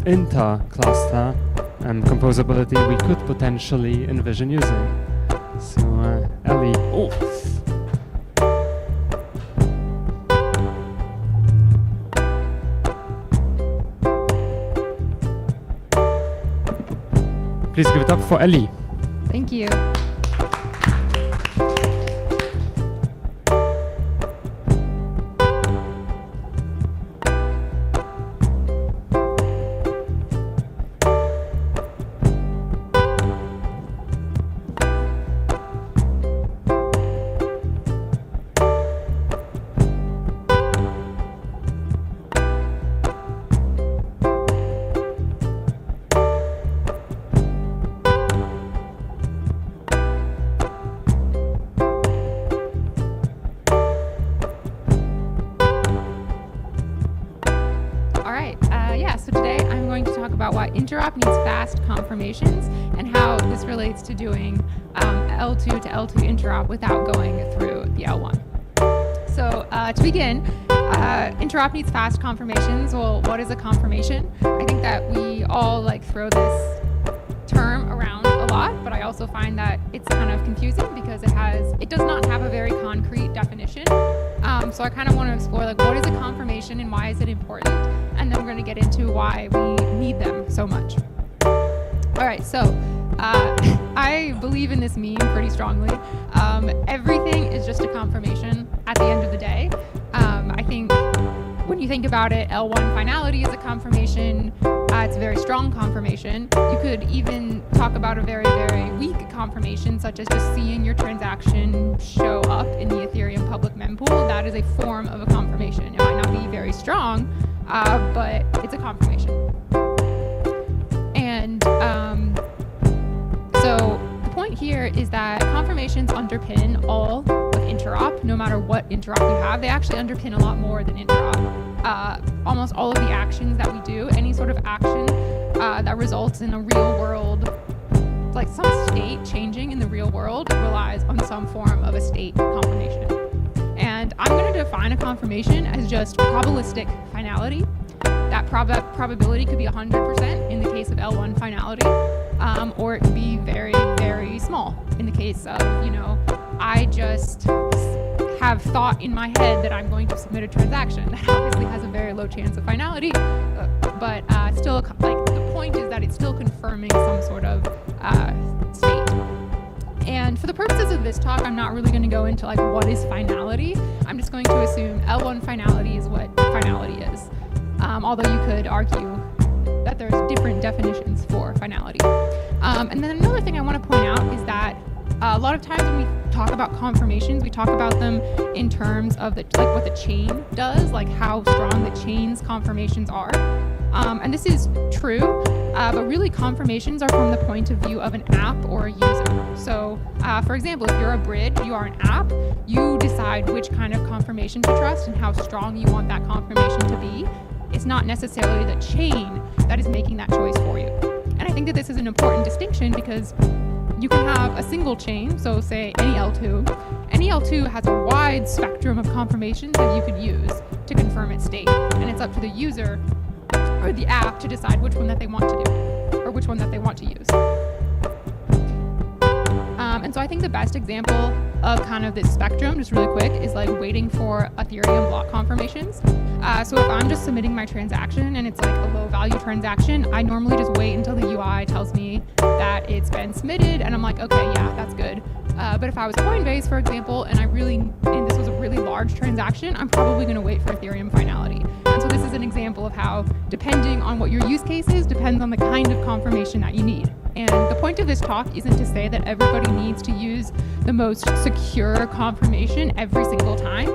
inter-cluster composability we could potentially envision using. So, Ellie. Oh. Please give it up for Ellie. Thank you. Interop needs fast confirmations and how this relates to doing L2 to L2 interop without going through the L1. So to begin, Interop needs fast confirmations. Well, what is a confirmation? I think that we all throw this term around a lot, but I also find that it's kind of confusing because it does not have a very concrete definition. So I kind of want to explore what is a confirmation and why is it important, and then we're going to get into why we need them so much. All right, so I believe in this meme pretty strongly. Everything is just a confirmation at the end of the day. I think when you think about it, L1 finality is a confirmation. It's a very strong confirmation. You could even talk about a very, very weak confirmation, such as just seeing your transaction show up in the Ethereum public mempool. That is a form of a confirmation. It might not be very strong, but it's a confirmation. And so the point here is that confirmations underpin all of Interop, no matter what Interop you have. They actually underpin a lot more than Interop. Almost all of the actions that we do, any sort of action that results in a real world, some state changing in the real world, relies on some form of a state confirmation. And I'm going to define a confirmation as just probabilistic finality. That probability could be 100% in the case of L1 finality, or it could be very, very small in the case of, I just have thought in my head that I'm going to submit a transaction. That obviously has a very low chance of finality, but still, the point is that it's still confirming some sort of state. And for the purposes of this talk, I'm not really going to go into what is finality. I'm just going to assume L1 finality is what finality is. Although you could argue that there's different definitions for finality. And then another thing I want to point out is that a lot of times when we talk about confirmations, we talk about them in terms of what the chain does, how strong the chain's confirmations are. And this is true, but really confirmations are from the point of view of an app or a user. So, for example, if you're a bridge, you are an app, you decide which kind of confirmation to trust and how strong you want that confirmation to be. It's not necessarily the chain that is making that choice for you. And I think that this is an important distinction because you can have a single chain, so say any L2. Any L2 has a wide spectrum of confirmations that you could use to confirm its state. And it's up to the user or the app to decide which one that they want to do or which one that they want to use. And so I think the best example of kind of this spectrum, just really quick, is waiting for Ethereum block confirmations. So if I'm just submitting my transaction and it's a low value transaction, I normally just wait until the UI tells me that it's been submitted and I'm okay, yeah, that's good. But if I was Coinbase, for example, and this was a really large large transaction, I'm probably going to wait for Ethereum finality. And so this is an example of how, depending on what your use case is, depends on the kind of confirmation that you need. And the point of this talk isn't to say that everybody needs to use the most secure confirmation every single time.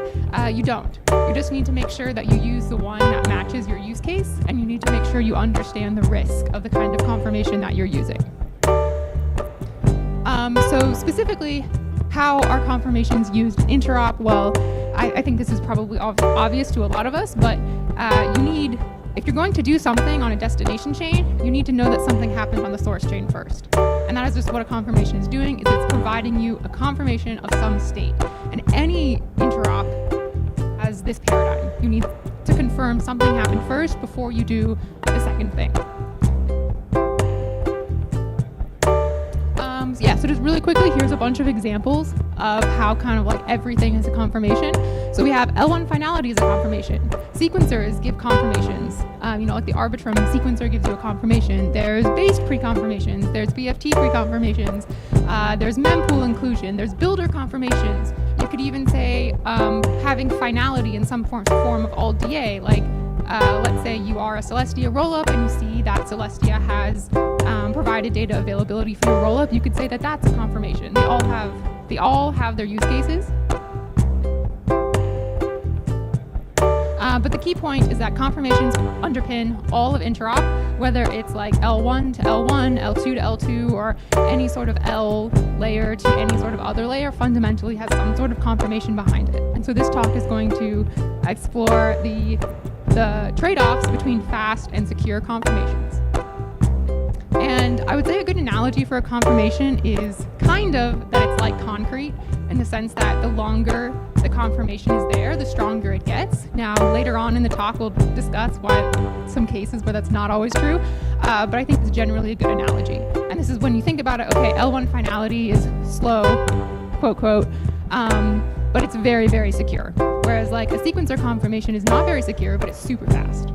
You don't. You just need to make sure that you use the one that matches your use case, and you need to make sure you understand the risk of the kind of confirmation that you're using. So specifically, how are confirmations used in Interop? Well, I think this is probably obvious to a lot of us, but if you're going to do something on a destination chain, you need to know that something happened on the source chain first. And that is just what a confirmation is doing, is it's providing you a confirmation of some state. And any Interop has this paradigm. You need to confirm something happened first before you do the second thing. So just really quickly, here's a bunch of examples of how kind of like everything is a confirmation. So we have L1 finality as a confirmation. Sequencers give confirmations. Like the Arbitrum sequencer gives you a confirmation. There's based pre-confirmations. There's BFT pre-confirmations. There's mempool inclusion. There's builder confirmations. You could even say having finality in some form of alt DA. Like let's say you are a Celestia rollup and you see that Celestia has provided data availability for your rollup. You could say that that's a confirmation. They all have their use cases. But the key point is that confirmations underpin all of Interop, whether it's like L1 to L1, L2 to L2, or any sort of L layer to any sort of other layer, fundamentally has some sort of confirmation behind it. And so this talk is going to explore the trade-offs between fast and secure confirmations. And I would say a good analogy for a confirmation is kind of that it's like concrete, in the sense that the longer the confirmation is there, the stronger it gets. Now, later on in the talk, we'll discuss why some cases where that's not always true, but I think it's generally a good analogy. And this is when you think about it, okay, L1 finality is slow, quote, quote, but it's very, very secure. Whereas like a sequencer confirmation is not very secure, but it's super fast.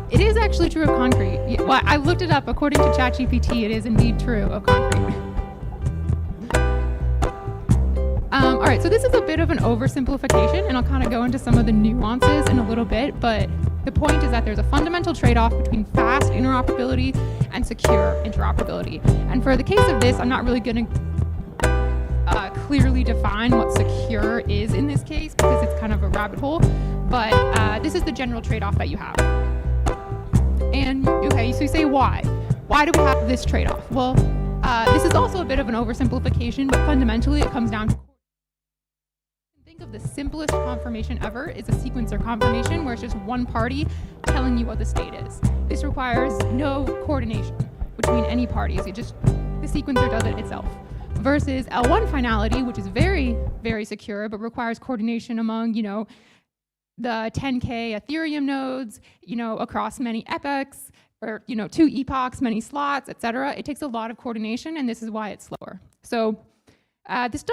It is actually true of concrete. Well, I looked it up. According to ChatGPT, it is indeed true of concrete. All right, so this is a bit of an oversimplification, and I'll kind of go into some of the nuances in a little bit, but the point is that there's a fundamental trade-off between fast interoperability and secure interoperability. And for the case of this, I'm not really going to clearly define what secure is in this case, because it's kind of a rabbit hole, but this is the general trade-off that you have. And okay, so you say why? Why do we have this trade-off? Well, this is also a bit of an oversimplification, but fundamentally it comes down to think of the simplest confirmation ever is a sequencer confirmation, where it's just one party telling you what the state is. This requires no coordination between any parties. The sequencer does it itself. Versus L1 finality, which is very, very secure, but requires coordination among, the 10K Ethereum nodes, across many epochs, or 2 epochs, many slots, etc. It takes a lot of coordination, and this is why it's slower. So this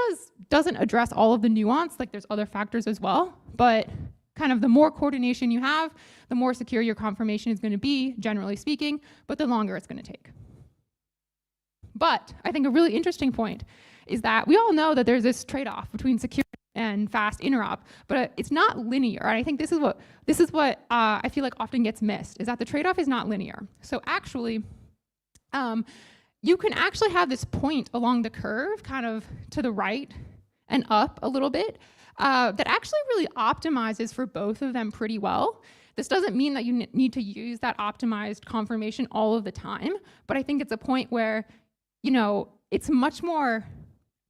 doesn't address all of the nuance, like there's other factors as well, but kind of the more coordination you have, the more secure your confirmation is going to be, generally speaking, but the longer it's going to take. But I think a really interesting point is that we all know that there's this trade-off between secure and fast interop, but it's not linear. And I think this is what I feel like often gets missed, is that the trade-off is not linear. So actually, you can actually have this point along the curve, kind of to the right and up a little bit, that actually really optimizes for both of them pretty well. This doesn't mean that you need to use that optimized confirmation all of the time, but I think it's a point where, it's much more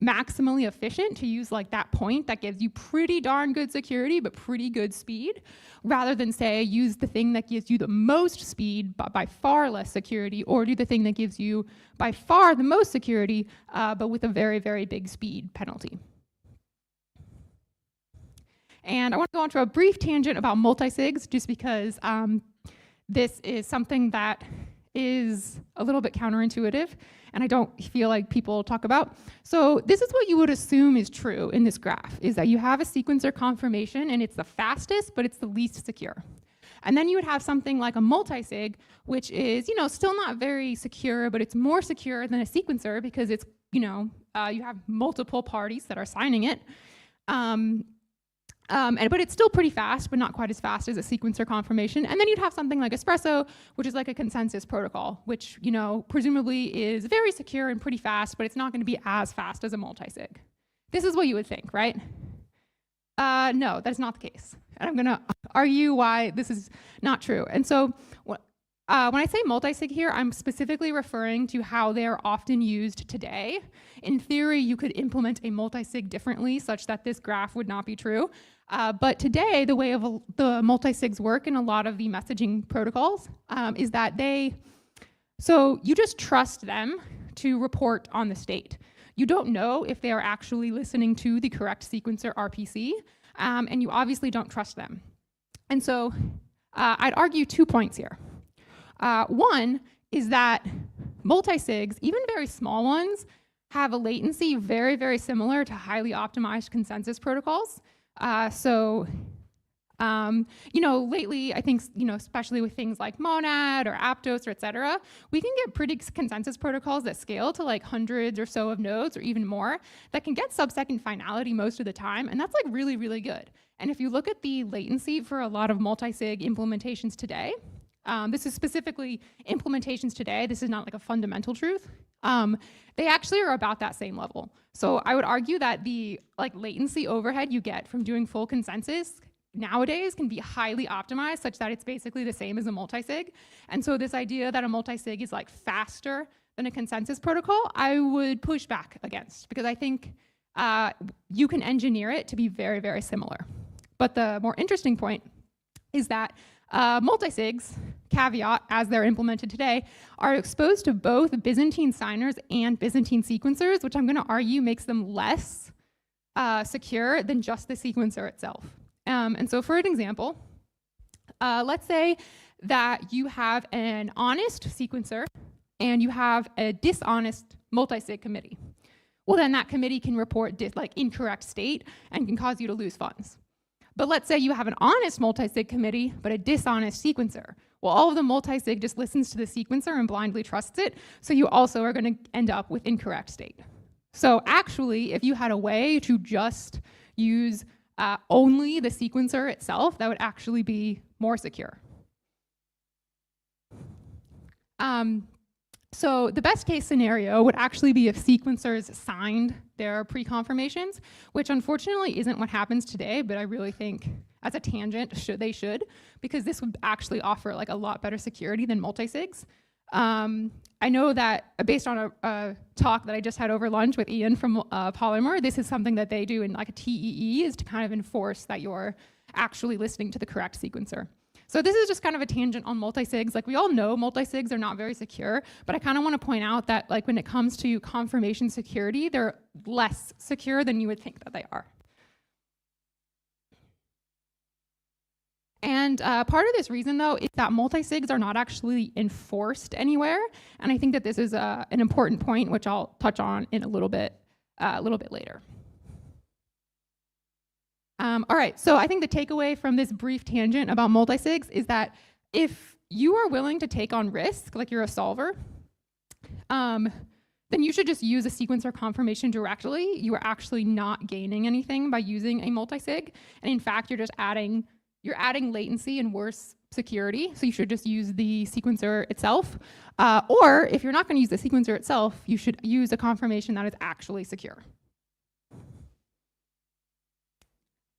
maximally efficient to use like that point that gives you pretty darn good security but pretty good speed, rather than say use the thing that gives you the most speed but by far less security, or do the thing that gives you by far the most security but with a very, very big speed penalty. And I want to go on to a brief tangent about multisigs, just because this is something that is a little bit counterintuitive, and I don't feel like people talk about. So this is what you would assume is true in this graph, is that you have a sequencer confirmation and it's the fastest, but it's the least secure. And then you would have something like a multisig, which is, still not very secure, but it's more secure than a sequencer because it's, you have multiple parties that are signing it. But it's still pretty fast, but not quite as fast as a sequencer confirmation. And then you'd have something like Espresso, which is like a consensus protocol, which, you know, presumably is very secure and pretty fast, but it's not going to be as fast as a multi-sig. This is what you would think, right? No, that's not the case. And I'm going to argue why this is not true. And so when I say multi-sig here, I'm specifically referring to how they're often used today. In theory, you could implement a multi-sig differently such that this graph would not be true. But today, the way the multi-sigs work in a lot of the messaging protocols is that so you just trust them to report on the state. You don't know if they are actually listening to the correct sequencer RPC, and you obviously don't trust them. And so I'd argue 2 points here. One is that multi-sigs, even very small ones, have a latency very, very similar to highly optimized consensus protocols. You know, lately, I think, you know, especially with things like Monad or Aptos or et cetera, we can get pretty consensus protocols that scale to like hundreds or so of nodes or even more that can get sub-second finality most of the time. And that's like really, really good. And if you look at the latency for a lot of multi-sig implementations today, this is specifically implementations today, this is not like a fundamental truth, they actually are about that same level. So I would argue that the like latency overhead you get from doing full consensus nowadays can be highly optimized such that it's basically the same as a multi-sig. And so this idea that a multi-sig is like faster than a consensus protocol, I would push back against, because I think you can engineer it to be very, very similar. But the more interesting point is that multi-sigs, caveat, as they're implemented today, are exposed to both Byzantine signers and Byzantine sequencers, which I'm going to argue makes them less secure than just the sequencer itself. And so for an example, let's say that you have an honest sequencer and you have a dishonest multi-sig committee. Well, then that committee can report like incorrect state and can cause you to lose funds. But let's say you have an honest multi-sig committee, but a dishonest sequencer. Well, all of the multi-sig just listens to the sequencer and blindly trusts it, so you also are going to end up with incorrect state. So actually, if you had a way to just use only the sequencer itself, that would actually be more secure. So the best case scenario would actually be if sequencers signed their pre-confirmations, which unfortunately isn't what happens today, but I really think as a tangent, they should, because this would actually offer like a lot better security than multi-sigs. I know that based on a talk that I just had over lunch with Ian from Polymer, this is something that they do in like a TEE, is to kind of enforce that you're actually listening to the correct sequencer. So this is just kind of a tangent on multi-sigs. Like we all know multi-sigs are not very secure, but I kind of want to point out that like when it comes to confirmation security, they're less secure than you would think that they are. And part of this reason, though, is that multi-sigs are not actually enforced anywhere. And I think that this is an important point, which I'll touch on in a little bit later. All right, so I think the takeaway from this brief tangent about multi-sigs is that if you are willing to take on risk, like you're a solver, then you should just use a sequencer confirmation directly. You are actually not gaining anything by using a multi-sig. And in fact, you're adding latency and worse security. So you should just use the sequencer itself. Or if you're not going to use the sequencer itself, you should use a confirmation that is actually secure.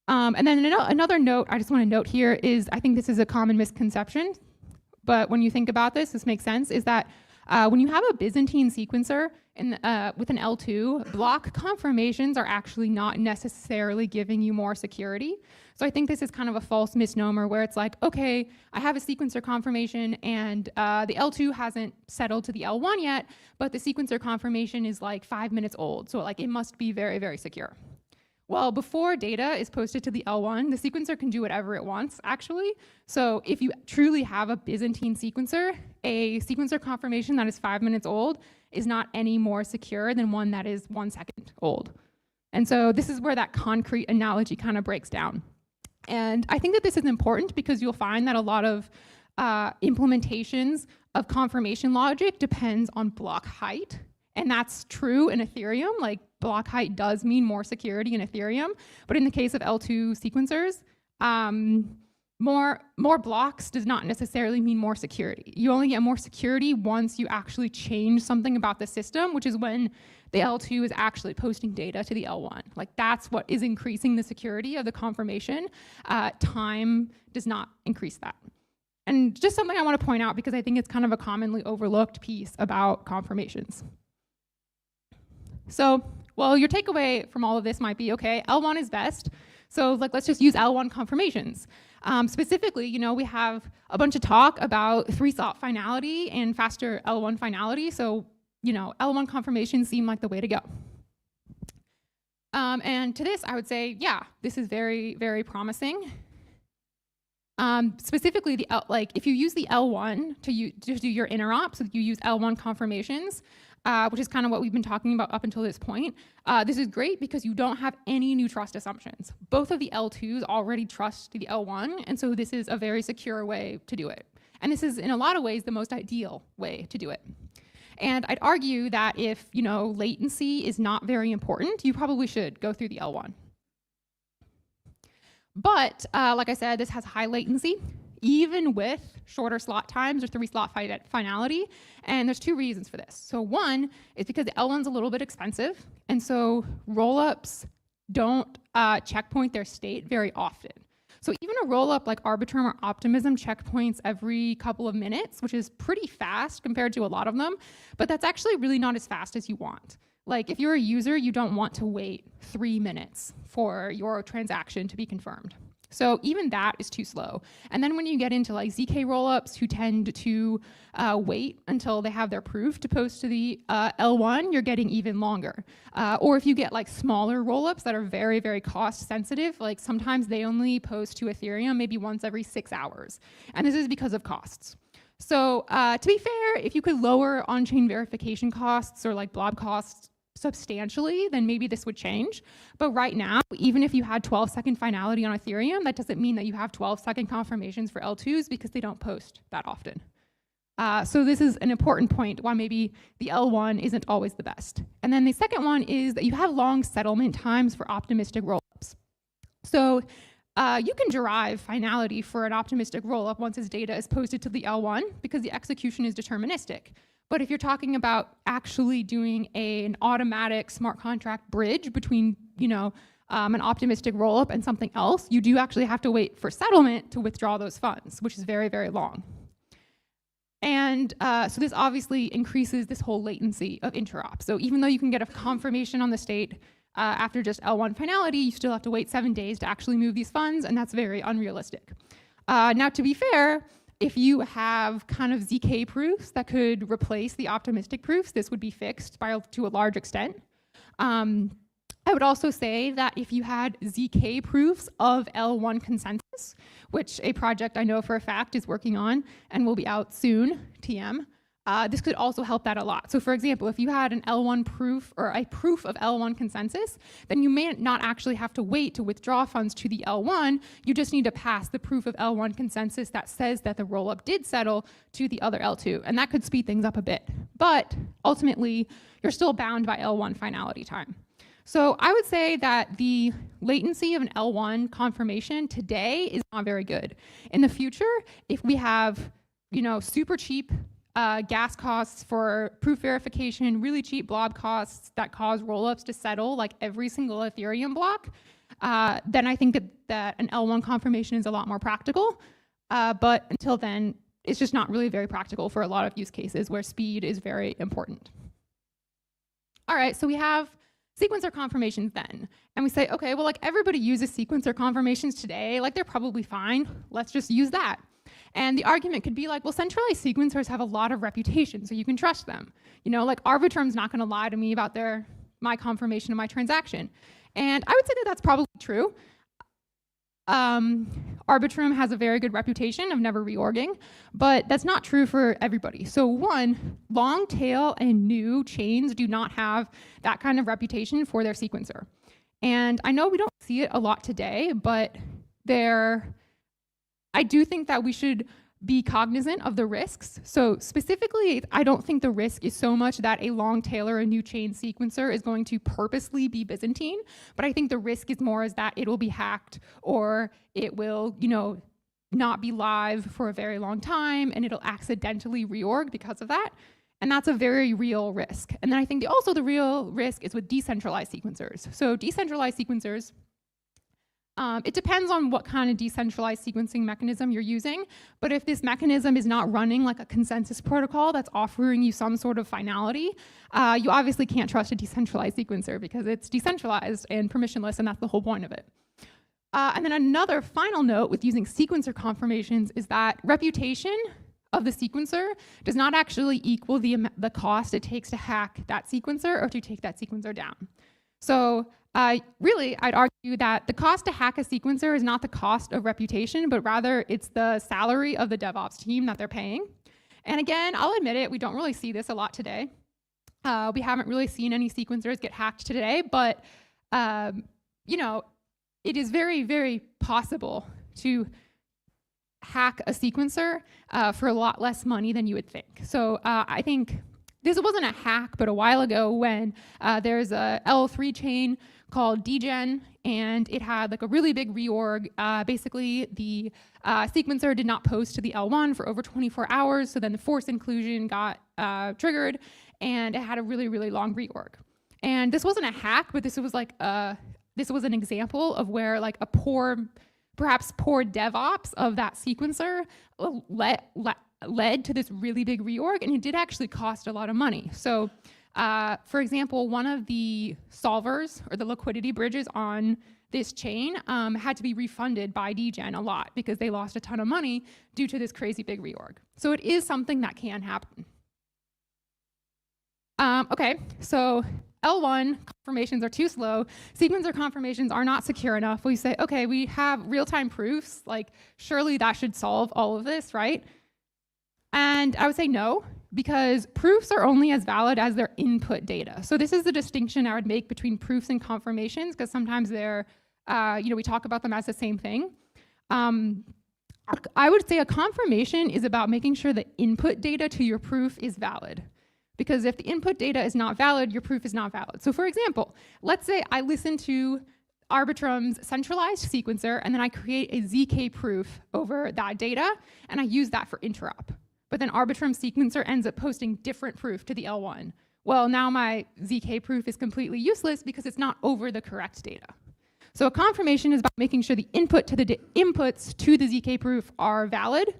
And then another note I just want to note here is, I think this is a common misconception, but when you think about this, this makes sense, is that when you have a Byzantine sequencer with an L2, block confirmations are actually not necessarily giving you more security. So I think this is kind of a false misnomer where it's like, okay, I have a sequencer confirmation and the L2 hasn't settled to the L1 yet, but the sequencer confirmation is like 5 minutes old. So like it must be very, very secure. Well, before data is posted to the L1, the sequencer can do whatever it wants, actually. So if you truly have a Byzantine sequencer, a sequencer confirmation that is 5 minutes old is not any more secure than one that is 1 second old. And so this is where that concrete analogy kind of breaks down. And I think that this is important because you'll find that a lot of implementations of confirmation logic depends on block height. And that's true in Ethereum. Like block height does mean more security in Ethereum. But in the case of L2 sequencers, more blocks does not necessarily mean more security. You only get more security once you actually change something about the system, which is when the L2 is actually posting data to the L1. Like that's what is increasing the security of the confirmation. Time does not increase that. And just something I want to point out because I think it's kind of a commonly overlooked piece about confirmations. So, well, your takeaway from all of this might be, okay, L1 is best. So like, let's just use L1 confirmations. Specifically, you know, we have a bunch of talk about 3-slot finality and faster L1 finality. So, you know, L1 confirmations seem like the way to go. And to this, I would say, yeah, this is very, very promising. Specifically, if you use the L1 to do your interop, so you use L1 confirmations, which is kind of what we've been talking about up until this point. This is great because you don't have any new trust assumptions. Both of the L2s already trust the L1, and so this is a very secure way to do it. And this is, in a lot of ways, the most ideal way to do it. And I'd argue that if, you know, latency is not very important, you probably should go through the L1. But, like I said, this has high latency, even with shorter slot times or 3-slot finality. And there's 2 reasons for this. So one is because the L1's a little bit expensive. And so rollups don't checkpoint their state very often. So even a rollup like Arbitrum or Optimism checkpoints every couple of minutes, which is pretty fast compared to a lot of them, but that's actually really not as fast as you want. Like if you're a user, you don't want to wait 3 minutes for your transaction to be confirmed. So even that is too slow. And then when you get into like ZK rollups who tend to wait until they have their proof to post to the L1, you're getting even longer. Or if you get like smaller rollups that are very, very cost sensitive, like sometimes they only post to Ethereum maybe once every 6 hours. And this is because of costs. So to be fair, if you could lower on-chain verification costs or like blob costs substantially, then maybe this would change. But right now, even if you had 12-second finality on Ethereum, that doesn't mean that you have 12-second confirmations for L2s because they don't post that often. So this is an important point why maybe the L1 isn't always the best. And then the second one is that you have long settlement times for optimistic rollups. So you can derive finality for an optimistic rollup once its data is posted to the L1 because the execution is deterministic. But if you're talking about actually doing an automatic smart contract bridge between, you know, an optimistic rollup and something else, you do actually have to wait for settlement to withdraw those funds, which is very, very long. And so this obviously increases this whole latency of interop. So even though you can get a confirmation on the state after just L1 finality, you still have to wait 7 days to actually move these funds, and that's very unrealistic. Now, to be fair, if you have kind of ZK proofs that could replace the optimistic proofs, this would be fixed to a large extent. I would also say that if you had ZK proofs of L1 consensus, which a project I know for a fact is working on and will be out soon, TM, this could also help that a lot. So for example, if you had an L1 proof or a proof of L1 consensus, then you may not actually have to wait to withdraw funds to the L1. You just need to pass the proof of L1 consensus that says that the rollup did settle to the other L2. And that could speed things up a bit. But ultimately, you're still bound by L1 finality time. So I would say that the latency of an L1 confirmation today is not very good. In the future, if we have, you know, super cheap gas costs for proof verification, really cheap blob costs that cause rollups to settle like every single Ethereum block, then I think that an L1 confirmation is a lot more practical. But until then, it's just not really very practical for a lot of use cases where speed is very important. All right, so we have sequencer confirmations then. And we say, okay, well, like everybody uses sequencer confirmations today, like they're probably fine. Let's just use that. And the argument could be like, well, centralized sequencers have a lot of reputation, so you can trust them. You know, like Arbitrum's not gonna lie to me about my confirmation of my transaction. And I would say that that's probably true. Arbitrum has a very good reputation of never reorging, but that's not true for everybody. So one, long tail and new chains do not have that kind of reputation for their sequencer. And I know we don't see it a lot today, but I do think that we should be cognizant of the risks. So specifically, I don't think the risk is so much that a long tail or a new chain sequencer is going to purposely be Byzantine, but I think the risk is more is that it will be hacked or it will, not be live for a very long time and it'll accidentally reorg because of that. And that's a very real risk. And then I think also the real risk is with decentralized sequencers. So decentralized sequencers, it depends on what kind of decentralized sequencing mechanism you're using, but if this mechanism is not running like a consensus protocol that's offering you some sort of finality, you obviously can't trust a decentralized sequencer because it's decentralized and permissionless, and that's the whole point of it. And then another final note with using sequencer confirmations is that reputation of the sequencer does not actually equal the cost it takes to hack that sequencer or to take that sequencer down. So really, I'd argue that the cost to hack a sequencer is not the cost of reputation, but rather it's the salary of the DevOps team that they're paying. And again, I'll admit it, we don't really see this a lot today. We haven't really seen any sequencers get hacked today, but it is very, very possible to hack a sequencer for a lot less money than you would think. So I think this wasn't a hack, but a while ago when there's a L3 chain called dgen, and it had like a really big reorg. Basically, the sequencer did not post to the L1 for over 24 hours, so then the force inclusion got triggered, and it had a really, really long reorg. And this wasn't a hack, but this was like this was an example of where like perhaps poor DevOps of that sequencer led to this really big reorg, and it did actually cost a lot of money. So for example, one of the solvers or the liquidity bridges on this chain had to be refunded by dgen a lot because they lost a ton of money due to this crazy big reorg. So it is something that can happen. Okay, so L1 confirmations are too slow. Sequencer confirmations are not secure enough. We say, okay, we have real-time proofs, like surely that should solve all of this, right? And I would say no, because proofs are only as valid as their input data. So this is the distinction I would make between proofs and confirmations, because sometimes they're, we talk about them as the same thing. I would say a confirmation is about making sure the input data to your proof is valid. Because if the input data is not valid, your proof is not valid. So for example, let's say I listen to Arbitrum's centralized sequencer, and then I create a ZK proof over that data, and I use that for Interop. But then Arbitrum's sequencer ends up posting different proof to the L1. Well, now my ZK proof is completely useless because it's not over the correct data. So a confirmation is about making sure the inputs to the ZK proof are valid,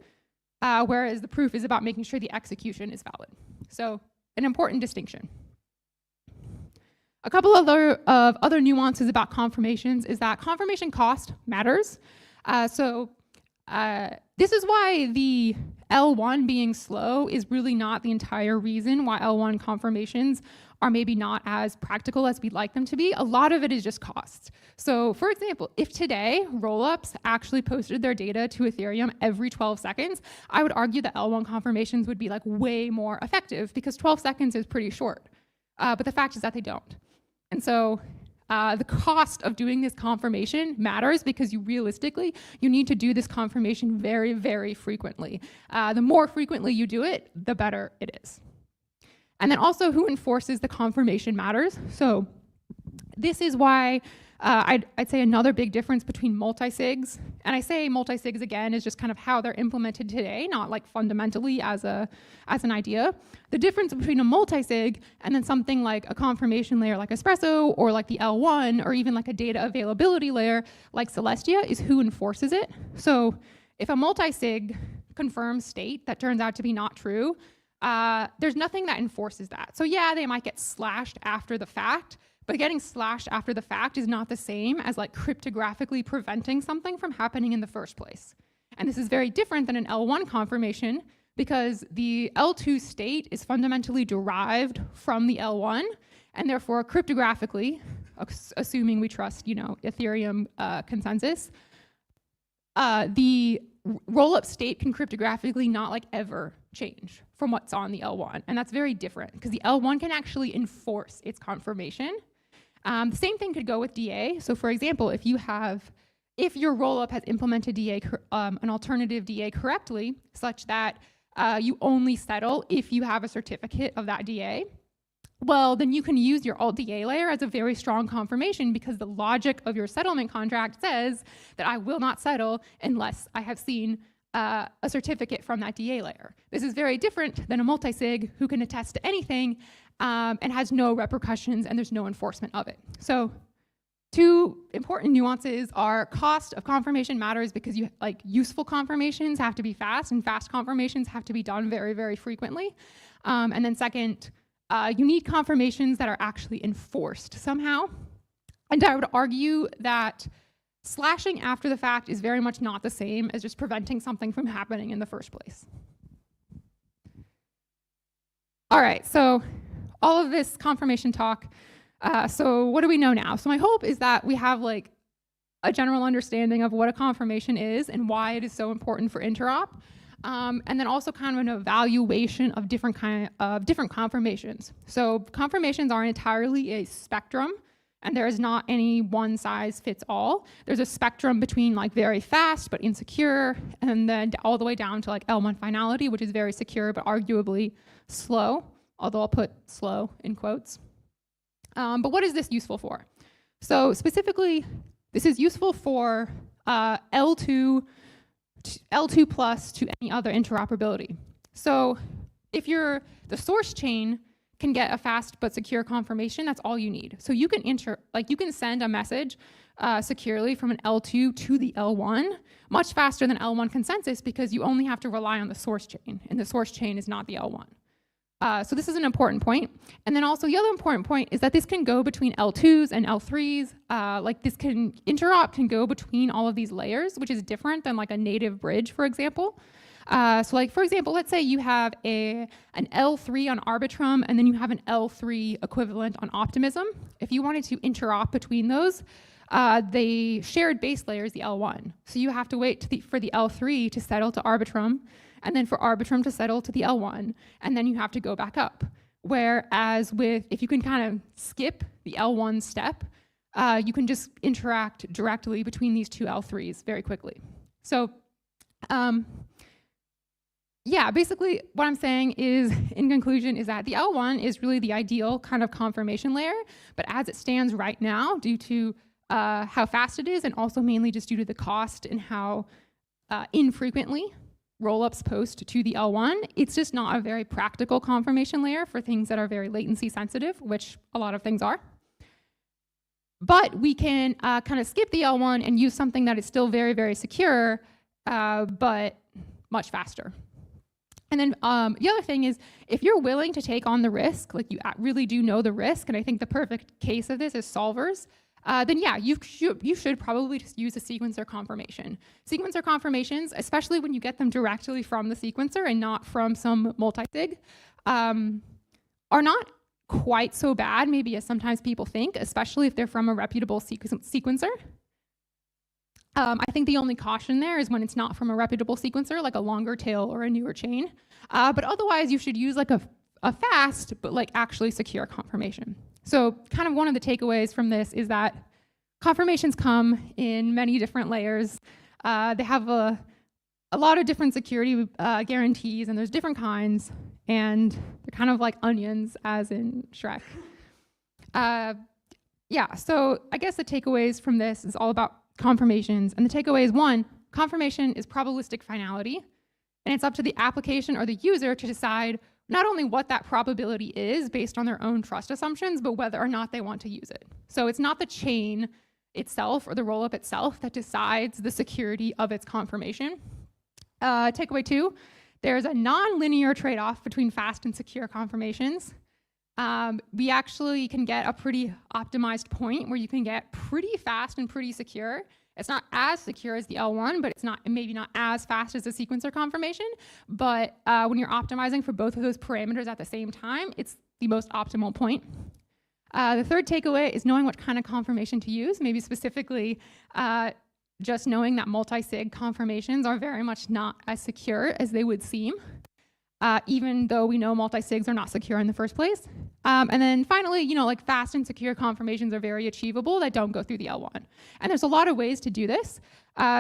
whereas the proof is about making sure the execution is valid. So an important distinction. A couple of other nuances about confirmations is that confirmation cost matters. This is why the L1 being slow is really not the entire reason why L1 confirmations are maybe not as practical as we'd like them to be. A lot of it is just cost. So for example, if today rollups actually posted their data to Ethereum every 12 seconds, I would argue that L1 confirmations would be like way more effective because 12 seconds is pretty short. But the fact is that they don't. And so the cost of doing this confirmation matters because you need to do this confirmation very, very frequently. The more frequently you do it, the better it is. And then also who enforces the confirmation matters. So this is why I'd say another big difference between multisigs, and I say multisigs again is just kind of how they're implemented today, not like fundamentally as an idea. The difference between a multisig and then something like a confirmation layer like Espresso or like the L1 or even like a data availability layer like Celestia is who enforces it. So if a multisig confirms state that turns out to be not true, there's nothing that enforces that. So yeah, they might get slashed after the fact, but getting slashed after the fact is not the same as like cryptographically preventing something from happening in the first place. And this is very different than an L1 confirmation because the L2 state is fundamentally derived from the L1, and therefore cryptographically, assuming we trust, Ethereum consensus, the roll-up state can cryptographically not like ever change from what's on the L1. And that's very different because the L1 can actually enforce its confirmation. The same thing could go with DA. So for example, if you have if your rollup has implemented an alternative DA correctly, such that you only settle if you have a certificate of that DA, well, then you can use your alt DA layer as a very strong confirmation, because the logic of your settlement contract says that I will not settle unless I have seen a certificate from that DA layer. This is very different than a multi-sig who can attest to anything and has no repercussions and there's no enforcement of it. So two important nuances are cost of confirmation matters because useful confirmations have to be fast, and fast confirmations have to be done very, very frequently. And then second, you need confirmations that are actually enforced somehow. And I would argue that slashing after the fact is very much not the same as just preventing something from happening in the first place. All right, so all of this confirmation talk. So what do we know now? So my hope is that we have like a general understanding of what a confirmation is and why it is so important for Interop. And then also kind of an evaluation of different confirmations. So confirmations are entirely a spectrum, and there is not any one size fits all. There's a spectrum between like very fast but insecure, and then all the way down to like L1 finality, which is very secure but arguably slow, although I'll put slow in quotes. But what is this useful for? So specifically, this is useful for L2 plus to any other interoperability. So if the source chain can get a fast but secure confirmation, that's all you need. So you can you can send a message securely from an L2 to the L1 much faster than L1 consensus, because you only have to rely on the source chain, and the source chain is not the L1. So this is an important point. And then also the other important point is that this can go between L2s and L3s. Interop can go between all of these layers, which is different than like a native bridge, for example. For example, let's say you have an L3 on Arbitrum, and then you have an L3 equivalent on Optimism. If you wanted to interop between those, the shared base layer is the L1. So you have to wait for the L3 to settle to Arbitrum, and then for Arbitrum to settle to the L1, and then you have to go back up. Whereas if you can kind of skip the L1 step, you can just interact directly between these two L3s very quickly. So yeah, basically what I'm saying is, in conclusion, is that the L1 is really the ideal kind of confirmation layer, but as it stands right now, due to how fast it is, and also mainly just due to the cost and how infrequently rollups post to the L1, it's just not a very practical confirmation layer for things that are very latency sensitive, which a lot of things are. But we can kind of skip the L1 and use something that is still very, very secure, but much faster. And then the other thing is, if you're willing to take on the risk, like you really do know the risk, and I think the perfect case of this is solvers, then yeah, you should probably just use a sequencer confirmation. Sequencer confirmations, especially when you get them directly from the sequencer and not from some multi-sig, are not quite so bad, maybe as sometimes people think, especially if they're from a reputable sequencer. I think the only caution there is when it's not from a reputable sequencer, like a longer tail or a newer chain. But otherwise, you should use like a fast, but like actually secure confirmation. So kind of one of the takeaways from this is that confirmations come in many different layers. They have a lot of different security guarantees, and there's different kinds, and they're kind of like onions, as in Shrek. Yeah, so I guess the takeaways from this is all about confirmations. And the takeaway is, one, confirmation is probabilistic finality, and it's up to the application or the user to decide not only what that probability is based on their own trust assumptions, but whether or not they want to use it. So it's not the chain itself or the rollup itself that decides the security of its confirmation. Takeaway two, there's a non-linear trade-off between fast and secure confirmations. We actually can get a pretty optimized point where you can get pretty fast and pretty secure. It's not as secure as the L1, but it's maybe not as fast as a sequencer confirmation. But when you're optimizing for both of those parameters at the same time, it's the most optimal point. The third takeaway is knowing what kind of confirmation to use, maybe specifically just knowing that multi-sig confirmations are very much not as secure as they would seem. even though we know multi-sigs are not secure in the first place. And then finally, like fast and secure confirmations are very achievable that don't go through the L1. And there's a lot of ways to do this.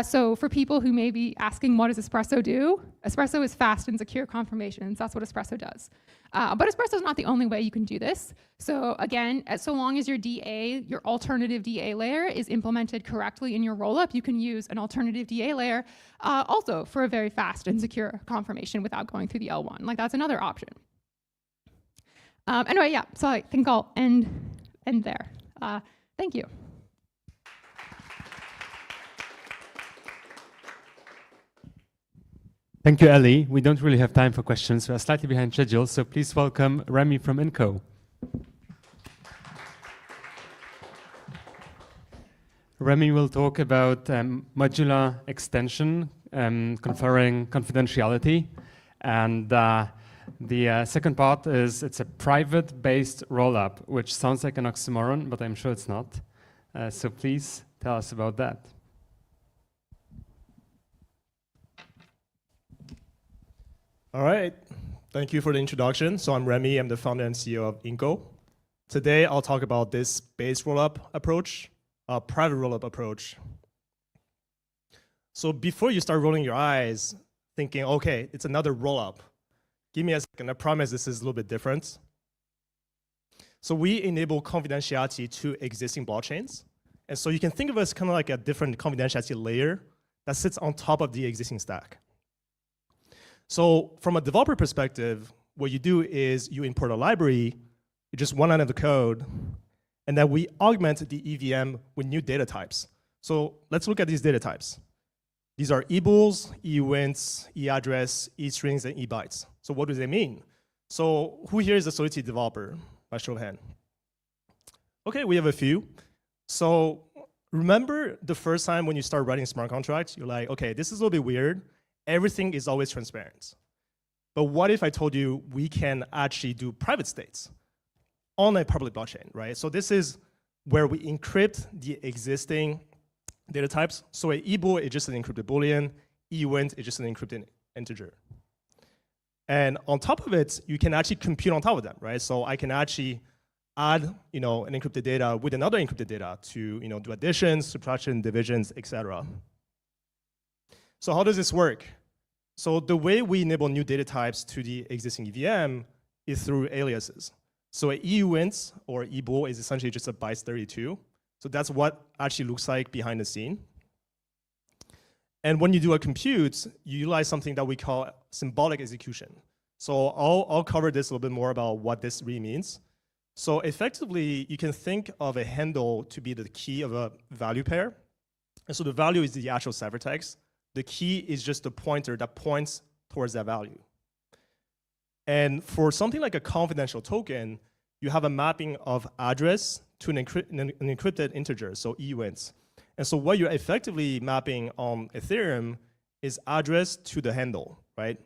So for people who may be asking, what does Espresso do? Espresso is fast and secure confirmations. That's what Espresso does. But Espresso is not the only way you can do this. So again, so long as your DA, your alternative DA layer is implemented correctly in your rollup, you can use an alternative DA layer also for a very fast and secure confirmation without going through the L1. Like that's another option. Anyway, yeah, so I think I'll end there. Thank you. Thank you, Ellie. We don't really have time for questions. We are slightly behind schedule, so please welcome Remy from INCO. Remy will talk about modular extension, conferring confidentiality. And the second part is it's a private-based rollup, which sounds like an oxymoron, but I'm sure it's not. So please tell us about that. All right, thank you for the introduction. So I'm Remy, I'm the founder and CEO of INCO. Today I'll talk about this base rollup approach, private rollup approach. So before you start rolling your eyes, thinking, okay, it's another rollup, give me a second, I promise this is a little bit different. So we enable confidentiality to existing blockchains. And so you can think of it as kind of like a different confidentiality layer that sits on top of the existing stack. So from a developer perspective, what you do is you import a library, you just one line of the code, and then we augment the EVM with new data types. So let's look at these data types. These are ebools, EUINTs, EAddress, EStrings, and EBytes. So what do they mean? So who here is a Solidity developer? By show of hand. Okay, we have a few. So remember the first time when you start writing smart contracts, you're like, okay, this is a little bit weird. Everything is always transparent. But what if I told you we can actually do private states on a public blockchain, right? So this is where we encrypt the existing data types. So an ebool is just an encrypted Boolean, EUINT is just an encrypted integer. And on top of it, you can actually compute on top of them, right? So I can actually add, an encrypted data with another encrypted data to, do additions, subtraction, divisions, etc. So how does this work? So the way we enable new data types to the existing EVM is through aliases. So an EUINT or ebool is essentially just a bytes 32. So that's what actually looks like behind the scene. And when you do a compute, you utilize something that we call symbolic execution. So I'll cover this a little bit more about what this really means. So effectively, you can think of a handle to be the key of a value pair. And so the value is the actual ciphertext. The key is just the pointer that points towards that value. And for something like a confidential token, you have a mapping of address to an encrypted integer, so EUINTs. And so what you're effectively mapping on Ethereum is address to the handle, right?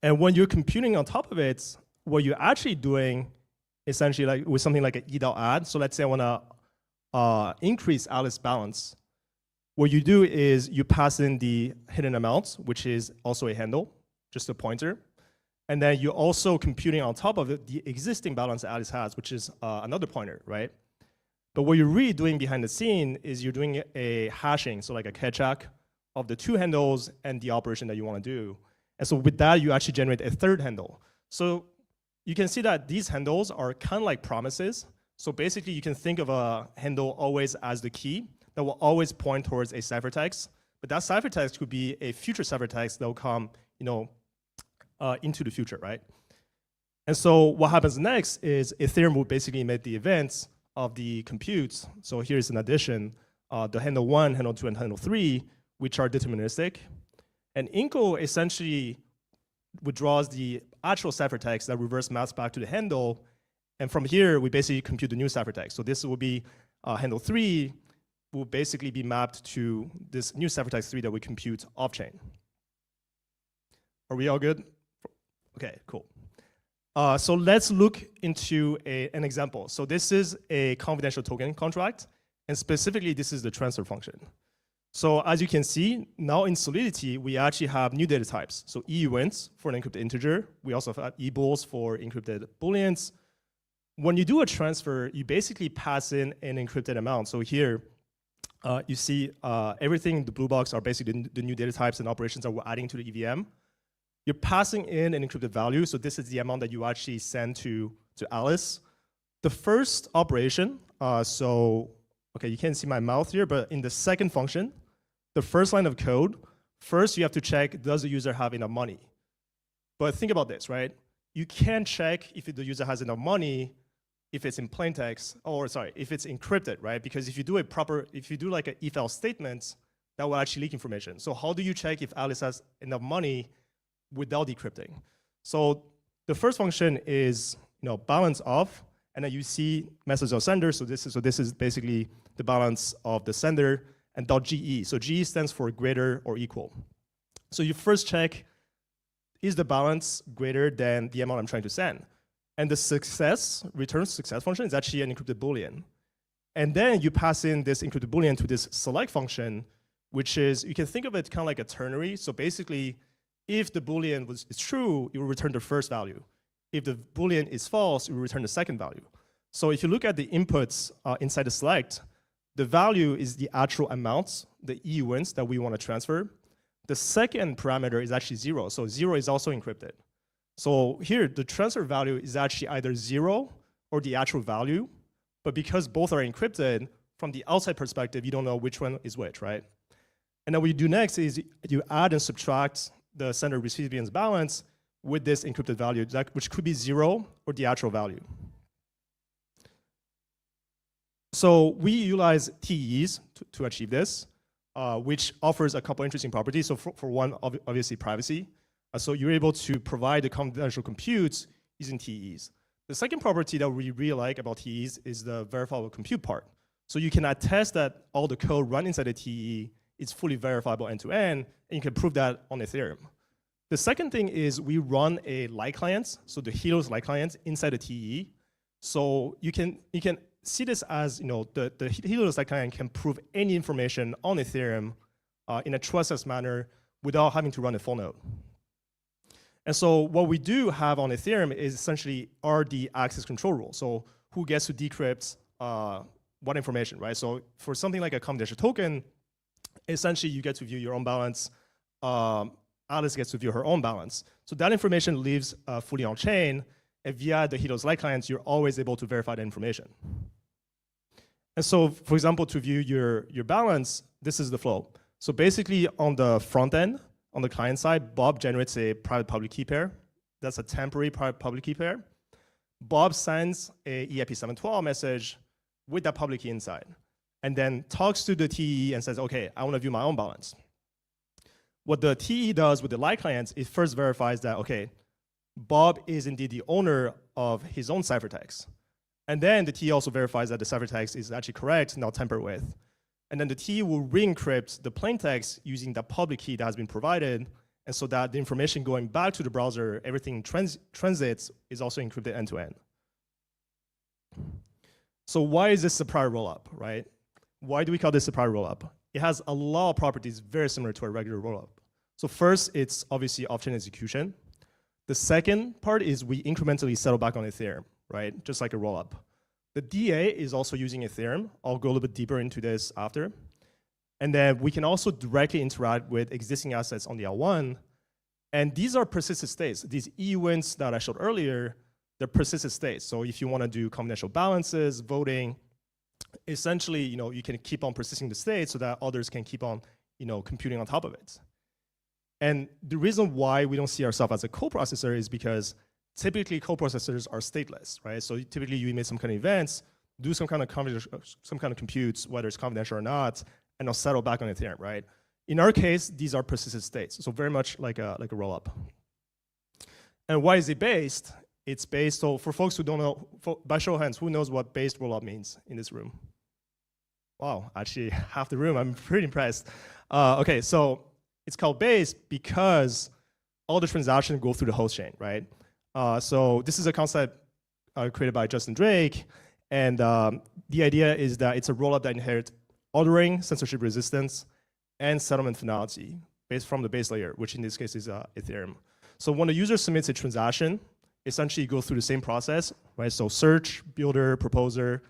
And when you're computing on top of it, what you're actually doing essentially like with something like an e.add. So let's say I want to increase Alice balance. What you do is you pass in the hidden amount, which is also a handle, just a pointer. And then you're also computing on top of it the existing balance that Alice has, which is another pointer, right? But what you're really doing behind the scene is you're doing a hashing, so like a catch-check of the two handles and the operation that you want to do. And so with that, you actually generate a third handle. So you can see that these handles are kind of like promises. So basically, you can think of a handle always as the key that will always point towards a ciphertext. But that ciphertext could be a future ciphertext that will come, into the future, right? And so what happens next is Ethereum will basically make the events of the computes. So here's an addition, the handle 1, handle 2, and handle 3, which are deterministic. And INCO essentially withdraws the actual ciphertext that reverse maps back to the handle. And from here, we basically compute the new ciphertext. So this will be handle 3 will basically be mapped to this new ciphertext 3 that we compute off-chain. Are we all good? Okay, cool. So let's look into an example. So this is a confidential token contract, and specifically, this is the transfer function. So as you can see, now in Solidity, we actually have new data types. So EUINTs for an encrypted integer. We also have EBOLs for encrypted booleans. When you do a transfer, you basically pass in an encrypted amount. So here, you see everything in the blue box are basically the new data types and operations that we're adding to the EVM. You're passing in an encrypted value. So this is the amount that you actually send to Alice. The first operation, okay, you can't see my mouth here, but in the second function, the first line of code, first you have to check, does the user have enough money? But think about this, right? You can't check if the user has enough money if it's in plain text, or sorry, if it's encrypted, right? Because if you do like an if-else statement, that will actually leak information. So how do you check if Alice has enough money without decrypting? So the first function is balance of, and then you see message of sender. So this is basically the balance of the sender, and .ge. So GE stands for greater or equal. So you first check, is the balance greater than the amount I'm trying to send? And the return success function is actually an encrypted Boolean. And then you pass in this encrypted Boolean to this select function, which is, you can think of it kind of like a ternary. So basically, if the Boolean is true, it will return the first value. If the Boolean is false, it will return the second value. So if you look at the inputs inside the select, the value is the actual amounts, the EUINTs that we want to transfer. The second parameter is actually 0. So 0 is also encrypted. So here, the transfer value is actually either 0 or the actual value. But because both are encrypted, from the outside perspective, you don't know which one is which, right? And then what you do next is you add and subtract the sender recipient's balance with this encrypted value, which could be 0 or the actual value. So we utilize TEs to achieve this, which offers a couple interesting properties. So for one, obviously privacy. So you're able to provide the confidential computes using TEs. The second property that we really like about TEs is the verifiable compute part. So you can attest that all the code run inside the TE is fully verifiable end-to-end, and you can prove that on Ethereum. The second thing is we run a light client, so the Helios light client inside the TE. So you can see this as the Helios light client can prove any information on Ethereum in a trustless manner without having to run a full node. And so what we do have on Ethereum is essentially RD access control rule. So who gets to decrypt what information, right? So for something like a confidential token, essentially you get to view your own balance. Alice gets to view her own balance. So that information lives fully on chain, and via the Helios light clients, you're always able to verify that information. And so, for example, to view your balance, this is the flow. So basically on the front end, on the client side, Bob generates a private public key pair. That's a temporary private public key pair. Bob sends a EIP712 message with that public key inside, and then talks to the TE and says, okay, I want to view my own balance. What the TE does with the light clients, it first verifies that, okay, Bob is indeed the owner of his own ciphertext. And then the TE also verifies that the ciphertext is actually correct, not tampered with. And then the TE will re-encrypt the plaintext using the public key that has been provided, and so that the information going back to the browser, everything transits, is also encrypted end-to-end. So why is this a prior rollup, right? Why do we call this a prior rollup? It has a lot of properties very similar to a regular rollup. So first, it's obviously off-chain execution. The second part is we incrementally settle back on Ethereum, right? Just like a rollup. The DA is also using Ethereum. I'll go a little bit deeper into this after. And then we can also directly interact with existing assets on the L1. And these are persistent states. These EUINTs that I showed earlier, they're persistent states. So if you want to do confidential balances, voting, essentially, you can keep on persisting the state so that others can keep on, computing on top of it. And the reason why we don't see ourselves as a coprocessor is because typically coprocessors are stateless, right? So typically you emit some kind of events, do some kind of computes, whether it's confidential or not, and they'll settle back on Ethereum, right? In our case, these are persistent states, so very much like a rollup. And why is it based? It's based, so for folks who don't know, by show of hands, who knows what based rollup means in this room? Wow, actually half the room, I'm pretty impressed. Okay, so it's called based because all the transactions go through the host chain, right? So this is a concept created by Justin Drake, and the idea is that it's a rollup that inherits ordering, censorship resistance, and settlement finality based from the base layer, which in this case is Ethereum. So when the user submits a transaction, essentially it goes through the same process, right? So search, builder, proposer,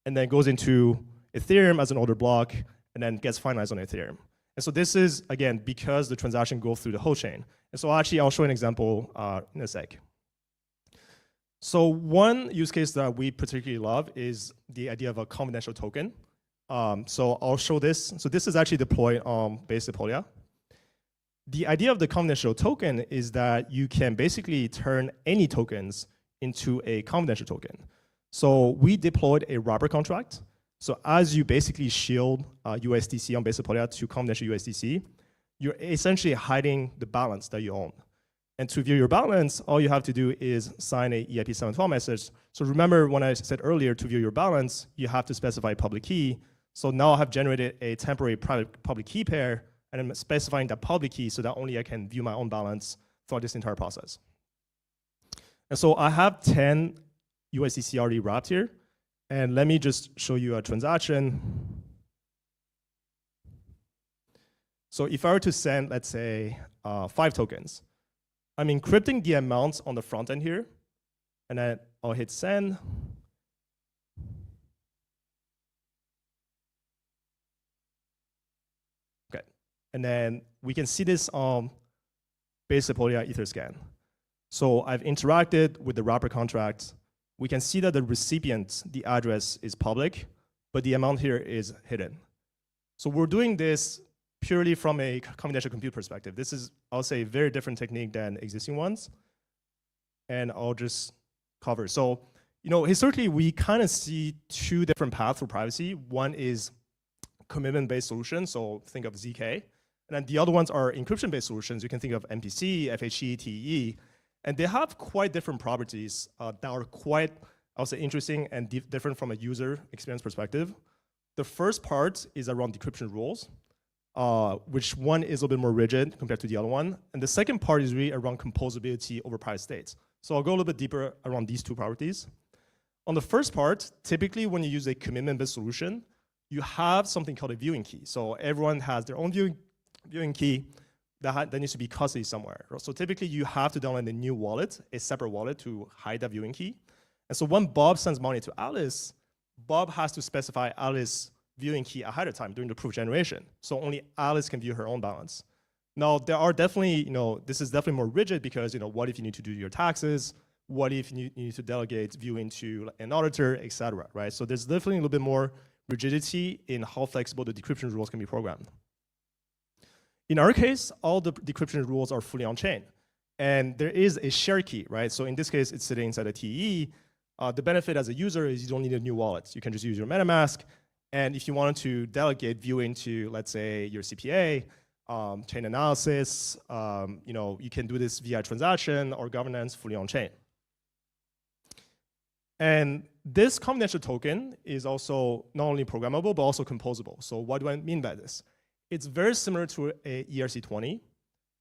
and then goes into Ethereum as an order block, and then gets finalized on Ethereum. And so this is, again, because the transaction goes through the whole chain. And so actually, I'll show an example in a sec. So one use case that we particularly love is the idea of a confidential token. So I'll show this. So this is actually deployed on base Sepolia. The idea of the confidential token is that you can basically turn any tokens into a confidential token. So we deployed a wrapper contract. So as you basically shield USDC on base Sepolia to confidential USDC, you're essentially hiding the balance that you own. And to view your balance, all you have to do is sign a EIP 712 message. So remember when I said earlier, to view your balance, you have to specify a public key. So now I have generated a temporary private public key pair, and I'm specifying that public key so that only I can view my own balance throughout this entire process. And so I have 10 USDC already wrapped here. And let me just show you a transaction. So if I were to send, let's say, 5 tokens, I'm encrypting the amounts on the front end here, and then I'll hit send. Okay, and then we can see this on base Sepolia Etherscan. So I've interacted with the wrapper contract. We can see that the recipient, the address is public, but the amount here is hidden. So we're doing this purely from a confidential compute perspective. This is, I'll say, a very different technique than existing ones. And I'll just cover. So, historically, we kind of see 2 different paths for privacy. One is commitment-based solutions, so think of ZK. And then the other ones are encryption-based solutions. You can think of MPC, FHE, TEE. And they have quite different properties that are quite, I'll say, interesting and different from a user experience perspective. The first part is around decryption rules, which one is a little bit more rigid compared to the other one. And the second part is really around composability over private states. So I'll go a little bit deeper around these 2 properties. On the first part, typically when you use a commitment-based solution, you have something called a viewing key. So everyone has their own viewing key that needs to be custody somewhere. So typically you have to download a new wallet, a separate wallet to hide that viewing key. And so when Bob sends money to Alice, Bob has to specify Alice's viewing key ahead of time during the proof generation. So only Alice can view her own balance. Now there are definitely, this is definitely more rigid because, what if you need to do your taxes? What if you need to delegate viewing to an auditor, et cetera, right? So there's definitely a little bit more rigidity in how flexible the decryption rules can be programmed. In our case, all the decryption rules are fully on-chain. And there is a share key, right? So in this case, it's sitting inside a TE. The benefit as a user is you don't need a new wallet. You can just use your MetaMask. And if you wanted to delegate viewing to, let's say, your CPA, chain analysis, you can do this via transaction or governance fully on-chain. And this confidential token is also not only programmable, but also composable. So what do I mean by this? It's very similar to a ERC20.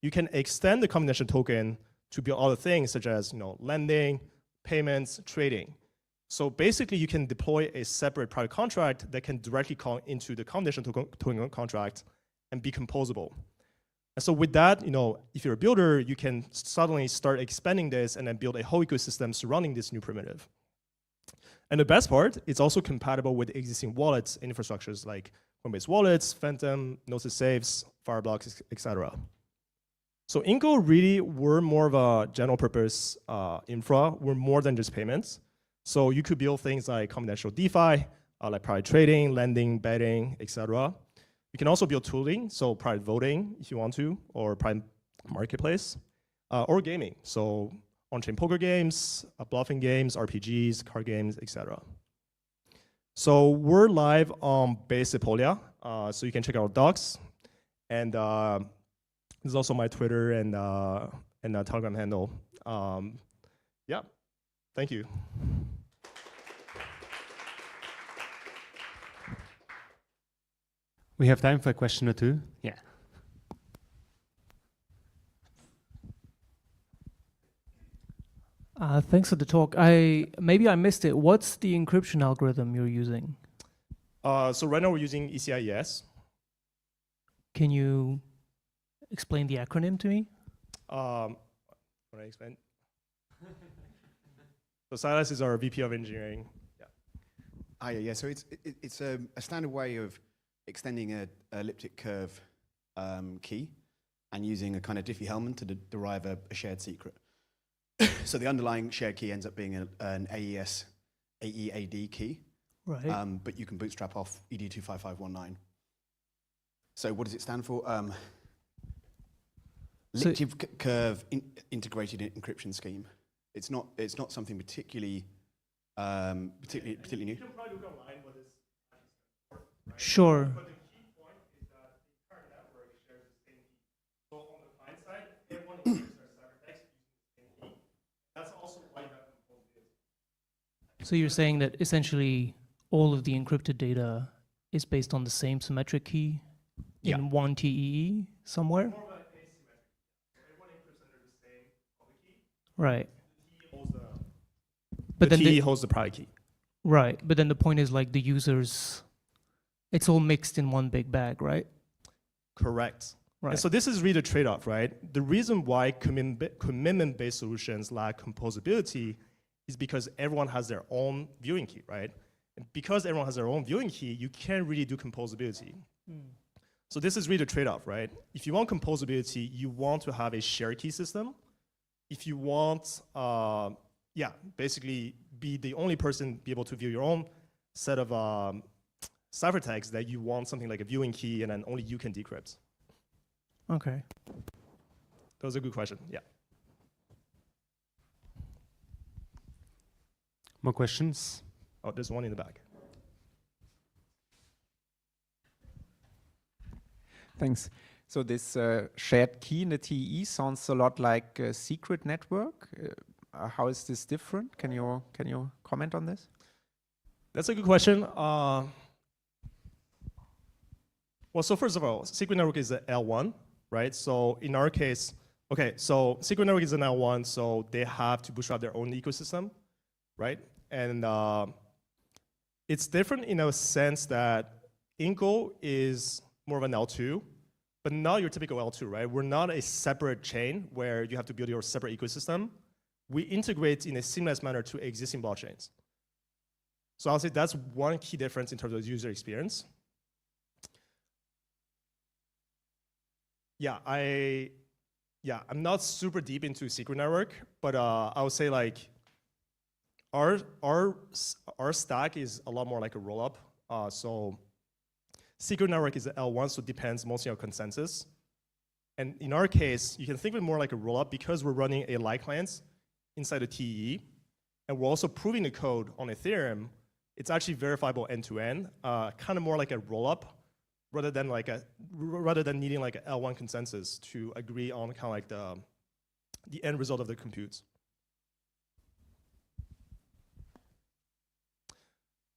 You can extend the confidential token to build other things such as lending, payments, trading. So basically, you can deploy a separate private contract that can directly call into the confidential token contract and be composable. And so with that, if you're a builder, you can suddenly start expanding this and then build a whole ecosystem surrounding this new primitive. And the best part, it's also compatible with existing wallets and infrastructures like Coinbase wallets, Phantom, Gnosis Safes, Fireblocks, etc. So Inco really were more of a general purpose infra. We're more than just payments. So you could build things like confidential DeFi, like private trading, lending, betting, etc. You can also build tooling, so private voting if you want to, or private marketplace, or gaming. So on-chain poker games, bluffing games, RPGs, card games, etc. So we're live on base Sepolia, so you can check out docs. And this is also my Twitter and Telegram handle. Yeah, thank you. We have time for a question or 2. Yeah. Thanks for the talk. Maybe I missed it. What's the encryption algorithm you're using? So right now we're using ECIES. Can you explain the acronym to me? What I explain? So Silas is our VP of engineering. Yeah. Yeah. So it's a standard way of extending a elliptic curve key and using a kind of Diffie-Hellman to derive a shared secret. So the underlying shared key ends up being an AED key. Right. But you can bootstrap off ED25519. So what does it stand for? Elliptic curve integrated encryption scheme. It's not something particularly new. Sure. But the key point is that the entire network shares the same key. So on the client side, everyone encrypts their ciphertext using the same key. That's also why you have composability. So you're saying that essentially all of the encrypted data is based on the same symmetric key in one TEE somewhere? More of an asymmetric. So everyone encrypts under the same public key. Right. The TEE holds the private key. Right. But then the point is like the users, it's all mixed in one big bag, right? Correct. Right. And so this is really the trade-off, right? The reason why commitment-based solutions lack composability is because everyone has their own viewing key, right? And because everyone has their own viewing key, you can't really do composability. So this is really the trade-off, right? If you want composability, you want to have a shared key system. If you want, basically be the only person be able to view your own set of ciphertext, that you want something like a viewing key and then only you can decrypt. Okay. That was a good question, yeah. More questions? Oh, there's one in the back. Thanks. So this shared key in the TE sounds a lot like a secret network. How is this different? Can you comment on this? That's a good question. Well, so first of all, secret network is a L1, right? So in our case, okay, so secret network is an L1, so they have to bootstrap their own ecosystem, right? And it's different in a sense that Inco is more of an L2, but not your typical L2, right? We're not a separate chain where you have to build your separate ecosystem. We integrate in a seamless manner to existing blockchains. So I'll say that's one key difference in terms of user experience. I'm not super deep into secret network, but I would say like our stack is a lot more like a rollup. So secret network is L1, so it depends mostly on consensus. And in our case, you can think of it more like a rollup because we're running a light client inside the TEE, and we're also proving the code on Ethereum. It's actually verifiable end to end, kind of more like a rollup, rather than needing like an L1 consensus to agree on kind of like the end result of the compute.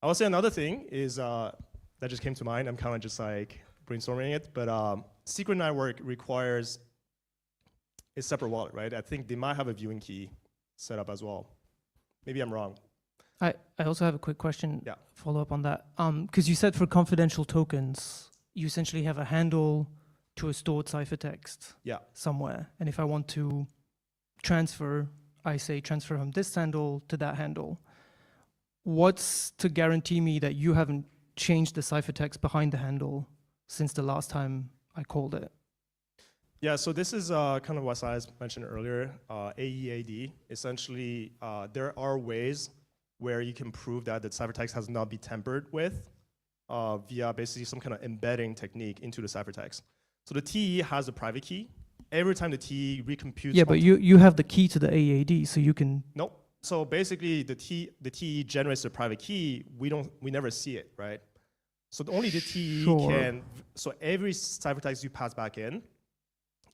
I would say another thing is that just came to mind. I'm kind of just like brainstorming it, but secret network requires a separate wallet, right? I think they might have a viewing key set up as well. Maybe I'm wrong. I also have a quick question. Yeah. Follow up on that. Because you said for confidential tokens, you essentially have a handle to a stored ciphertext somewhere. And if I want to transfer, I say transfer from this handle to that handle. What's to guarantee me that you haven't changed the ciphertext behind the handle since the last time I called it? Yeah, so this is kind of what Silas mentioned earlier, AEAD. Essentially, there are ways where you can prove that the ciphertext has not been tampered with via basically some kind of embedding technique into the ciphertext. So the TE has a private key. Every time the TE recomputes... Yeah, but you have the key to the AEAD, so you can... Nope. So basically, the TE generates a private key. We never see it, right? So only the TE can... So every ciphertext you pass back in,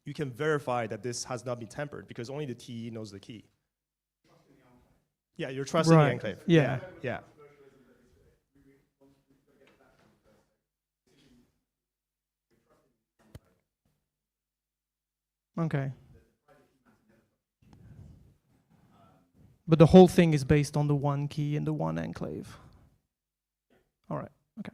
you can verify that this has not been tampered because only the TE knows the key. Yeah, you're trusting the enclave. Yeah. Yeah. Okay. But the whole thing is based on the one key and the one enclave. All right. Okay.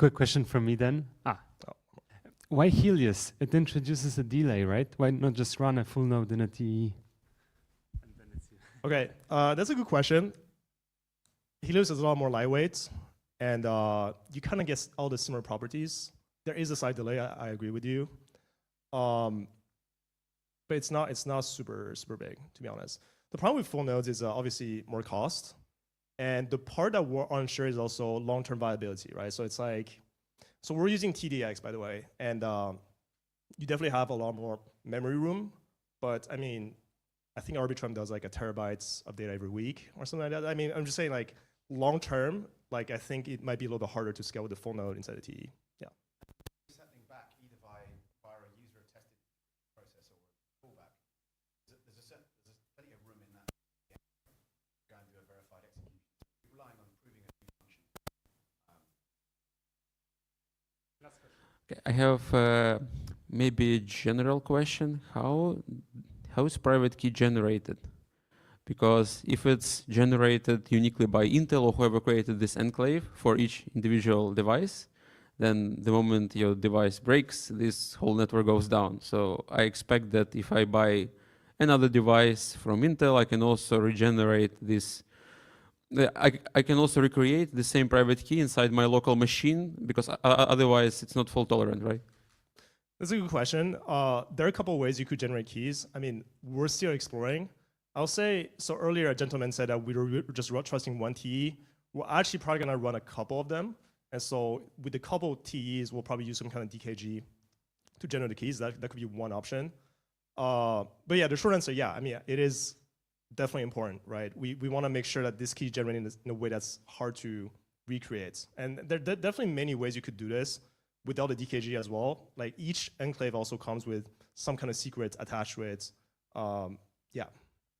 quick question from me then. Why Helios? It introduces a delay, right? Why not just run a full node in a TE? Okay, that's a good question. Helios is a lot more lightweight, and you kind of get all the similar properties. There is a slight delay. I agree with you, but it's not super big, to be honest. The problem with full nodes is obviously more cost, and the part that we're unsure is also long-term viability, right? So it's like, so we're using TDX, by the way, and you definitely have a lot more memory room, but I mean, I think Arbitrum does like 1 terabytes of data every week or something like that. I mean, I'm just saying like long term, like I think it might be a little bit harder to scale with the full node inside the TE. Yeah. Something back either via a user attested process or a callback. There's plenty of room in that. Go and do a verified execution. Relying on proving a new function. Okay, I have maybe a general question. How is private key generated? Because if it's generated uniquely by Intel or whoever created this enclave for each individual device, then the moment your device breaks, this whole network goes down. So I expect that if I buy another device from Intel, I can also regenerate this. I can also recreate the same private key inside my local machine, because otherwise it's not fault tolerant, right? That's a good question. There are a couple of ways you could generate keys. I mean, we're still exploring. I'll say, so earlier a gentleman said that we were just trusting one TE. We're actually probably gonna run a couple of them. And so with the couple of TEs, we'll probably use some kind of DKG to generate the keys. That could be one option. But yeah, the short answer, yeah, I mean, it is definitely important, right? We wanna make sure that this key is generated in a way that's hard to recreate. And there are definitely many ways you could do this without the DKG as well. Like each enclave also comes with some kind of secrets attached to it. Yeah.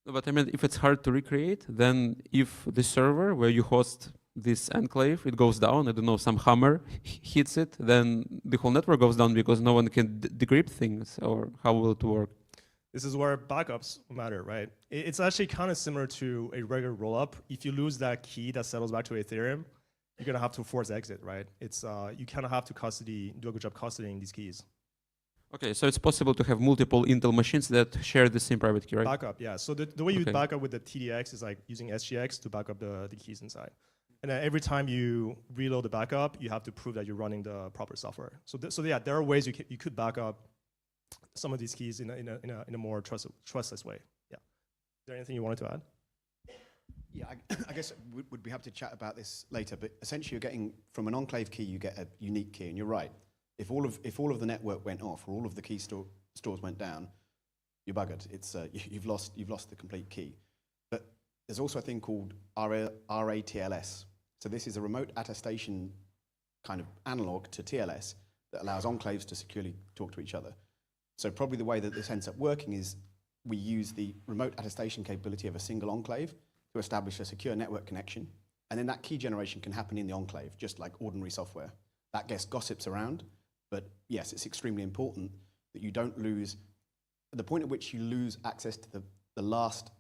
But I mean, if it's hard to recreate, then if the server where you host this enclave, it goes down, I don't know, some hammer hits it, then the whole network goes down because no one can decrypt things, or how will it work? This is where backups matter, right? It's actually kind of similar to a regular rollup. If you lose that key that settles back to Ethereum, you're gonna have to force exit, right? It's you kind of have to do a good job custodying these keys. Okay, so it's possible to have multiple Intel machines that share the same private key, right? Backup, yeah. So the way you back up with the TDX is like using SGX to back up the keys inside. And then every time you reload the backup, you have to prove that you're running the proper software. So yeah, there are ways you could back up some of these keys in a more trustless way. Yeah. Is there anything you wanted to add? Yeah, I guess we'd be happy to chat about this later, but essentially you're getting, from an enclave key, you get a unique key, and you're right. If all of the network went off, or all of the key stores went down, you're buggered. It's you've lost the complete key. But there's also a thing called RATLS. So this is a remote attestation kind of analog to TLS that allows enclaves to securely talk to each other. So probably the way that this ends up working is we use the remote attestation capability of a single enclave to establish a secure network connection, and then that key generation can happen in the enclave, just like ordinary software. That gets gossips around, but yes, it's extremely important that you don't lose, at the point at which you lose access to the last,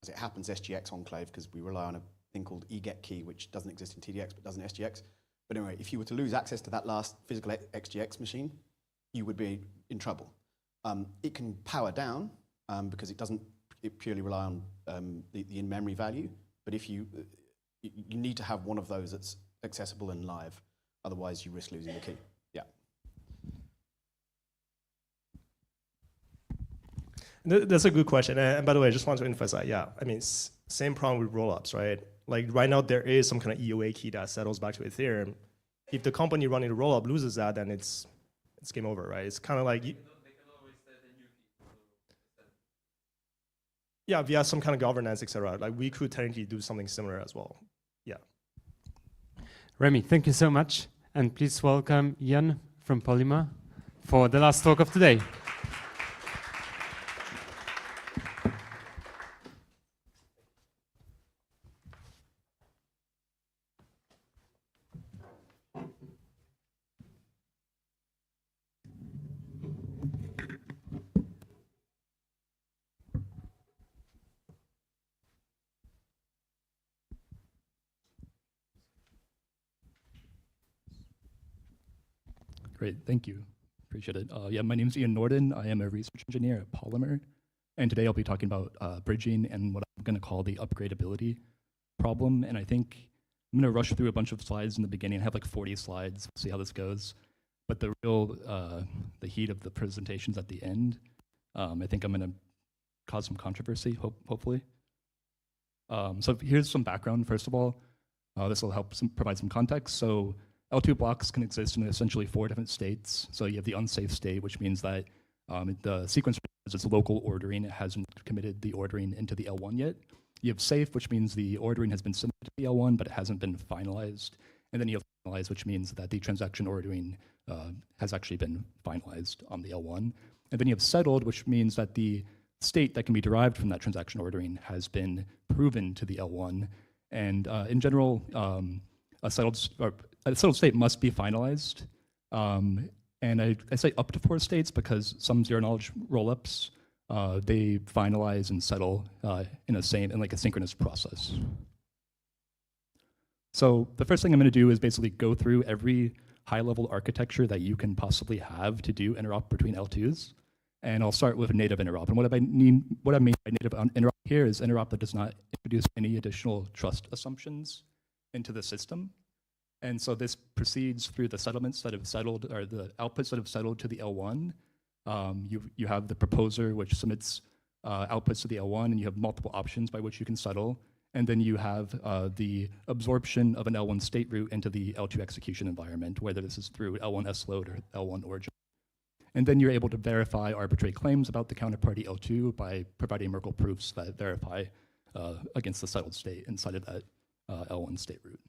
as it happens, SGX enclave, because we rely on a thing called eGet key, which doesn't exist in TDX, but does in SGX. But anyway, if you were to lose access to that last physical XGX machine, you would be in trouble. It can power down, because it purely rely on the in-memory value, but if you need to have one of those that's accessible and live, otherwise you risk losing the key. Yeah. That's a good question. And by the way, I just want to emphasize, yeah, I mean, same problem with rollups, right? Like right now, there is some kind of EOA key that settles back to Ethereum. If the company running the rollup loses that, then it's game over, right? It's kind of like yeah, via some kind of governance, etc. Like we could technically do something similar as well. Yeah. Remy, thank you so much. And please welcome Jan from Polymer for the last talk of today. Great, thank you. Appreciate it. Yeah, my name is Ian Norden. I am a research engineer at Polymer. And today I'll be talking about bridging and what I'm going to call the upgradability problem. And I think I'm going to rush through a bunch of slides in the beginning. I have like 40 slides. We'll see how this goes. But the real, the heat of the presentations at the end, I think I'm going to cause some controversy, hopefully. So here's some background, first of all. This will help provide some context. So L2 blocks can exist in essentially 4 different states. So you have the unsafe state, which means that the sequencer has its local ordering. It hasn't committed the ordering into the L1 yet. You have safe, which means the ordering has been submitted to the L1, but it hasn't been finalized. And then you have finalized, which means that the transaction ordering has actually been finalized on the L1. And then you have settled, which means that the state that can be derived from that transaction ordering has been proven to the L1. And in general, a settled state must be finalized. And I say up to 4 states because some zero-knowledge rollups, they finalize and settle in like a synchronous process. So the first thing I'm going to do is basically go through every high-level architecture that you can possibly have to do interop between L2s. And I'll start with native interop. And what I mean by native interop here is interop that does not introduce any additional trust assumptions into the system. And so this proceeds through the settlements that have settled, or the outputs that have settled to the L1. You have the proposer, which submits outputs to the L1, and you have multiple options by which you can settle. And then you have the absorption of an L1 state root into the L2 execution environment, whether this is through L1 sload or L1 origin. And then you're able to verify arbitrary claims about the counterparty L2 by providing Merkle proofs that verify against the settled state inside of that L1 state root.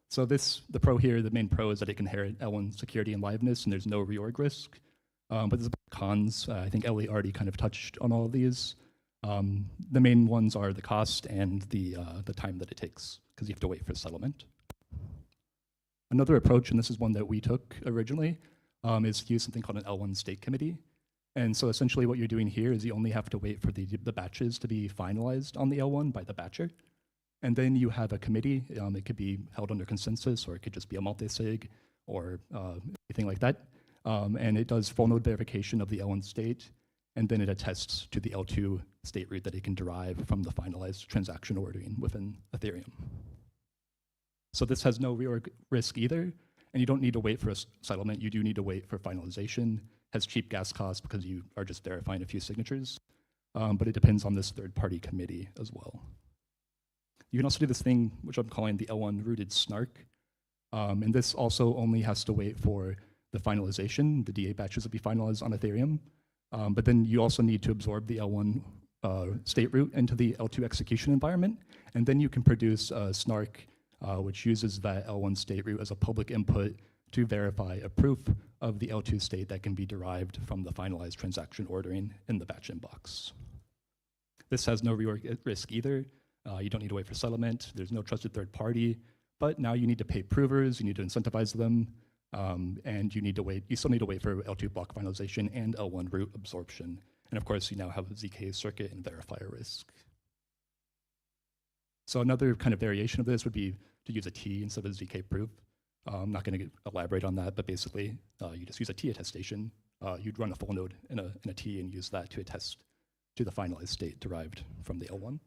So the pro here, the main pro is that it can inherit L1 security and liveness, and there's no reorg risk. But there's cons. I think Ellie already kind of touched on all of these. The main ones are the cost and the time that it takes, because you have to wait for settlement. Another approach, and this is one that we took originally, is to use something called an L1 state committee. And so essentially what you're doing here is you only have to wait for the batches to be finalized on the L1 by the batcher. And then you have a committee. It could be held under consensus, or it could just be a multi-sig, or anything like that. And it does full node verification of the L1 state, and then it attests to the L2 state root that it can derive from the finalized transaction ordering within Ethereum. So this has no reorg risk either, and you don't need to wait for a settlement. You do need to wait for finalization. Has cheap gas costs because you are just verifying a few signatures, but it depends on this third-party committee as well. You can also do this thing, which I'm calling the L1 rooted snark. And this also only has to wait for the finalization. The DA batches will be finalized on Ethereum. But then you also need to absorb the L1 state root into the L2 execution environment. And then you can produce a snark, which uses that L1 state root as a public input to verify a proof of the L2 state that can be derived from the finalized transaction ordering in the batch inbox. This has no reorg risk either. You don't need to wait for settlement. There's no trusted third party, but now you need to pay provers, you need to incentivize them, and you still need to wait for L2 block finalization and L1 root absorption. And of course, you now have a ZK circuit and verifier risk. So another kind of variation of this would be to use a T instead of a ZK proof. I'm not going to elaborate on that, but basically, you just use a T attestation. You'd run a full node in a T and use that to attest to the finalized state derived from the L1.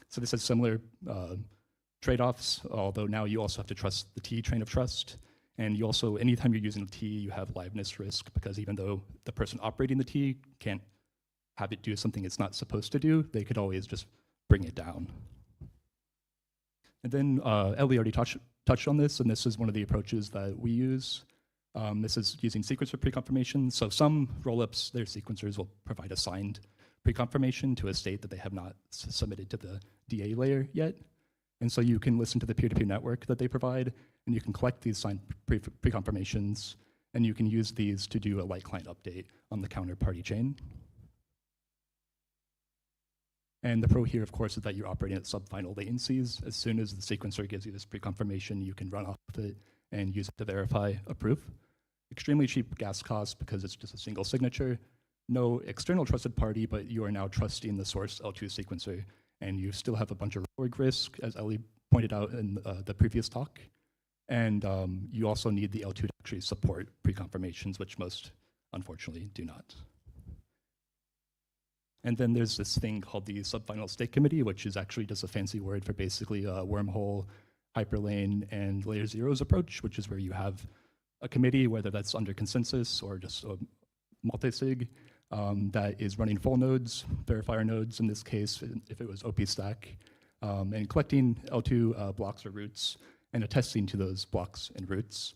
So this has similar trade-offs, although now you also have to trust the T train of trust. And you also, anytime you're using a T, you have liveness risk, because even though the person operating the T can't have it do something it's not supposed to do, they could always just bring it down. And then Ellie already touched on this, and this is one of the approaches that we use. This is using sequencer pre-confirmation. So some rollups, their sequencers will provide a signed pre-confirmation to a state that they have not submitted to the DA layer yet. And so you can listen to the peer-to-peer network that they provide, and you can collect these signed pre-confirmations, and you can use these to do a light client update on the counterparty chain. And the pro here, of course, is that you're operating at sub-final latencies. As soon as the sequencer gives you this pre-confirmation, you can run off of it and use it to verify a proof. Extremely cheap gas cost because it's just a single signature. No external trusted party, but you are now trusting the source L2 sequencer, and you still have a bunch of reorg risk, as Ellie pointed out in the previous talk. And you also need the L2 to actually support pre-confirmations, which most, unfortunately, do not. And then there's this thing called the subfinal state committee, which is actually just a fancy word for basically a wormhole, hyperlane, and layer zeros approach, which is where you have a committee, whether that's under consensus or just a multi-sig, that is running full nodes, verifier nodes in this case, if it was OP stack, and collecting L2 blocks or roots and attesting to those blocks and roots,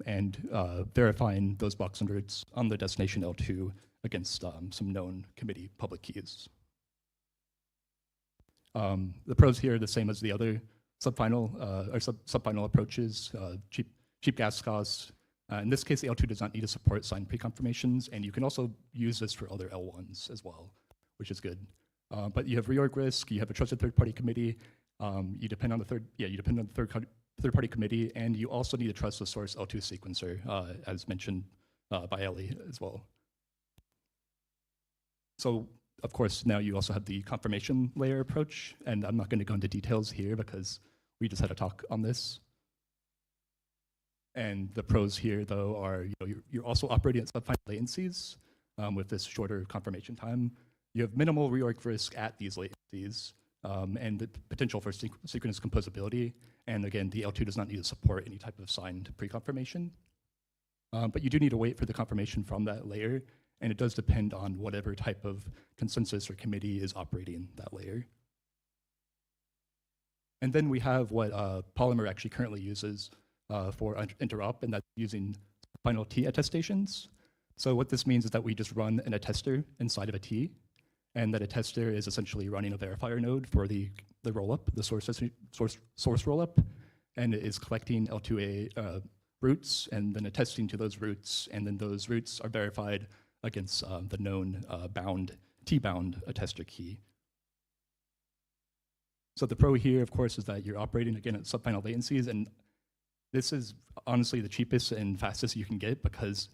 and verifying those blocks and roots on the destination L2 against some known committee public keys. The pros here are the same as the other subfinal approaches, cheap gas costs. In this case, the L2 does not need to support signed pre-confirmations, and you can also use this for other L1s as well, which is good. But you have reorg risk, you have a trusted third-party committee, you depend on the third-party committee, and you also need to trust the source L2 sequencer, as mentioned by Ellie as well. So, of course, now you also have the confirmation layer approach, and I'm not going to go into details here because we just had a talk on this. And the pros here, though, are you're also operating at subfinite latencies with this shorter confirmation time. You have minimal reorg risk at these latencies and the potential for synchronous composability. And again, the L2 does not need to support any type of signed pre-confirmation. But you do need to wait for the confirmation from that layer, and it does depend on whatever type of consensus or committee is operating that layer. And then we have what Polymer actually currently uses for Interop, and that's using final T attestations. So what this means is that we just run an attester inside of a T, and that attester is essentially running a verifier node for the rollup, the source rollup, and it is collecting L2A roots and then attesting to those roots, and then those roots are verified against the known T-bound attester key. So the pro here, of course, is that you're operating, again, at subfinal latencies, and this is honestly the cheapest and fastest you can get because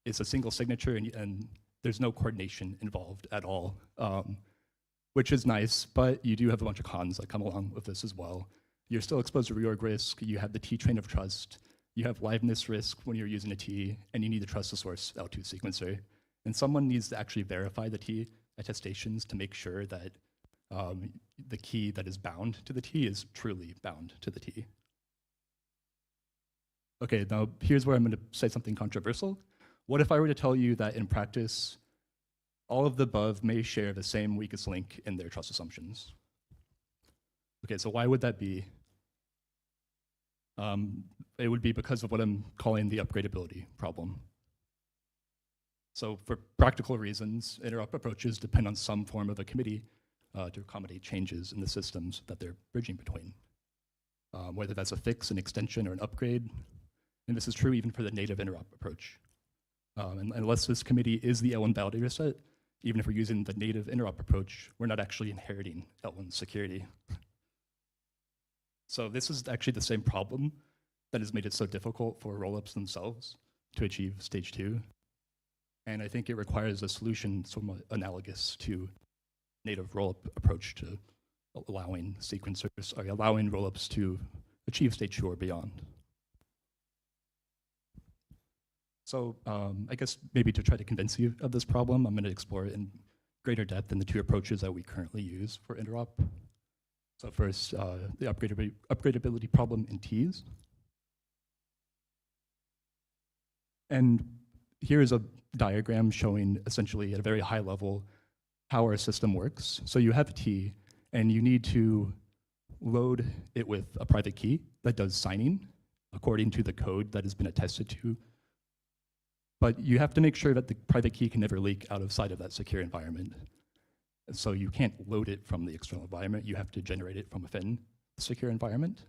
it's a single signature and there's no coordination involved at all, which is nice, but you do have a bunch of cons that come along with this as well. You're still exposed to reorg risk, you have the T train of trust, you have liveness risk when you're using a T, and you need to trust the source L2 sequencer. And someone needs to actually verify the T attestations to make sure that the key that is bound to the T is truly bound to the T. Okay, now here's where I'm going to say something controversial. What if I were to tell you that in practice, all of the above may share the same weakest link in their trust assumptions? Okay, so why would that be? It would be because of what I'm calling the upgradability problem. So for practical reasons, interop approaches depend on some form of a committee to accommodate changes in the systems that they're bridging between, whether that's a fix, an extension, or an upgrade. And this is true even for the native interop approach. And unless this committee is the L1 validator set, even if we're using the native interop approach, we're not actually inheriting L1 security. So this is actually the same problem that has made it so difficult for rollups themselves to achieve stage 2. And I think it requires a solution somewhat analogous to native rollup approach to allowing sequencers, or allowing rollups to achieve stage 2 or beyond. So I guess maybe to try to convince you of this problem, I'm going to explore it in greater depth in the two approaches that we currently use for interop. So first, the upgradability problem in Ts. And here's a diagram showing essentially at a very high level how our system works. So you have a T, and you need to load it with a private key that does signing according to the code that has been attested to. But you have to make sure that the private key can never leak outside of that secure environment. So you can't load it from the external environment. You have to generate it from within the secure environment.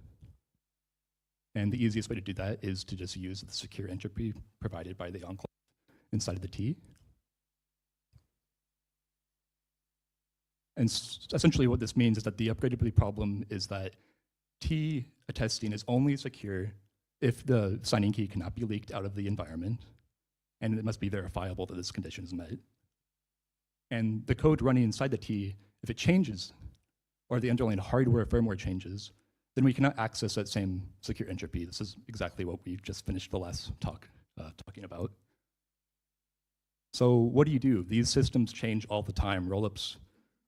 And the easiest way to do that is to just use the secure entropy provided by the enclave inside of the T. And essentially what this means is that the upgradability problem is that T attesting is only secure if the signing key cannot be leaked out of the environment, and it must be verifiable that this condition is met. And the code running inside the T, if it changes, or the underlying hardware or firmware changes, then we cannot access that same secure entropy. This is exactly what we just finished the last talk talking about. So what do? These systems change all the time. Rollups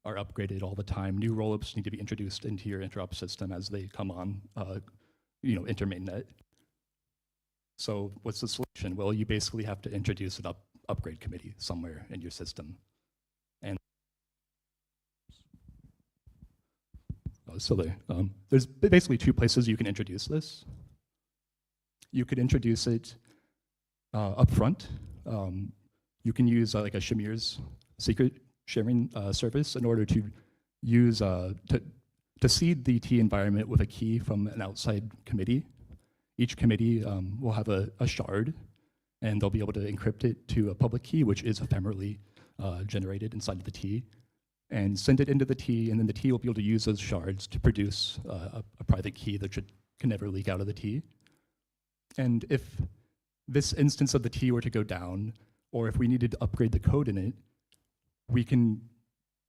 are upgraded all the time. New rollups need to be introduced into your interop system as they come on, inter mainnet. So what's the solution? Well, you basically have to introduce an upgrade committee somewhere in your system. And there's basically two places you can introduce this. You could introduce it up front. You can use like a Shamir's secret sharing service in order to use to seed the T environment with a key from an outside committee. Each committee will have a shard, and they'll be able to encrypt it to a public key, which is ephemerally generated inside of the T, and send it into the T, and then the T will be able to use those shards to produce a private key that can never leak out of the T. And if this instance of the T were to go down, or if we needed to upgrade the code in it, we can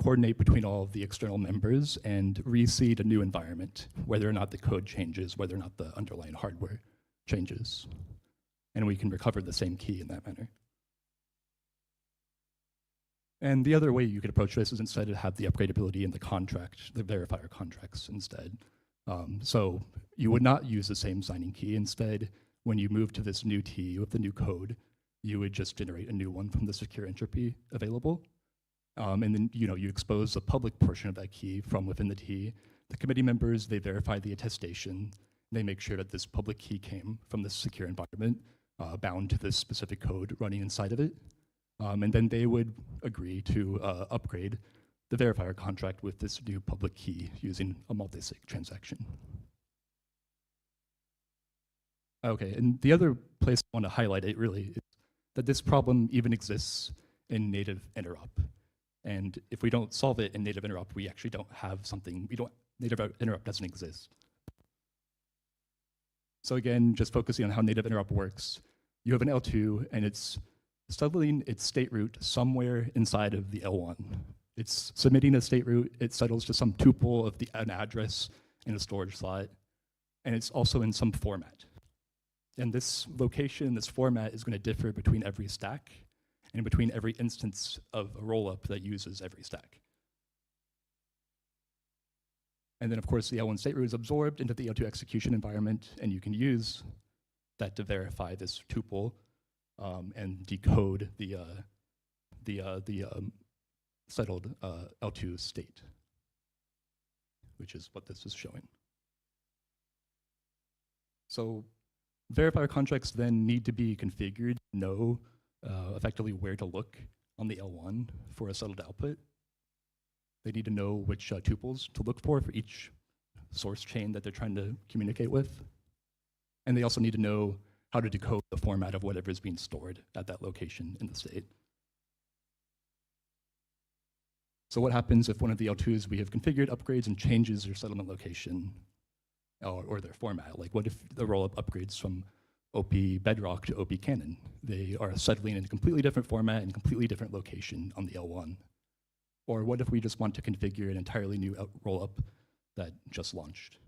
coordinate between all of the external members and reseed a new environment, whether or not the code changes, whether or not the underlying hardware changes. And we can recover the same key in that manner. And the other way you could approach this is instead to have the upgradability in the contract, the verifier contracts instead. So you would not use the same signing key. Instead, when you move to this new T with the new code, you would just generate a new one from the secure entropy available. And then you expose the public portion of that key from within the T. The committee members, they verify the attestation. They make sure that this public key came from this secure environment, bound to this specific code running inside of it. And then they would agree to upgrade the verifier contract with this new public key using a multi-sig transaction. Okay, and the other place I want to highlight it really is that this problem even exists in native interop. And if we don't solve it in native interop, we actually don't have something, native interop doesn't exist. So again, just focusing on how native interop works, you have an L2 and it's settling its state root somewhere inside of the L1. It's submitting a state root, it settles to some tuple of an address in a storage slot, and it's also in some format. And this location, this format is going to differ between every stack and between every instance of a rollup that uses every stack. And then of course the L1 state root is absorbed into the L2 execution environment, and you can use that to verify this tuple and decode the settled L2 state, which is what this is showing. So verifier contracts then need to be configured to know effectively where to look on the L1 for a settled output. They need to know which tuples to look for each source chain that they're trying to communicate with. And they also need to know how to decode the format of whatever is being stored at that location in the state. So what happens if one of the L2s we have configured upgrades and changes their settlement location or their format? Like what if the rollup upgrades from OP Bedrock to OP Canon? They are settling in a completely different format and a completely different location on the L1. Or what if we just want to configure an entirely new rollup that just launched?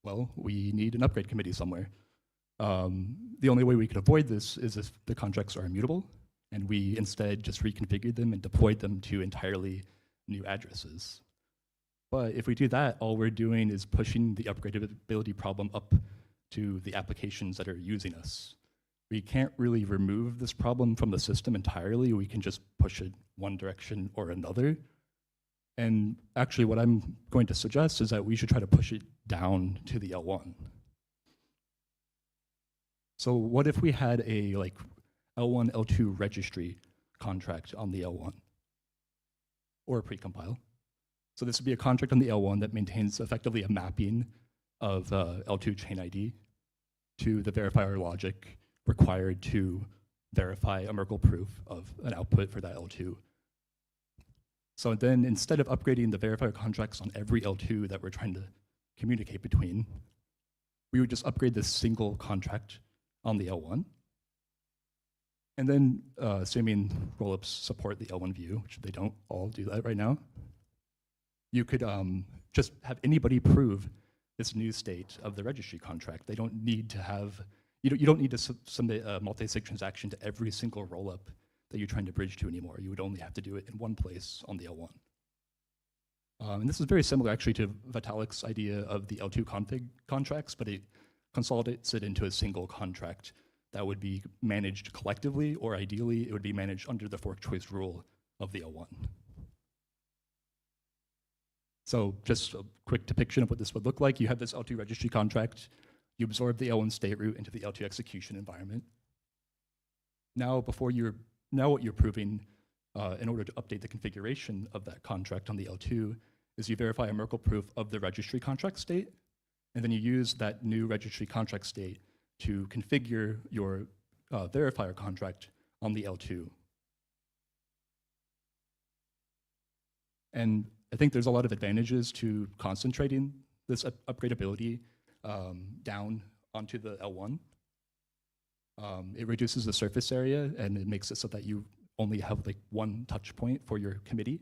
Well, we need an upgrade committee somewhere. The only way we could avoid this is if the contracts are immutable, and we instead just reconfigured them and deployed them to entirely new addresses. But if we do that, all we're doing is pushing the upgradability problem up to the applications that are using us. We can't really remove this problem from the system entirely. We can just push it one direction or another. And actually what I'm going to suggest is that we should try to push it down to the L1. So what if we had a L1, L2 registry contract on the L1 or a precompile? So this would be a contract on the L1 that maintains effectively a mapping of L2 chain ID to the verifier logic required to verify a Merkle proof of an output for that L2. So then instead of upgrading the verifier contracts on every L2 that we're trying to communicate between, we would just upgrade this single contract on the L1. And then assuming rollups support the L1 view, which they don't all do that right now, you could just have anybody prove this new state of the registry contract. They don't need to have, you don't need to submit a multi-sig transaction to every single rollup that you're trying to bridge to anymore. You would only have to do it in one place on the L1. And this is very similar actually to Vitalik's idea of the L2 config contracts, but it consolidates it into a single contract that would be managed collectively, or ideally it would be managed under the fork choice rule of the L1. So just a quick depiction of what this would look like. You have this L2 registry contract. You absorb the L1 state root into the L2 execution environment. Now, what you're proving in order to update the configuration of that contract on the L2 is you verify a Merkle proof of the registry contract state, and then you use that new registry contract state to configure your verifier contract on the L2. And I think there's a lot of advantages to concentrating this upgradability down onto the L1. It reduces the surface area, and it makes it so that you only have like one touch point for your committee.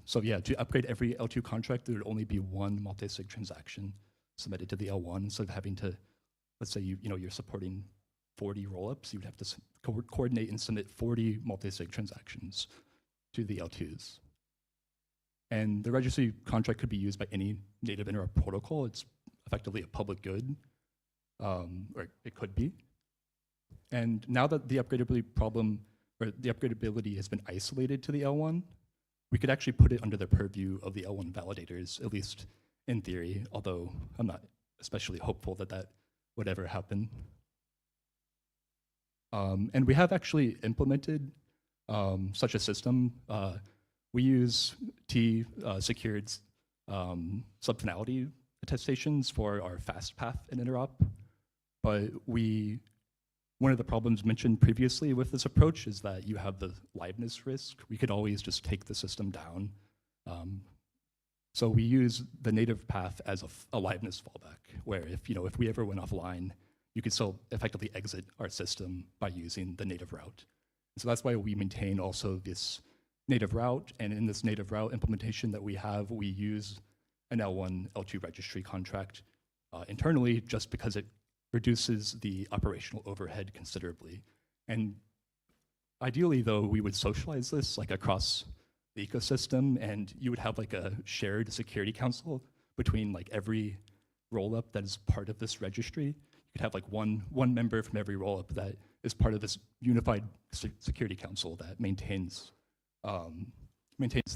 So yeah, to upgrade every L2 contract, there would only be one multi-sig transaction submitted to the L1 instead of having to, let's say you're supporting 40 rollups, you would have to coordinate and submit 40 multi-sig transactions to the L2s. And the registry contract could be used by any native Interop protocol. It's effectively a public good, or it could be. And now that the upgradability problem, or the upgradability has been isolated to the L1, we could actually put it under the purview of the L1 validators, at least in theory, although I'm not especially hopeful that that would ever happen. And we have actually implemented such a system. We use T-secured subfinality attestations for our fast path in Interop, but one of the problems mentioned previously with this approach is that you have the liveness risk. We could always just take the system down. So we use the native path as a liveness fallback, where if we ever went offline, you could still effectively exit our system by using the native route. So that's why we maintain also this native route, and in this native route implementation that we have, we use an L1, L2 registry contract internally, just because it reduces the operational overhead considerably. And ideally, though, we would socialize this like across the ecosystem, and you would have like a shared security council between like every rollup that is part of this registry. You could have like one member from every rollup that is part of this unified security council that maintains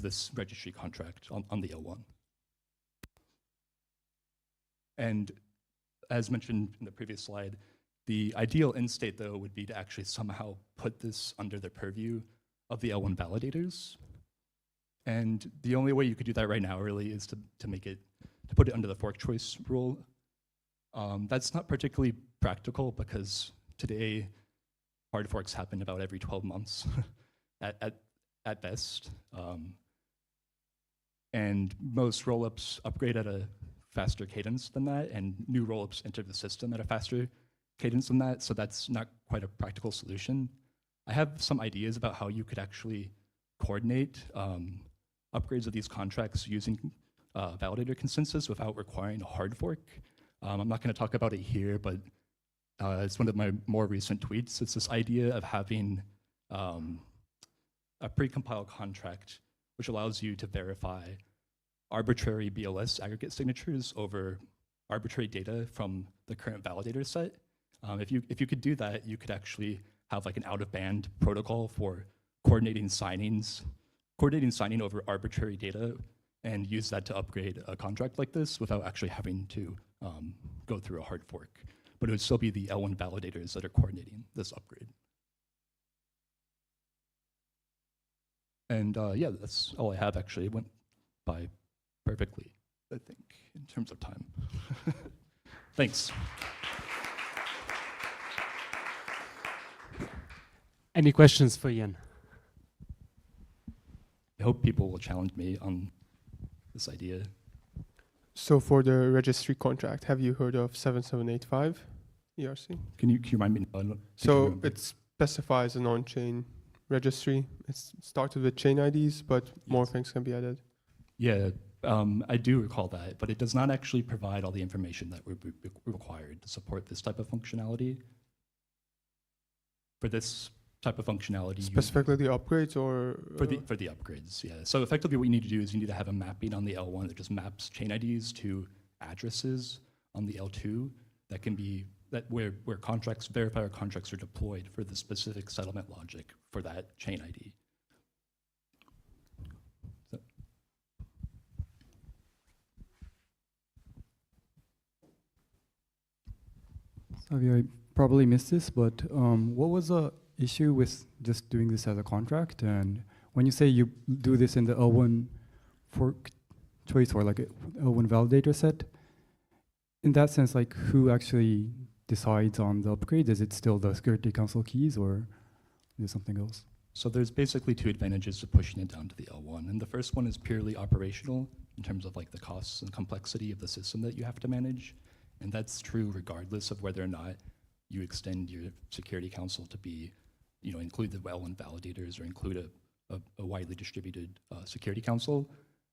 this registry contract on the L1. And as mentioned in the previous slide, the ideal end state, though, would be to actually somehow put this under the purview of the L1 validators. And the only way you could do that right now really is to put it under the fork choice rule. That's not particularly practical because today hard forks happen about every 12 months at best. And most rollups upgrade at a faster cadence than that, and new rollups enter the system at a faster cadence than that, so that's not quite a practical solution. I have some ideas about how you could actually coordinate upgrades of these contracts using validator consensus without requiring a hard fork. I'm not going to talk about it here, but it's one of my more recent tweets. It's this idea of having a precompiled contract which allows you to verify arbitrary BLS aggregate signatures over arbitrary data from the current validator set. If you could do that, you could actually have like an out-of-band protocol for coordinating signing over arbitrary data and use that to upgrade a contract like this without actually having to go through a hard fork. But it would still be the L1 validators that are coordinating this upgrade. And yeah, that's all I have actually. It went by perfectly, I think, in terms of time. Thanks. Any questions for Jan? I hope people will challenge me on this idea. So for the registry contract, have you heard of 7785 ERC? Can you remind me? So it specifies an on-chain registry. It started with chain IDs, but more things can be added. Yeah, I do recall that, but it does not actually provide all the information that would be required to support this type of functionality. For this type of functionality, Specifically the upgrades or? for the upgrades, yeah. So effectively what you need to do is you need to have a mapping on the L1 that just maps chain IDs to addresses on the L2 that can be, where contracts, verifier contracts are deployed for the specific settlement logic for that chain ID. Xavier, I probably missed this, but what was the issue with just doing this as a contract? And when you say you do this in the L1 fork choice or like a L1 validator set, in that sense, like who actually decides on the upgrade? Is it still the Security Council keys or is it something else? So there's basically two advantages to pushing it down to the L1. And the first one is purely operational in terms of like the costs and complexity of the system that you have to manage. And that's true regardless of whether or not you extend your Security Council to be, include the L1 validators or include a widely distributed Security Council.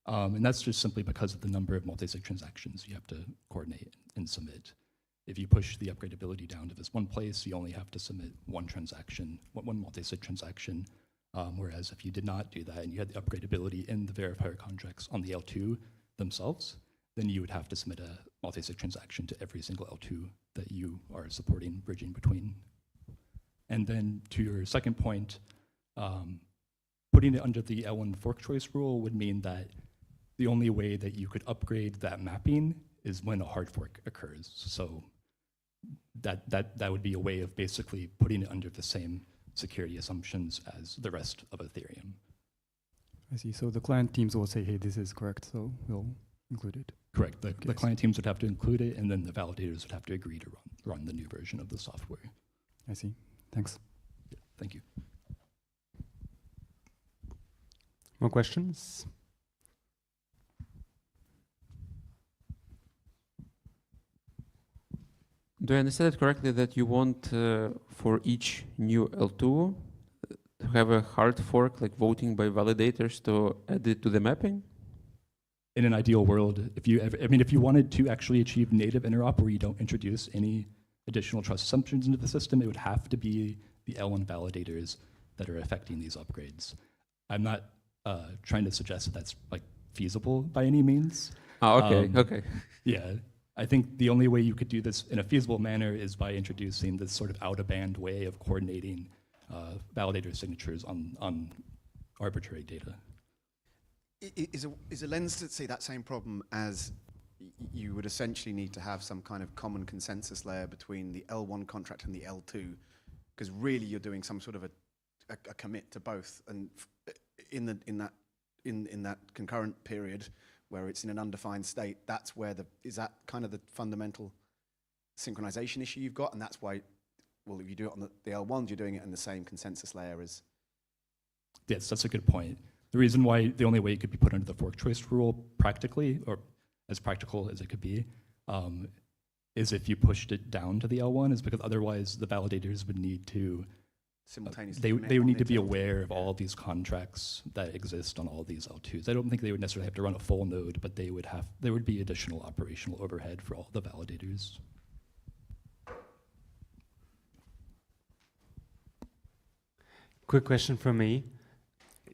And that's just simply because of the number of multi-sig transactions you have to coordinate and submit. If you push the upgradability down to this one place, you only have to submit one transaction, one multi-sig transaction. Whereas if you did not do that and you had the upgradability in the verifier contracts on the L2 themselves, then you would have to submit a multi-sig transaction to every single L2 that you are supporting bridging between. And then to your second point, putting it under the L1 fork choice rule would mean that the only way that you could upgrade that mapping is when a hard fork occurs. So that would be a way of basically putting it under the same security assumptions as the rest of Ethereum. I see. So the client teams will say, hey, this is correct, so we'll include it. Correct. The client teams would have to include it, and then the validators would have to agree to run the new version of the software. I see. Thanks. Yeah, thank you. More questions? Do I understand it correctly that you want for each new L2 to have a hard fork, like voting by validators to add it to the mapping? In an ideal world, if you wanted to actually achieve native interop where you don't introduce any additional trust assumptions into the system, it would have to be the L1 validators that are affecting these upgrades. I'm not trying to suggest that that's like feasible by any means. Oh, okay, okay. Yeah, I think the only way you could do this in a feasible manner is by introducing this sort of out-of-band way of coordinating validator signatures on arbitrary data. Is a lens to see that same problem as you would essentially need to have some kind of common consensus layer between the L1 contract and the L2, because really you're doing some sort of a commit to both, and in that concurrent period where it's in an undefined state, that's where is that kind of the fundamental synchronization issue you've got, and that's why, well, if you do it on the L1s, you're doing it in the same consensus layer as. Yes, that's a good point. The reason why the only way it could be put under the fork choice rule practically, or as practical as it could be, is if you pushed it down to the L1, is because otherwise the validators would need to simultaneously. They would need to be aware of all these contracts that exist on all these L2s. I don't think they would necessarily have to run a full node, but there would be additional operational overhead for all the validators. Quick question from me.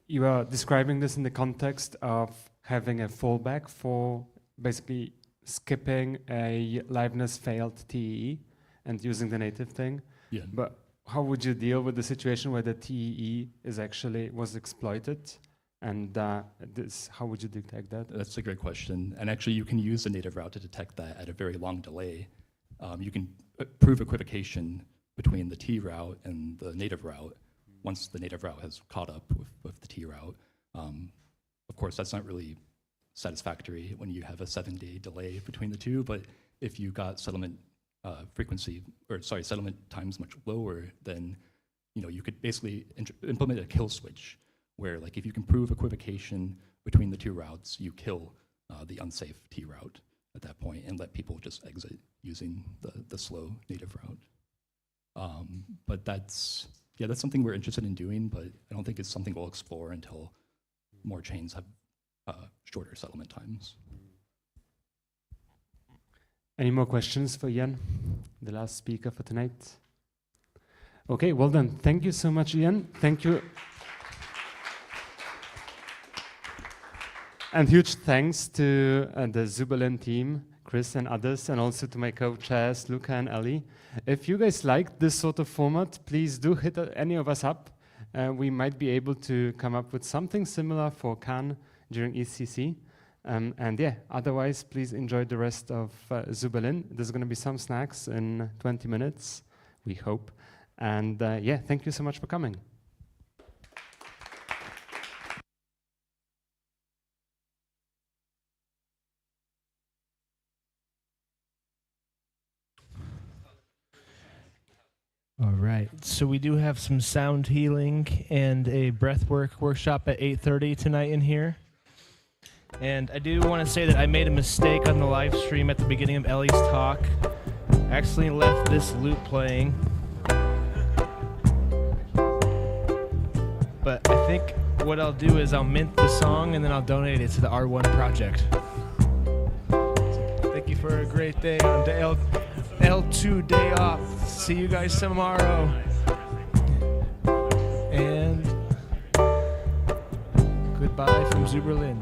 You are describing this in the context of having a fallback for basically skipping a liveness failed TEE and using the native thing. Yeah. But how would you deal with the situation where the TEE was exploited? And how would you detect that? That's a great question. And actually, you can use the native route to detect that at a very long delay. You can prove equivocation between the T route and the native route once the native route has caught up with the T route. Of course, that's not really satisfactory when you have a 7-day delay between the two, but if you got settlement settlement times much lower, then you could basically implement a kill switch, where like if you can prove equivocation between the two routes, you kill the unsafe T route at that point and let people just exit using the slow native route. But that's something we're interested in doing, but I don't think it's something we'll explore until more chains have shorter settlement times. Any more questions for Ian, the last speaker for tonight? Okay, well done. Thank you so much, Ian. Thank you. And huge thanks to the Zuberlin team, Chris and others, and also to my co-chairs, Luca and Ali. If you guys like this sort of format, please do hit any of us up. We might be able to come up with something similar for Cannes during ECC. And yeah, otherwise, please enjoy the rest of Zuberlin. There's going to be some snacks in 20 minutes, we hope. And yeah, thank you so much for coming. All right, so we do have some sound healing and a breathwork workshop at 8:30 tonight in here. And I do want to say that I made a mistake on the live stream at the beginning of Ellie's talk. I accidentally left this loop playing. But I think what I'll do is I'll mint the song and then I'll donate it to the R1 project. So thank you for a great day on the L2 day off. See you guys tomorrow. And goodbye from Zuberlin.